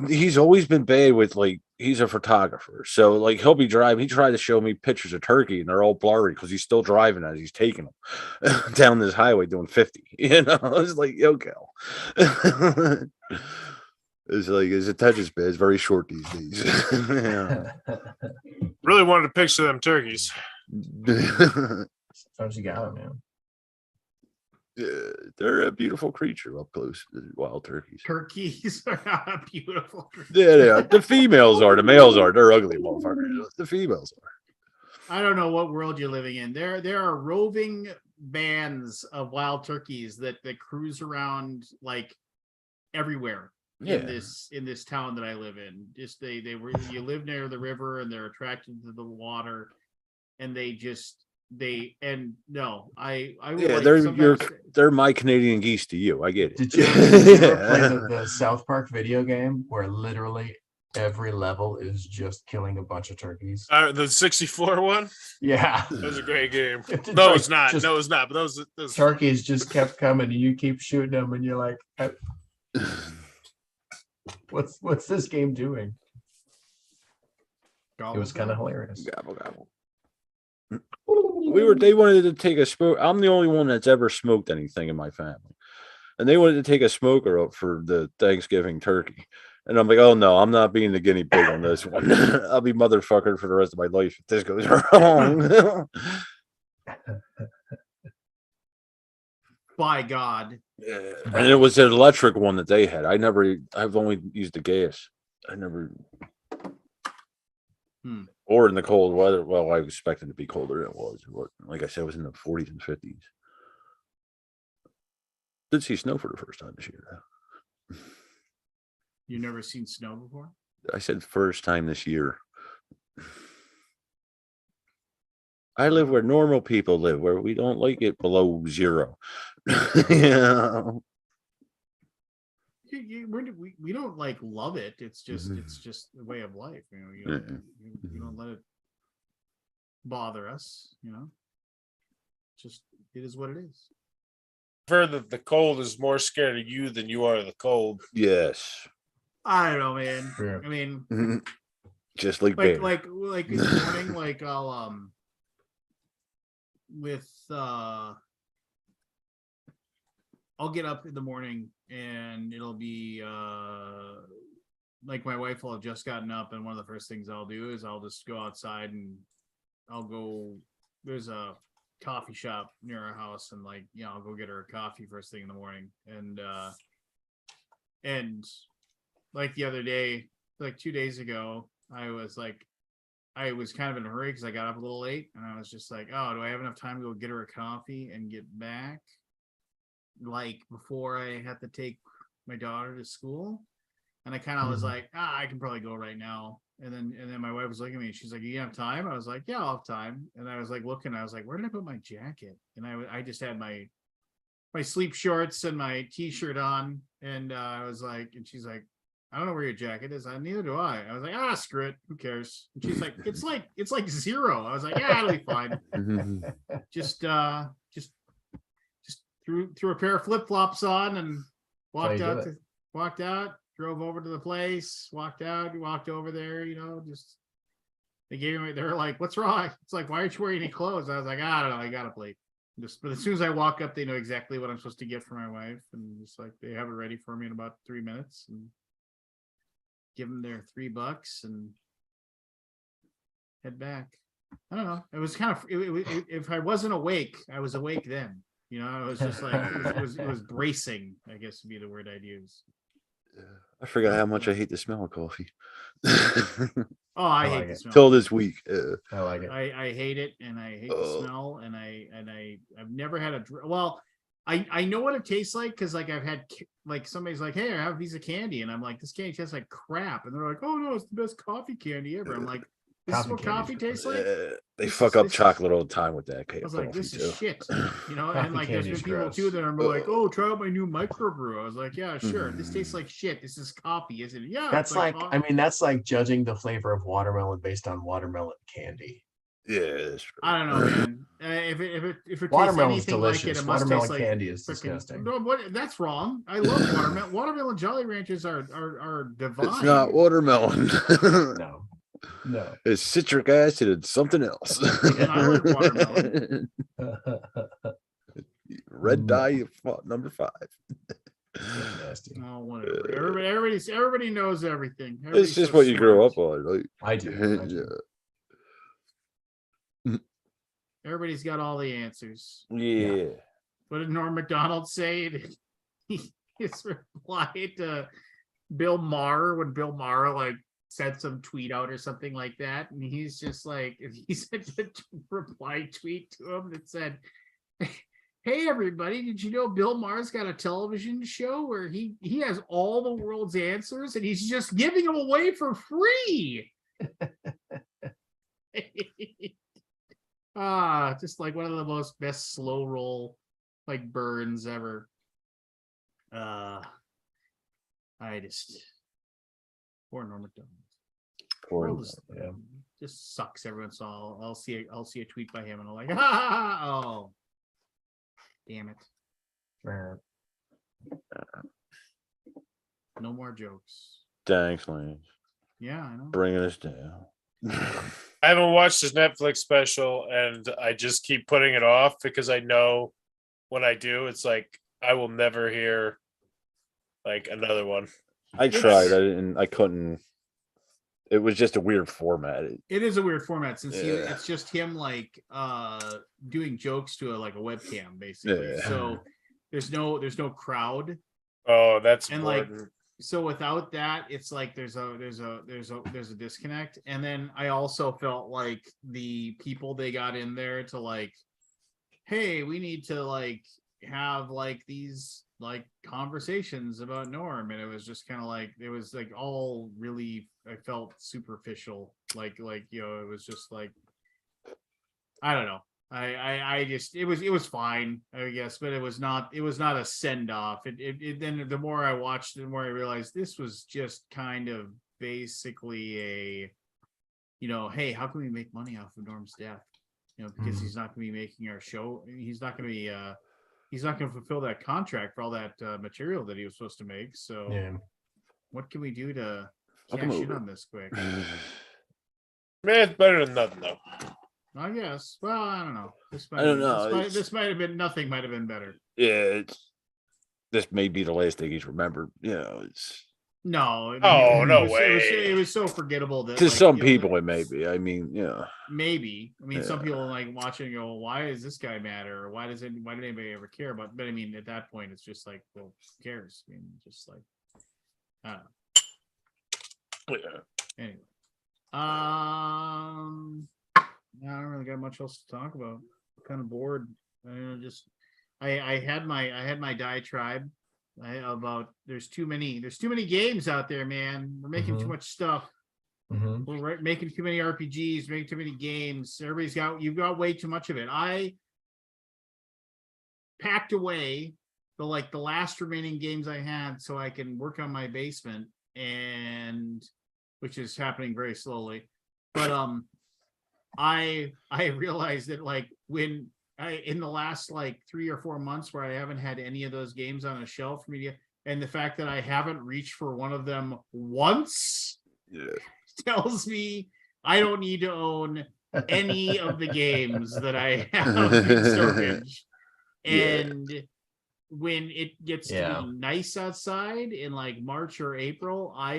he's always been bad with like he's a photographer. So like he'll be driving. He tried to show me pictures of Turkey and they're all blurry because he's still driving as he's taking them down this highway doing 50. It's like, yo, Cal. It's like his attention span is very short these days. Yeah. Really wanted to picture them turkeys. Sometimes you got it, man. Yeah, they're a beautiful creature up close. The wild turkeys. Turkeys are not a beautiful. Yeah, they are. The females are. The males are. They're ugly motherfuckers. The females are. I don't know what world you're living in. There are roving bands of wild turkeys that cruise around like everywhere Yeah. in this town that I live in. Just you live near the river and they're attracted to the water, and I would Yeah, like they're my Canadian geese to you. I get it. Did you ever play the South Park video game where literally every level is just killing a bunch of turkeys? The 64 one? Yeah. That was a great game. It's No, like it's not. just- No, it's not. But those Turkeys just kept coming and you keep shooting them and you're like, what's this game doing? It was kind of hilarious. Gobble gobble. They wanted to take a smoke. I'm the only one that's ever smoked anything in my family. And they wanted to take a smoker up for the Thanksgiving turkey. And I'm like, oh no, I'm not being the guinea pig on this one. I'll be motherfucker for the rest of my life if this goes wrong. by God. And it was an electric one that they had. I've only used the gas. I never or in the cold weather. Well, I expected it to be colder than it was. Like I said, it was in the 40s and 50s. Did see snow for the first time this year. You've never seen snow before? I said first time this year. I live where normal people live, where we don't like it below zero. Yeah. We don't like love it. It's just a way of life. You don't let it bother us. Just it is what it is. I've heard that the cold is more scared of you than you are of the cold. Yes. I don't know, man. Yeah. I mean, just like this morning, like I'll I'll get up in the morning and it'll be like my wife will have just gotten up, and one of the first things I'll do is I'll just go outside and there's a coffee shop near our house, and I'll go get her a coffee first thing in the morning. And like the other day, like 2 days ago, I was kind of in a hurry because I got up a little late, and I was just like, oh, do I have enough time to go get her a coffee and get back like before I have to take my daughter to school? And I kind of was Mhm. like, I can probably go right now. And then my wife was looking at me. She's like, "You have time?" I was like, "Yeah, I'll have time." And I was like looking. I was like, "Where did I put my jacket?" And I just had my sleep shorts and my t-shirt on. And I was like, and she's like, "I don't know where your jacket is." Neither do I. I was like, screw it. Who cares? And she's like, it's like zero. I was like, "Yeah, it'll be fine." Just threw a pair of flip-flops on and how you do walked out, drove over to the place, walked over there, just they gave me, they were like, "What's wrong?" It's like, "Why aren't you wearing any clothes?" I was like, "I don't know, I got a plate." But as soon as I walk up, they know exactly what I'm supposed to get for my wife, and just like they have it ready for me in about 3 minutes, and give them their $3 and head back. I don't know. It was kind of if I wasn't awake, I was awake then. I was just like it was bracing, I guess would be the word I'd use. I forgot how much I hate the smell of coffee. Oh, I I hate like the it. smell. Till this week. I like it. I hate it, and I hate the Oh. smell, and I've never had well, I know what it tastes like because like I've had like somebody's like, "Hey, I have a piece of candy," and I'm like, "This candy tastes like crap," and they're like, "Oh no, it's the best coffee candy ever." I'm like, "This is what coffee tastes like." They This fuck is- up this is- chocolate all the time with that I was like, "This is too. shit," and Coffee like there's candy's been people gross. too that are like, "Oh, try out my new microbrew." I was like, "Yeah, sure. This tastes Mm. like shit. This is coffee, isn't it?" Yeah, That's it's like, coffee. I mean, that's like judging the flavor of watermelon based on watermelon candy. Yeah, that's true. I don't know, man. If it tastes Watermelon's anything like delicious. it, it must Watermelon taste like candy is freaking. disgusting. No, what? That's wrong. I love watermelon. Watermelon Jolly Ranchers are divine. It's not watermelon. No. It's citric acid and something else. And I like watermelon. Red No. dye number 5. Nasty. Oh, whatever. Everybody knows everything. It's Everybody's just so what you grew smart. up on. Like, I do. Everybody's got all the answers. yeah. What did Norm Macdonald say? His reply to Bill Maher when Bill Maher like sent some tweet out or something like that, and he's just like, he sent a reply tweet to him that said, "Hey everybody, did you know Bill Maher's got a television show where he has all the world's answers and he's just giving them away for free?" Just like one of the most best slow roll like burns ever. I just poor Norm Macdonald. World is- Yeah. just sucks every once in a while. I'll see a tweet by him and I'm like, oh, damn it. No more jokes. Thanks, Lance. Yeah, I know. Bringing us down. I haven't watched his Netflix special, and I just keep putting it off because I know when I do, it's like I will never hear like another one. I tried. I couldn't. It was just a weird format. It is a weird format since Yeah. it's just him like doing jokes to a webcam basically. Yeah. So there's no crowd. Oh, that's And important. So without that, it's like there's a disconnect. And then I also felt like the people they got in there to like, hey, we need to like have like these like conversations about Norm, and it was just kind of like it was like all really, I felt superficial, like it was just like, I don't know. I just it was fine, I guess, but it was not a send off. It then the more I watched, the more I realized this was just kind of basically a, hey, how can we make money off of Norm's death? Because he's not going to be making our show. He's not going to fulfill that contract for all that material that he was supposed to make. So Yeah. what can we do to Fuck cash him in over. on this quick? Man, it's better than nothing though. I guess. Well, I don't know. I don't know. This might have been nothing. Might have been better. Yeah, this may be the last thing he's remembered. It's No. Oh, no It way. was so forgettable that to like, some people it may be. I mean, yeah. maybe. I mean, some Yeah. people like watching and go, "Why does this guy matter? Or why did anybody ever care about?" But I mean, at that point, it's just like, well, who cares? I mean, just like, I don't know. Yeah. Anyway, I don't really got much else to talk about. I'm kind of bored. I had my diatribe there's too many games out there, man. We're making too Mhm. much stuff. Mhm. We're making too many RPGs, making too many games. You've got way too much of it. I packed away the last remaining games I had so I can work on my basement, and which is happening very slowly. But I realized that when in the last 3 or 4 months where I haven't had any of those games on a shelf for me, and the fact that I haven't reached for one of them once tells me I don't need to own any of the games that I have in storage. And when it gets to be nice outside in March or April, I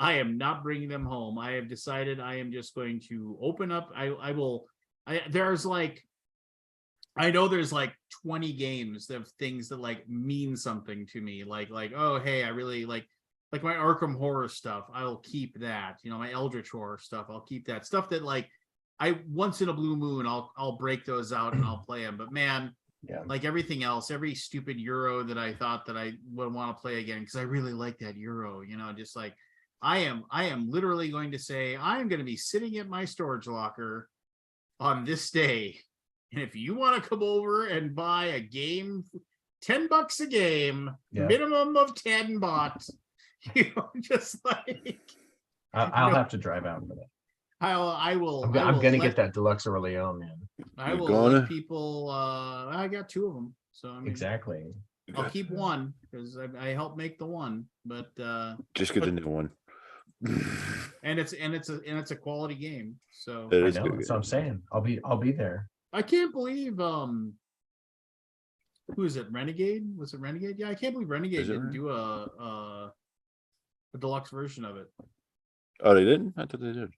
am not bringing them home. I have decided I am just going to open up. I know there's 20 games of things that mean something to me. Oh, hey, I really like my Arkham Horror stuff. I'll keep that. My Eldritch Horror stuff. I'll keep that stuff that I once in a blue moon I'll break those out and I'll play them. But man, everything else, every stupid Euro that I thought that I would want to play again because I really like that Euro. Just I am literally going to say I am going to be sitting at my storage locker on this day. And if you want to come over and buy a game, $10 a game, minimum of 10 bought, I'll have to drive out for that. I will. I'm gonna get that Deluxe Orleans, man. I will let people. I got 2 of them, so I mean, Exactly. I'll keep one because I helped make the one, but just get the new one. and it's a quality game. So It I is know. good. That's what I'm saying. I'll be there. I can't believe who is it? Renegade? Was it Renegade? Yeah, I can't believe Renegade didn't do a deluxe version of it. Oh, they didn't? I thought they did.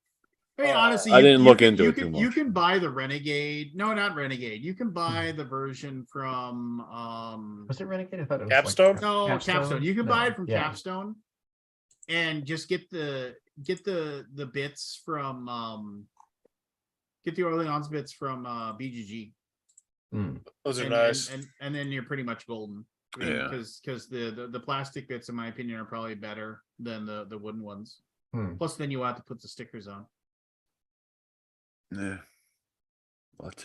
I mean, honestly, I didn't look into it too You much. can buy the Renegade. No, not Renegade. You can buy the version from Was it Renegade? I thought it was Capstone? no, Capstone. You can buy it from Yeah. Capstone and just get the bits from get the Orleans bits from BGG. Those are and, nice. and then you're pretty much golden. Yeah. Because the plastic bits, in my opinion, are probably better than the wooden ones. Plus, then you have to put the stickers on. Yeah.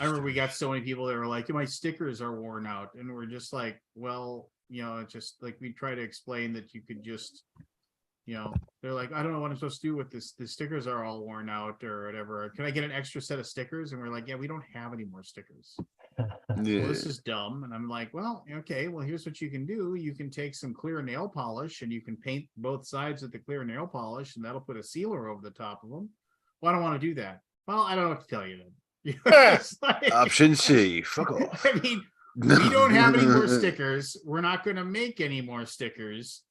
I remember we got so many people that were like, my stickers are worn out. And we're just like, well, it's just we try to explain that you could just, they're like, I don't know what I'm supposed to do with this. The stickers are all worn out or whatever. Can I get an extra set of stickers? And we're like, yeah, we don't have any more stickers. Yeah. Well, this is dumb. And I'm like, well, okay, well, here's what you can do. You can take some clear nail polish and you can paint both sides with the clear nail polish and that'll put a sealer over the top of them. Well, I don't want to do that. Well, I don't know what to tell you then. Option C. Fuck off. I mean, we don't have any more stickers. We're not going to make any more stickers.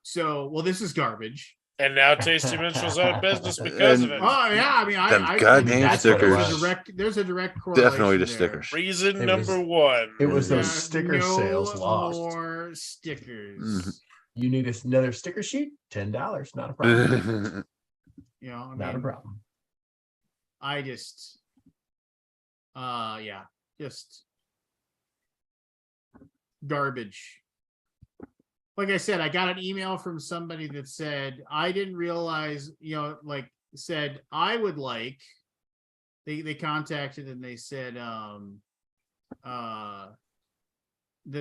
So, well, this is garbage. And now Tasty Minstrel's out of business because of it. Oh yeah, I mean, I goddamn that's what it stickers. was. There's a direct correlation. Definitely the there. stickers. Reason It number was- one. It was those Yeah, sticker no sales lost. more stickers. Mhm. You need another sticker sheet? $10. Not a problem. I Not a mean, problem. I just, just garbage. Like I said, I got an email from somebody that said, I didn't realize, said I would like, they contacted and they said, that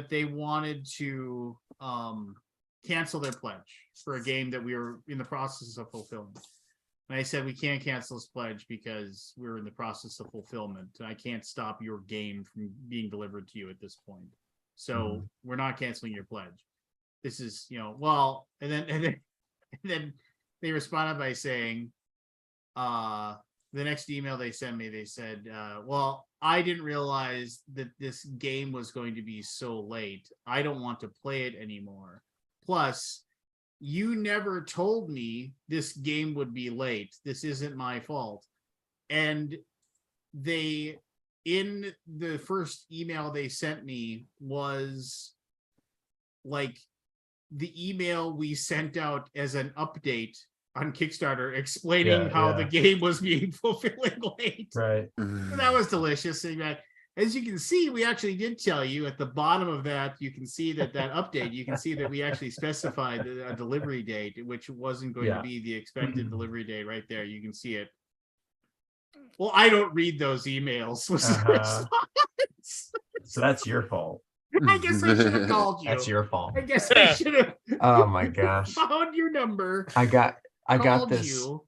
they wanted to, cancel their pledge for a game that we were in the process of fulfilling. And I said, we can't cancel this pledge because we're in the process of fulfillment. I can't stop your game from being delivered to you at this point. So we're not canceling your pledge. This is, well, and then they responded by saying, the next email they sent me, they said, well, I didn't realize that this game was going to be so late. I don't want to play it anymore. Plus, you never told me this game would be late. This isn't my fault. And they, in the first email they sent me was the email we sent out as an update on Kickstarter explaining how the game was being fulfilling late. Right. And that was delicious. And as you can see, we actually did tell you at the bottom of that. You can see that update. You can see that we actually specified a delivery date, which wasn't going to be the expected delivery date right there. You can see it. Well, I don't read those emails. Was the response. So that's your fault. I guess I should have called you. That's your fault. I guess I should have. Oh my gosh. Found your number. I got called this. You.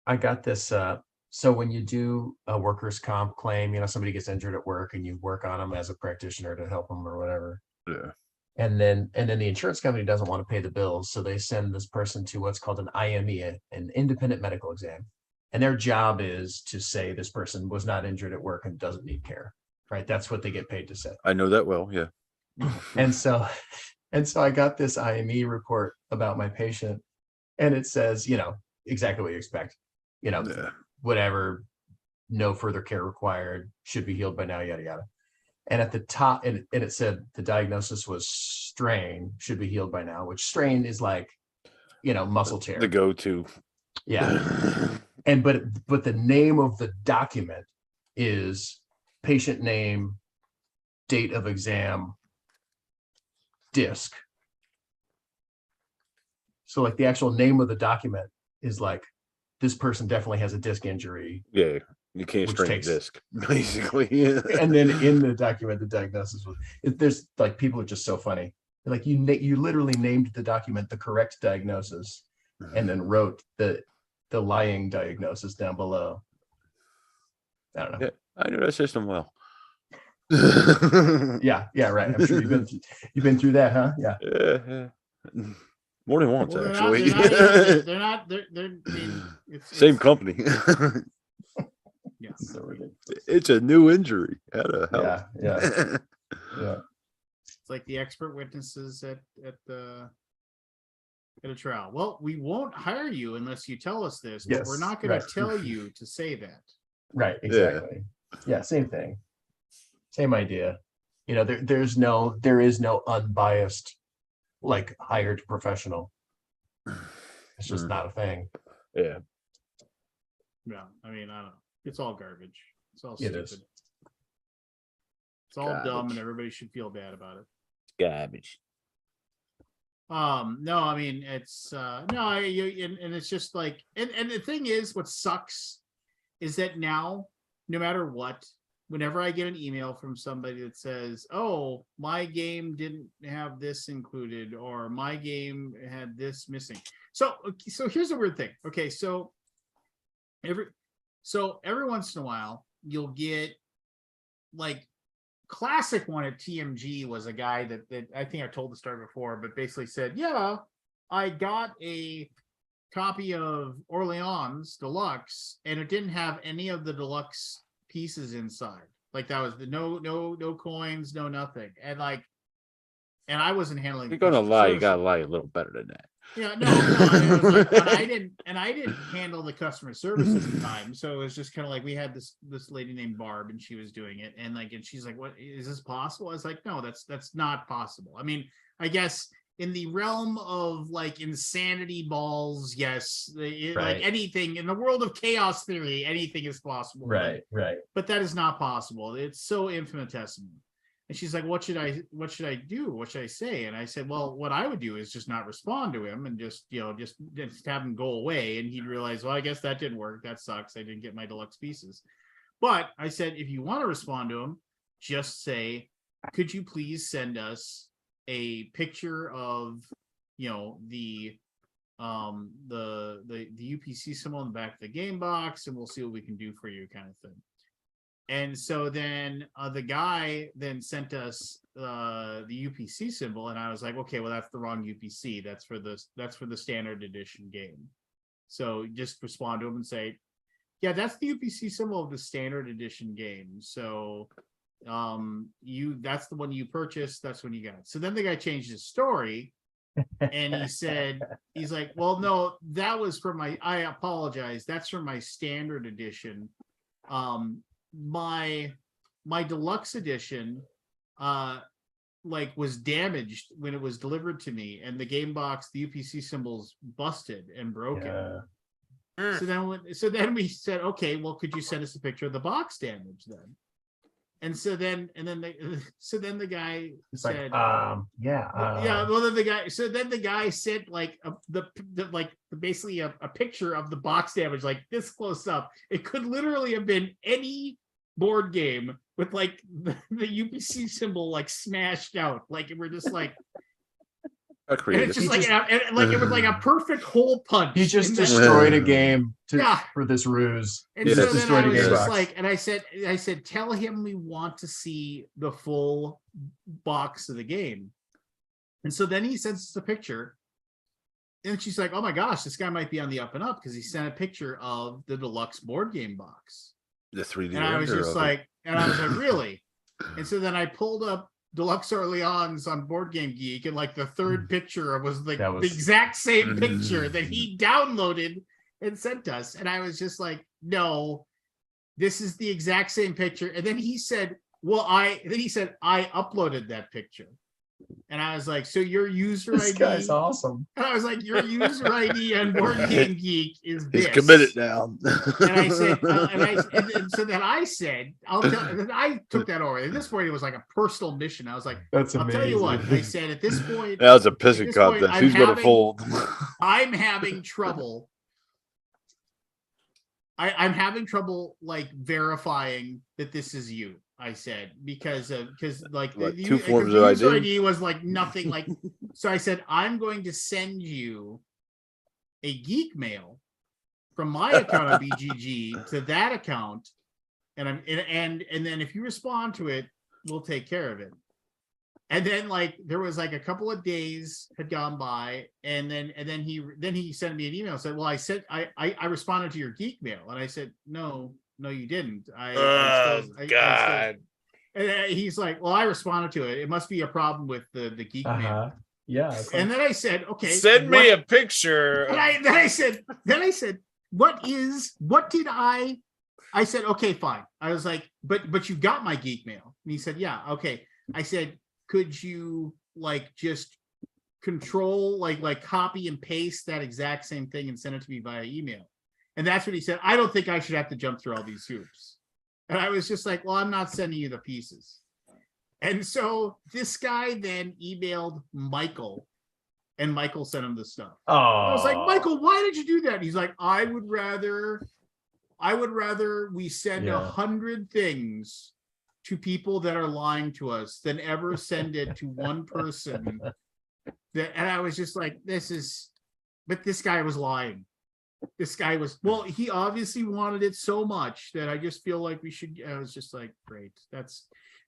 I got this. So when you do a workers' comp claim, somebody gets injured at work and you work on them as a practitioner to help them or whatever. Yeah. And then the insurance company doesn't want to pay the bills. So they send this person to what's called an IME, an independent medical exam. And their job is to say this person was not injured at work and doesn't need care. Right. That's what they get paid to say. I know that well. Yeah. And so I got this IME report about my patient, and it says, exactly what you expect, Yeah. whatever, no further care required, should be healed by now, yada, yada. And at the top, and it said the diagnosis was strain, should be healed by now, which strain is like, muscle tear. The go-to. Yeah. And but the name of the document is patient name, date of exam, disc. So like the actual name of the document is like, this person definitely has a disc injury. Yeah. You can't Which strain takes- a disc, basically. Yeah. And then in the document, the diagnosis was, there's like, people are just so funny. Like you literally named the document the correct diagnosis and then wrote the lying diagnosis down below. I don't know. Yeah, I know that system well. Yeah, right. I'm sure you've been through that, huh? Yeah. Yeah. More than once, Well, actually. they're not. They're Same company. Yes. So ridiculous. It's a new injury. How the hell? Yeah. It's like the expert witnesses at a trial. Well, we won't hire you unless you tell us this, but we're Yes, not going right. to tell you to say that. Right. Exactly. Yeah. Same thing. Same idea. There is no unbiased, like, hired professional. It's just not a thing. Yeah. Yeah, I mean, I don't know. It's all garbage. It's all It stupid. is. It's all dumb, Garbage. and everybody should feel bad about it. Garbage. No, I mean, it's and it's just like, and the thing is, what sucks is that now, no matter what, whenever I get an email from somebody that says, "Oh, my game didn't have this included," or "My game had this missing," so here's a weird thing. Okay, so every once in a while, you'll get, like, classic one at TMG was a guy that I think I told the story before, but basically said, "Yeah, I got a copy of Orleans Deluxe, and it didn't have any of the deluxe pieces inside. Like, that was the no coins, no nothing." And I wasn't handling. You're gonna lie. You gotta lie a little better than that. Yeah, no. It was like, and I didn't handle the customer service at the time, so it was just kind of like, we had this lady named Barb, and she was doing it, and she's like, "What, is this possible?" I was like, "No, that's not possible." I mean, I guess in the realm of, like, insanity balls, yes, Right. like anything in the world of chaos theory, anything is possible. Right. But that is not possible. It's so infinitesimal. And she's like, what should I do? What should I say? And I said, well, what I would do is just not respond to him and just have him go away. And he'd realize, well, I guess that didn't work. That sucks. I didn't get my deluxe pieces. But I said, if you want to respond to him, just say, could you please send us a picture of, the UPC symbol in the back of the game box, and we'll see what we can do for you, kind of thing. And so then the guy then sent us the UPC symbol, and I was like, okay, well, that's the wrong UPC. That's for the standard edition game. So just respond to him and say, yeah, that's the UPC symbol of the standard edition game. So that's the one you purchased. That's when you got it. So then the guy changed his story, and he said, he's like, well, no, that was for I apologize. That's for my standard edition. My deluxe edition was damaged when it was delivered to me, and the game box, the UPC symbols busted and broken. Yeah. So then we said, okay, well, could you send us a picture of the box damage then? And so then the guy It's like, said, yeah. well, then the guy sent like basically a picture of the box damage, like this close up. It could literally have been any board game with like the UPC symbol like smashed out. Like we're just like, How and creative. it's just like, like it was like a perfect hole punch. He just in that- destroyed a game Yeah. for this ruse. And Yeah, so it's then I destroyed a was game just box. like, and I said, tell him we want to see the full box of the game. And so then he sends us a picture. And she's like, oh my gosh, this guy might be on the up and up because he sent a picture of the deluxe board game box. The 3D. And I was render just of it. like, really? And so then I pulled up Deluxe Orleans on Board Game Geek, and like the third picture was like That was- the exact same picture that he downloaded and sent us. And I was just like, no, this is the exact same picture. And then he said, I uploaded that picture. And I was like, so your user This ID, guy's awesome. and I was like, your user ID on Board Game Geek is this. He's committed now. And I said, and so then I said, I'll tell. And then I took that over. At this point, it was like a personal mission. I was like, That's I'll amazing. tell you what. I said, at this point, that was a at pissing this point, contest. I'm Who's gonna having- fold? I'm having trouble. I'm having trouble like verifying that this is you. I said because like What, the two because forms the of user ID? ID was like nothing like. So I said, I'm going to send you a geek mail from my account on BGG to that account, and and then if you respond to it, we'll take care of it. And then like there was like a couple of days had gone by, and then he sent me an email and said, well, I responded to your geek mail, and I said, no, you didn't. God. And he's like, well, I responded to it. It must be a problem with the geek mail. Yeah. And then I said, okay, Send me a picture. and then I said, what did I said, okay, fine. I was like, but you got my geek mail. And he said, yeah, okay. I said, could you like just control, like copy and paste that exact same thing and send it to me via email? And that's what he said. I don't think I should have to jump through all these hoops. And I was just like, well, I'm not sending you the pieces. And so this guy then emailed Michael, and Michael sent him the stuff. Oh, I was like, Michael, why did you do that? He's like, I would rather we send 100 things to people that are lying to us than ever send it to one person. And I was just like, but this guy was lying. This guy was, well, he obviously wanted it so much that I just feel like we should. I was just like, great.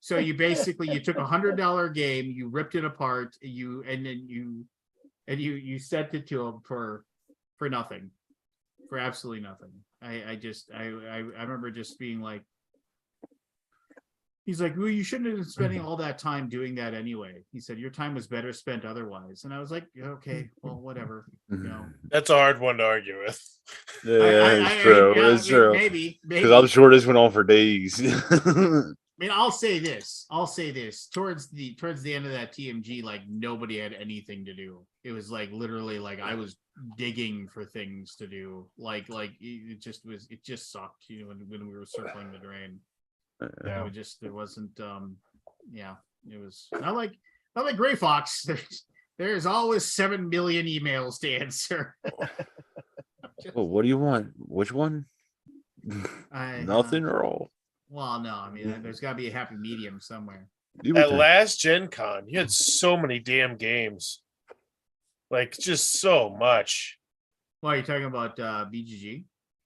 So you basically, you took $100 game, you ripped it apart, you sent it to him for nothing, for absolutely nothing. I remember just being like, he's like, well, you shouldn't have been spending all that time doing that anyway. He said, your time was better spent otherwise. And I was like, okay, well, whatever, you know. That's a hard one to argue with. Yeah, it's true. Yeah, It's true. Maybe. Because I'm sure this went on for days. I mean, I'll say this. Towards the end of that TMG, like nobody had anything to do. It was like literally like I was digging for things to do. Like it just sucked, you know, when we were circling the drain. yeah. It wasn't it was not like Gray Fox. There's always 7 million emails to answer. Well, what do you want? Which one? Nothing or all? Well, no, I mean, there's got to be a happy medium somewhere. You would At think. last Gen Con, you had so many damn games. Like just so much. Well, are you talking about BGG?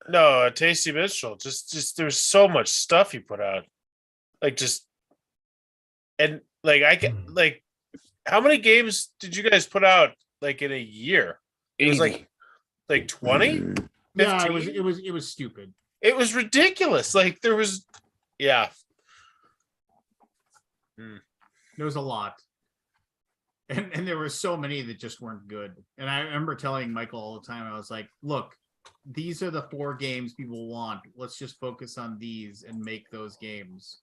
No, Tasty Minstrel. Just there's so much stuff you put out. Like just and like I can like how many games did you guys put out like in a year? It was Easy. like 20? Yeah, 15? it was stupid. It was ridiculous. Like there was yeah. There was a lot. And there were so many that just weren't good. And I remember telling Michael all the time, I was like, look, these are the 4 games people want. Let's just focus on these and make those games.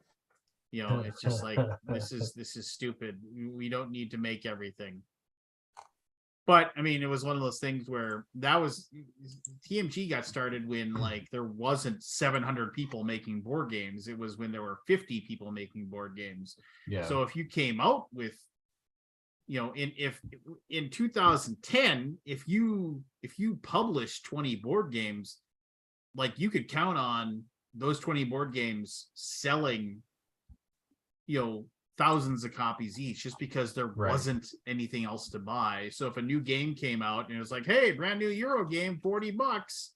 You know, it's just like this is stupid. We don't need to make everything. But I mean, it was one of those things where that was TMG got started when like there wasn't 700 people making board games. It was when there were 50 people making board games. Yeah. So if you came out with, in 2010, if you published 20 board games, like you could count on those 20 board games selling, thousands of copies each, just because there wasn't anything else to buy. So if a new game came out and it was like, hey, brand new Euro game, $40,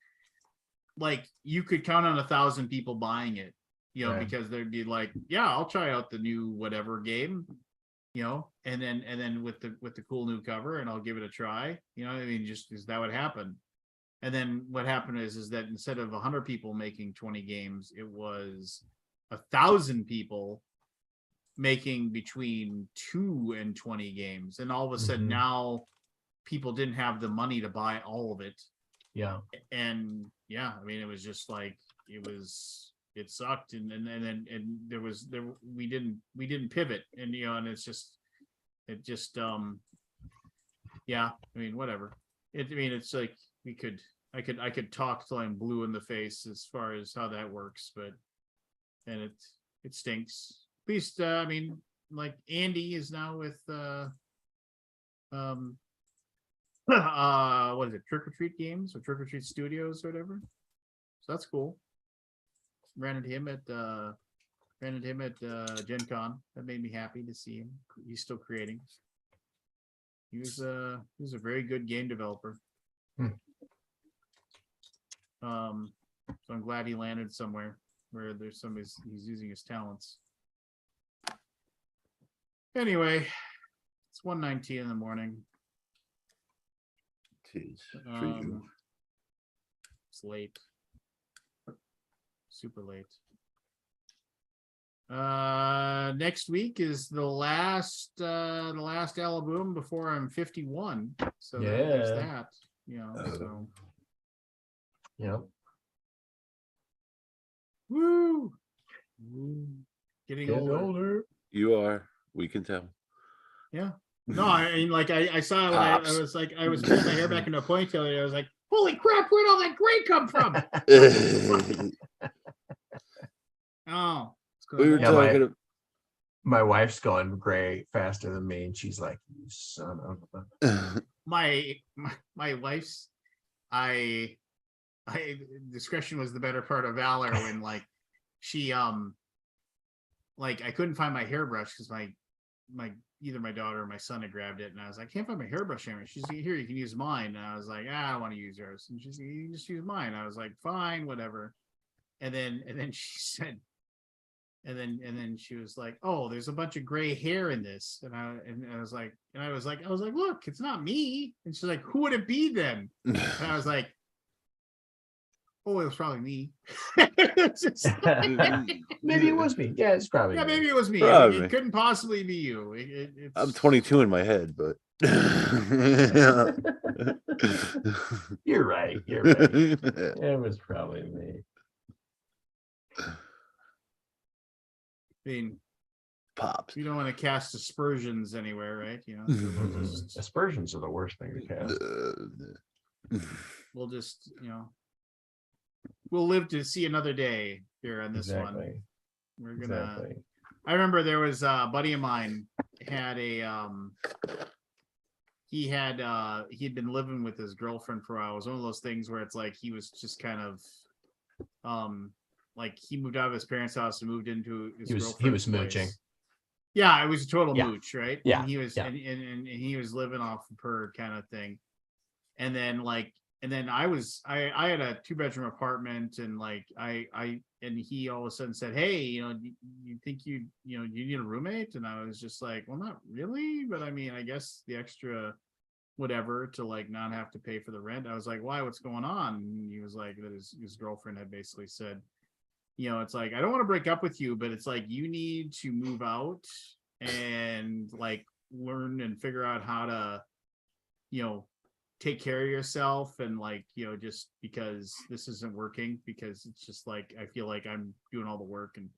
like you could count on 1,000 people buying it, because they'd be like, yeah, I'll try out the new whatever game, and then with the cool new cover, and I'll give it a try. I mean, just because that would happen. And then what happened is that instead of 100 people making 20 games, it was 1,000 people making between 2 and 20 games. And all of a sudden now people didn't have the money to buy all of it. Yeah. And yeah, I mean, it was just like, it sucked. And we didn't pivot, and, and yeah, I mean, whatever. It's like I could talk till I'm blue in the face as far as how that works, and it stinks. At least, I mean, like Andy is now with what is it, Trick or Treat Games or Trick or Treat Studios or whatever. So that's cool. Ran into him at Gen Con. That made me happy to see him. He's still creating. He was a very good game developer. So I'm glad he landed somewhere where there's he's using his talents. Anyway, it's 1:19 in the morning. Jeez. It's late. Super late. Next week is the last Alaboom before I'm 51. So there's that. So Yep. woo. Getting older. You are. We can tell. Yeah. No, I mean, like I saw it when I was like, I was pulling my hair back into a ponytail, and I was like, holy crap, where'd all that gray come from? Oh, We were talking. My wife's going gray faster than me, and she's like, "You son of a." my wife's, I discretion was the better part of valor when like she like I couldn't find my hairbrush because my either my daughter or my son had grabbed it, and I was like, can't find my hairbrush anymore. She's like, here, you can use mine. And I was like, I don't want to use yours. And she's like, you can just use mine. I was like, fine, whatever. And then she said, and then she was like, oh, there's a bunch of gray hair in this. And I was like, look, it's not me. And she's like, who would it be then? And I was like, oh, it was probably me. Maybe it was me. Yeah, it's probably me. Maybe it was me. Probably. It couldn't possibly be you. I'm 22 in my head, but You're right. It was probably me. I mean, Pops. you don't want to cast aspersions anywhere, right? So we'll just, Aspersions are the worst thing to cast. we'll live to see another day here on this one. We're gonna. I remember there was a buddy of mine had he'd been living with his girlfriend for a while. It was one of those things where it's like he was just kind of like he moved out of his parents' house and moved into his he was place. mooching. Yeah, it was a total mooch, right? Yeah. And he was and he was living off of her kind of thing. And then I had a 2-bedroom apartment, and like and he all of a sudden said, hey, you think you need a roommate? And I was just like, well, not really, but I mean, I guess the extra whatever to like not have to pay for the rent. I was like, why, what's going on? And he was like that his girlfriend had basically said, it's like, I don't want to break up with you, but it's like you need to move out and like learn and figure out how to take care of yourself, and like just because this isn't working, because it's just like I feel like I'm doing all the work, and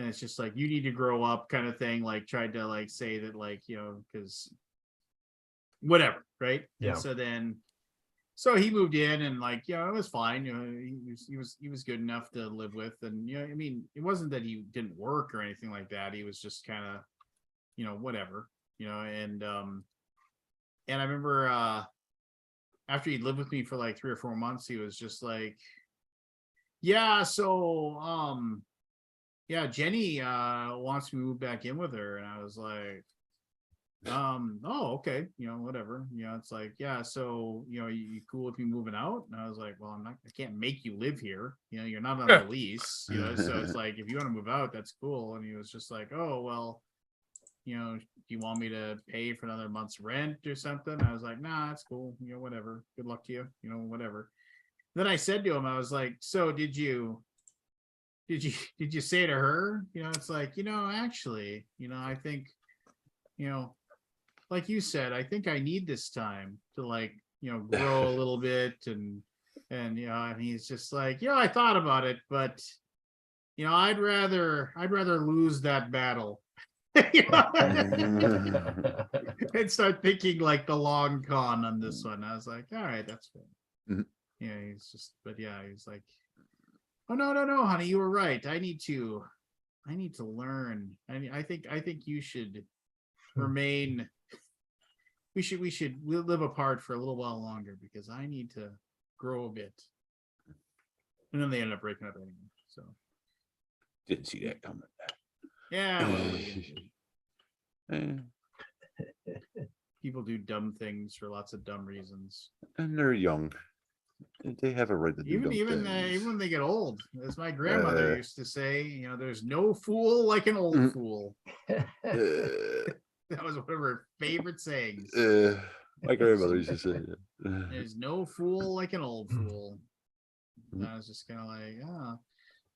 it's just like you need to grow up kind of thing. Like tried to like say that, like because whatever, right? Yeah. And so he moved in, and like, it was fine. He was good enough to live with, and I mean, it wasn't that he didn't work or anything like that. He was just kind of, whatever, and I remember after he lived with me for like 3 or 4 months, he was just like, yeah, so Jenny wants me to move back in with her. And I was like, oh, okay, whatever. It's like, yeah, so you cool with me moving out? And I was like, well, I can't make you live here. You're not on a lease, so it's like, if you want to move out, that's cool. And he was just like, oh, well, do you want me to pay for another month's rent or something? I was like, nah, that's cool. Whatever. Good luck to you. Whatever. Then I said to him, I was like, so did you say to her, it's like, actually, I think, like you said, I think I need this time to like, grow a little bit, and and he's just like, I thought about it, but I'd rather lose that battle. And start thinking like the long con on this one. I was like, all right, that's fair. Mhm. He's like, oh no, honey, you were right. I need to learn. I think you should remain. We'll live apart for a little while longer because I need to grow a bit. And then they ended up breaking up anyway. So Didn't see that coming. yeah, well, Eh, people do dumb things for lots of dumb reasons. And they're young. They have a right to do Even dumb even things. when they get old, as my grandmother used to say, there's no fool like an old Mhm. fool. Uh, That was one of her favorite sayings. my grandmother used to say that. There's no fool like an old fool. And Mhm. I was just kind of like,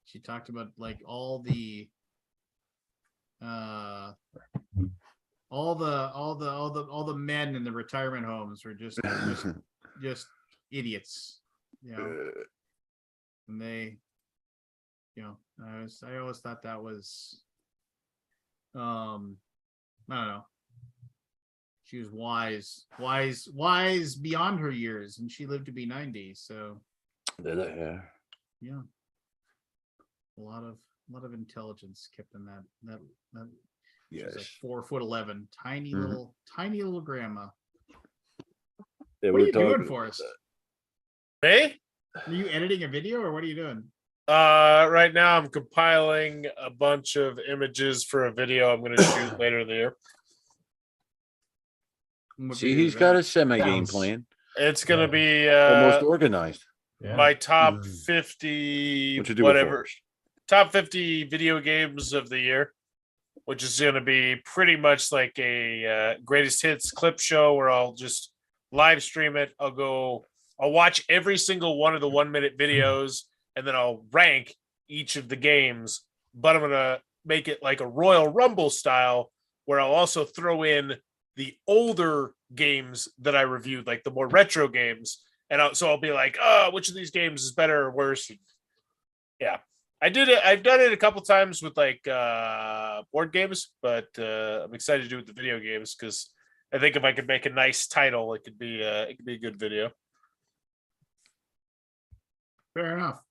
she talked about like all the men in the retirement homes were just idiots, and they, I always thought that was, I don't know. She was wise beyond her years, and she lived to be 90. So Yeah. yeah, a lot of intelligence kept in that. She's Yes. like 4'11", tiny Mhm. little grandma. Yeah, What are you doing for us? Hey, Are you editing a video, or what are you doing? right now I'm compiling a bunch of images for a video I'm going to shoot later in the year. What See, video he's is got that? a semi-game Sounds- plan. It's going to be Almost organized. Yeah. my top Mm. 50 What you do it whatever first? top 50 video games of the year, which is going to be pretty much like a greatest hits clip show where I'll just live stream it. I'll watch every single one of the 1 minute videos, and then I'll rank each of the games, but I'm going to make it like a Royal Rumble style where I'll also throw in the older games that I reviewed, like the more retro games. And I'll be like, which of these games is better or worse? Yeah. I did it. I've done it a couple times with like board games, but I'm excited to do it with the video games because I think if I could make a nice title, it could be a good video. Fair enough.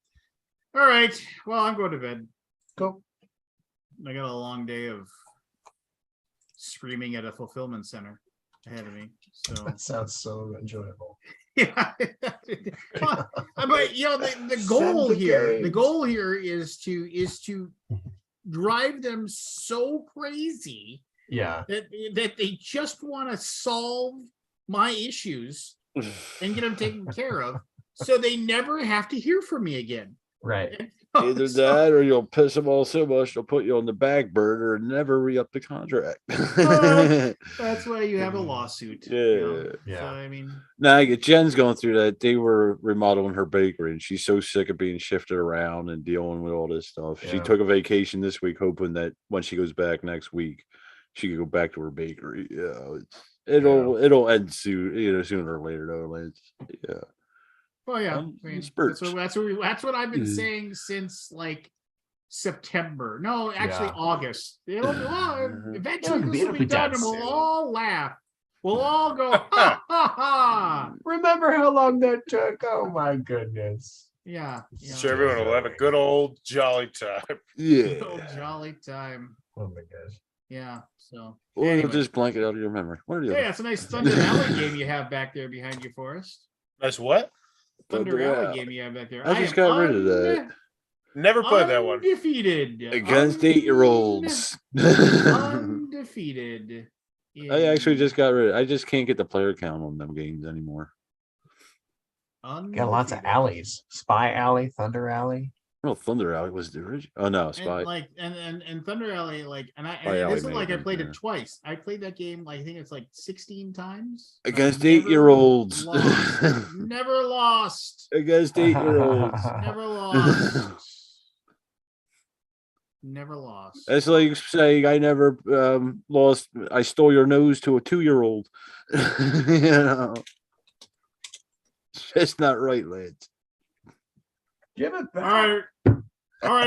All right. Well, I'm going to bed. Go. I got a long day of screaming at a fulfillment center ahead of me. So That sounds so enjoyable. yeah. But the goal Send the here, the games. goal here is to drive them so crazy Yeah. that they just want to solve my issues and get them taken care of, so they never have to hear from me again. Right. Either that or you'll piss them all so much they'll put you on the back burner and never re-up the contract. That's why you have a lawsuit. Yeah. Yeah. So I mean, Now I get Jen's going through that. They were remodeling her bakery and she's so sick of being shifted around and dealing with all this stuff. She Yeah. took a vacation this week, hoping that when she goes back next week, she could go back to her bakery. Yeah. It'll end soon, sooner or later though. Yeah. well, yeah. In I mean, spurts. that's what I've been saying since like September. No, actually Yeah. August. Eventually Yeah, this will be beautiful done, and done we'll soon. all laugh. We'll all go, ha ha ha. Remember how long that took? Oh my goodness. Yeah. Sure, everyone will have a good old jolly time. Good old jolly time. Oh my gosh. Yeah. So Or anyway. you'll just blank it out of your memory. What are you? Yeah, it's a nice Thunder Alley game you have back there behind you, Forrest. That's what? Thunder Thunder Alley Alley. game you have back there. I just am got rid of that. Never played that one. Undefeated. Against 8-year-olds. Undefeated. I actually just got rid of I just can't get the player count on them games anymore. Got lots of alleys. Spy Alley, Thunder Alley. Well, Thunder Alley was the original. Oh no, Spy. And like and Thunder Alley, like, and Spy Alley this is may like have I been, played yeah. it twice. I played that game, like, I think it's like 16 times. Against I've never 8-year-olds. lost. Never lost. Against 8-year-olds. Never lost. Never lost. That's like saying I never lost. I stole your nose to a 2-year-old. You know, it's just not right, lads. Give it back. All right. All right.